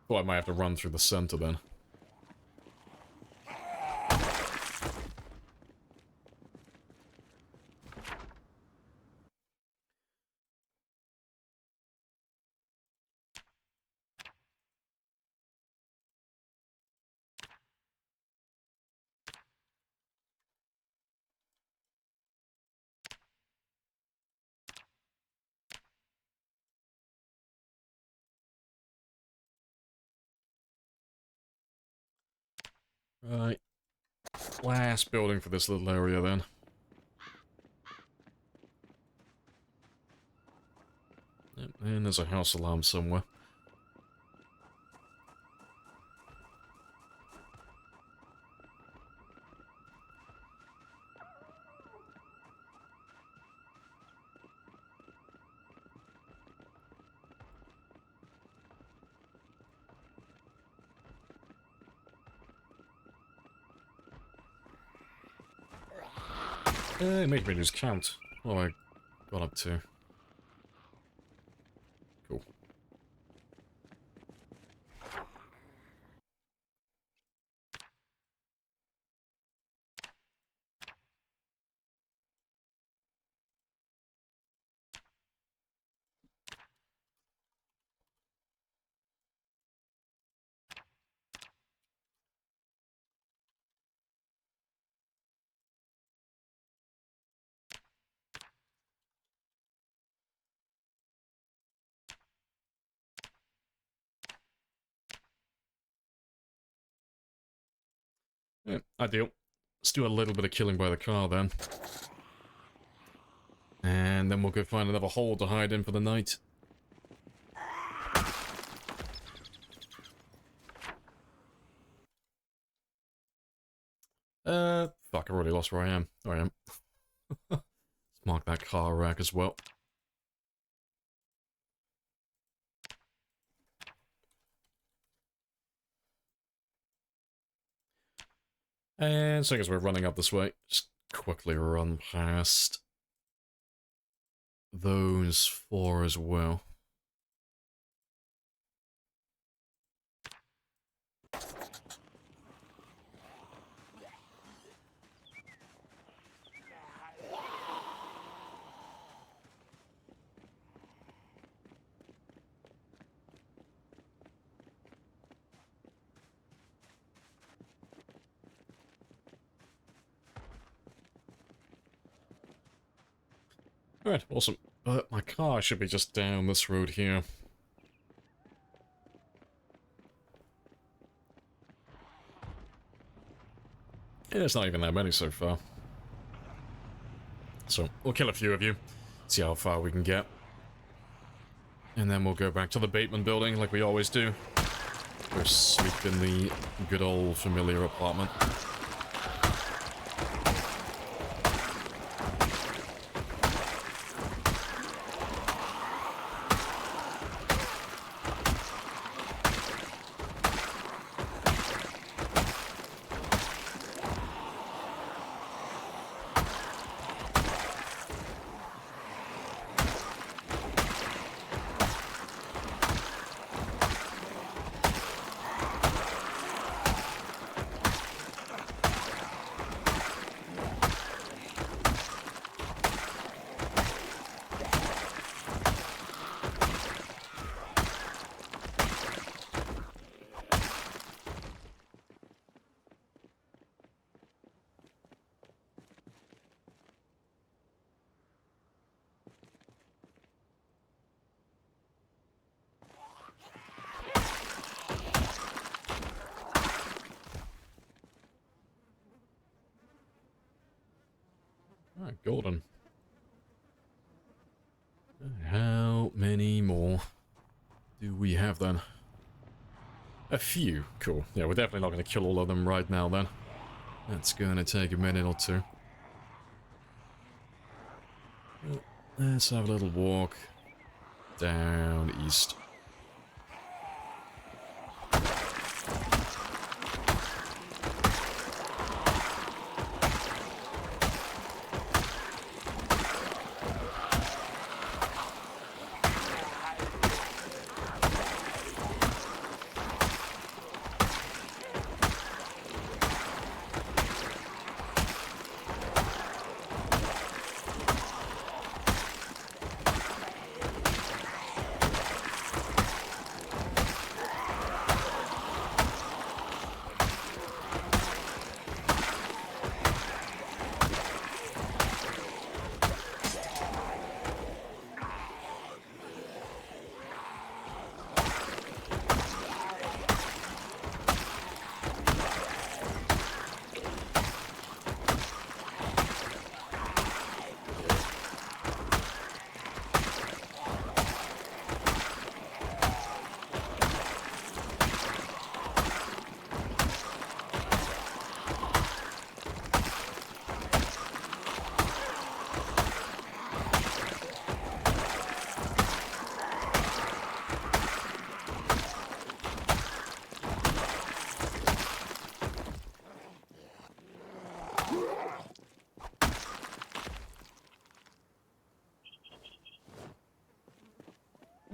Thought I might have to run through the center, then. Right. Last building for this little area, then. Yep, and there's a house alarm somewhere. Make me lose count. What have I got up to? Cool. Yeah, ideal. Let's do a little bit of killing by the car then. And then we'll go find another hole to hide in for the night. Fuck, I already lost where I am. There I am. Let's mark that car rack as well. And so I guess we're running up this way. Just quickly run past those four as well. Alright, awesome. But my car should be just down this road here. Yeah, it's not even that many so far. So, we'll kill a few of you, see how far we can get. And then we'll go back to the Bateman building like we always do. Go sleep in the good old familiar apartment. Alright, golden. How many more do we have then? A few. Cool. Yeah, we're definitely not going to kill all of them right now then. That's going to take a minute or two. Let's have a little walk down east.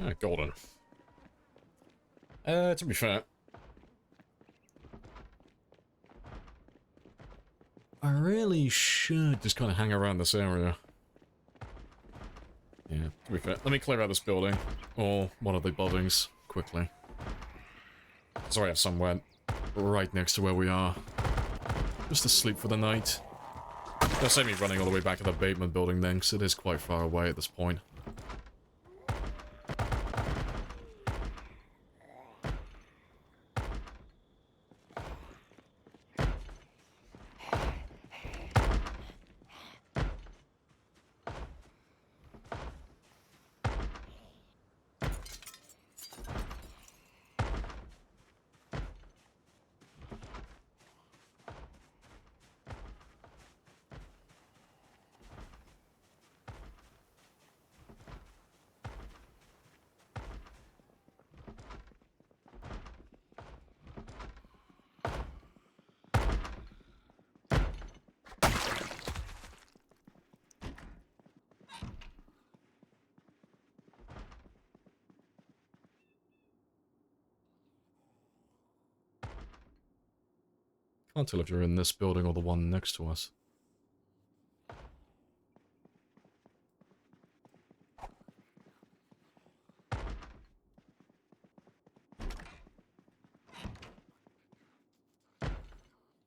Ah, golden. To be fair, I really should just kind of hang around this area. Yeah, to be fair, let me clear out this building, or one of the buildings, quickly. So I have somewhere right next to where we are, just to sleep for the night. They'll save me running all the way back to the Bateman building then, because it is quite far away at this point. Can't tell if you're in this building or the one next to us.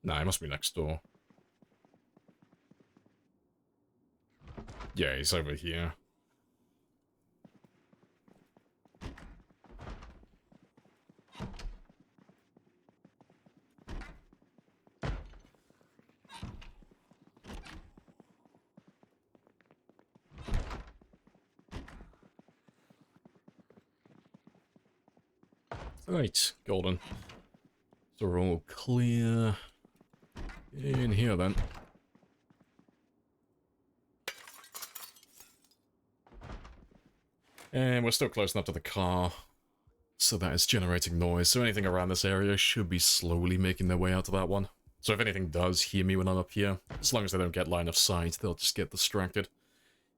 Nah, he must be next door. Yeah, he's over here. Right, golden. So we're all clear. In here then. And we're still close enough to the car, so that it's generating noise, so anything around this area should be slowly making their way out to that one. So if anything does hear me when I'm up here, as long as they don't get line of sight, they'll just get distracted.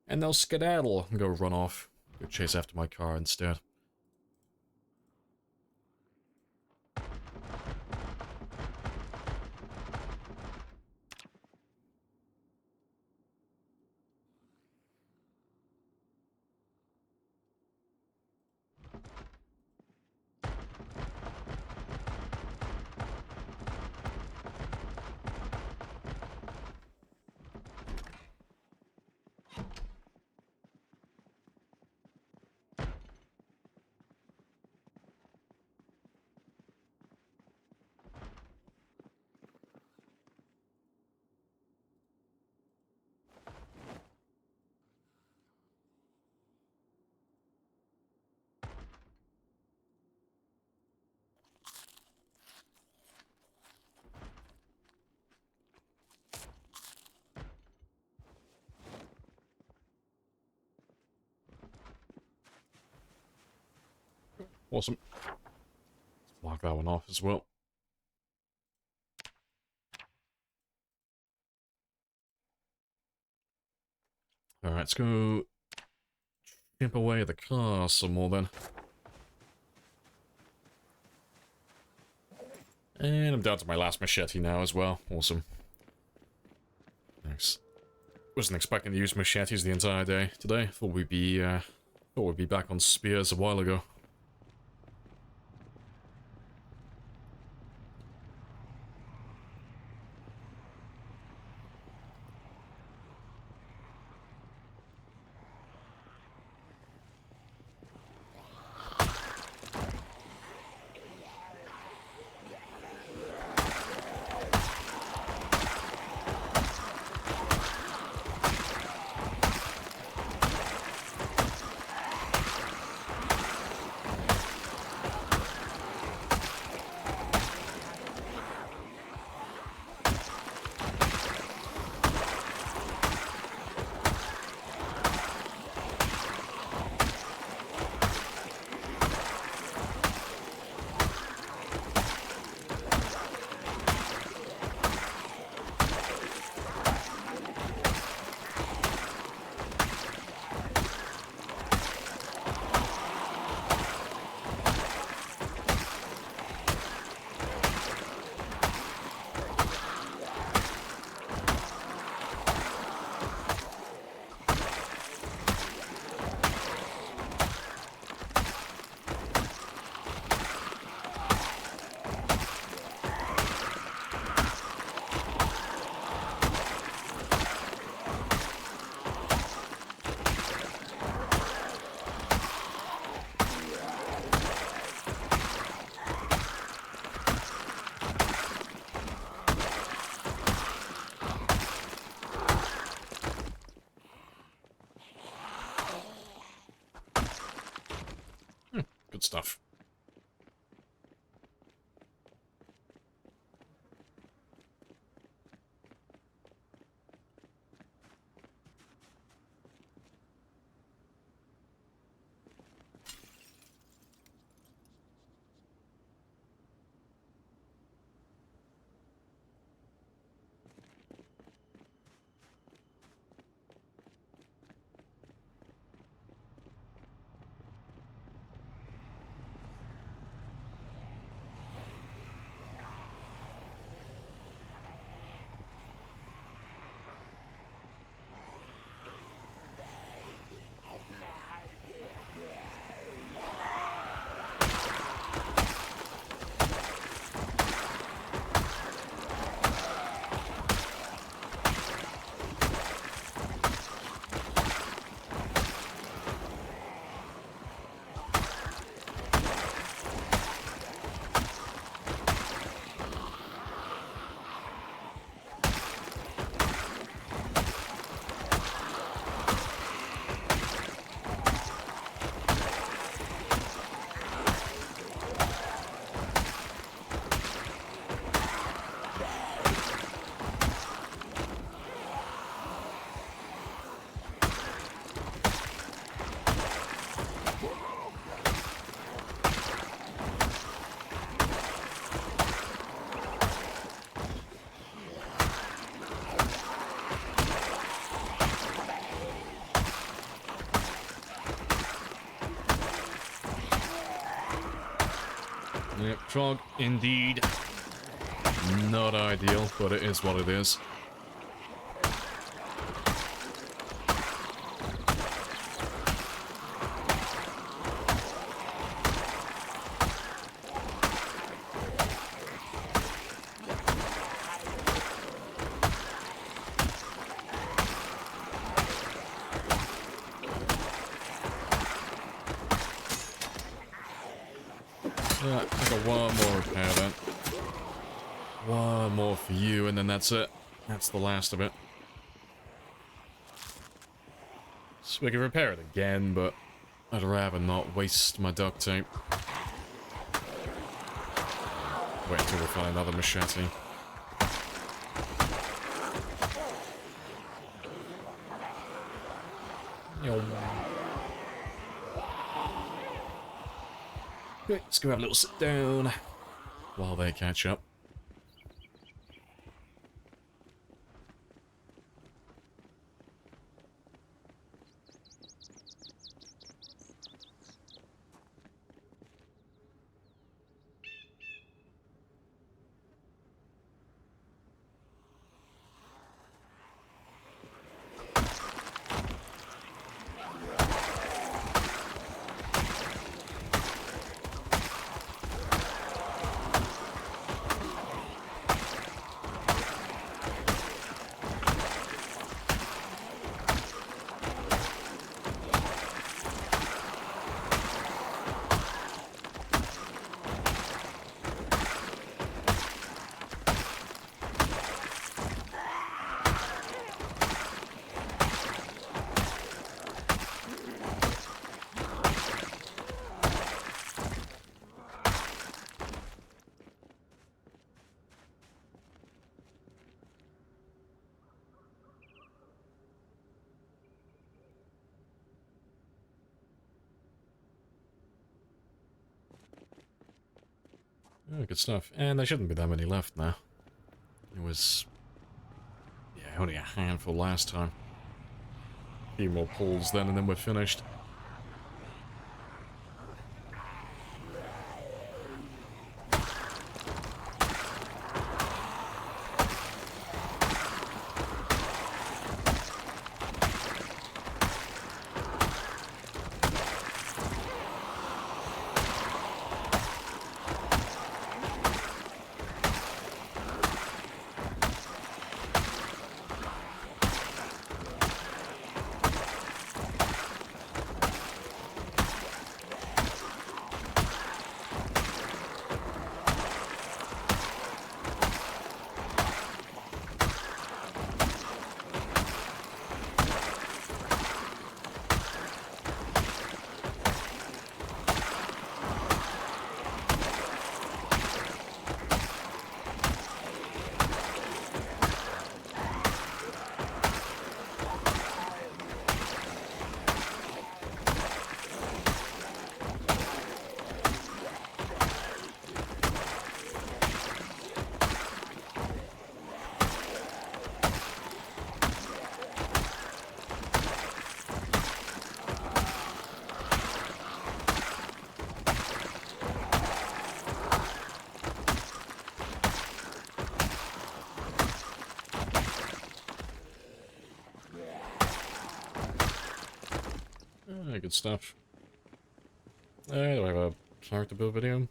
And they'll skedaddle and go run off. Go chase after my car instead. Awesome. Let's mark that one off as well. Alright, let's go chimp away at the car some more then. And I'm down to my last machete now as well. Awesome. Nice. Wasn't expecting to use machetes the entire day today. Thought we'd be back on spears a while ago. Good stuff. Yep, fog, indeed. Not ideal, but it is what it is. Yeah, I got one more repair then. One more for you, and then that's it. That's the last of it. So we can repair it again, but I'd rather not waste my duct tape. Wait until we find another machete. Yo. Okay, let's go have a little sit down while they catch up. Oh, good stuff. And there shouldn't be that many left now. It was... yeah, only a handful last time. A few more pulls then, and then we're finished. Good stuff. Do I have a character build video?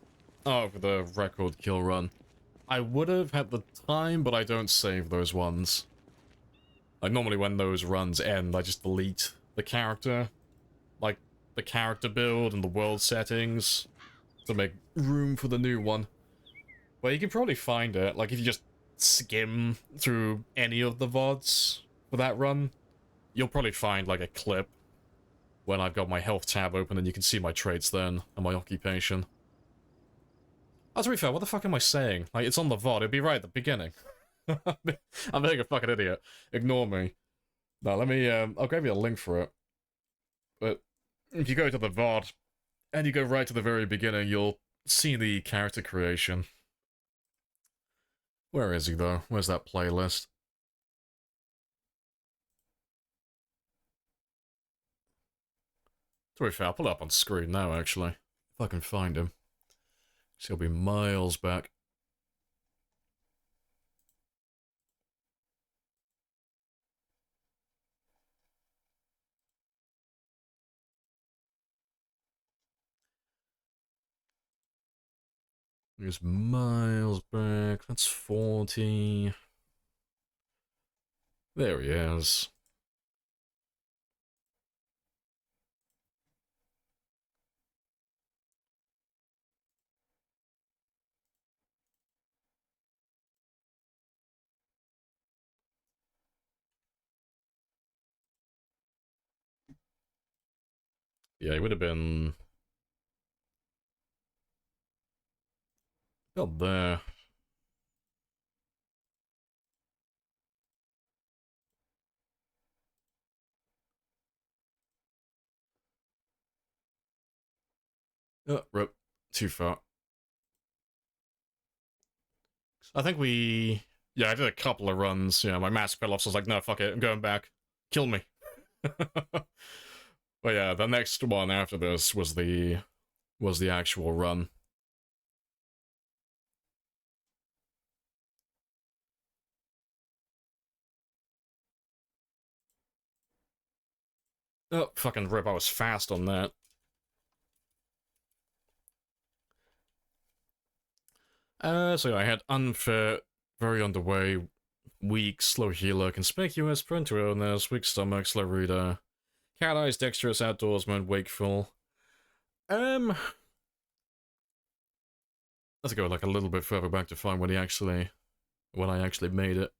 Oh, for the record kill run. I would have had the time, but I don't save those ones. Like, normally when those runs end, I just delete the character. Like, the character build and the world settings. To make room for the new one. But you can probably find it, like, if you just skim through any of the VODs for that run, you'll probably find, like, a clip when I've got my health tab open and you can see my traits then, and my occupation. Oh, to be fair, what the fuck am I saying? Like, it's on the VOD, it'd be right at the beginning. I'm being a fucking idiot. Ignore me. No, let me, I'll give you a link for it. But, if you go to the VOD, and you go right to the very beginning, you'll see the character creation. Where is he, though? Where's that playlist? To be fair, I'll pull it up on screen now, actually. If I can find him. So he'll be miles back. He's miles back. That's 40. There he is. Yeah, he would have been about there. Oh, rip. Too far. I think we... Yeah, I did a couple of runs. You know, my mask fell off, so I was like, no, fuck it, I'm going back. Kill me. But yeah, the next one after this was the actual run. Oh, fucking rip, I was fast on that. So yeah, I had unfit, very underway, weak, slow healer, conspicuous, prone to illness, weak stomach, slow reader, cat eyes, dexterous, outdoorsman, wakeful. Let's go like a little bit further back to find when I actually made it.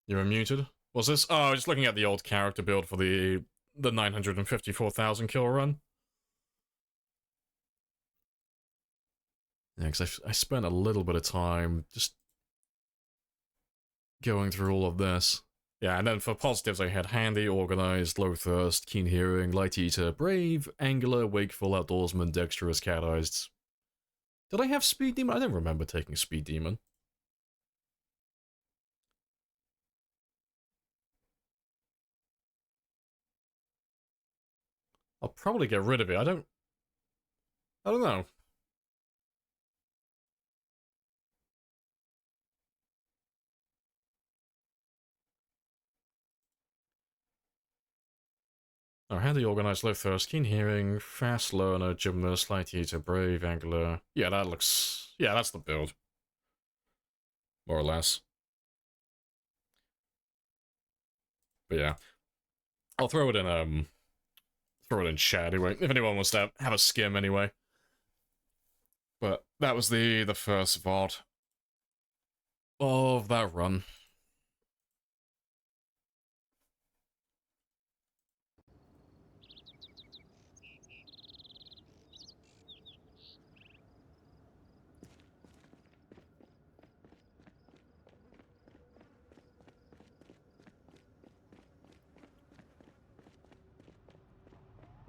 You're muted? Was this? Oh, I was just looking at the old character build for the 954,000 kill run. Yeah, because I spent a little bit of time just going through all of this. Yeah, and then for positives I had handy, organized, low thirst, keen hearing, light eater, brave, angular, wakeful, outdoorsman, dexterous, cat-eyed. Did I have speed demon? I don't remember taking speed demon. I'll probably get rid of it. I don't know. Oh, handy, organized, low thirst, keen hearing, fast learner, gymnast, light eater, brave, angular. Yeah, that looks... Yeah, that's the build. More or less. But yeah. I'll throw it in chat anyway, if anyone wants to have a skim anyway. But that was the first VOD of that run.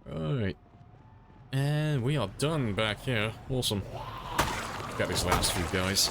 Alright. And we are done back here. Awesome. Got these last few guys.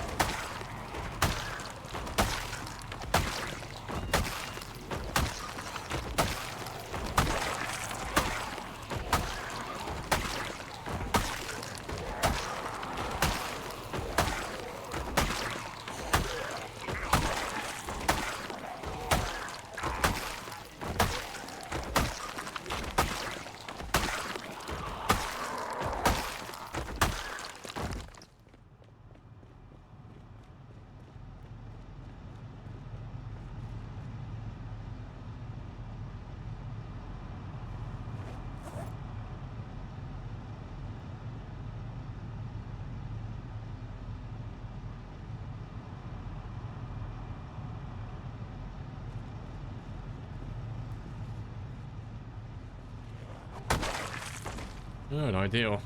Alright, ideal.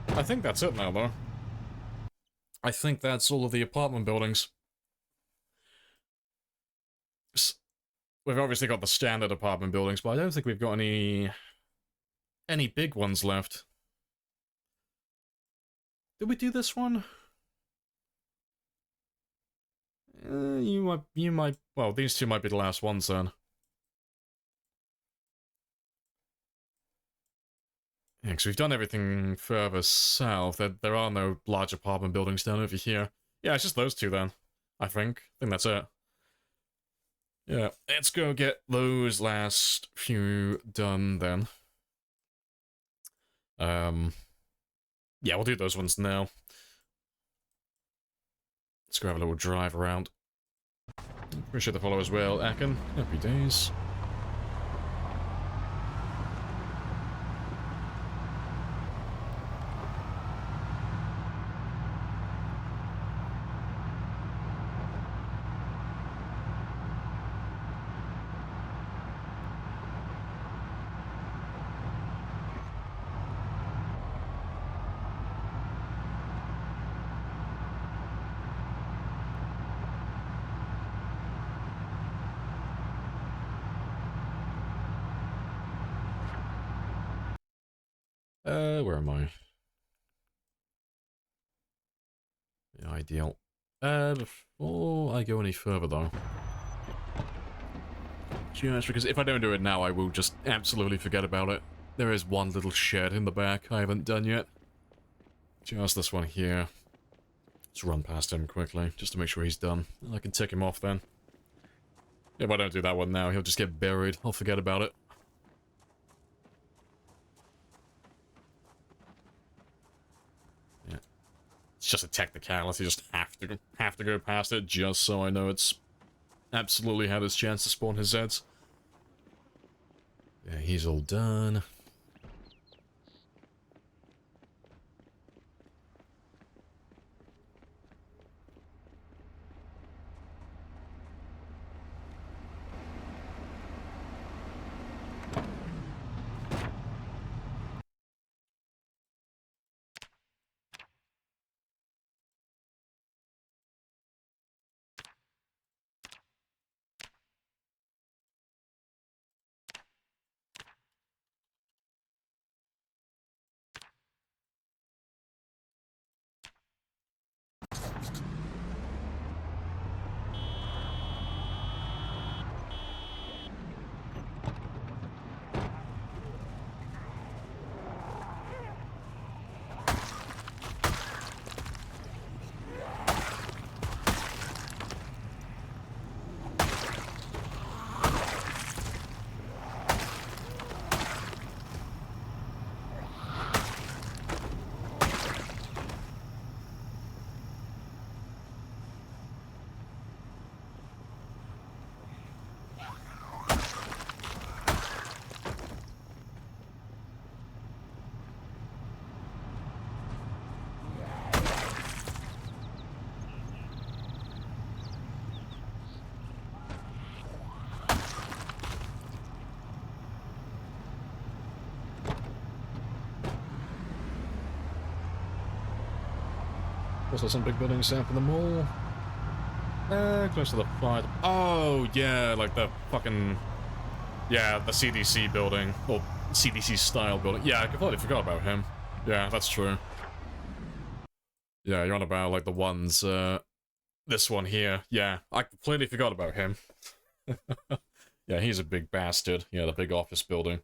I think that's it now, though. I think that's all of the apartment buildings. We've obviously got the standard apartment buildings, but I don't think we've got any big ones left. Did we do this one? You might, well, these two might be the last ones then. Yeah, because we've done everything further south. There are no large apartment buildings down over here. Yeah, it's just those two then, I think. I think that's it. Yeah, let's go get those last few done then. Yeah, we'll do those ones now. Let's go have a little drive around. Appreciate the follow as well, Akin. Happy days. Where am I? The ideal. Before I go any further though. Just because if I don't do it now, I will just absolutely forget about it. There is one little shed in the back I haven't done yet. Just this one here. Let's run past him quickly, just to make sure he's done. I can tick him off then. If I don't do that one now, he'll just get buried. I'll forget about it. Yeah. It's just a technicality, just have to go past it, just so I know it's absolutely had his chance to spawn his Zeds. Yeah, he's all done. Also some big buildings south of the mall. Close to the fire. Oh, yeah, like the fucking... Yeah, the CDC building. Or CDC style building. Yeah, I completely forgot about him. Yeah, that's true. Yeah, you're on about, like, the ones, this one here. Yeah, I completely forgot about him. Yeah, he's a big bastard. Yeah, the big office building.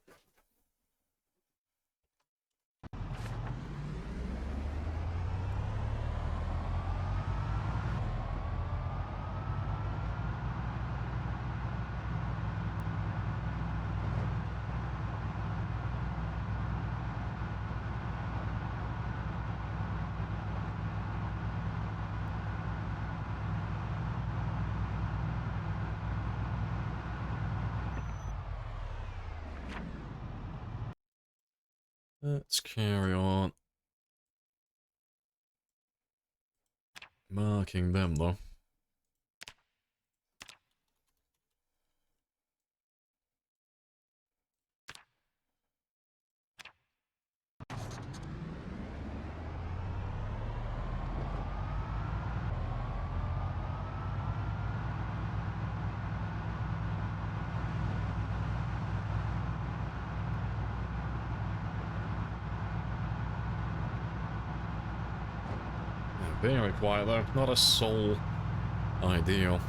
Let's carry on. Marking them, though. Very quiet though, not a soul. Ideal.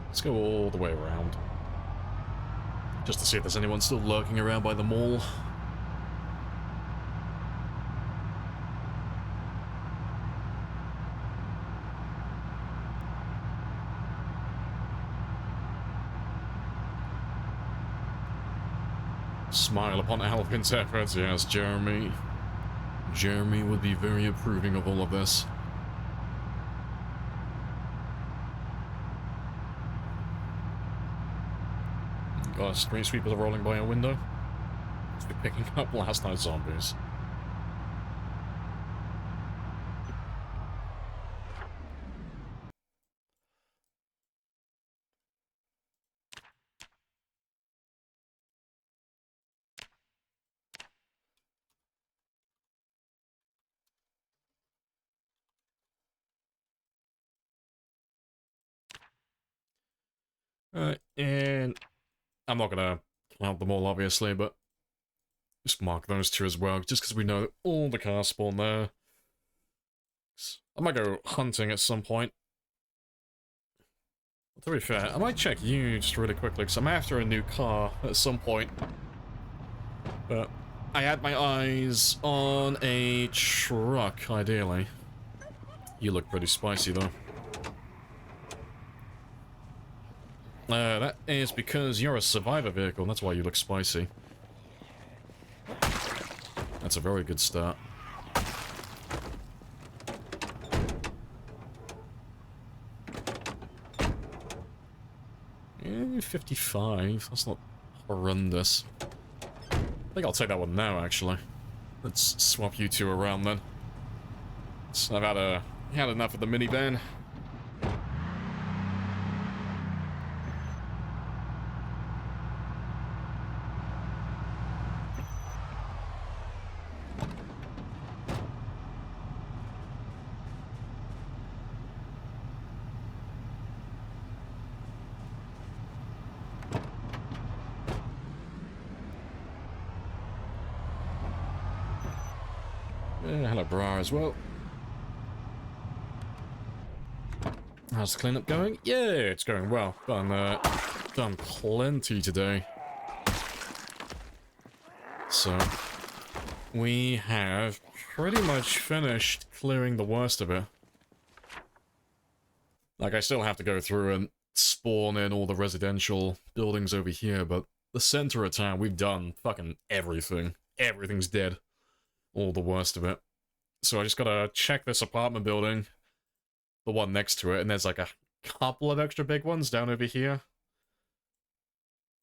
Let's go all the way around. Just to see if there's anyone still lurking around by the mall. Smile upon Alvin's efforts, yes, Jeremy. Jeremy would be very approving of all of this. God, street sweepers are rolling by a window. Must be picking up last night's zombies. And I'm not gonna count them all, obviously, but just mark those two as well, just because we know that all the cars spawn there. I might go hunting at some point. To be fair, I might check you just really quickly, because I'm after a new car at some point. But I had my eyes on a truck, ideally. You look pretty spicy, though. That is because you're a survivor vehicle, that's why you look spicy. That's a very good start. Eh, 55, that's not horrendous. I think I'll take that one now, actually. Let's swap you two around, then. So I've had enough of the minivan. Hello, Bra, as well. How's the cleanup going? Yeah, it's going well. Done plenty today. So, we have pretty much finished clearing the worst of it. Like, I still have to go through and spawn in all the residential buildings over here, but the center of town, we've done fucking everything. Everything's dead. All the worst of it. So I just gotta check this apartment building, the one next to it, and there's like a couple of extra big ones down over here.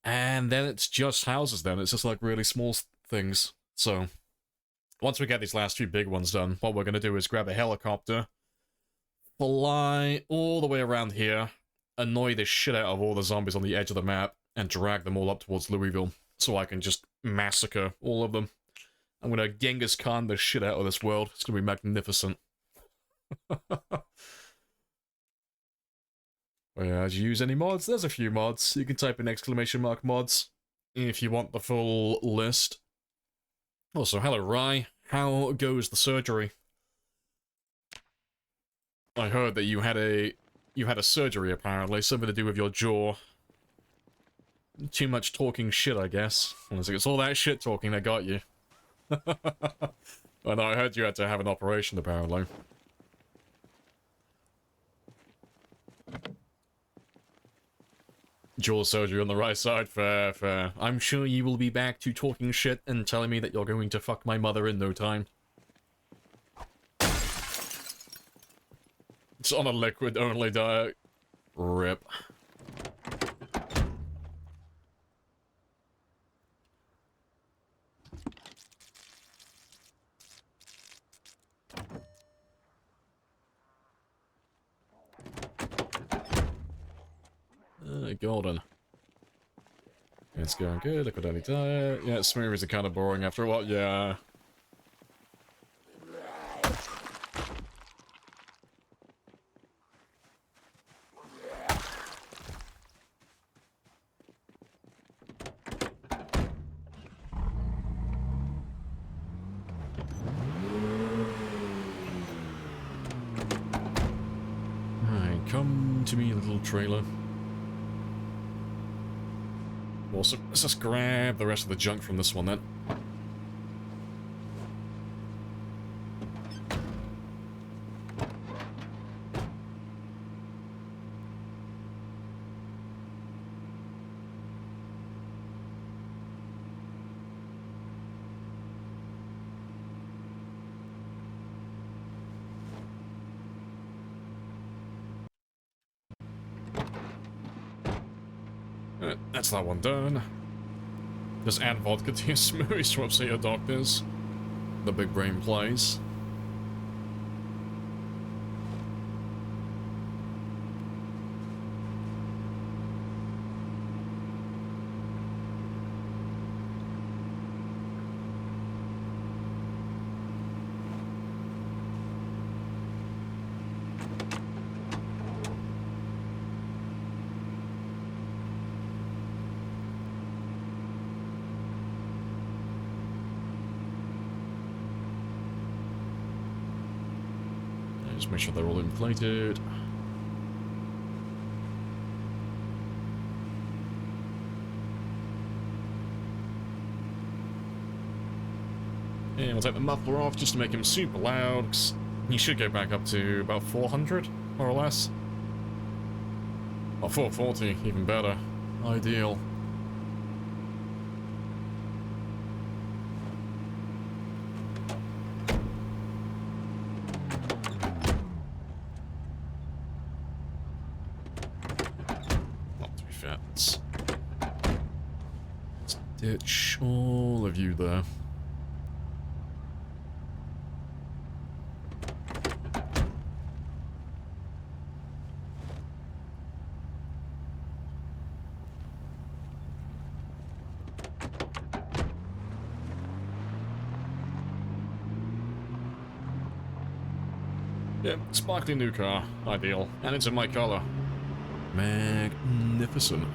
And then it's just houses then, it's just like really small things. So, once we get these last few big ones done, what we're gonna do is grab a helicopter, fly all the way around here, annoy the shit out of all the zombies on the edge of the map, and drag them all up towards Louisville, so I can just massacre all of them. I'm gonna Genghis Khan the shit out of this world. It's gonna be magnificent. Well, yeah, did you use any mods? There's a few mods. You can type in !mods if you want the full list. Also, hello Rye. How goes the surgery? I heard that you had a surgery apparently, something to do with your jaw. Too much talking shit, I guess. It's all that shit talking that got you. Oh no, I heard you had to have an operation, apparently. Jaw surgery on the right side, fair, fair. I'm sure you will be back to talking shit and telling me that you're going to fuck my mother in no time. It's on a liquid-only diet. Rip. Golden. It's going good, liquid-only diet. Yeah, smoothies are kind of boring after a while, yeah. Alright, come to me, little trailer. Awesome. Let's just grab the rest of the junk from this one then. That's that one done. Just add vodka to your smoothie swaps at your doctors. The big brain plays. Just make sure they're all inflated. And we'll take the muffler off just to make him super loud, 'cause he should go back up to about 400, more or less. Or 440, even better. Ideal. Ditch all of you there. Yep, sparkly new car. Ideal. And it's in my color. Magnificent.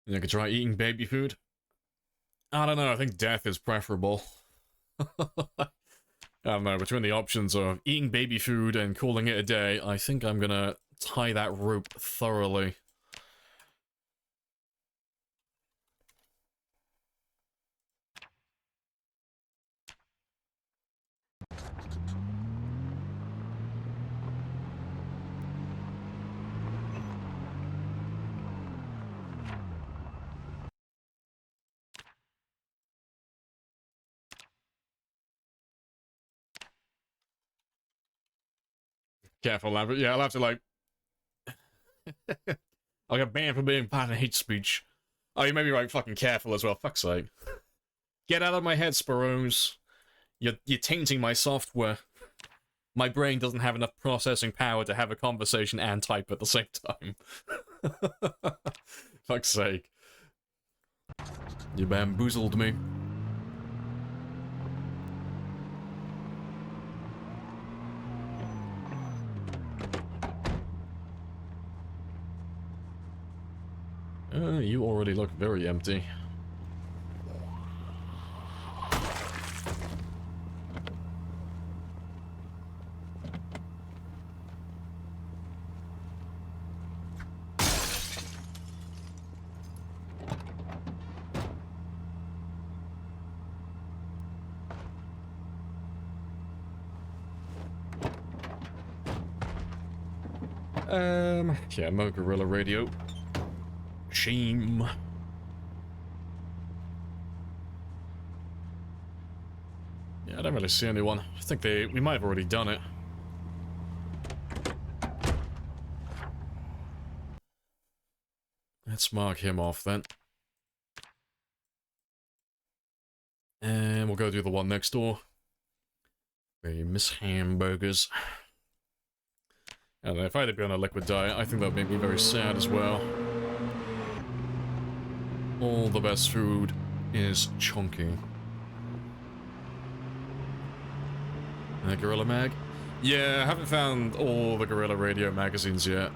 You could try eating baby food. I don't know, I think death is preferable. I don't know, between the options of eating baby food and calling it a day, I think I'm gonna tie that rope thoroughly. Careful, Lamprey. Yeah, I'll have to, like... I'll get banned for being part of hate speech. Oh, you may be, like, fucking careful as well. Fuck's sake. Get out of my head, Sparrows. You're tainting my software. My brain doesn't have enough processing power to have a conversation and type at the same time. Fuck's sake. You bamboozled me. You already look very empty. Yeah, no Gorilla Radio. Shame. Yeah, I don't really see anyone. I think we might have already done it. Let's mark him off then. And we'll go do the one next door. We miss hamburgers. And if I had to be on a liquid diet, I think that would make me very sad as well. All the best food is chunky. Gorilla Mag? Yeah, I haven't found all the Gorilla Radio magazines yet.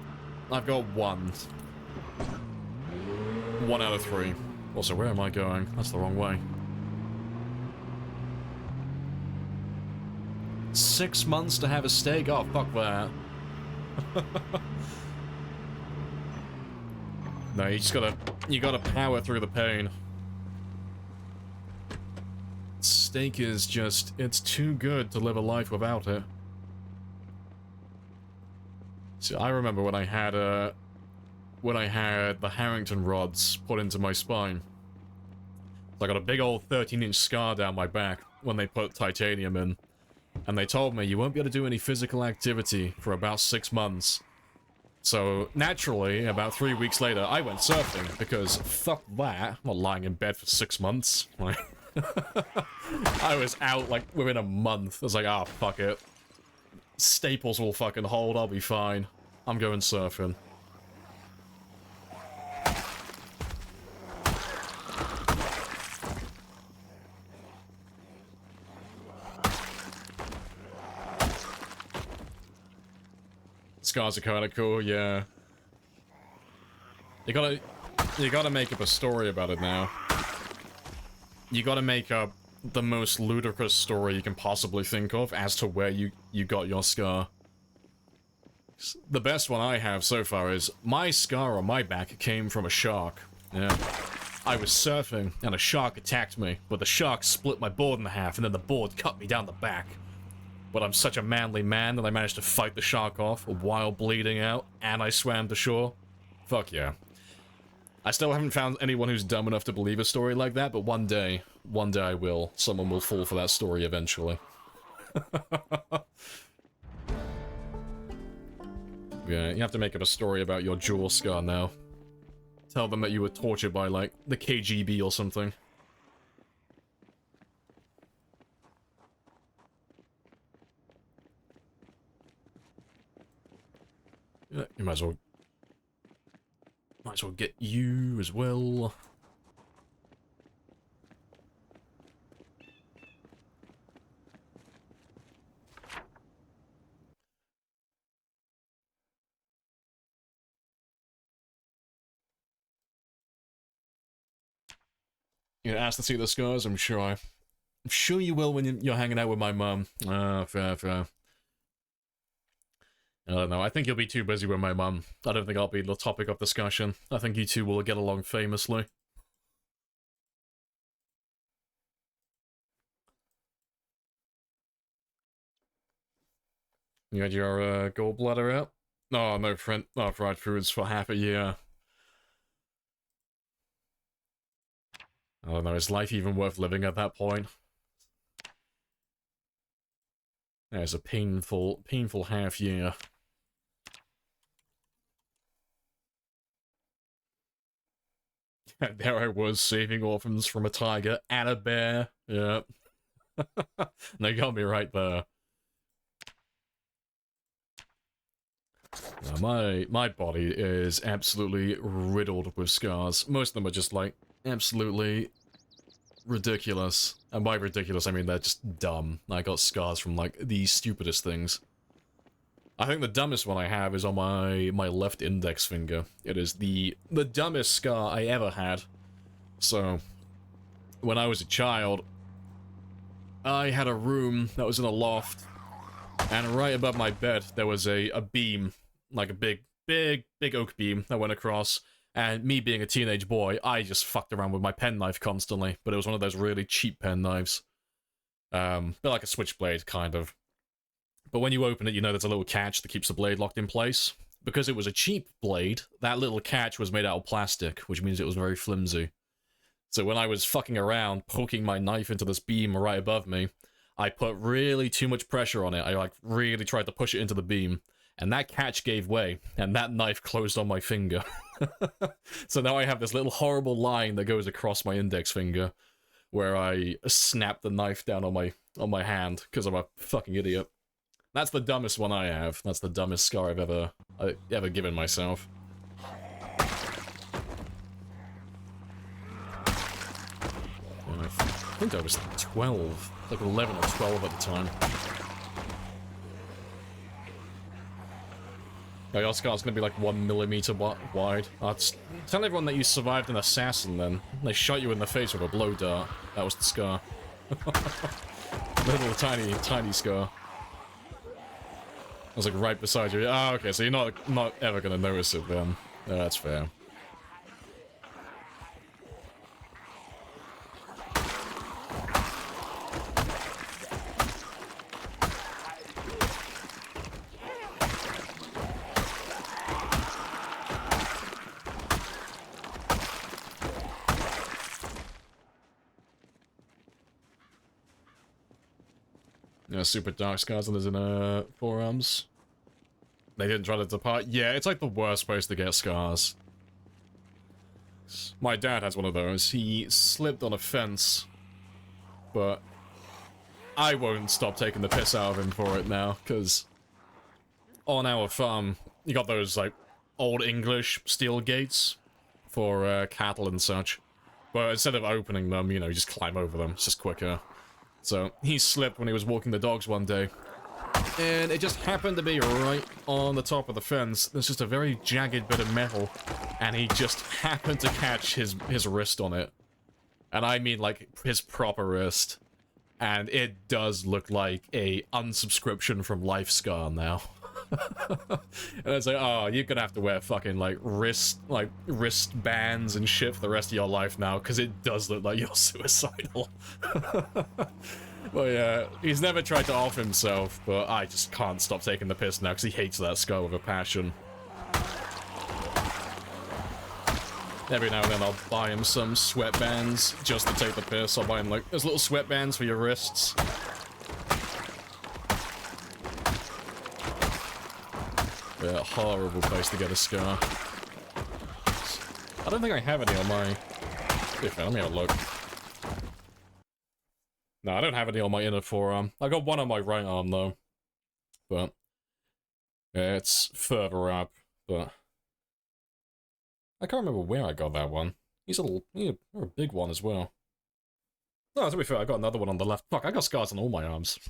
I've got one. 1 out of 3. Also, where am I going? That's the wrong way. 6 months to have a steak? Oh, fuck that. No, you gotta power through the pain. Steak is just, it's too good to live a life without it. See, I remember when I had the Harrington rods put into my spine. So I got a big old 13-inch scar down my back when they put titanium in. And they told me you won't be able to do any physical activity for about 6 months. So, naturally, about 3 weeks later, I went surfing, because fuck that. I'm not lying in bed for 6 months. Like, I was out, like, within a month. I was like, ah, fuck it. Staples will fucking hold, I'll be fine. I'm going surfing. Scars are kinda cool, yeah. You gotta make up a story about it now. You gotta make up the most ludicrous story you can possibly think of as to where you got your scar. The best one I have so far is, my scar on my back came from a shark. Yeah. I was surfing, and a shark attacked me, but the shark split my board in half, and then the board cut me down the back. But I'm such a manly man that I managed to fight the shark off while bleeding out, and I swam to shore. Fuck yeah. I still haven't found anyone who's dumb enough to believe a story like that, but one day I will. Someone will fall for that story eventually. Yeah, you have to make up a story about your jewel scar now. Tell them that you were tortured by, like, the KGB or something. Yeah, you might as well get you as well. You asked to see the scars? I'm sure you will when you're hanging out with my mum. Fair. I don't know, I think you'll be too busy with my mum. I don't think I'll be the topic of discussion. I think you two will get along famously. You had your gallbladder out? Oh, no friend. Oh, fried foods for half a year. I don't know, is life even worth living at that point? There's a painful half year. There I was, saving orphans from a tiger and a bear. Yeah. They got me right there. My body is absolutely riddled with scars. Most of them are just, like, absolutely ridiculous. And by ridiculous, I mean they're just dumb. I got scars from, like, the stupidest things. I think the dumbest one I have is on my left index finger. It is the dumbest scar I ever had. So, when I was a child, I had a room that was in a loft, and right above my bed there was a beam, like a big oak beam that went across, and me being a teenage boy, I just fucked around with my penknife constantly, but it was one of those really cheap penknives. Bit like a switchblade, kind of. But when you open it, you know there's a little catch that keeps the blade locked in place. because it was a cheap blade, that little catch was made out of plastic, which means it was very flimsy. So when I was fucking around, poking my knife into this beam right above me, I put really too much pressure on it. I like really tried to push it into the beam, and that catch gave way, and that knife closed on my finger. So now I have this little horrible line that goes across my index finger, where I snap the knife down on my hand because I'm a fucking idiot. That's the dumbest one I have. That's the dumbest scar I've ever given myself. And I think I was 12, like 11 or 12 at the time. Your scar's gonna be like 1 millimeter wide. Tell everyone that you survived an assassin then. They shot you in the face with a blow dart. That was the scar. Little tiny scar. I was like right beside you. Ah, okay, so you're not ever gonna notice it then. Yeah, that's fair. Yeah, super dark scars on his inner forearms. They didn't try to depart. Yeah, it's like the worst place to get scars. My dad has one of those. He slipped on a fence, but I won't stop taking the piss out of him for it now, because on our farm, you got those, like, old English steel gates for cattle and such. But instead of opening them, you know, you just climb over them. It's just quicker. So, he slipped when he was walking the dogs one day. And it just happened to be right on the top of the fence. There's just a very jagged bit of metal. And he just happened to catch his wrist on it. And I mean, like, his proper wrist. And it does look like a unsubscription from Life scar now. And it's like, oh, you're gonna have to wear fucking, like, wrist bands and shit for the rest of your life now, because it does look like you're suicidal. But yeah, he's never tried to off himself, but I just can't stop taking the piss now, because he hates that scar with a passion. Every now and then I'll buy him some sweatbands just to take the piss. I'll buy him, like, those little sweatbands for your wrists. Yeah, horrible place to get a scar. I don't think I have any on my... Let me have a look. No, I don't have any on my inner forearm. I got one on my right arm, though. But... yeah, it's further up, but... I can't remember where I got that one. He's a big one as well. No, to be fair, I got another one on the left. Fuck, I got scars on all my arms.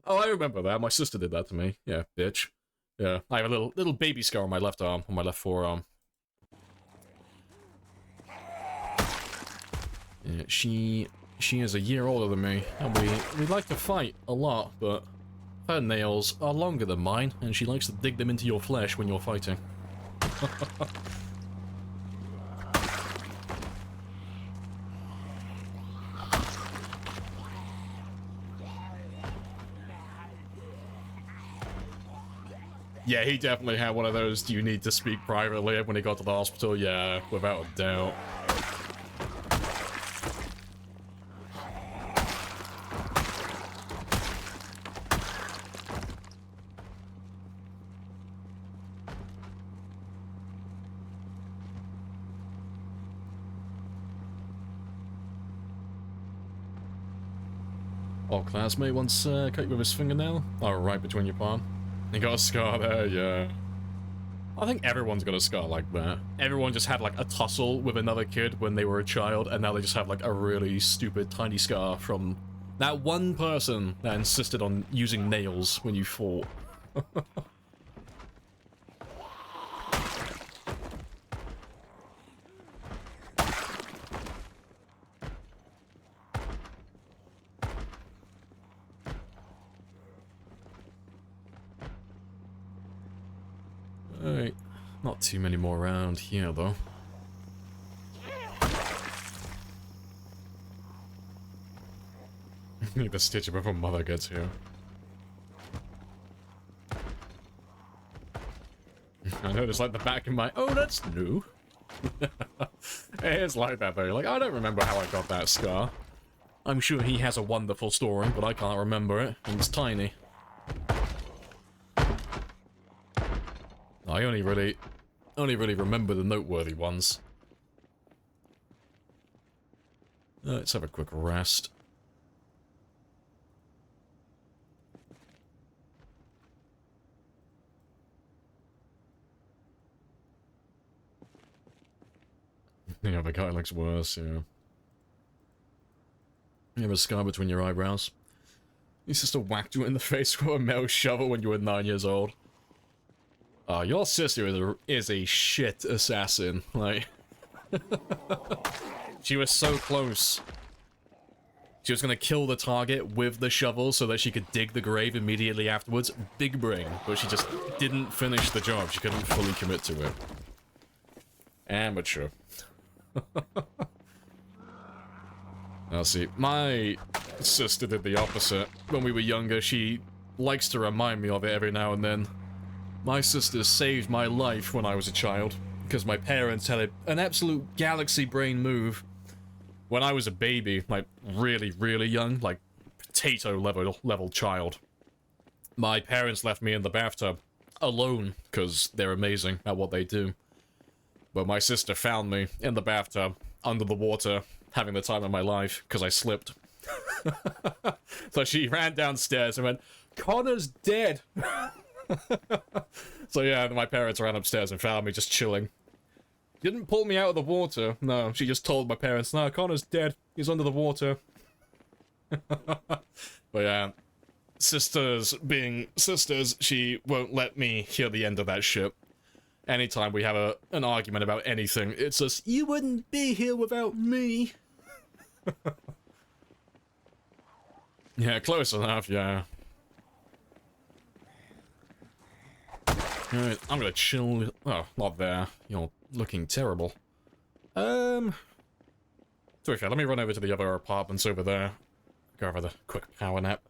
Oh, I remember that. My sister did that to me. Yeah, bitch. Yeah, I have a little baby scar on my left arm, on my left forearm. Yeah, she is a year older than me, and we like to fight a lot, but her nails are longer than mine, and she likes to dig them into your flesh when you're fighting. Yeah, he definitely had one of those, do you need to speak privately when he got to the hospital? Yeah, without a doubt. Our classmate once cut you with his fingernail. Oh, right between your palm. You got a scar there, yeah. I think everyone's got a scar like that. Everyone just had like a tussle with another kid when they were a child, and now they just have like a really stupid tiny scar from that one person that insisted on using nails when you fought. Alright, not too many more around here though. Need to stitch it before mother gets here. I noticed like the back of my... Oh, that's new. It's like that though. Like, I don't remember how I got that scar. I'm sure he has a wonderful story, but I can't remember it, and it's tiny. I only really remember the noteworthy ones. Let's have a quick rest. Yeah, the guy looks worse, yeah. You have a scar between your eyebrows. Your sister whacked you in the face with a metal shovel when you were 9 years old. Your sister is a shit assassin. Like, she was so close. She was gonna kill the target with the shovel so that she could dig the grave immediately afterwards. Big brain, but she just didn't finish the job. She couldn't fully commit to it. Amateur. Now see, my sister did the opposite. When we were younger, she likes to remind me of it every now and then. My sister saved my life when I was a child, because my parents had an absolute galaxy brain move. When I was a baby, like really, really young, like potato level child, my parents left me in the bathtub alone, because they're amazing at what they do. But my sister found me in the bathtub, under the water, having the time of my life, because I slipped. So she ran downstairs and went, "Connor's dead!" So yeah, my parents ran upstairs and found me just chilling. Didn't pull me out of the water, no, she just told my parents, "No, Connor's dead, he's under the water." But yeah, sisters being sisters, she won't let me hear the end of that shit. Anytime we have an argument about anything, it's just, "You wouldn't be here without me." Yeah, close enough, yeah. Alright, I'm gonna chill. Oh, not there. You're looking terrible. To be fair, let me run over to the other apartments over there. Go over the quick power nap.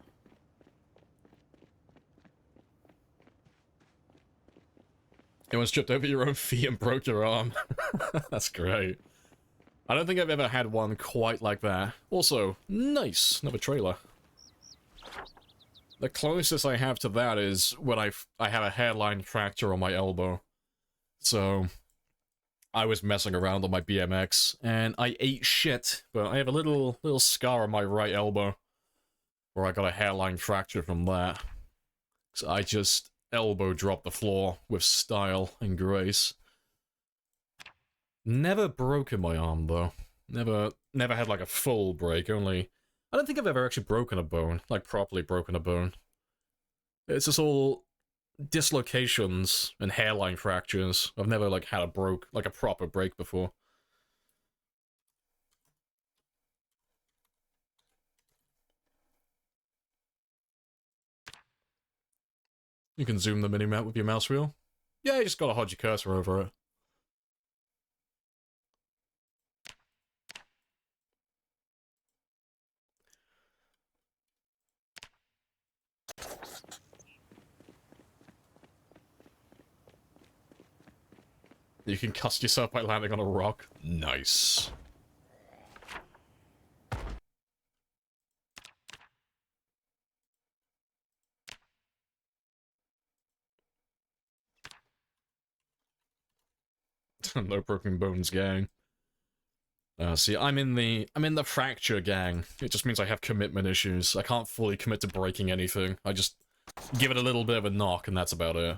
You once tripped over your own feet and broke your arm. That's great. I don't think I've ever had one quite like that. Also, nice! Another trailer. The closest I have to that is when I have a hairline fracture on my elbow. So, I was messing around on my BMX, and I ate shit, but I have a little scar on my right elbow, where I got a hairline fracture from that. So I just elbow dropped the floor with style and grace. Never broken my arm, though. Never had, like, a full break, only... I don't think I've ever actually broken a bone, like, properly broken a bone. It's just all dislocations and hairline fractures. I've never, like, had a proper break before. You can zoom the minimap with your mouse wheel. Yeah, you just gotta hold your cursor over it. You can cuss yourself by landing on a rock. Nice. No broken bones gang. See, I'm in the fracture gang. It just means I have commitment issues. I can't fully commit to breaking anything. I just give it a little bit of a knock, and that's about it.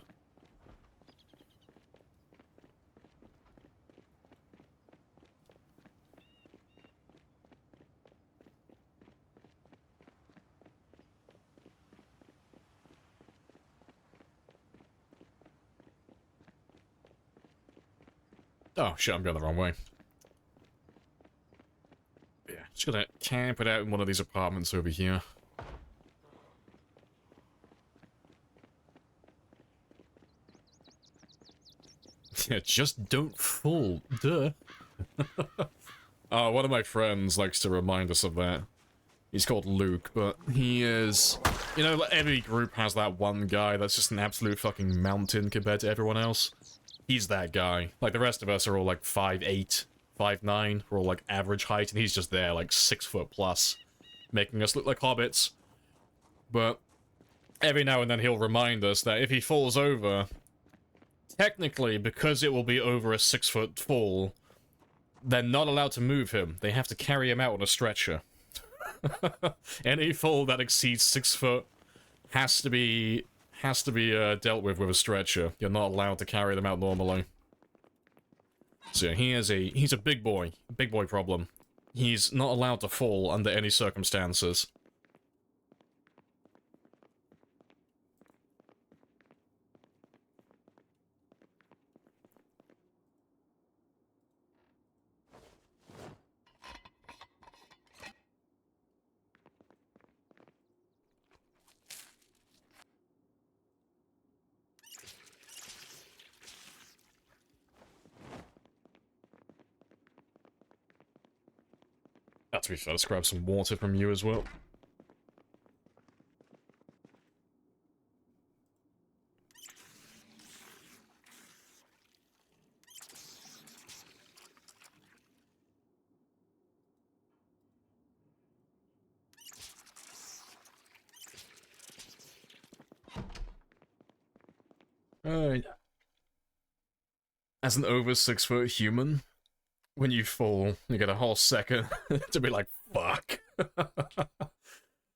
Oh shit, I'm going the wrong way. Yeah, just gonna camp it out in one of these apartments over here. Yeah, just don't fall, duh. One of my friends likes to remind us of that. He's called Luke, but he is... You know, every group has that one guy that's just an absolute fucking mountain compared to everyone else. He's that guy. Like, the rest of us are all like 5'8", 5'9", we're all like average height, and he's just there, like 6 foot plus, making us look like hobbits. But every now and then he'll remind us that if he falls over, technically, because it will be over a 6-foot fall, they're not allowed to move him. They have to carry him out on a stretcher. Any fall that exceeds 6 foot has to be dealt with a stretcher. You're not allowed to carry them out normally. So yeah, he's a big boy problem. He's not allowed to fall under any circumstances. To be fair, let's grab some water from you as well. As an over 6 foot human, when you fall, you get a whole second to be like, fuck.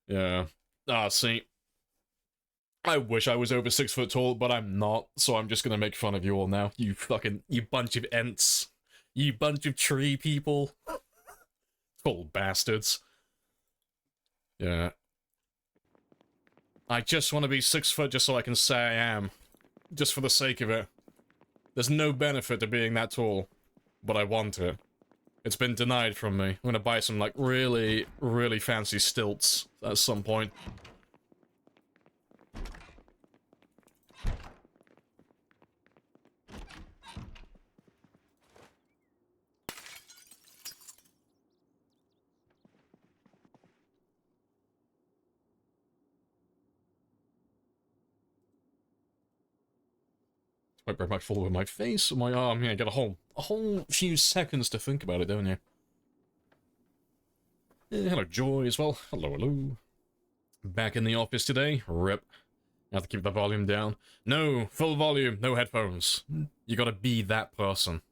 Yeah. Ah, see. I wish I was over 6 foot tall, but I'm not, so I'm just gonna make fun of you all now. You bunch of ents. You bunch of tree people. Tall bastards. Yeah. I just want to be 6 foot just so I can say I am. Just for the sake of it. There's no benefit to being that tall, but I want it. It's been denied from me. I'm gonna buy some, like, really, really fancy stilts at some point. Might break my fall with my face or my arm. Yeah, get a whole few seconds to think about it, don't you? Hello, Joy, as well. Hello, hello. Back in the office today. Rip. I have to keep the volume down. No, full volume, no headphones. You gotta be that person.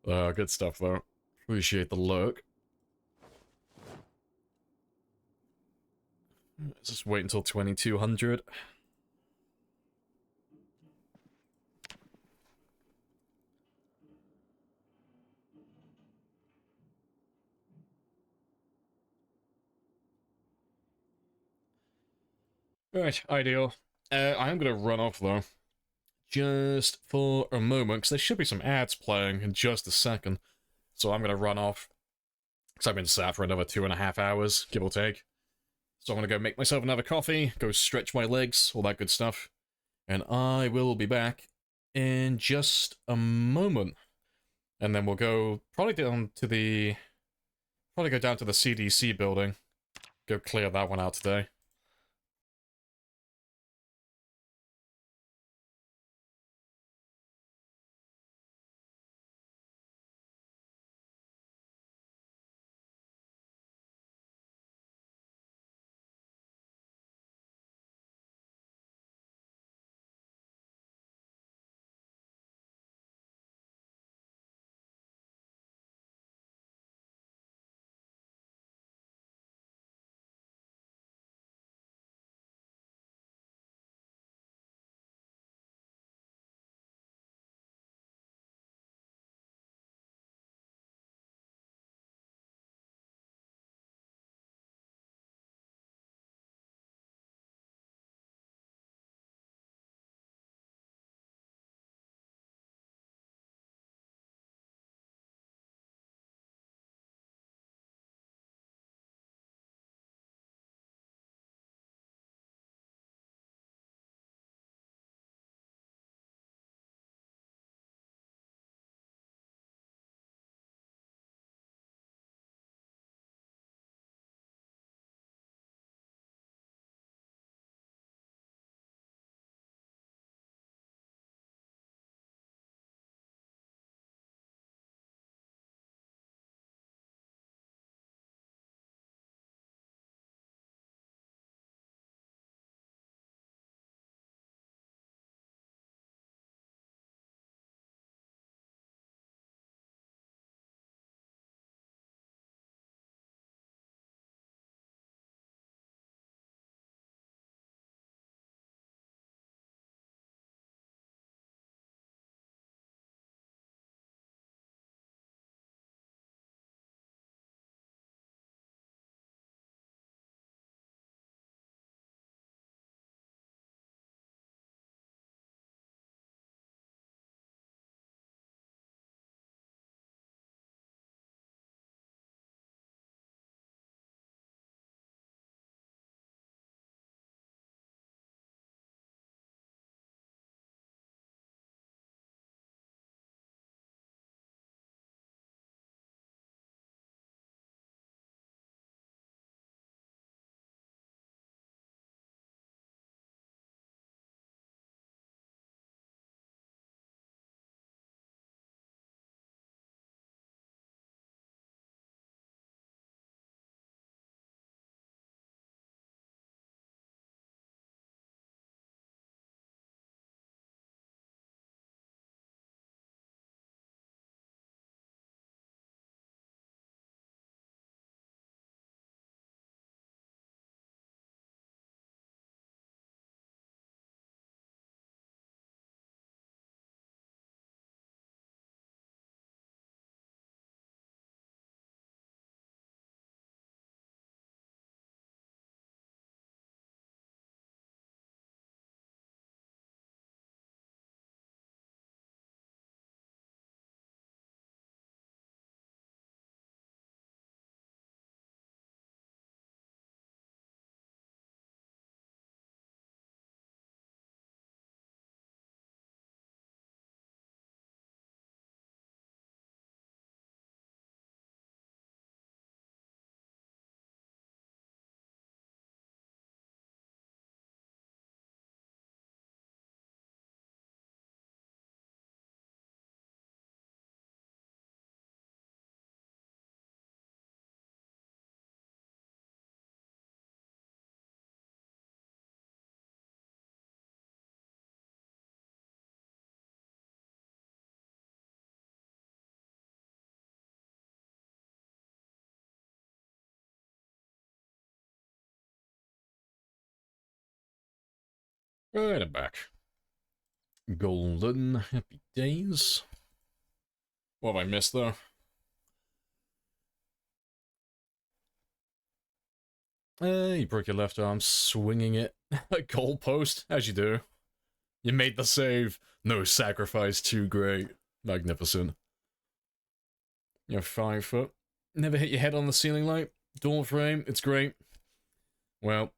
Good stuff, though. Appreciate the look. Let's just wait until 2200. Right, ideal. I am gonna run off, though. Just for a moment, because there should be some ads playing in just a second. So I'm gonna run off. Because I've been sat for another 2.5 hours, give or take. So I'm gonna go make myself another coffee, go stretch my legs, all that good stuff. And I will be back in just a moment. And then we'll go probably down to the CDC building. Go clear that one out today. Right, I'm back. Golden happy days. What have I missed, though? You broke your left arm swinging it at goalpost, as you do. You made the save. No sacrifice too great. Magnificent. You're 5 foot. Never hit your head on the ceiling light. Door frame, it's great. Well,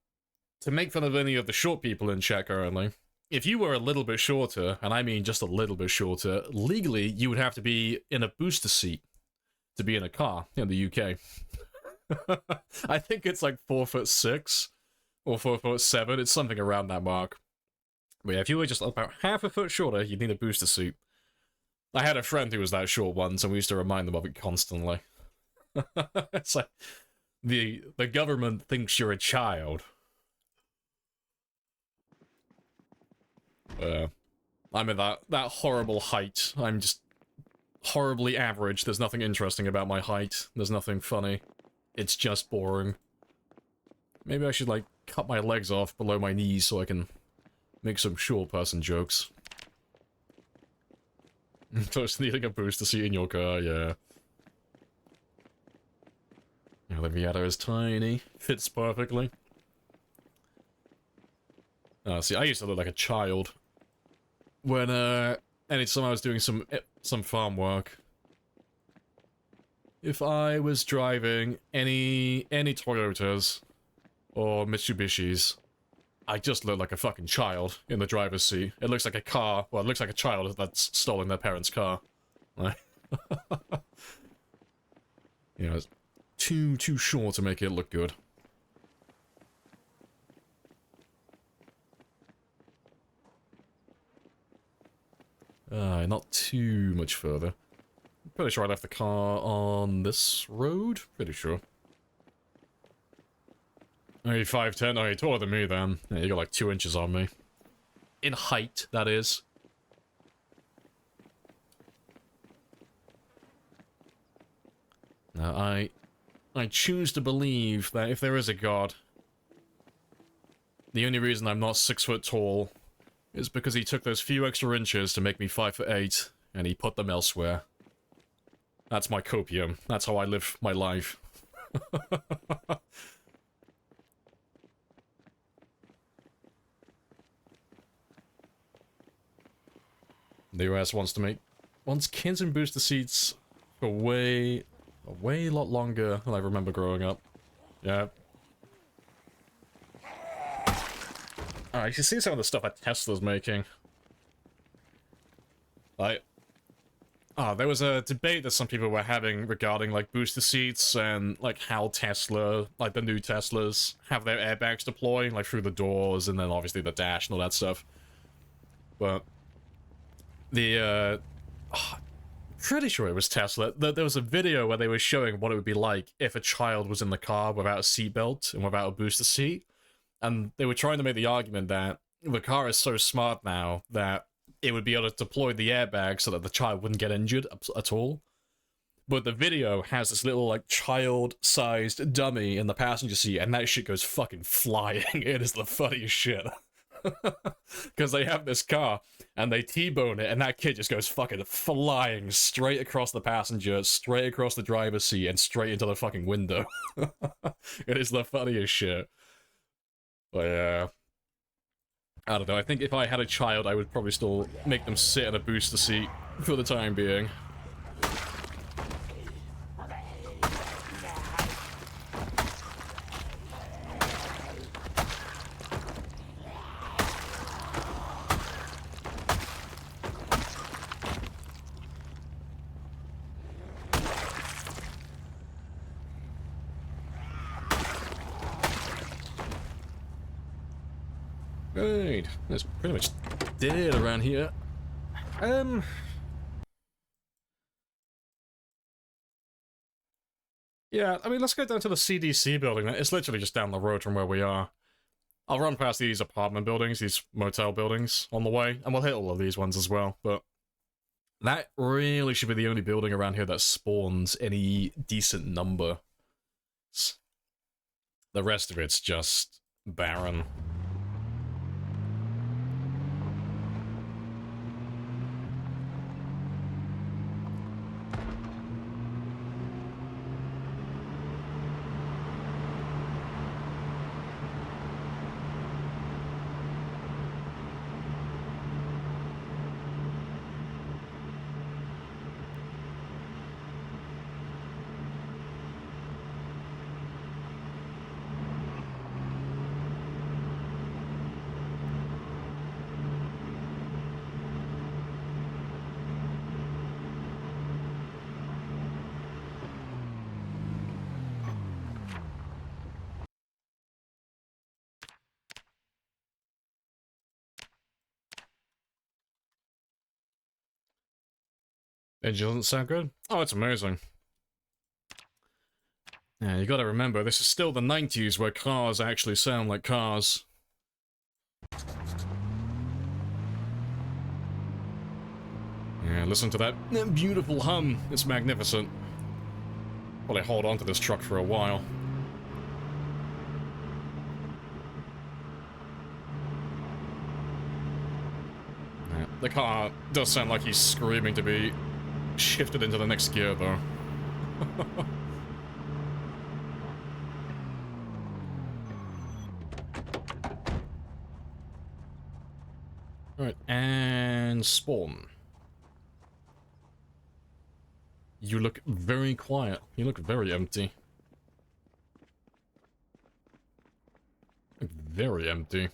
to make fun of any of the short people in chat currently, if you were a little bit shorter, and I mean just a little bit shorter, legally you would have to be in a booster seat to be in a car in the UK. I think it's like 4'6" or 4'7". It's something around that mark. But yeah, if you were just about half a foot shorter, you'd need a booster seat. I had a friend who was that short once, and we used to remind them of it constantly. It's like, the government thinks you're a child. I'm at that horrible height. I'm just horribly average. There's nothing interesting about my height. There's nothing funny. It's just boring. Maybe I should, like, cut my legs off below my knees so I can make some short person jokes. Just needing a booster seat in your car, yeah. Yeah, the Vieta is tiny. Fits perfectly. See, I used to look like a child. When, anytime I was doing some farm work. If I was driving any Toyotas or Mitsubishis, I just look like a fucking child in the driver's seat. It looks like a car. Well, it looks like a child that's stolen their parents' car. You know, it's too short to make it look good. Not too much further. Pretty sure I left the car on this road. Pretty sure. Oh, you're 5'10". Oh, you're taller than me then. Yeah, you got like 2 inches on me. In height, that is. Now, I choose to believe that if there is a god, the only reason I'm not 6 foot tall is because he took those few extra inches to make me 5'8", and he put them elsewhere. That's my copium. That's how I live my life. The US wants kids in booster seats for a lot longer than I remember growing up. Yeah. Alright, you see some of the stuff that Tesla's making. There was a debate that some people were having regarding, like, booster seats and, like, how Tesla, like, the new Teslas have their airbags deploy, like, through the doors, and then obviously the dash and all that stuff. But pretty sure it was Tesla. There was a video where they were showing what it would be like if a child was in the car without a seatbelt and without a booster seat. And they were trying to make the argument that the car is so smart now that it would be able to deploy the airbag so that the child wouldn't get injured at all. But the video has this little, like, child-sized dummy in the passenger seat, and that shit goes fucking flying. It is the funniest shit. Because they have this car, and they T-bone it, and that kid just goes fucking flying straight across the passenger, straight across the driver's seat, and straight into the fucking window. It is the funniest shit. But yeah, I don't know, I think if I had a child, I would probably still make them sit in a booster seat for the time being. Right, that's pretty much dead around here. Yeah, I mean, let's go down to the CDC building. It's literally just down the road from where we are. I'll run past these apartment buildings, these motel buildings on the way, and we'll hit all of these ones as well, but that really should be the only building around here that spawns any decent number. The rest of it's just barren. Engine doesn't sound good? Oh, it's amazing. Yeah, you gotta remember, this is still the 90s where cars actually sound like cars. Yeah, listen to that beautiful hum. It's magnificent. Probably hold on to this truck for a while. Yeah, the car does sound like he's screaming to be shifted into the next gear, though. Alright, and spawn. You look very quiet. You look very empty. Very empty.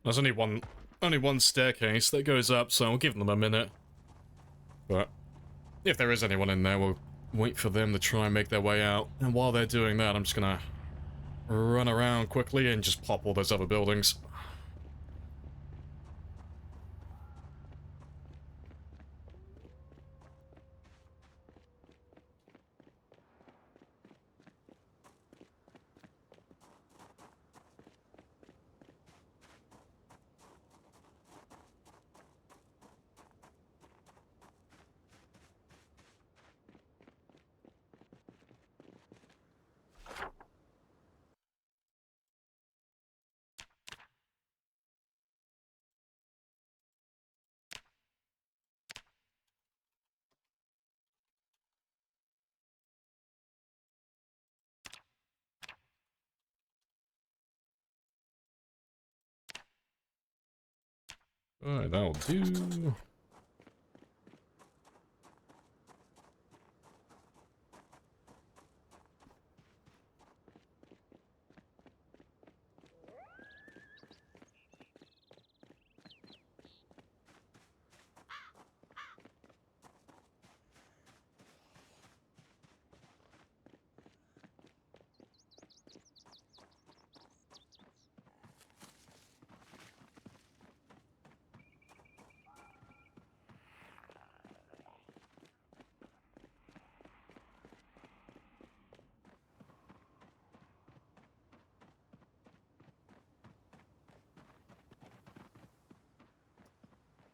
There's only one staircase that goes up, so I'll give them a minute. But if there is anyone in there, we'll wait for them to try and make their way out. And while they're doing that, I'm just gonna run around quickly and just pop all those other buildings. Alright, that'll do.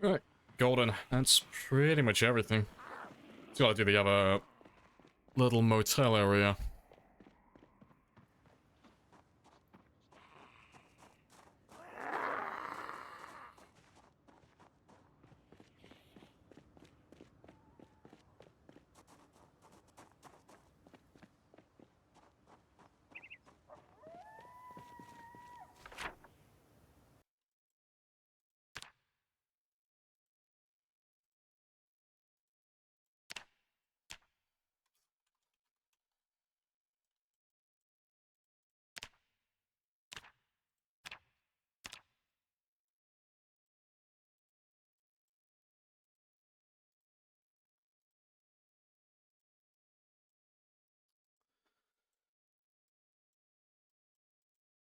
Right, golden. That's pretty much everything. Just gotta do the other little motel area.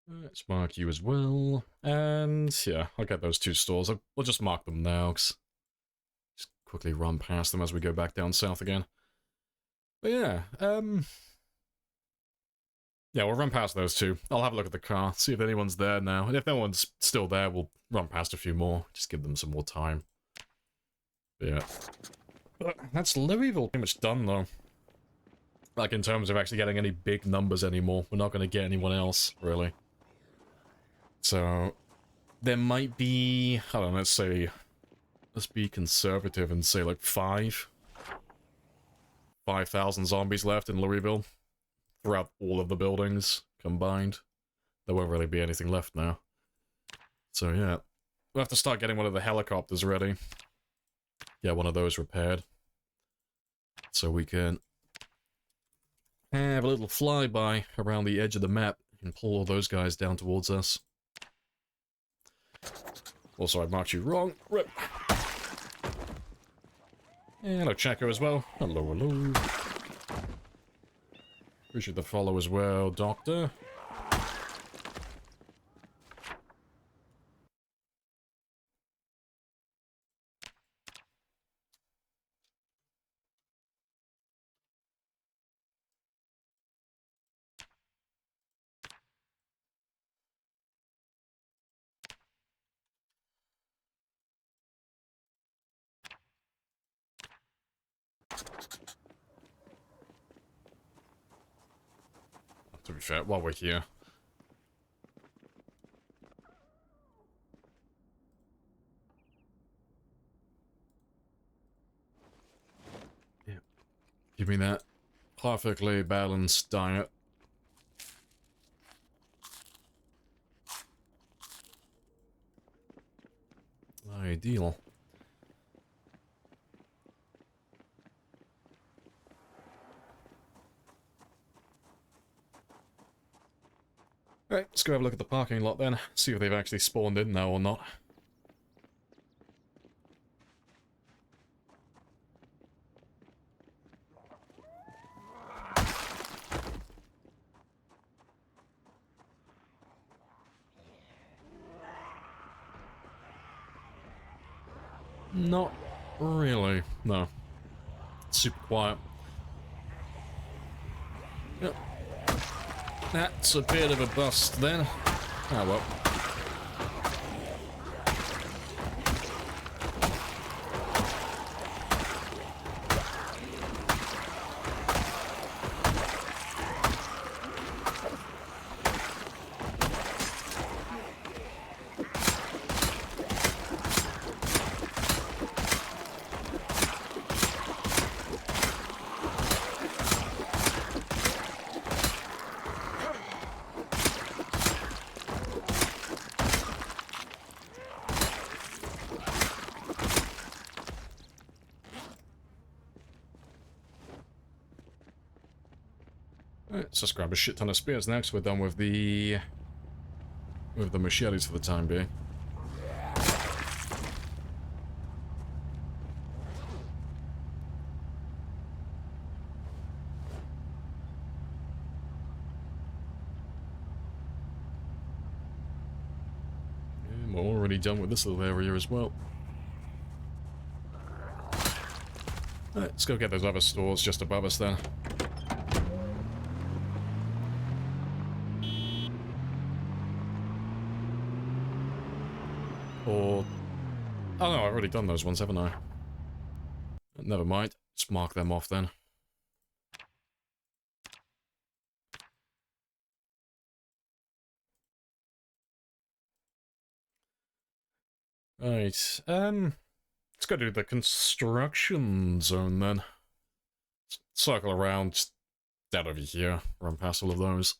Let's mark you as well. And yeah, I'll get those two stores. We'll just mark them now, 'cause just quickly run past them as we go back down south again. But yeah, yeah, we'll run past those two. I'll have a look at the car, see if anyone's there now. And if no one's still there, we'll run past a few more. Just give them some more time. But yeah. But that's Louisville pretty much done, though. Like, in terms of actually getting any big numbers anymore. We're not going to get anyone else, really. So, there might be, I don't know, let's be conservative and say like 5,000 zombies left in Louisville throughout all of the buildings combined. There won't really be anything left now. So yeah, we'll have to start getting one of the helicopters ready. Get one of those repaired. So we can have a little flyby around the edge of the map and pull all those guys down towards us. Also, I marked you wrong. Rip. And hello, Chaco as well. Hello, hello. Appreciate the follow as well, Doctor. To be fair, while we're here. Yeah. Give me that perfectly balanced diet. Ideal. Right, let's go have a look at the parking lot then. See if they've actually spawned in now or not. Not really, no. Super quiet. Yep. That's a bit of a bust then. Oh well. Let's just grab a shit ton of spears next. We're done with the machetes for the time being. And we're already done with this little area as well. Alright, let's go get those other stores just above us then. Or... oh no, I've already done those ones, haven't I? Never mind. Just mark them off then. Right, let's go to the construction zone then. Circle around, just out over here, run past all of those.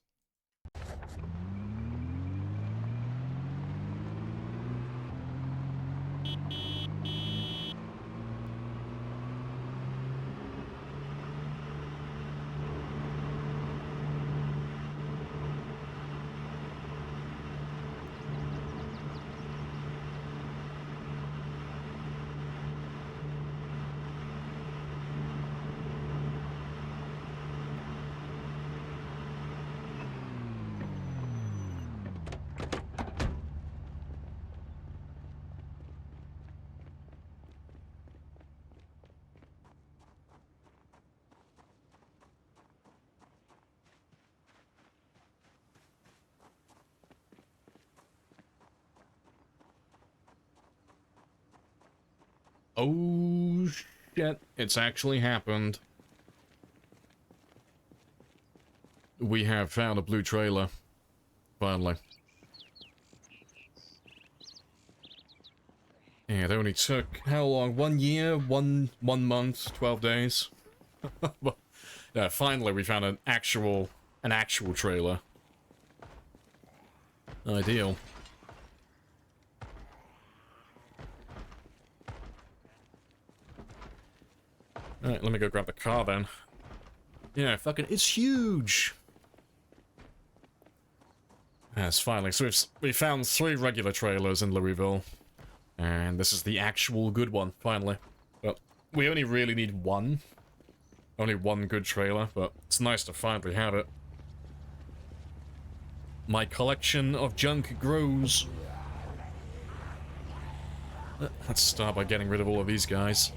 Oh shit, it's actually happened. We have found a blue trailer. Finally. Yeah, it only took, how long? 1 year? One month? 12 days? Yeah, finally we found an actual trailer. Ideal. Alright, let me go grab the car then. Yeah, fucking, it's huge! Yes, finally. So we found 3 regular trailers in Louisville. And this is the actual good one, finally. But we only really need one. Only one good trailer, but it's nice to finally have it. My collection of junk grows. Let's start by getting rid of all of these guys.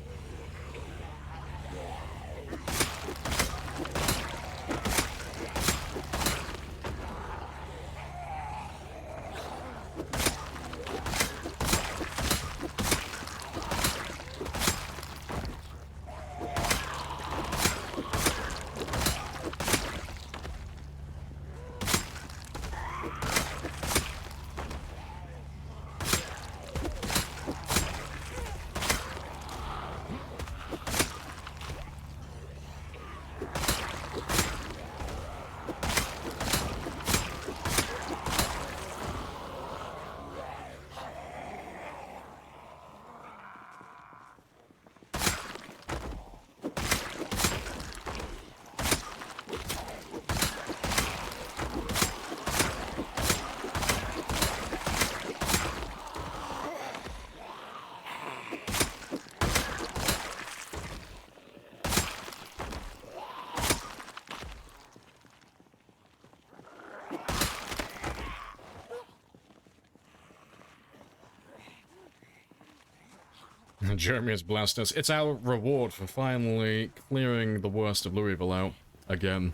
Jeremy has blasted us. It's our reward for finally clearing the worst of Louisville out again.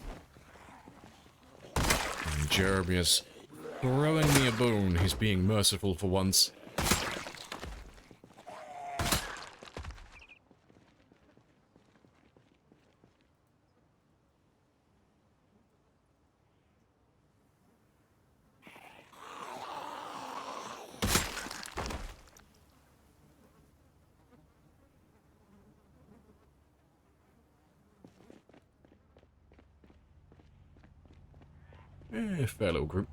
And Jeremy is throwing me a bone. He's being merciful for once. Fair little group.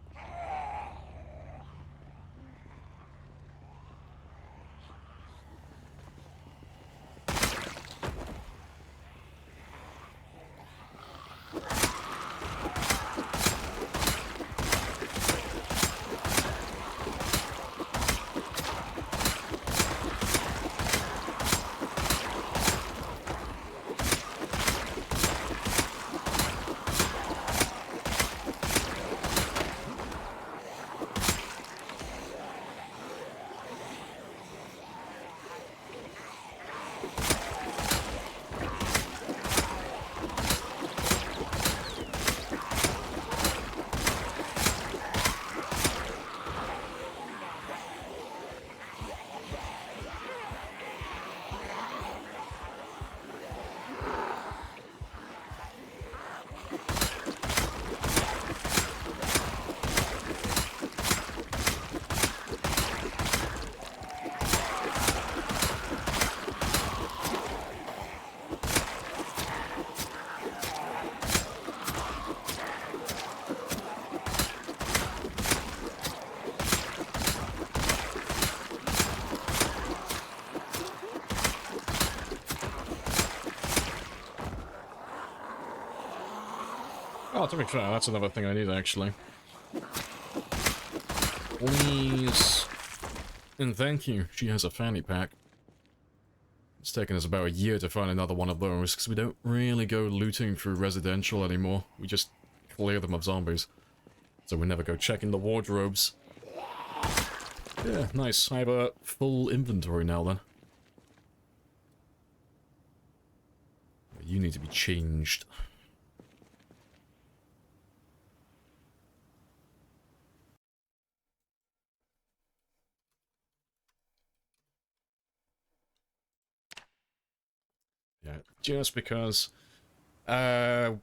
Oh, to be fair, that's another thing I need, actually. Please. And thank you. She has a fanny pack. It's taken us about a year to find another one of those, because we don't really go looting through residential anymore. We just clear them of zombies. So we never go checking the wardrobes. Yeah, nice. I have a full inventory now, then. You need to be changed. Yeah, just because where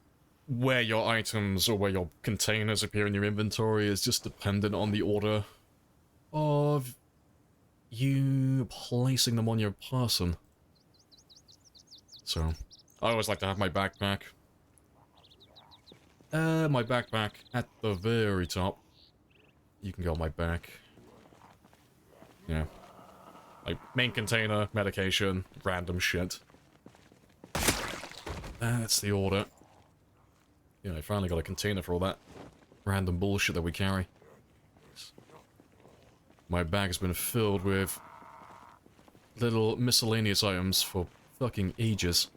your items or where your containers appear in your inventory is just dependent on the order of you placing them on your person. So, I always like to have my backpack. My backpack at the very top. You can go on my back. Yeah. Like, main container, medication, random shit. That's the order. Yeah, I finally got a container for all that random bullshit that we carry. My bag's been filled with little miscellaneous items for fucking ages.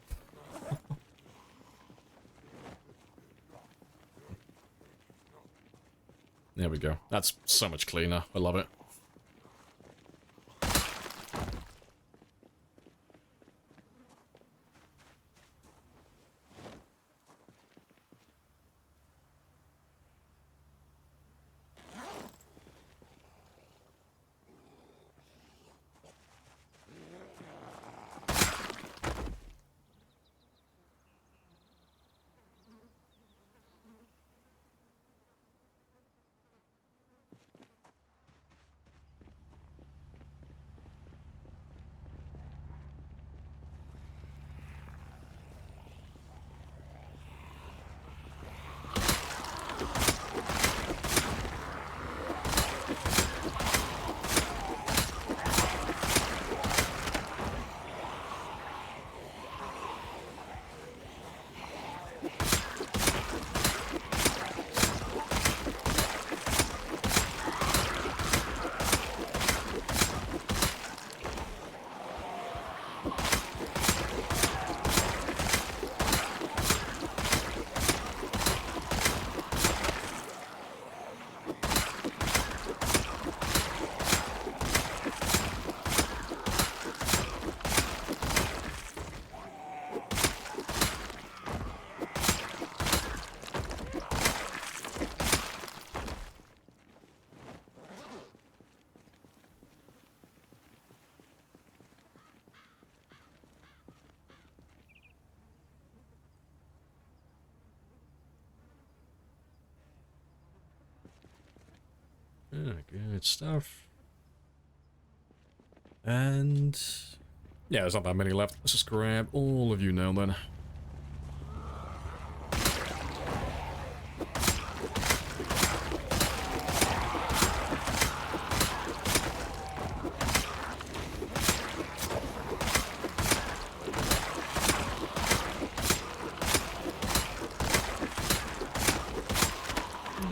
There we go. That's so much cleaner. I love it. Yeah, good stuff. And yeah, there's not that many left. Let's just grab all of you now then.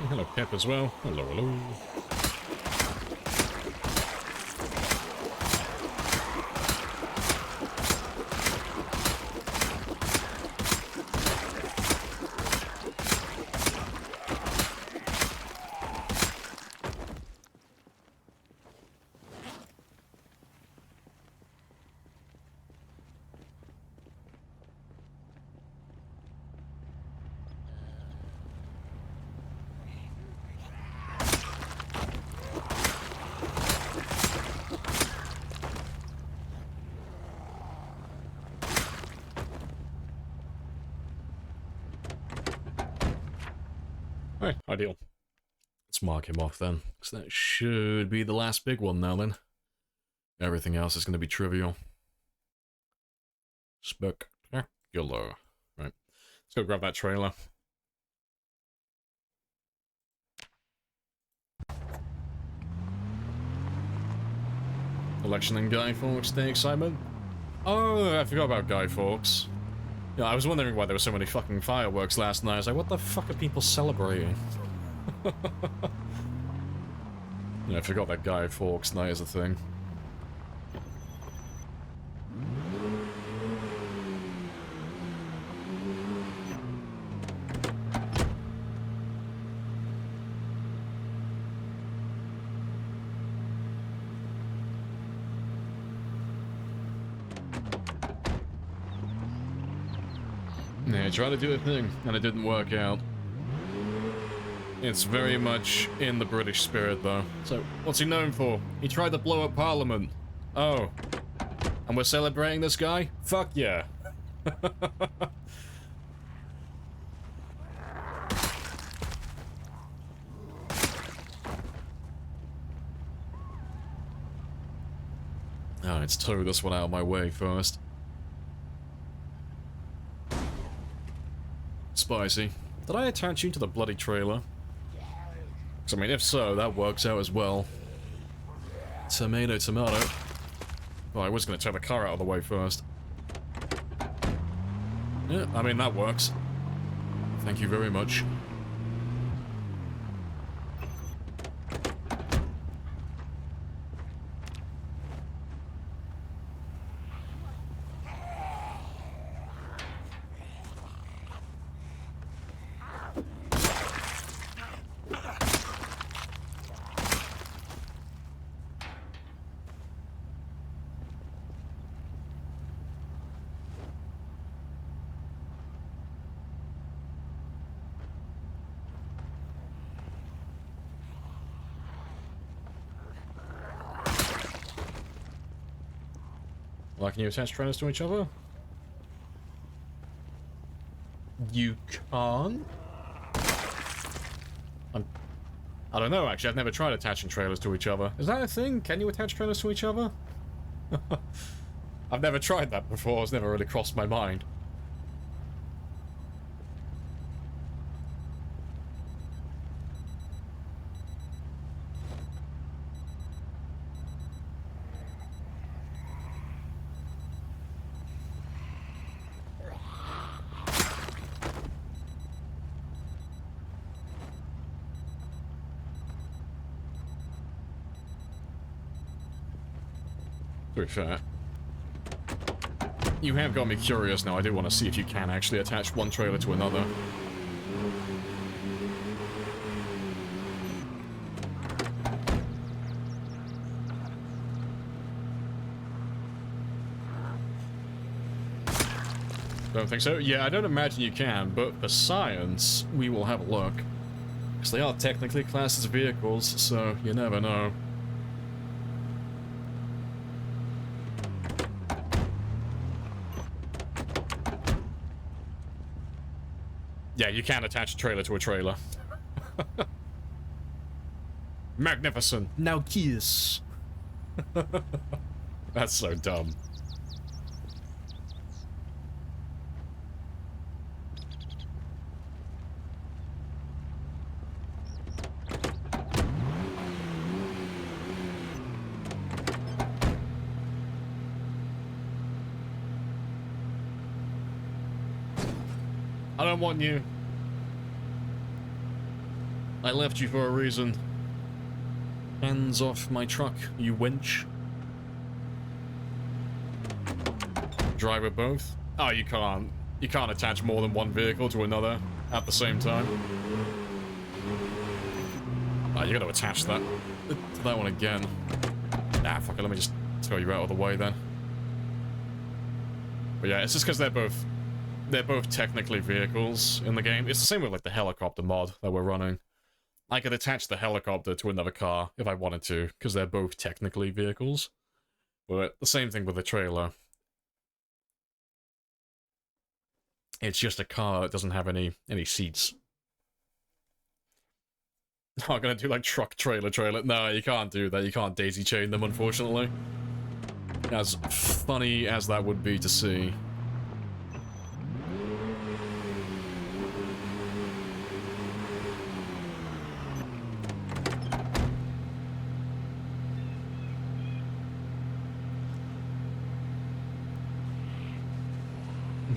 Hello, Pep, as well. Hello, hello. Alright, ideal. Let's mark him off then, because that should be the last big one now then. Everything else is going to be trivial. Spectacular. Right, let's go grab that trailer. Election and Guy Fawkes Day excitement. Oh, I forgot about Guy Fawkes. Yeah, I was wondering why there were so many fucking fireworks last night. I was like, what the fuck are people celebrating? Yeah, I forgot that Guy Fawkes night is a thing. Yeah, I tried to do a thing, and it didn't work out. It's very much in the British spirit, though. So, what's he known for? He tried to blow up Parliament. Oh. And we're celebrating this guy? Fuck yeah. Oh, let's tow this one out of my way first. Spicy. Did I attach you to the bloody trailer? Because, I mean, if so, that works out as well. Tomato, tomato. Oh, I was going to turn the car out of the way first. Yeah, I mean, that works. Thank you very much. Like, can you attach trailers to each other? You can't? I don't know, actually. I've never tried attaching trailers to each other. Is that a thing? Can you attach trailers to each other? I've never tried that before. It's never really crossed my mind. To be fair, you have got me curious now. I do want to see if you can actually attach one trailer to another. Don't think so? Yeah, I don't imagine you can, but for science, we will have a look. Because they are technically classed as vehicles, so you never know. Yeah, you can attach a trailer to a trailer. Magnificent. Now kiss. That's so dumb. I don't want you. I left you for a reason. Hands off my truck, you wench. Driver both? Oh, you can't. You can't attach more than one vehicle to another at the same time. Oh, you gotta attach that to that one again. Ah, fuck it, let me just throw you out of the way then. But yeah, it's just because they're both technically vehicles in the game. It's the same with like the helicopter mod that we're running. I could attach the helicopter to another car if I wanted to, because they're both technically vehicles. But the same thing with the trailer. It's just a car that doesn't have any seats. Oh, I'm gonna do like truck, trailer. No, you can't do that. You can't daisy chain them, unfortunately. As funny as that would be to see.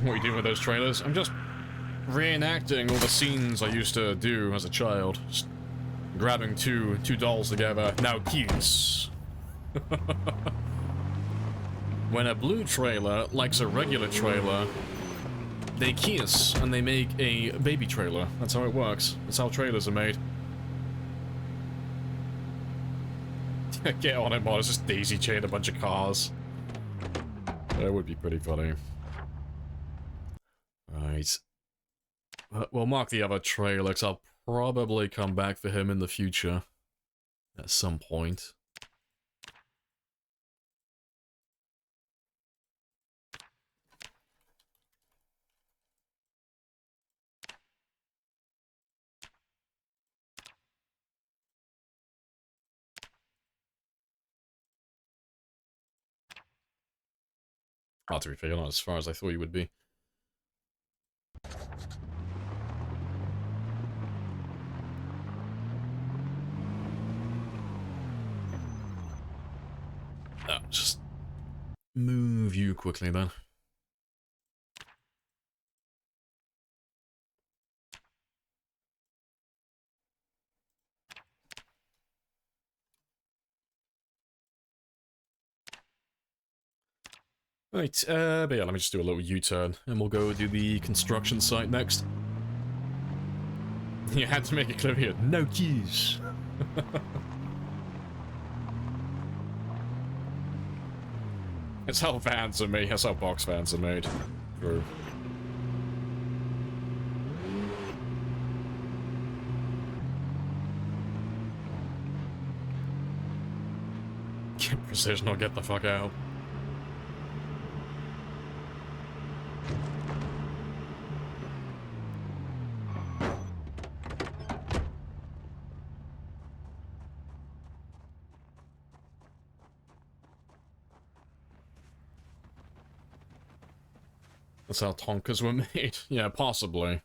What are you doing with those trailers? I'm just reenacting all the scenes I used to do as a child. Just grabbing two dolls together. Now kiss. When a blue trailer likes a regular trailer, they kiss and they make a baby trailer. That's how it works. That's how trailers are made. Get on it, mod. It's just daisy chain a bunch of cars. That would be pretty funny. Right. We'll mark the other trailer, because I'll probably come back for him in the future. At some point. Oh, to be fair, you're not as far as I thought you would be. Oh, just move you quickly then. Right, but yeah, let me just do a little U-turn, and we'll go do the construction site next. You had to make it clear here. No keys. It's how vans are made. That's how box vans are made. True. Get precision or get the fuck out. That's how Tonkas were made. Yeah, possibly.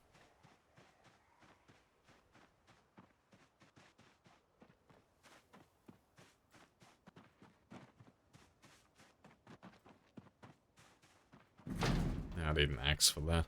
Yeah, I need an axe for that.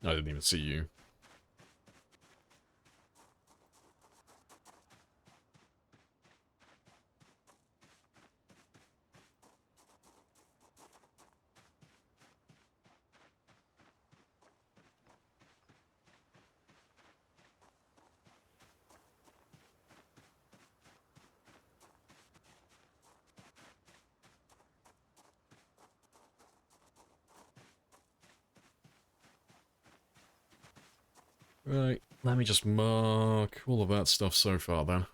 I didn't even see you. Right, let me just mark all of that stuff so far then.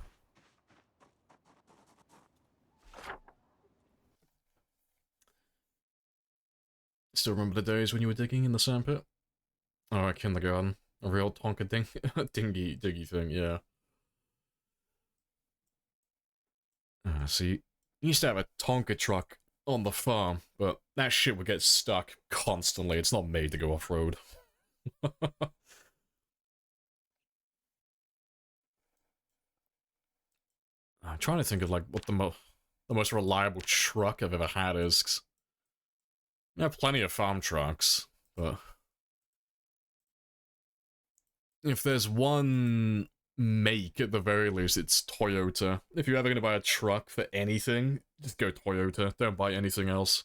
Still remember the days when you were digging in the sandpit? Oh, kindergarten. A real Tonka diggy thing, yeah. See, you used to have a Tonka truck on the farm, but that shit would get stuck constantly. It's not made to go off-road. I'm trying to think of, like, what the most reliable truck I've ever had is. 'Cause I have plenty of farm trucks, but if there's one make, at the very least, it's Toyota. If you're ever going to buy a truck for anything, just go Toyota. Don't buy anything else.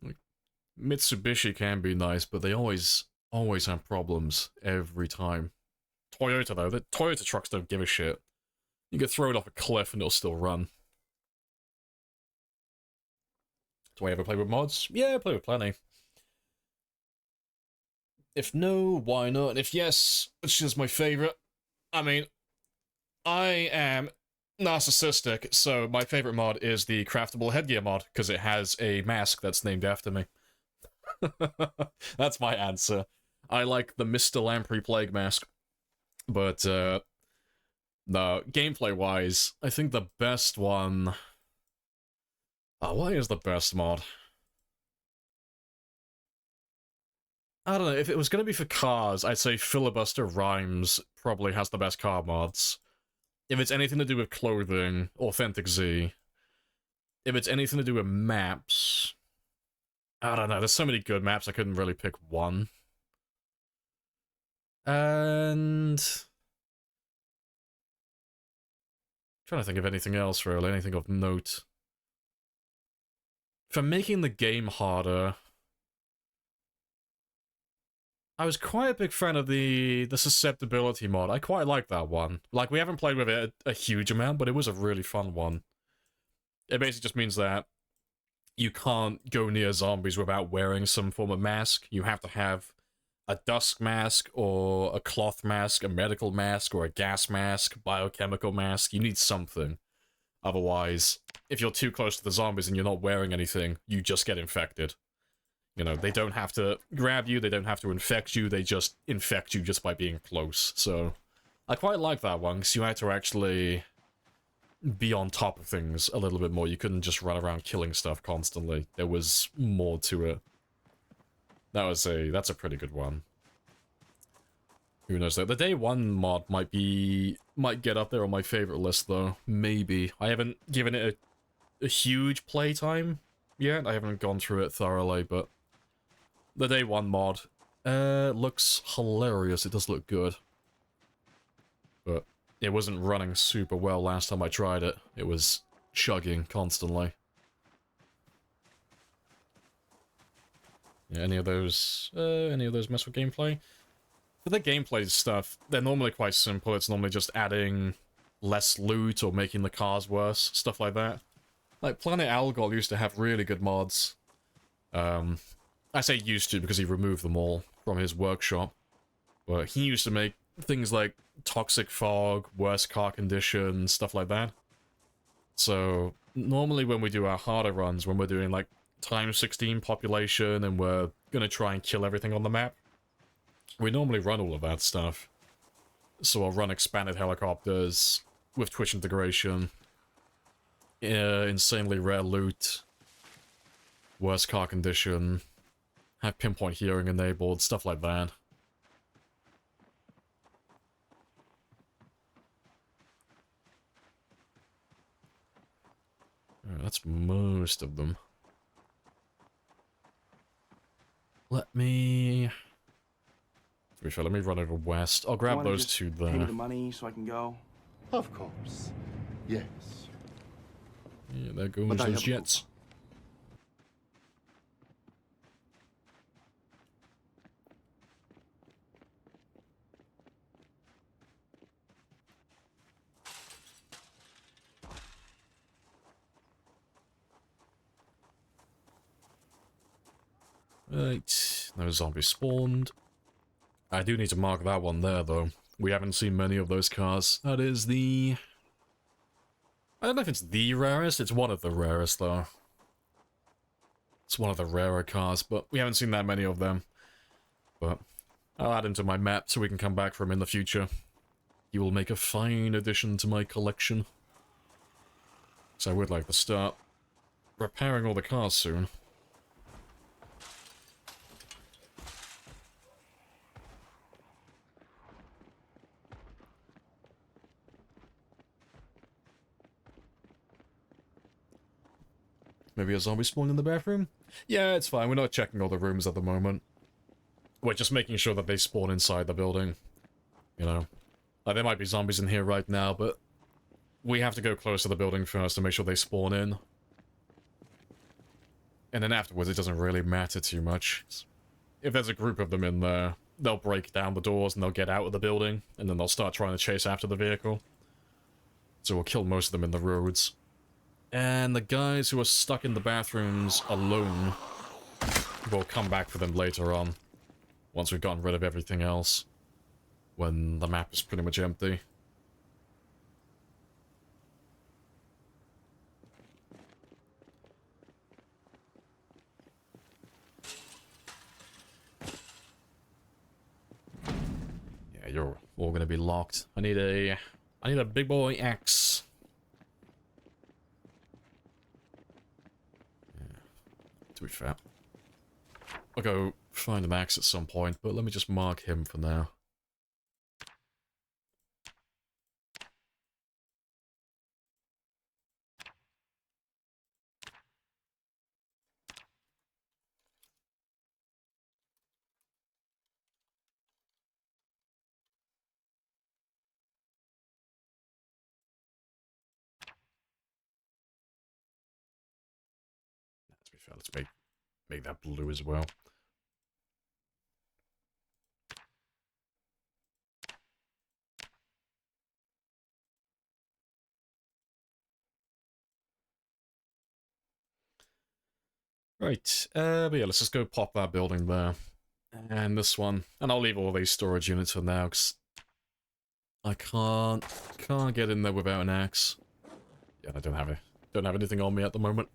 Like, Mitsubishi can be nice, but they always have problems every time. Toyota, though, the Toyota trucks don't give a shit. You can throw it off a cliff and it'll still run. Do I ever play with mods? Yeah, I play with plenty. If no, why not? And if yes, which is my favorite? I mean, I am narcissistic, so my favorite mod is the craftable headgear mod, because it has a mask that's named after me. That's my answer. I like the Mr. Lamprey plague mask. But, no, gameplay-wise, I think the best one... Oh, what is the best mod? I don't know, if it was going to be for cars, I'd say Filibuster Rhymes probably has the best car mods. If it's anything to do with clothing, Authentic Z. If it's anything to do with maps... I don't know, there's so many good maps, I couldn't really pick one. And... I'm trying to think of anything else, really, anything of note. For making the game harder... I was quite a big fan of the susceptibility mod. I quite like that one. Like, we haven't played with it a huge amount, but it was a really fun one. It basically just means that you can't go near zombies without wearing some form of mask. You have to have a dusk mask, or a cloth mask, a medical mask, or a gas mask, biochemical mask. You need something. Otherwise, if you're too close to the zombies and you're not wearing anything, you just get infected. You know, they don't have to grab you, they don't have to infect you, they just infect you just by being close. So, I quite like that one, because you had to actually be on top of things a little bit more. You couldn't just run around killing stuff constantly. There was more to it. That's a pretty good one. Who knows though? The day one mod might get up there on my favorite list though. Maybe. I haven't given it a huge playtime yet. I haven't gone through it thoroughly, but the day one mod looks hilarious. It does look good. But it wasn't running super well last time I tried it. It was chugging constantly. Yeah, any of those mess with gameplay? For the gameplay stuff, they're normally quite simple. It's normally just adding less loot or making the cars worse, stuff like that. Like, Planet Algol used to have really good mods. I say used to because he removed them all from his workshop. But he used to make things like toxic fog, worse car conditions, stuff like that. So, normally when we do our harder runs, when we're doing like times 16 population and we're gonna try and kill everything on the map, we normally run all of that stuff. So I'll run expanded helicopters with Twitch integration, insanely rare loot, worse car condition, have pinpoint hearing enabled, stuff like that. That's most of them. Let me run over west. I'll grab those two there. Pay me the money so I can go. Of course. Yes. Yeah, there goes But I those have jets. Right, no zombies spawned. I do need to mark that one there, though. We haven't seen many of those cars. That is the... I don't know if it's the rarest. It's one of the rarest, though. It's one of the rarer cars, but we haven't seen that many of them. But I'll add him to my map so we can come back for him in the future. He will make a fine addition to my collection. So I would like to start repairing all the cars soon. Maybe a zombie spawned in the bathroom? Yeah, it's fine. We're not checking all the rooms at the moment. We're just making sure that they spawn inside the building. You know. Like, there might be zombies in here right now, but we have to go close to the building first to make sure they spawn in. And then afterwards, it doesn't really matter too much. If there's a group of them in there, they'll break down the doors and they'll get out of the building, and then they'll start trying to chase after the vehicle. So we'll kill most of them in the roads. And the guys who are stuck in the bathrooms alone, we'll come back for them later on, once we've gotten rid of everything else, when the map is pretty much empty. Yeah, you're all gonna be locked. I need a big boy axe. To be fair, I'll go find an axe at some point, but let me just mark him for now. To be fair, let's make that blue as well. Right, but yeah, let's just go pop that building there. And this one. And I'll leave all these storage units for now, because I can't get in there without an axe. Yeah, I don't have anything on me at the moment.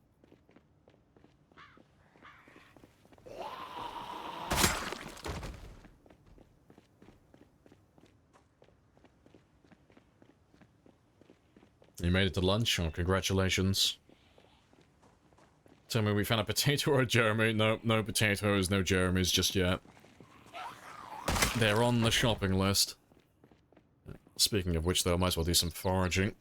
You made it to lunch? Oh, congratulations. Tell me we found a potato or a Jeremy. No, no potatoes, no Jeremys just yet. They're on the shopping list. Speaking of which, though, I might as well do some foraging.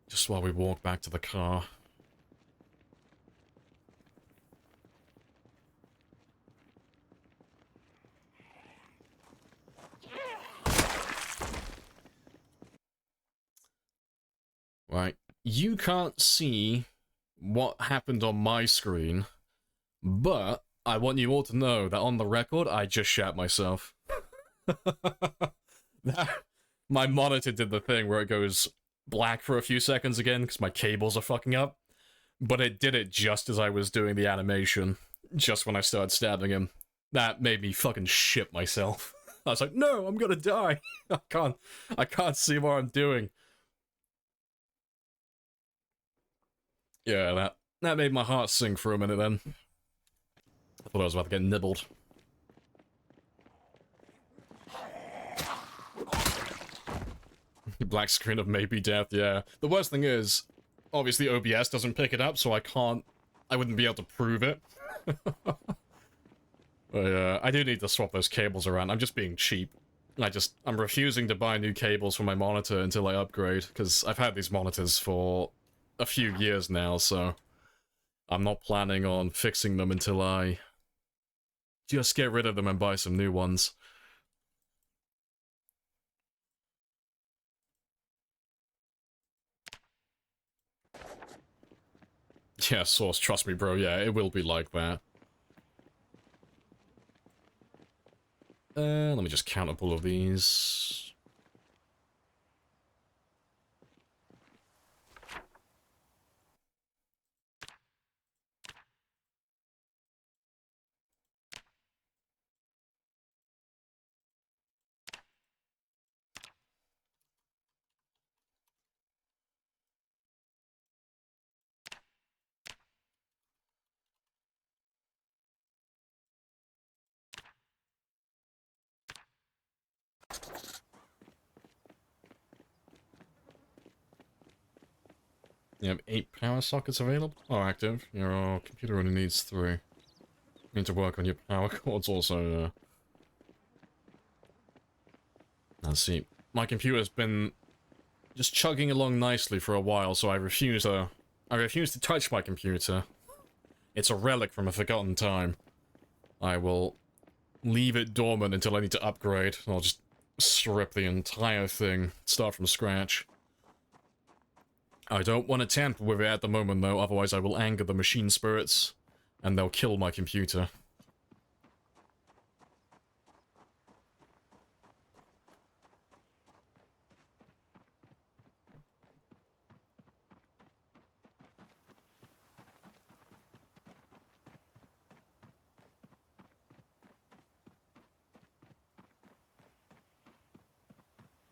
Just while we walk back to the car. Right. You can't see what happened on my screen, but I want you all to know that on the record, I just shat myself. My monitor did the thing where it goes black for a few seconds again, because my cables are fucking up. But it did it just as I was doing the animation, just when I started stabbing him. That made me fucking shit myself. I was like, no, I'm gonna die. I can't see what I'm doing. Yeah, that made my heart sink for a minute then. I thought I was about to get nibbled. Black screen of maybe death, yeah. The worst thing is, obviously OBS doesn't pick it up, so I wouldn't be able to prove it. But I do need to swap those cables around. I'm just being cheap. I'm refusing to buy new cables for my monitor until I upgrade, because I've had these monitors for a few years now, so I'm not planning on fixing them until I just get rid of them and buy some new ones. Yeah, Source, trust me, bro, yeah, it will be like that. Let me just count up all of these. You have 8 power sockets available? Oh, active. Your computer only needs 3. You need to work on your power cords also. Let's see. My computer's been just chugging along nicely for a while, so I refuse to touch my computer. It's a relic from a forgotten time. I will leave it dormant until I need to upgrade. I'll just strip the entire thing, start from scratch. I don't want to tamper with it at the moment, though, otherwise I will anger the machine spirits, and they'll kill my computer.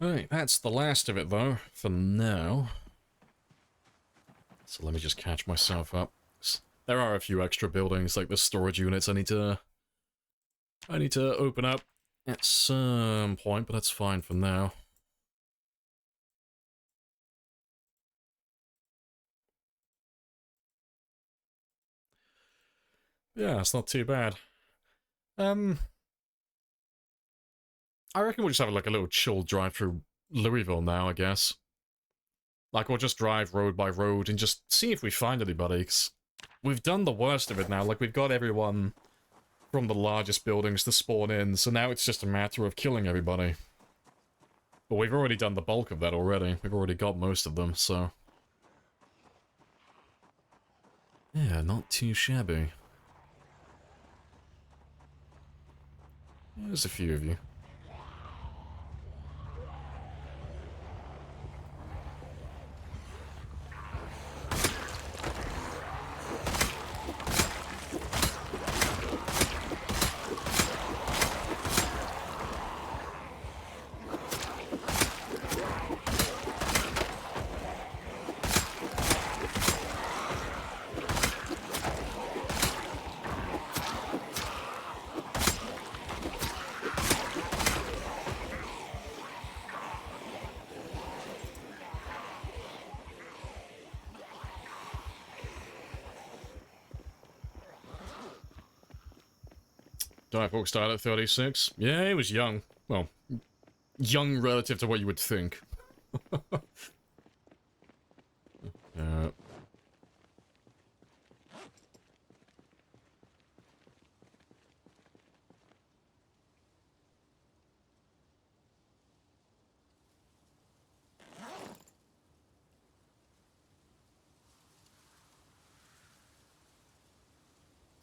Right, that's the last of it, though, for now. So let me just catch myself up. There are a few extra buildings, like the storage units I need to open up at some point, but that's fine for now. Yeah, it's not too bad. I reckon we'll just have like a little chill drive through Louisville now, I guess. Like, we'll just drive road by road and just see if we find anybody, 'cause we've done the worst of it now. Like, we've got everyone from the largest buildings to spawn in, so now it's just a matter of killing everybody. But we've already done the bulk of that already. We've already got most of them, so... yeah, not too shabby. There's a few of you. Dive died at 36. Yeah, he was young. Well, young relative to what you would think. And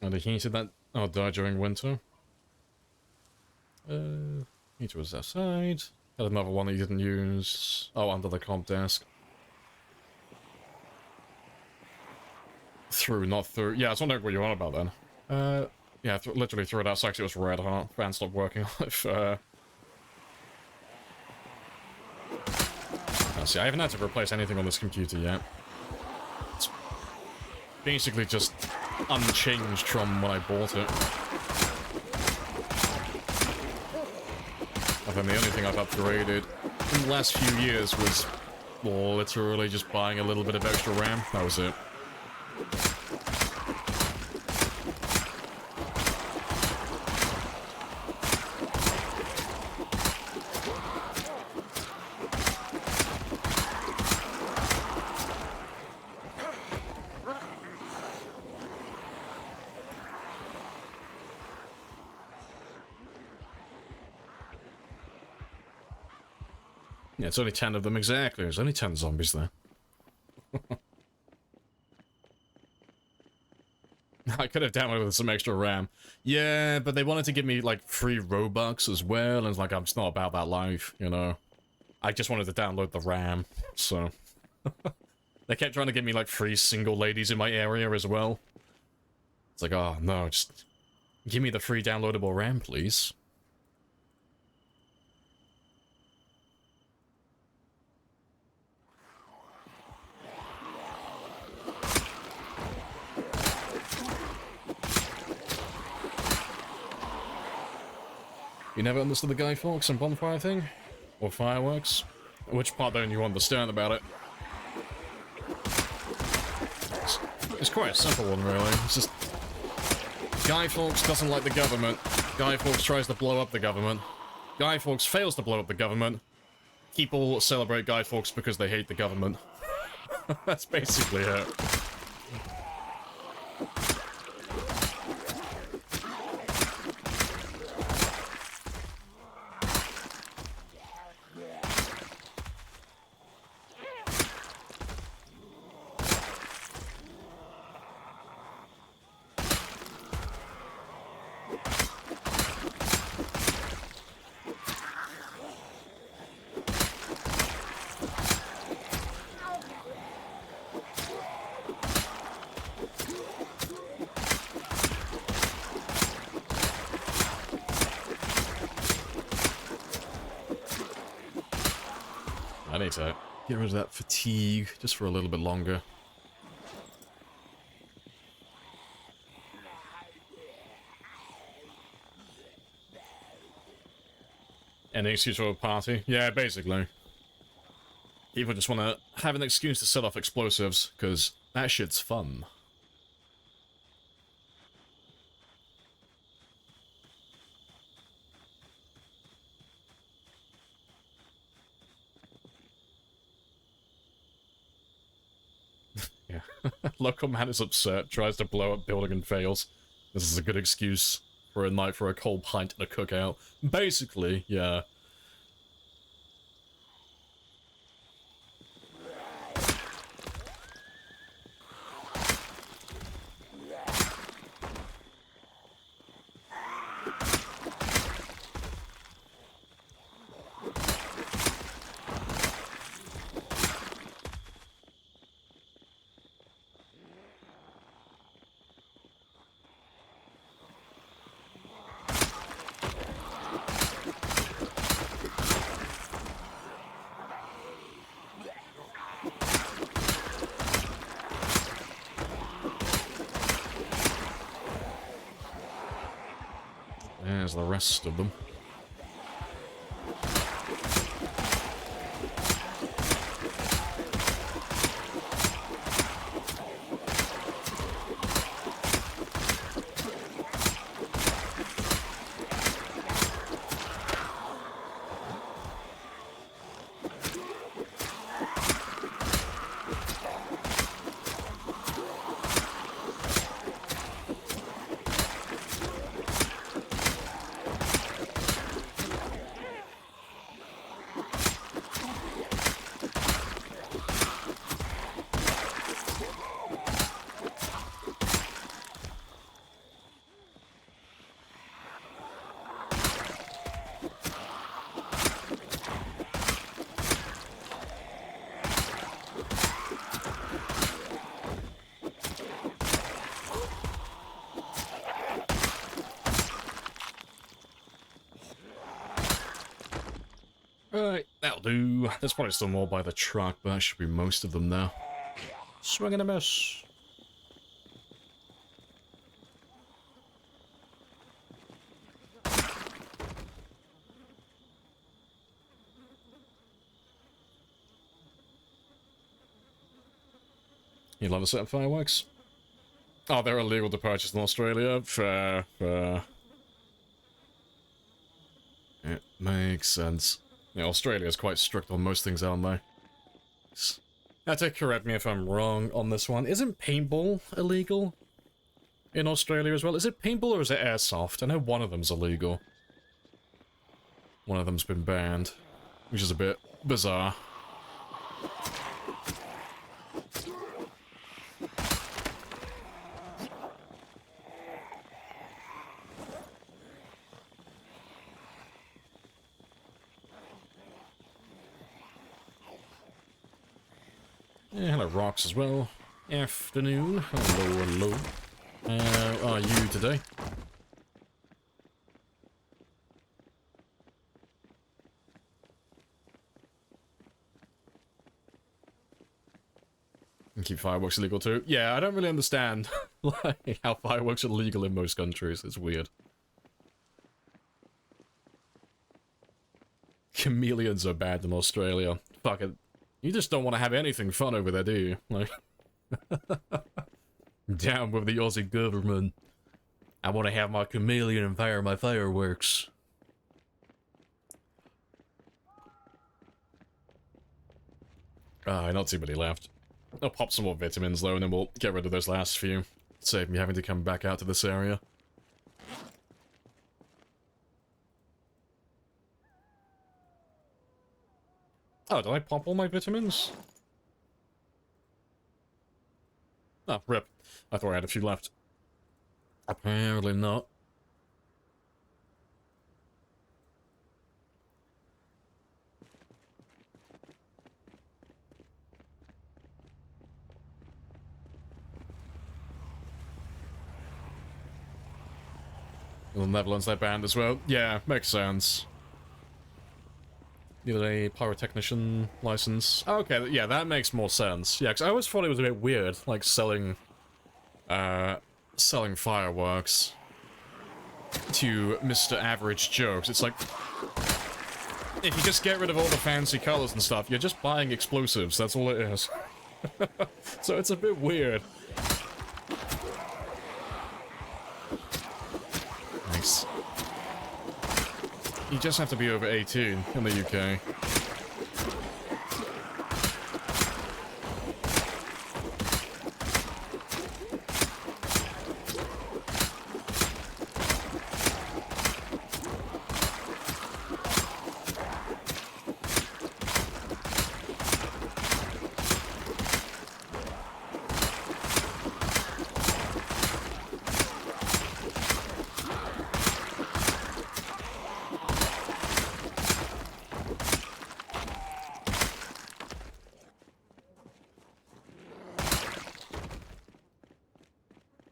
the heater that died during winter. Heater was outside. Had another one that you didn't use. Oh, under the comp desk. Through, not through. Yeah, I was wondering what you're on about then. Yeah, literally threw it outside because it was red hot. Fan stopped working on it. See, I haven't had to replace anything on this computer yet. It's basically just unchanged from when I bought it. And then the only thing I've upgraded in the last few years was literally just buying a little bit of extra RAM. That was it. Yeah, it's only 10 of them exactly. There's only 10 zombies there. I could have downloaded some extra RAM. Yeah, but they wanted to give me, like, free Robux as well, and like, I'm just not about that life, you know? I just wanted to download the RAM, so... They kept trying to give me, like, free single ladies in my area as well. It's like, oh, no, just... give me the free downloadable RAM, please. You never understood the Guy Fawkes and bonfire thing? Or fireworks? Which part don't you understand about it? It's quite a simple one, really. It's just... Guy Fawkes doesn't like the government. Guy Fawkes tries to blow up the government. Guy Fawkes fails to blow up the government. People celebrate Guy Fawkes because they hate the government. That's basically it. I need to get rid of that fatigue just for a little bit longer. Any excuse for a party? Yeah, basically. People just want to have an excuse to set off explosives, because that shit's fun. Yeah. Local man is upset, tries to blow up building and fails. This is a good excuse for a night for a cold pint and a cookout. Basically, yeah. There's the rest of them. Right, that'll do. There's probably still more by the truck, but that should be most of them now. Swing and a miss. You'd love a set of fireworks? Oh, they're illegal to purchase in Australia? Fair, fair. It makes sense. Yeah, Australia's quite strict on most things, aren't they? Now, to correct me if I'm wrong on this one, isn't paintball illegal in Australia as well? Is it paintball or is it airsoft? I know one of them's illegal. One of them's been banned, which is a bit bizarre. Yeah, hello, Rocks as well. Afternoon. Hello, hello. How are you today? And keep fireworks illegal too? Yeah, I don't really understand like how fireworks are legal in most countries. It's weird. Chameleons are bad in Australia. Fuck it. You just don't want to have anything fun over there, do you? Like, Down with the Aussie government. I want to have my chameleon and fire my fireworks. Not too many left. I'll pop some more vitamins though, and then we'll get rid of those last few. Save me having to come back out to this area. Oh, did I pop all my vitamins? Oh, rip. I thought I had a few left. Apparently not. The Netherlands, they're banned as well. Yeah, makes sense. Needed a pyrotechnician license. Oh, okay, yeah, that makes more sense. Yeah, because I always thought it was a bit weird, like selling fireworks to Mr. Average Jokes. It's like, if you just get rid of all the fancy colors and stuff, you're just buying explosives, that's all it is. So it's a bit weird. Nice. You just have to be over 18 in the UK.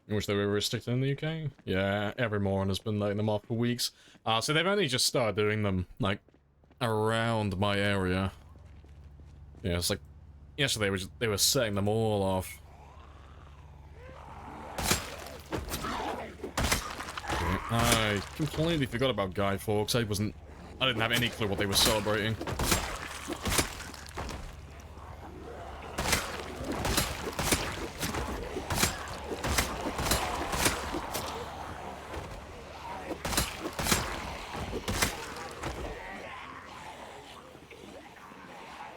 I wish they were restricted in the UK. Yeah, everyone has been letting them off for weeks. So they've only just started doing them, like, around my area. Yeah, it's like, yesterday they were setting them all off. Okay, I completely forgot about Guy Fawkes. I didn't have any clue what they were celebrating.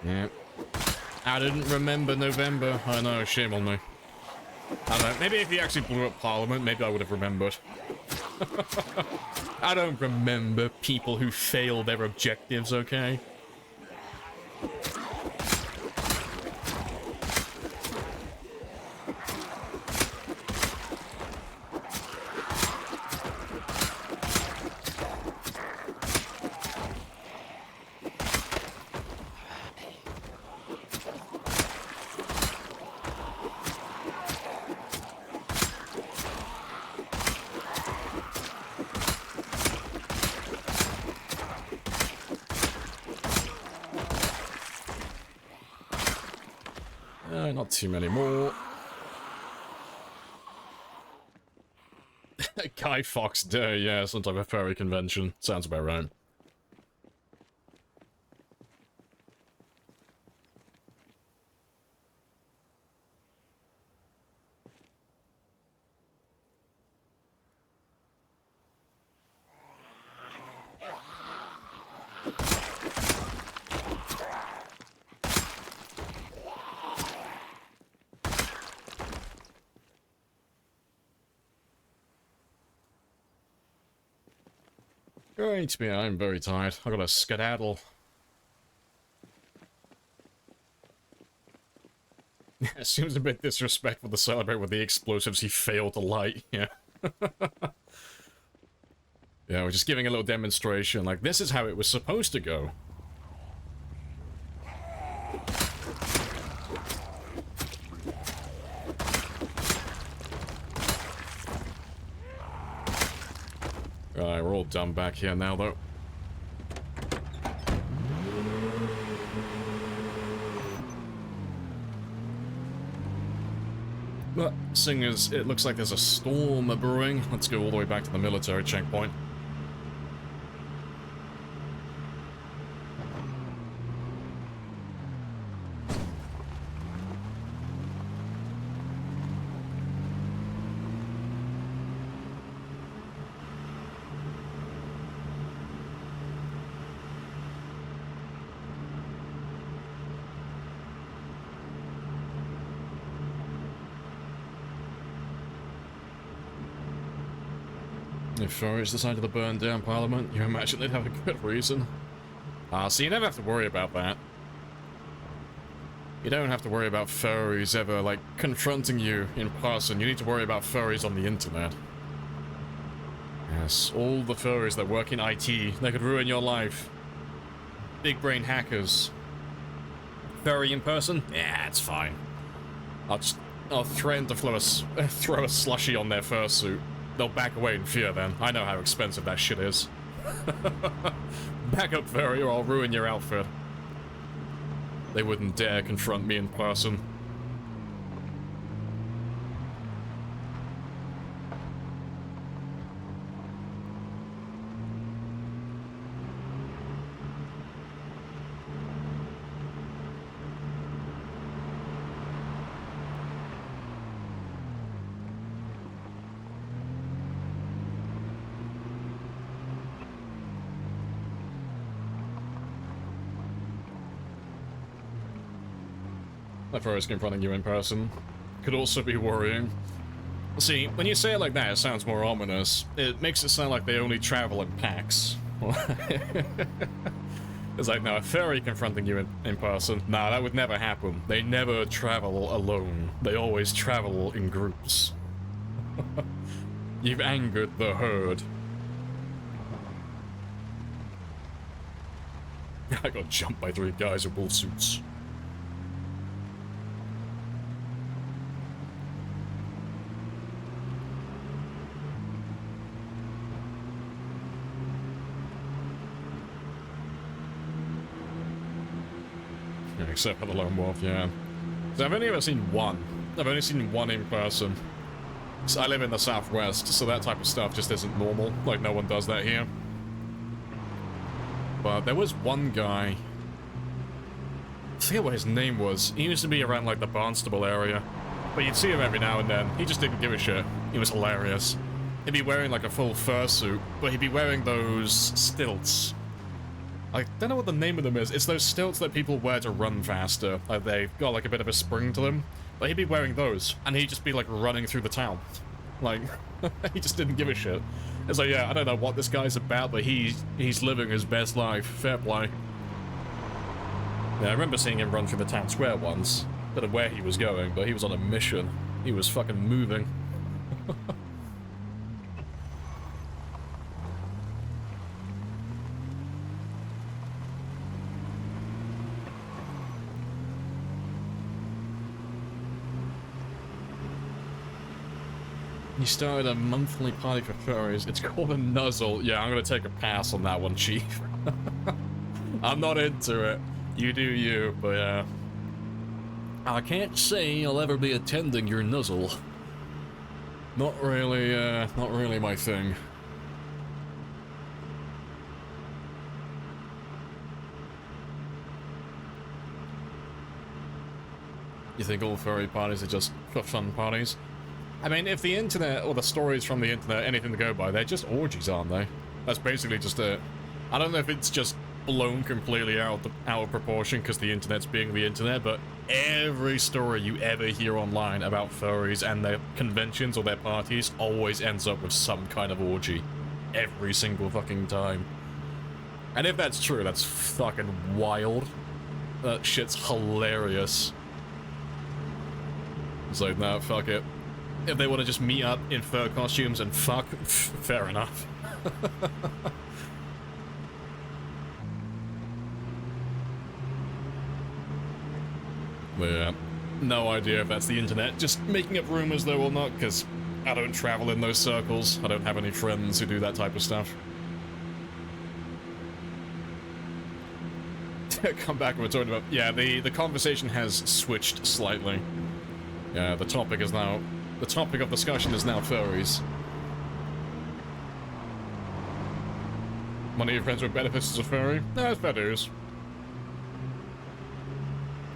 Yeah. I didn't remember November. I know, shame on me. I don't know, maybe if he actually blew up Parliament, maybe I would have remembered. I don't remember people who fail their objectives, okay? Not too many more. Guy Fawkes Day, yeah, some type of furry convention. Sounds about right. Great, yeah, I'm very tired. I gotta skedaddle. It seems a bit disrespectful to celebrate with the explosives he failed to light, yeah. Yeah, we're just giving a little demonstration, like, this is how it was supposed to go. Right, we're all done back here now, though. But, seeing as it looks like there's a storm brewing, let's go all the way back to the military checkpoint. If furries decided to burn down Parliament, you imagine they'd have a good reason. So you never have to worry about that. You don't have to worry about furries ever, like, confronting you in person. You need to worry about furries on the internet. Yes, all the furries that work in IT, they could ruin your life. Big brain hackers. Furry in person? Yeah, it's fine. I'll threaten to throw a slushie on their fursuit. They'll back away in fear then. I know how expensive that shit is. Back up, furry, or I'll ruin your outfit. They wouldn't dare confront me in person. That furry's confronting you in person could also be worrying. See, when you say it like that, it sounds more ominous. It makes it sound like they only travel in packs. It's like, no, a furry confronting you in person. Nah, that would never happen. They never travel alone. They always travel in groups. You've angered the herd. I got jumped by 3 guys in wolf suits. Except for the lone wolf, yeah. So I've only ever seen one. I've only seen one in person. So I live in the southwest, so that type of stuff just isn't normal. Like, no one does that here. But there was one guy. I forget what his name was. He used to be around, like, the Barnstable area. But you'd see him every now and then. He just didn't give a shit. He was hilarious. He'd be wearing, like, a full fursuit, but he'd be wearing those stilts. I don't know what the name of them is. It's those stilts that people wear to run faster. Like, they've got, like, a bit of a spring to them. But he'd be wearing those, and he'd just be, like, running through the town. Like, he just didn't give a shit. It's like, yeah, I don't know what this guy's about, but he's living his best life. Fair play. Yeah, I remember seeing him run through the town square once. Don't know where he was going, but he was on a mission. He was fucking moving. You started a monthly party for furries. It's called a nuzzle. Yeah, I'm gonna take a pass on that one, Chief. I'm not into it. You do you, but I can't say I'll ever be attending your nuzzle. Not really my thing. You think all furry parties are just for fun parties? I mean, if the internet, or the stories from the internet, anything to go by, they're just orgies, aren't they? That's basically just it. I don't know if it's just blown completely out of proportion because the internet's being the internet, but every story you ever hear online about furries and their conventions or their parties always ends up with some kind of orgy. Every single fucking time. And if that's true, that's fucking wild. That shit's hilarious. It's like, nah, fuck it. If they want to just meet up in fur costumes and fuck, fair enough. But yeah, no idea if that's the internet. Just making up rumors though or not, because I don't travel in those circles. I don't have any friends who do that type of stuff. Come back and we're talking about... Yeah, the conversation has switched slightly. Yeah, the topic is now... The topic of discussion is now furries. One of your friends with benefits as a furry? No, it's fair dues.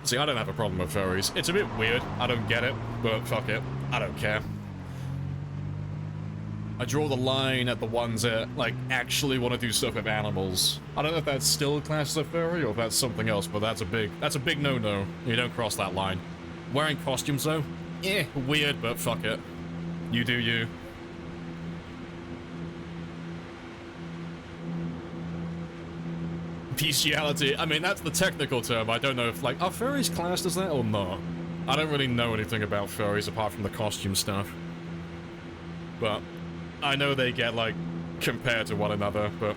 See, I don't have a problem with furries. It's a bit weird. I don't get it, but fuck it. I don't care. I draw the line at the ones that, like, actually want to do stuff with animals. I don't know if that's still classed as a furry or if that's something else, but that's a big no-no. You don't cross that line. Wearing costumes, though? Eh, weird, but fuck it. You do you. Bestiality. I mean, that's the technical term. I don't know if, like, are furries classed as that or not? I don't really know anything about furries apart from the costume stuff. But I know they get, like, compared to one another, but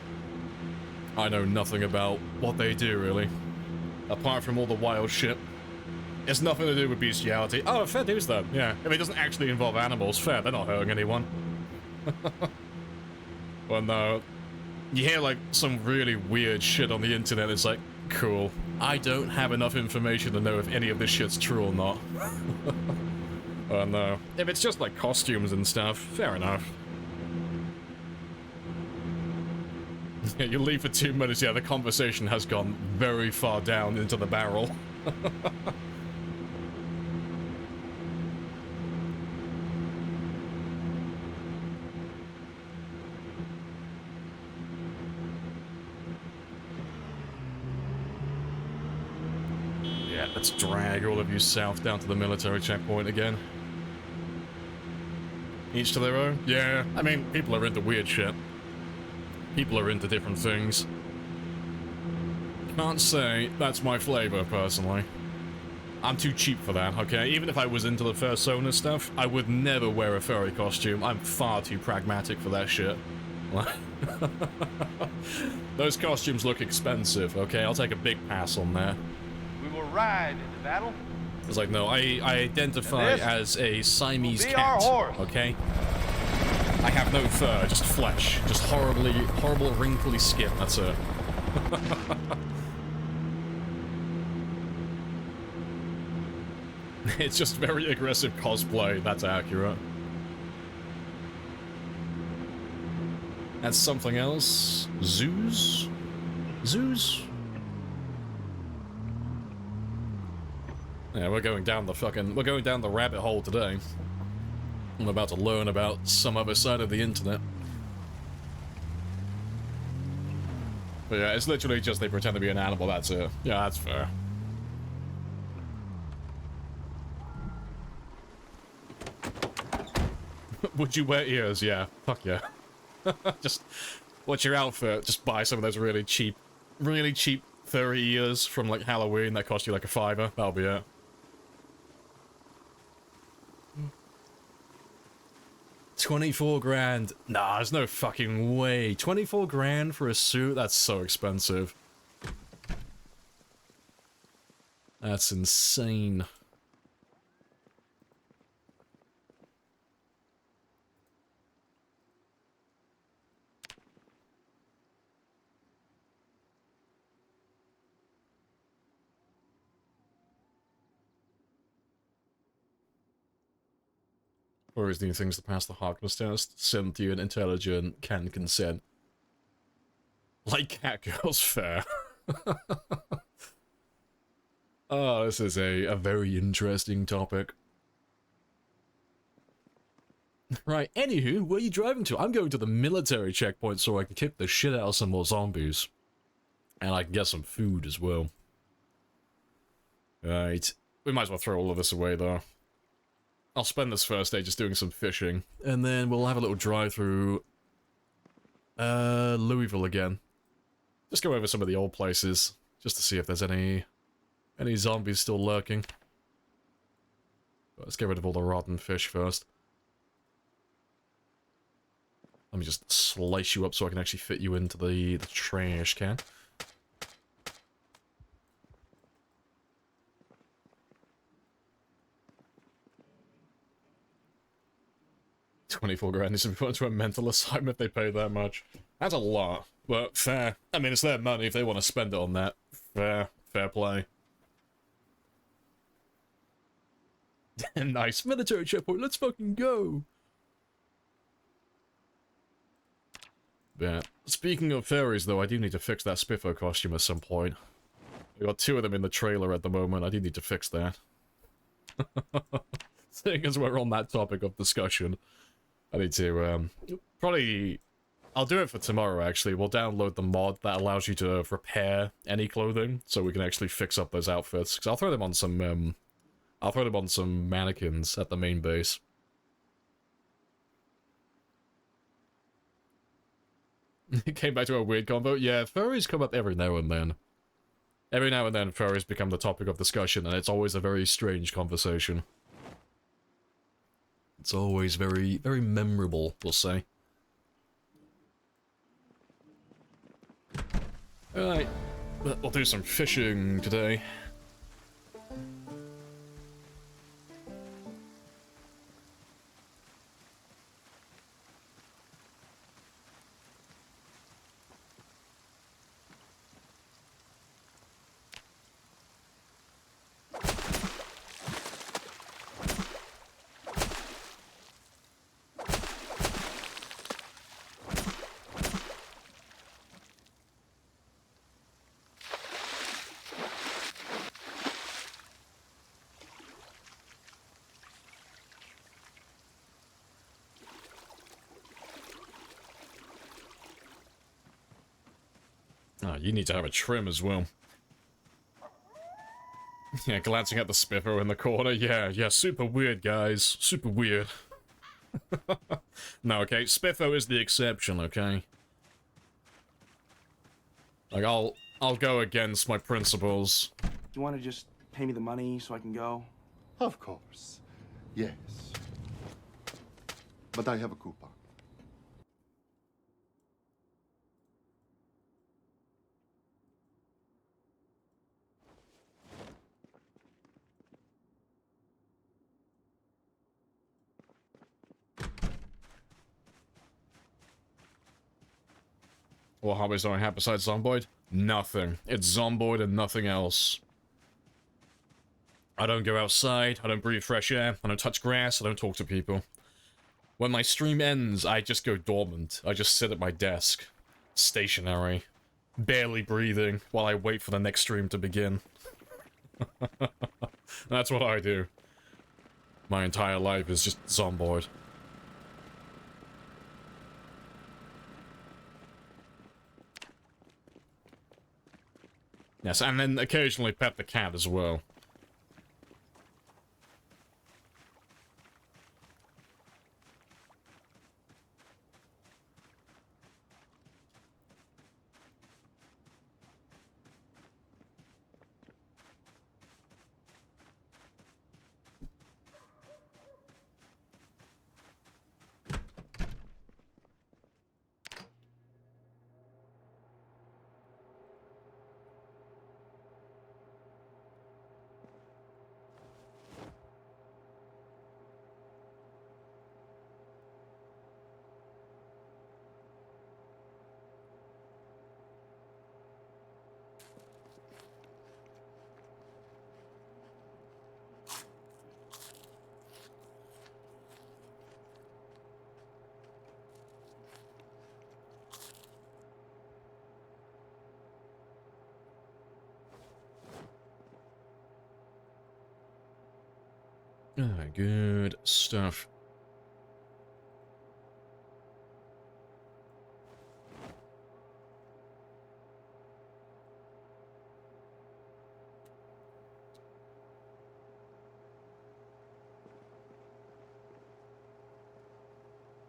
I know nothing about what they do, really. Apart from all the wild shit. It's nothing to do with bestiality. Oh, fair dues, though. Yeah. If it doesn't actually involve animals, fair. They're not hurting anyone. Well, no. You hear, like, some really weird shit on the internet. It's like, cool. I don't have enough information to know if any of this shit's true or not. Oh, no. If it's just, like, costumes and stuff, fair enough. Yeah, you leave for 2 minutes, yeah, the conversation has gone very far down into the barrel. Yeah, let's drag all of you south down to the military checkpoint again. Each to their own? Yeah, I mean, people are into weird shit. People are into different things. Can't say that's my flavor, personally. I'm too cheap for that, okay? Even if I was into the fursona stuff, I would never wear a furry costume. I'm far too pragmatic for that shit. Those costumes look expensive, okay? I'll take a big pass on that. We will ride into battle. It's like, no, I identify as a Siamese our cat, horse. okay? I have no fur, just flesh. Just horrible, wrinkly skin, that's it. It's just very aggressive cosplay, that's accurate. That's something else. Zoos? Zoos? Yeah, we're going down the rabbit hole today. I'm about to learn about some other side of the internet. But yeah, it's literally just they pretend to be an animal, that's it. Yeah, that's fair. Would you wear ears? Yeah. Fuck yeah. Just, what's your outfit? Just buy some of those really cheap 30 ears from, like, Halloween that cost you, like, a $5. That'll be it. $24 grand. Nah, there's no fucking way. 24 grand for a suit? That's so expensive. That's insane. Or is these things to pass the Harkness test? Sentient, intelligent, can consent. Like catgirls, fair. Oh, this is a very interesting topic. Right, anywho, where are you driving to? I'm going to the military checkpoint so I can kick the shit out of some more zombies. And I can get some food as well. Right. We might as well throw all of this away, though. I'll spend this first day just doing some fishing, and then we'll have a little drive through Louisville again. Just go over some of the old places, just to see if there's any zombies still lurking. But let's get rid of all the rotten fish first. Let me just slice you up so I can actually fit you into the trash can. $24 grand needs to be put into a mental asylum if they pay that much. That's a lot, but fair. I mean, it's their money if they want to spend it on that. Fair play. Nice military checkpoint. Let's fucking go. Yeah. Speaking of fairies, though, I do need to fix that Spiffo costume at some point. We got 2 of them in the trailer at the moment. I do need to fix that. Seeing as we're on that topic of discussion. I need to, probably... I'll do it for tomorrow, actually. We'll download the mod that allows you to repair any clothing, so we can actually fix up those outfits. Because I'll throw them on some, mannequins at the main base. It came back to a weird combo. Yeah, furries come up every now and then. Every now and then, furries become the topic of discussion, and it's always a very strange conversation. It's always very, very memorable, we'll say. Alright, we'll do some fishing today. Oh, you need to have a trim as well. Yeah, glancing at the Spiffo in the corner. Yeah, super weird, guys. Super weird. No, okay, Spiffo is the exception, okay? Like, I'll go against my principles. Do you want to just pay me the money so I can go? Of course. Yes. But I have a coupon. What hobbies do I have besides Zomboid? Nothing. It's Zomboid and nothing else. I don't go outside, I don't breathe fresh air, I don't touch grass, I don't talk to people. When my stream ends, I just go dormant. I just sit at my desk. Stationary. Barely breathing while I wait for the next stream to begin. That's what I do. My entire life is just Zomboid. Yes, and then occasionally pet the cat as well. Ah, good stuff.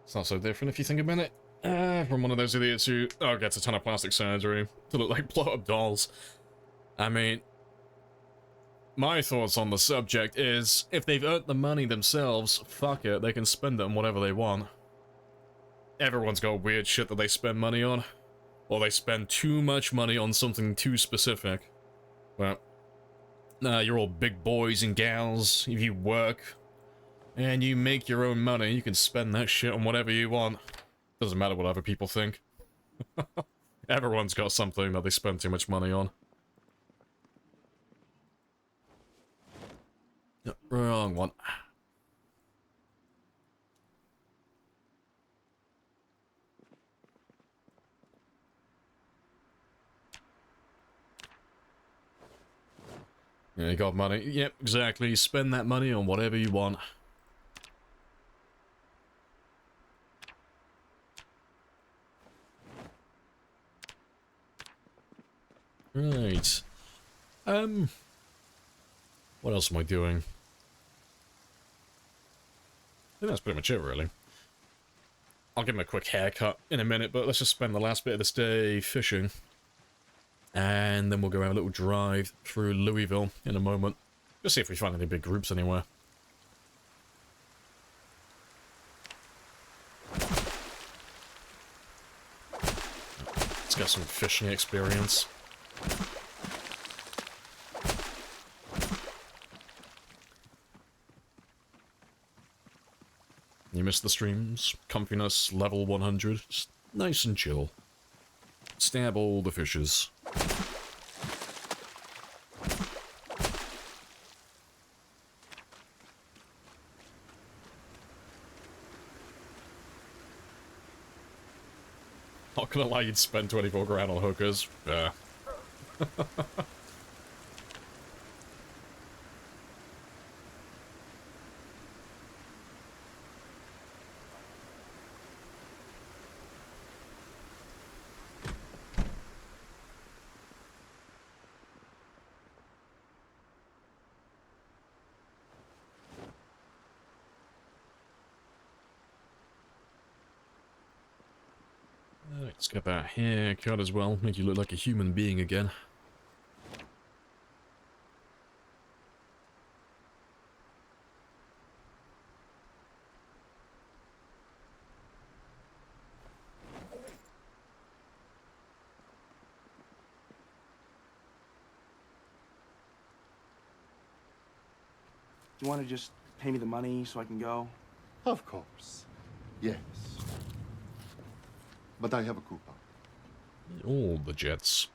It's not so different if you think about it. From one of those idiots who gets a ton of plastic surgery to look like blow-up dolls. I mean, my thoughts on the subject is, if they've earned the money themselves, fuck it, they can spend it on whatever they want. Everyone's got weird shit that they spend money on. Or they spend too much money on something too specific. But, you're all big boys and gals. If you work, and you make your own money, you can spend that shit on whatever you want. Doesn't matter what other people think. Everyone's got something that they spend too much money on. Wrong one. Yeah, you got money. Yep, exactly. Spend that money on whatever you want. Right. What else am I doing? I think that's pretty much it, really. I'll give him a quick haircut in a minute, but let's just spend the last bit of this day fishing. And then we'll go have a little drive through Louisville in a moment. Just see if we find any big groups anywhere. Let's get some fishing experience. You miss the streams? Comfiness, level 100. Just nice and chill. Stab all the fishes. Not gonna lie, you'd spend 24 grand on hookers. Yeah. Let's get that haircut as well, make you look like a human being again. You want to just pay me the money so I can go? Of course. Yes. But I have a coupon. All the jets.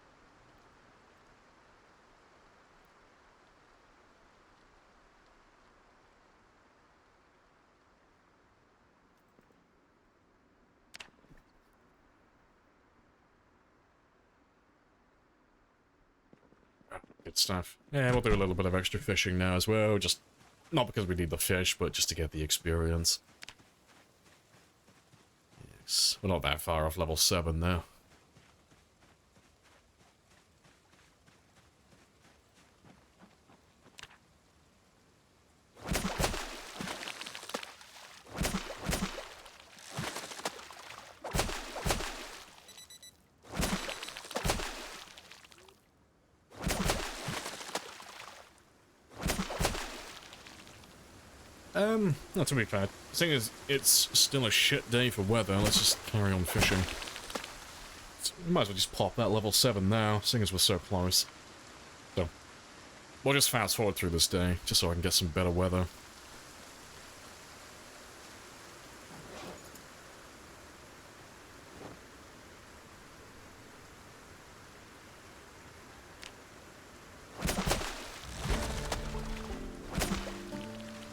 Good stuff. Yeah, we'll do a little bit of extra fishing now as well, just not because we need the fish, but just to get the experience. Yes, we're not that far off level 7 now. Not to be fair. The thing is, it's still a shit day for weather. Let's just carry on fishing. So we might as well just pop that level 7 now, seeing as we're so close. So, we'll just fast forward through this day, just so I can get some better weather.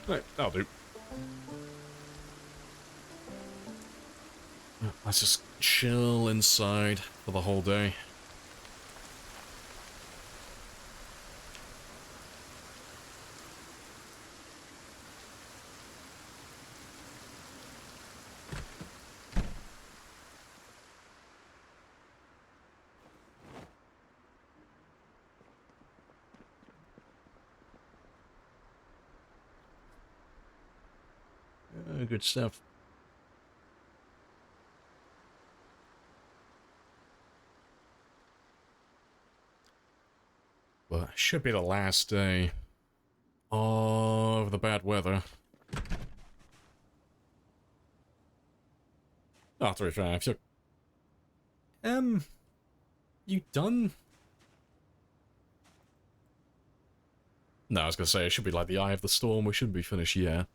Right, that'll do. Let's just chill inside for the whole day. Good stuff. But it should be the last day of the bad weather. Oh, 3-5. So, you done? No, I was gonna say, it should be like the eye of the storm. We shouldn't be finished yet.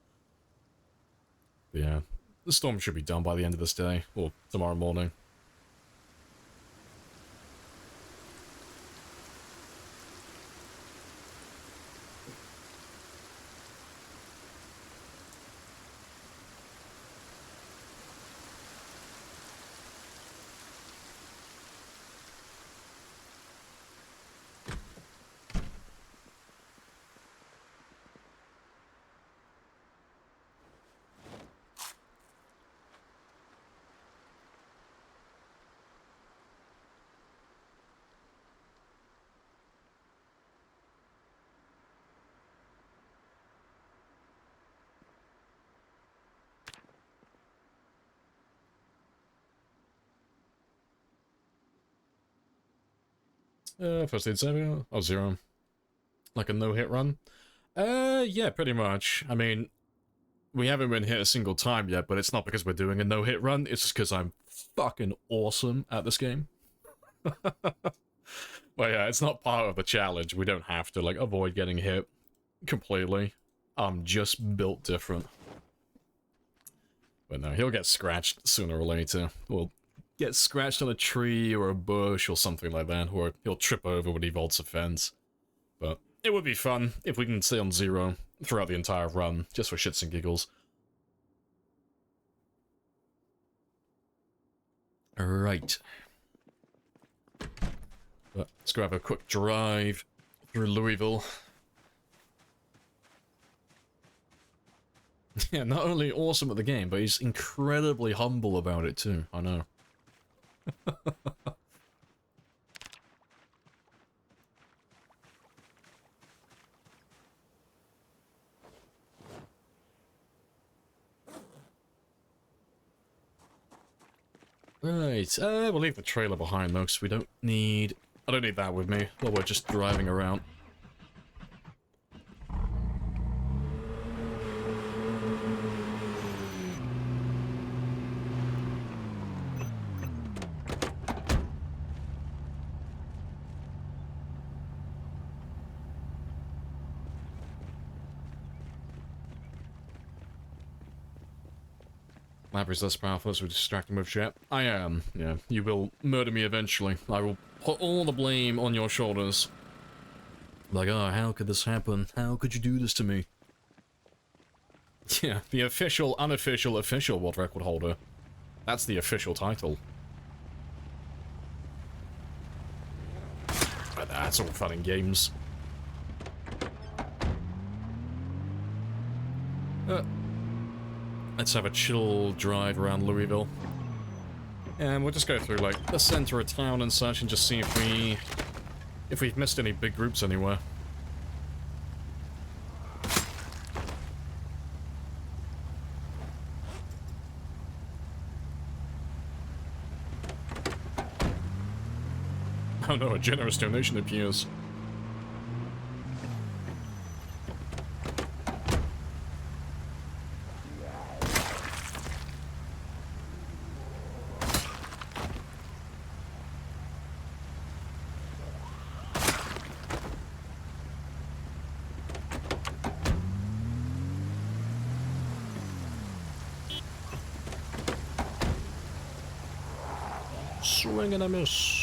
But yeah, the storm should be done by the end of this day, or tomorrow morning. First aid 0. Oh, 0. Like a no-hit run? Yeah, pretty much. I mean, we haven't been hit a single time yet, but it's not because we're doing a no-hit run, it's just because I'm fucking awesome at this game. But yeah, it's not part of the challenge. We don't have to, like, avoid getting hit completely. I'm just built different. But no, he'll get scratched sooner or later. We'll get scratched on a tree or a bush or something like that, or he'll trip over when he vaults a fence. But it would be fun if we can stay on 0 throughout the entire run, just for shits and giggles. Alright. But let's go have a quick drive through Louisville. Yeah, not only awesome at the game, but he's incredibly humble about it too, I know. Right, we'll leave the trailer behind though, because we don't need... I don't need that with me, while we're just driving around. Lamprey's less powerful as we distract him with shit. I am, yeah. You will murder me eventually. I will put all the blame on your shoulders. Like, oh, how could this happen? How could you do this to me? Yeah, the official, unofficial, official world record holder. That's the official title. But that's all fun and games. Let's have a chill drive around Louisville. And we'll just go through, like, the center of town and such and just see if we've missed any big groups anywhere. Oh no, a generous donation appears. Swing and a miss.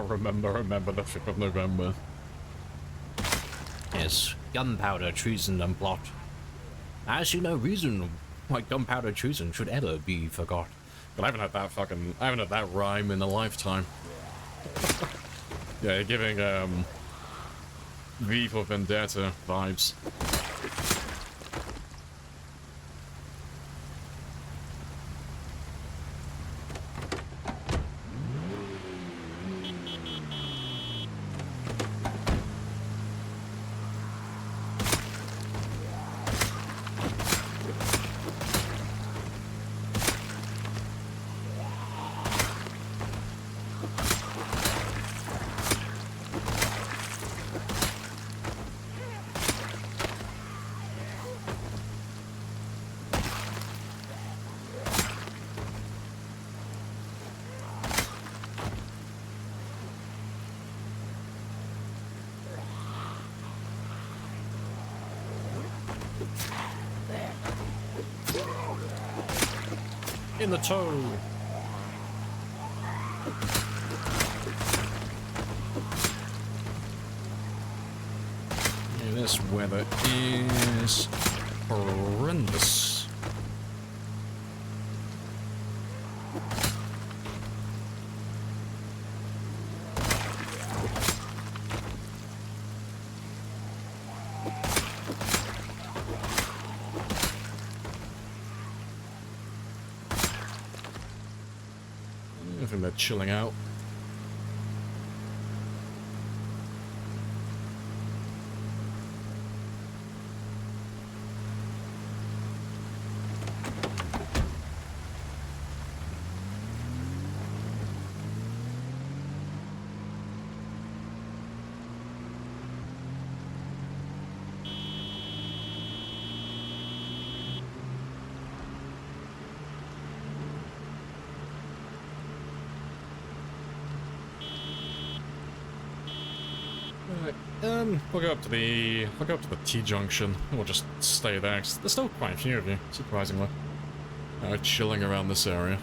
Remember the 5th of November. Yes, gunpowder, treason, and plot. I see no reason why gunpowder treason should ever be forgot. But I haven't had that rhyme in a lifetime. Yeah, you're giving, V for Vendetta vibes. In the toe. Yeah, this weather is horrendous. I think they're chilling out. We'll go up to the T-junction. We'll just stay there, 'cause there's still quite a few of you, surprisingly. Chilling around this area.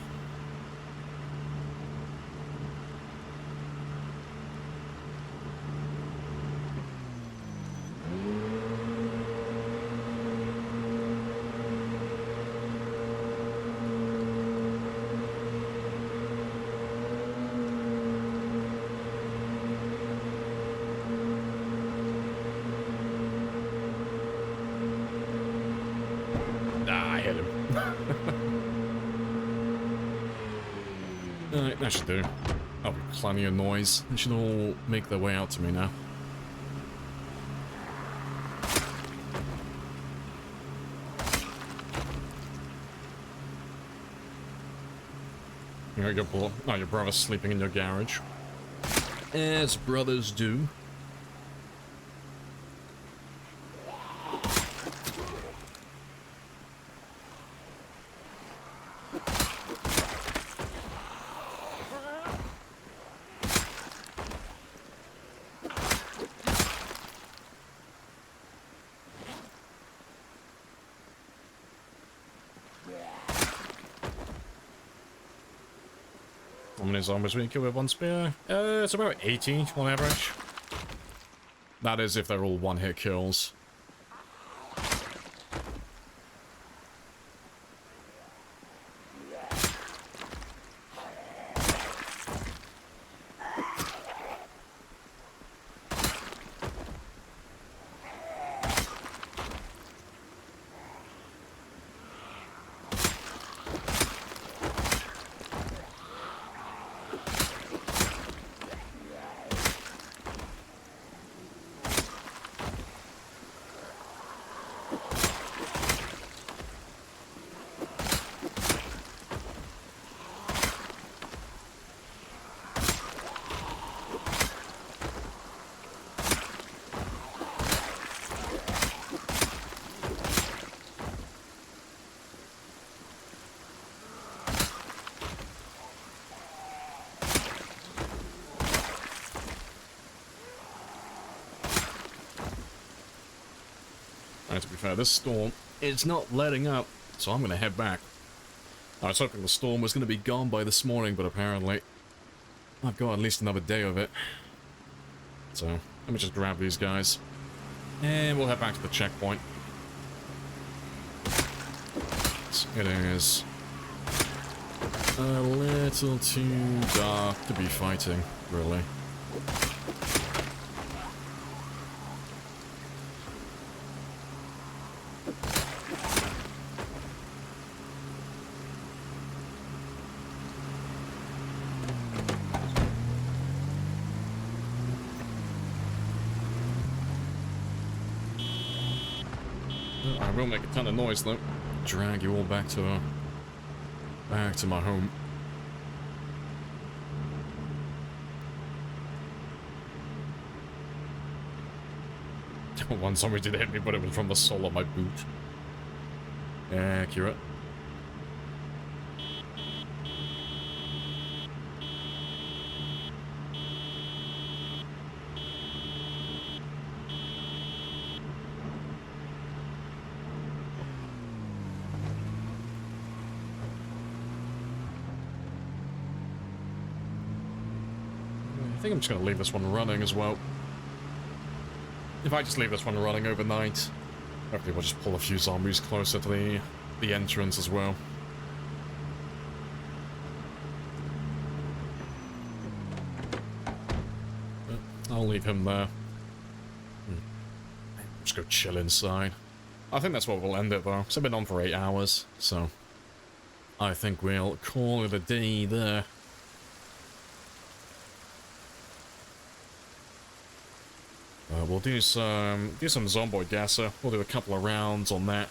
I hit him. Alright, that should do. That'll be plenty of noise. They should all make their way out to me now. You know, your brother's sleeping in your garage. As brothers do. How many zombies we can kill with one spear? It's about 80 on average. That is if they're all one-hit kills. To be fair, this storm is not letting up, so I'm going to head back. I was hoping the storm was going to be gone by this morning, but apparently I've got at least another day of it. So, let me just grab these guys, and we'll head back to the checkpoint. It is a little too dark to be fighting, really. I will make a ton of noise though. Drag you all back to my home. One zombie did hit me, but it was from the sole of my boot. Accurate. think I'm just going to leave this one running as well. If I just leave this one running overnight, hopefully we'll just pull a few zombies closer to the entrance as well. I'll leave him there. Just go chill inside. I think that's what we'll end it though, because I've been on for 8 hours, so I think we'll call it a day there. We'll do some Zomboid Gasser. We'll do a couple of rounds on that,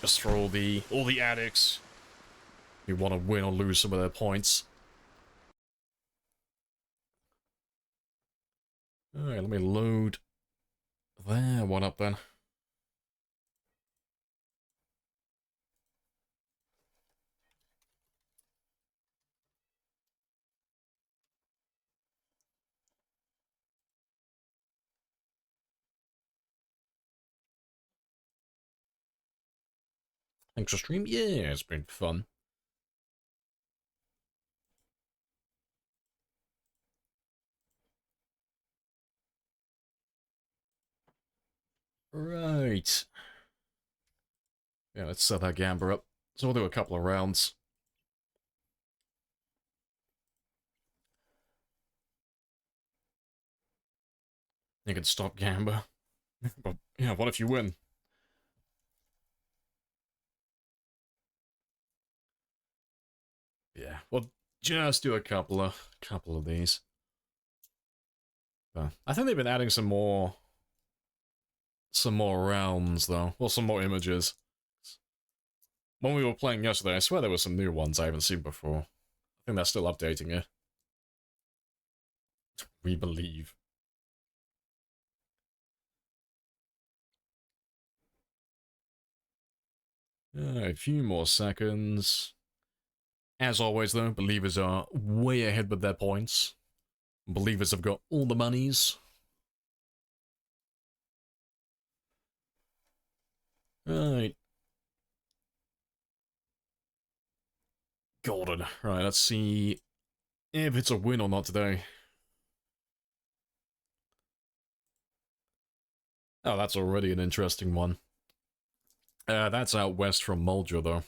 just for all the addicts who want to win or lose some of their points. All right, let me load there one up then. Thanks for stream. Yeah, it's been fun. Right. Yeah, let's set that Gamba up. So we'll do a couple of rounds. You can stop Gamba. But yeah, what if you win? Yeah, we'll just do a couple of these. But I think they've been adding some more rounds though. Well, some more images. When we were playing yesterday, I swear there were some new ones I haven't seen before. I think they're still updating it. We believe. A few more seconds. As always, though, believers are way ahead with their points. Believers have got all the monies. Right. Golden. Right, let's see if it's a win or not today. Oh, that's already an interesting one. That's out west from Mulder, though.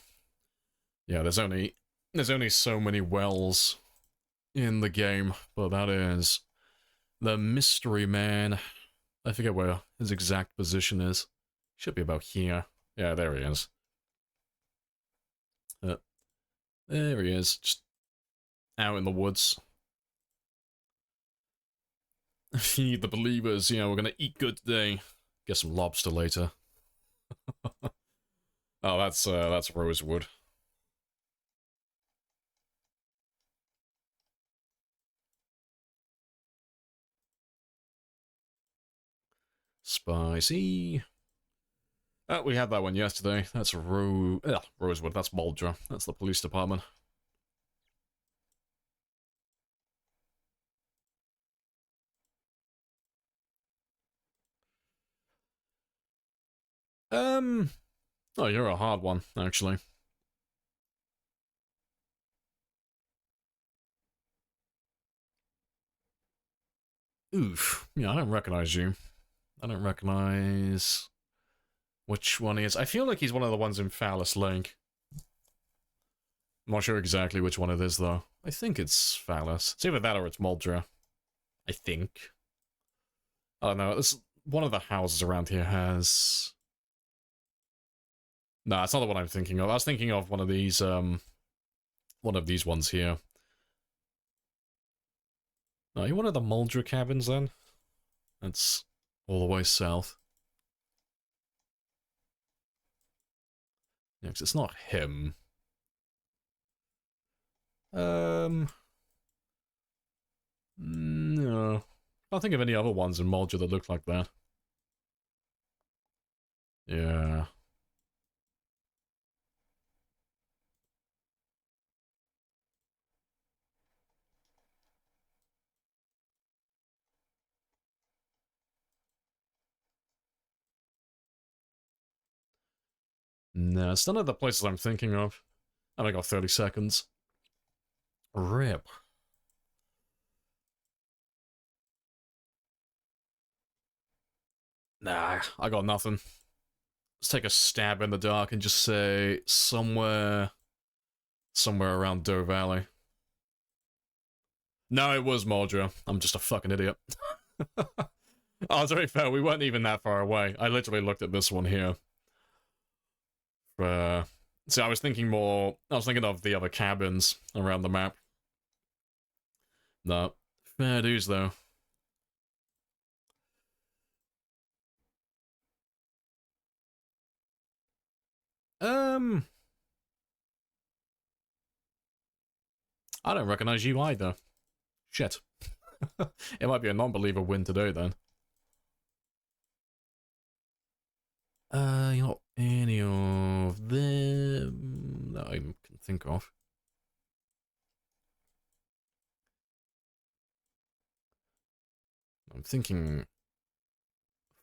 Yeah, there's only so many wells in the game, but that is the Mystery Man. I forget where his exact position is. Should be about here. Yeah, there he is. There he is, just out in the woods. Feed the believers, we're gonna eat good today. Get some lobster later. Oh, that's rosewood. Spicy. Oh, we had that one yesterday. That's Rosewood. That's Muldra. That's the police department. Oh, you're a hard one, actually. Oof. Yeah, I don't recognize you. I don't recognize which one he is. I feel like he's one of the ones in Phallus Link. I'm not sure exactly which one it is, though. I think it's Phallus. It's either that or it's Muldra. I think. I don't know. One of the houses around here has... No, it's not the one I'm thinking of. I was thinking of one of these ones here. No, you wanted the Muldra cabins, then? That's all the way south. Yeah, 'cause it's not him. No. I can't think of any other ones in Muldra that look like that. Yeah. No, it's none of the places I'm thinking of. And I got 30 seconds. RIP. Nah, I got nothing. Let's take a stab in the dark and just say somewhere around Doe Valley. No, it was Moldra. I'm just a fucking idiot. Oh, to be fair, we weren't even that far away. I literally looked at this one here. So I was thinking of the other cabins around the map. No. Fair dues, though. I don't recognize you either. Shit. It might be a non-believer win today, then. You're not any of them that I can think of. I'm thinking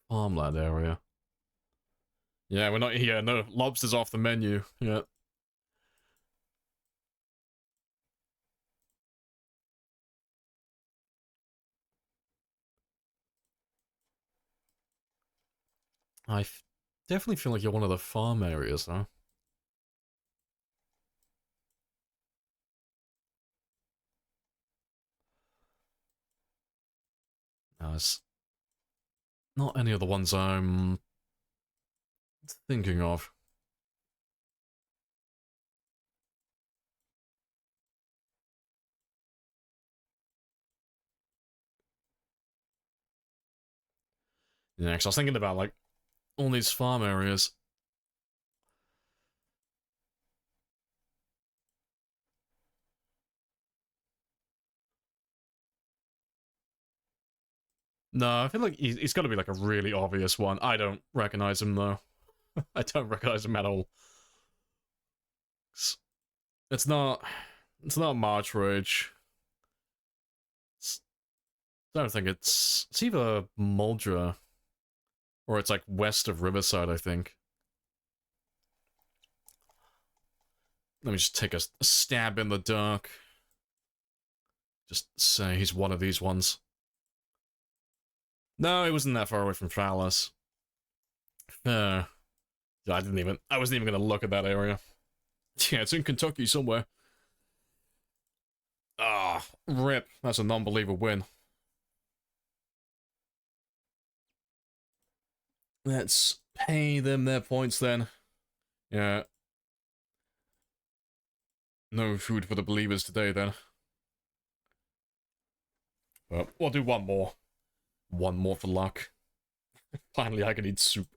farmland area. Yeah, we're not here. No, lobsters off the menu. Yeah. Definitely feel like you're one of the farm areas, though. No, it's not any of the ones I'm thinking of. Yeah, because I was thinking about, like, all these farm areas. No, I feel like he's got to be, like, a really obvious one. I don't recognize him, though. I don't recognize him at all. It's not March Ridge. I don't think it's either Muldra or it's like west of Riverside, I think. Let me just take a stab in the dark. Just say he's one of these ones. No, he wasn't that far away from Phallus. I wasn't even gonna look at that area. Yeah, it's in Kentucky somewhere. Ah, rip. That's a non-believer win. Let's pay them their points then. Yeah. No food for the believers today then. Well, we'll do one more. One more for luck. Finally, I can eat soup.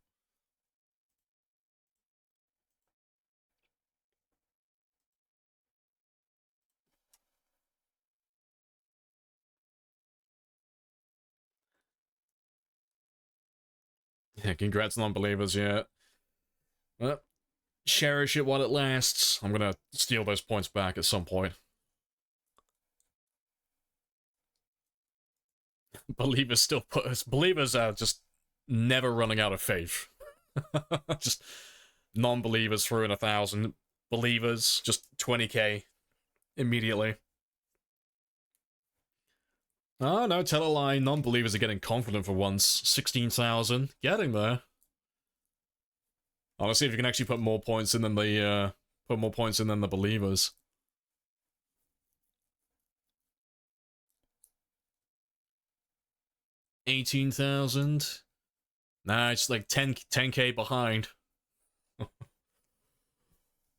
Yeah, congrats, non-believers, yeah. Well, cherish it while it lasts. I'm gonna steal those points back at some point. Believers are just never running out of faith. Just non-believers threw in 1,000. Believers, just 20k immediately. Oh, no, tell a lie. Non-believers are getting confident for once. 16,000. Getting there. Let's see if you can actually put more points in than the, believers. $18,000. Nah, it's like 10k behind.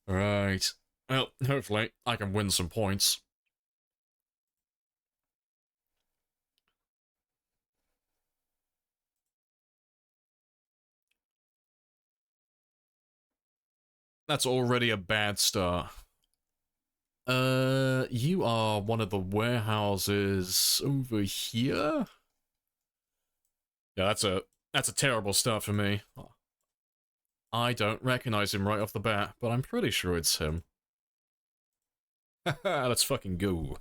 Right. Well, hopefully I can win some points. That's already a bad start. You are one of the warehouses over here? Yeah, that's a terrible start for me. I don't recognize him right off the bat, but I'm pretty sure it's him. Let's fucking go.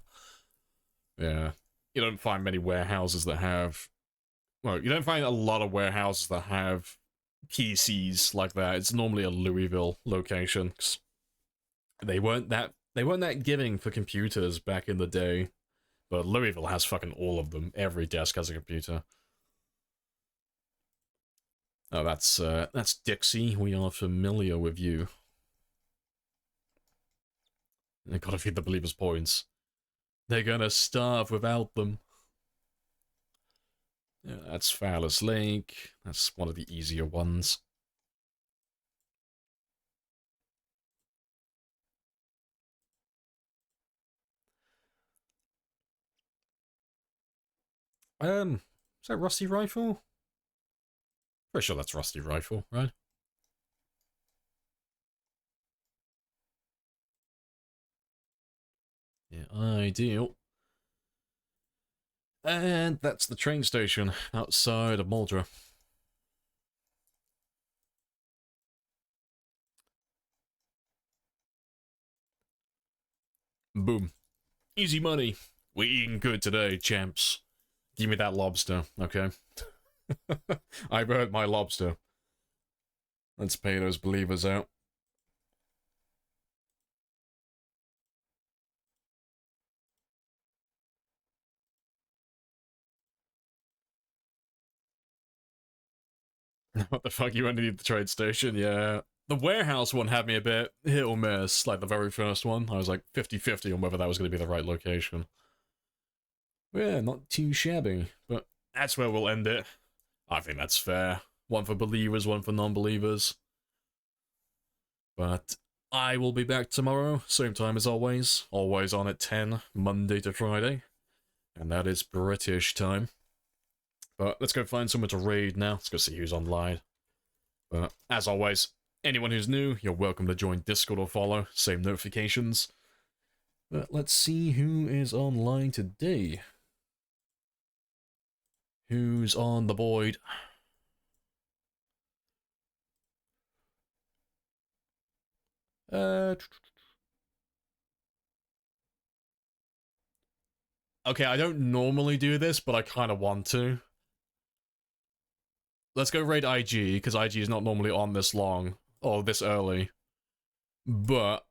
Yeah. You don't find many warehouses that have... Well, you don't find a lot of warehouses that have PCs like that. It's normally a Louisville location. They weren't that giving for computers back in the day. But Louisville has fucking all of them. Every desk has a computer. Oh, that's Dixie. We are familiar with you. I gotta feed the believers points. They're gonna starve without them. Yeah, that's Fowler's Lake. That's one of the easier ones. Is that Rusty Rifle? Pretty sure that's Rusty Rifle, right? Yeah, ideal. And that's the train station outside of Muldra. Boom. Easy money. We're eating good today, champs. Give me that lobster, okay? I've earned my lobster. Let's pay those believers out. What the fuck, you underneath the train station? Yeah. The warehouse one had me a bit hit or miss, like the very first one. I was like 50-50 on whether that was going to be the right location. Yeah, not too shabby, but that's where we'll end it. I think that's fair. One for believers, one for non-believers. But I will be back tomorrow, same time as always. Always on at 10, Monday to Friday. And that is British time. But let's go find someone to raid now. Let's go see who's online. But as always, anyone who's new, you're welcome to join Discord or follow. Same notifications. But let's see who is online today. Who's on the board? Okay, I don't normally do this, but I kind of want to. Let's go raid IG, because IG is not normally on this long, or this early. But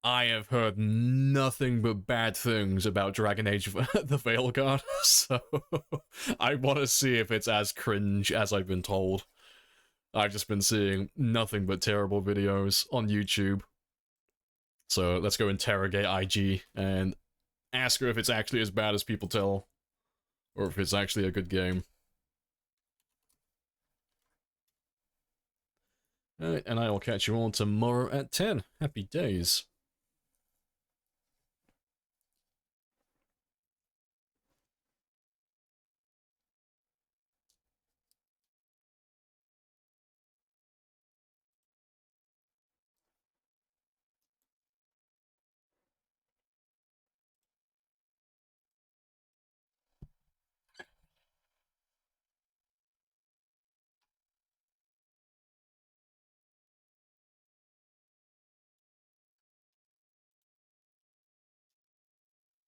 I have heard nothing but bad things about Dragon Age the Veilguard, so I want to see if it's as cringe as I've been told. I've just been seeing nothing but terrible videos on YouTube. So let's go interrogate IG and ask her if it's actually as bad as people tell, or if it's actually a good game. Alright, and I will catch you all tomorrow at 10. Happy days.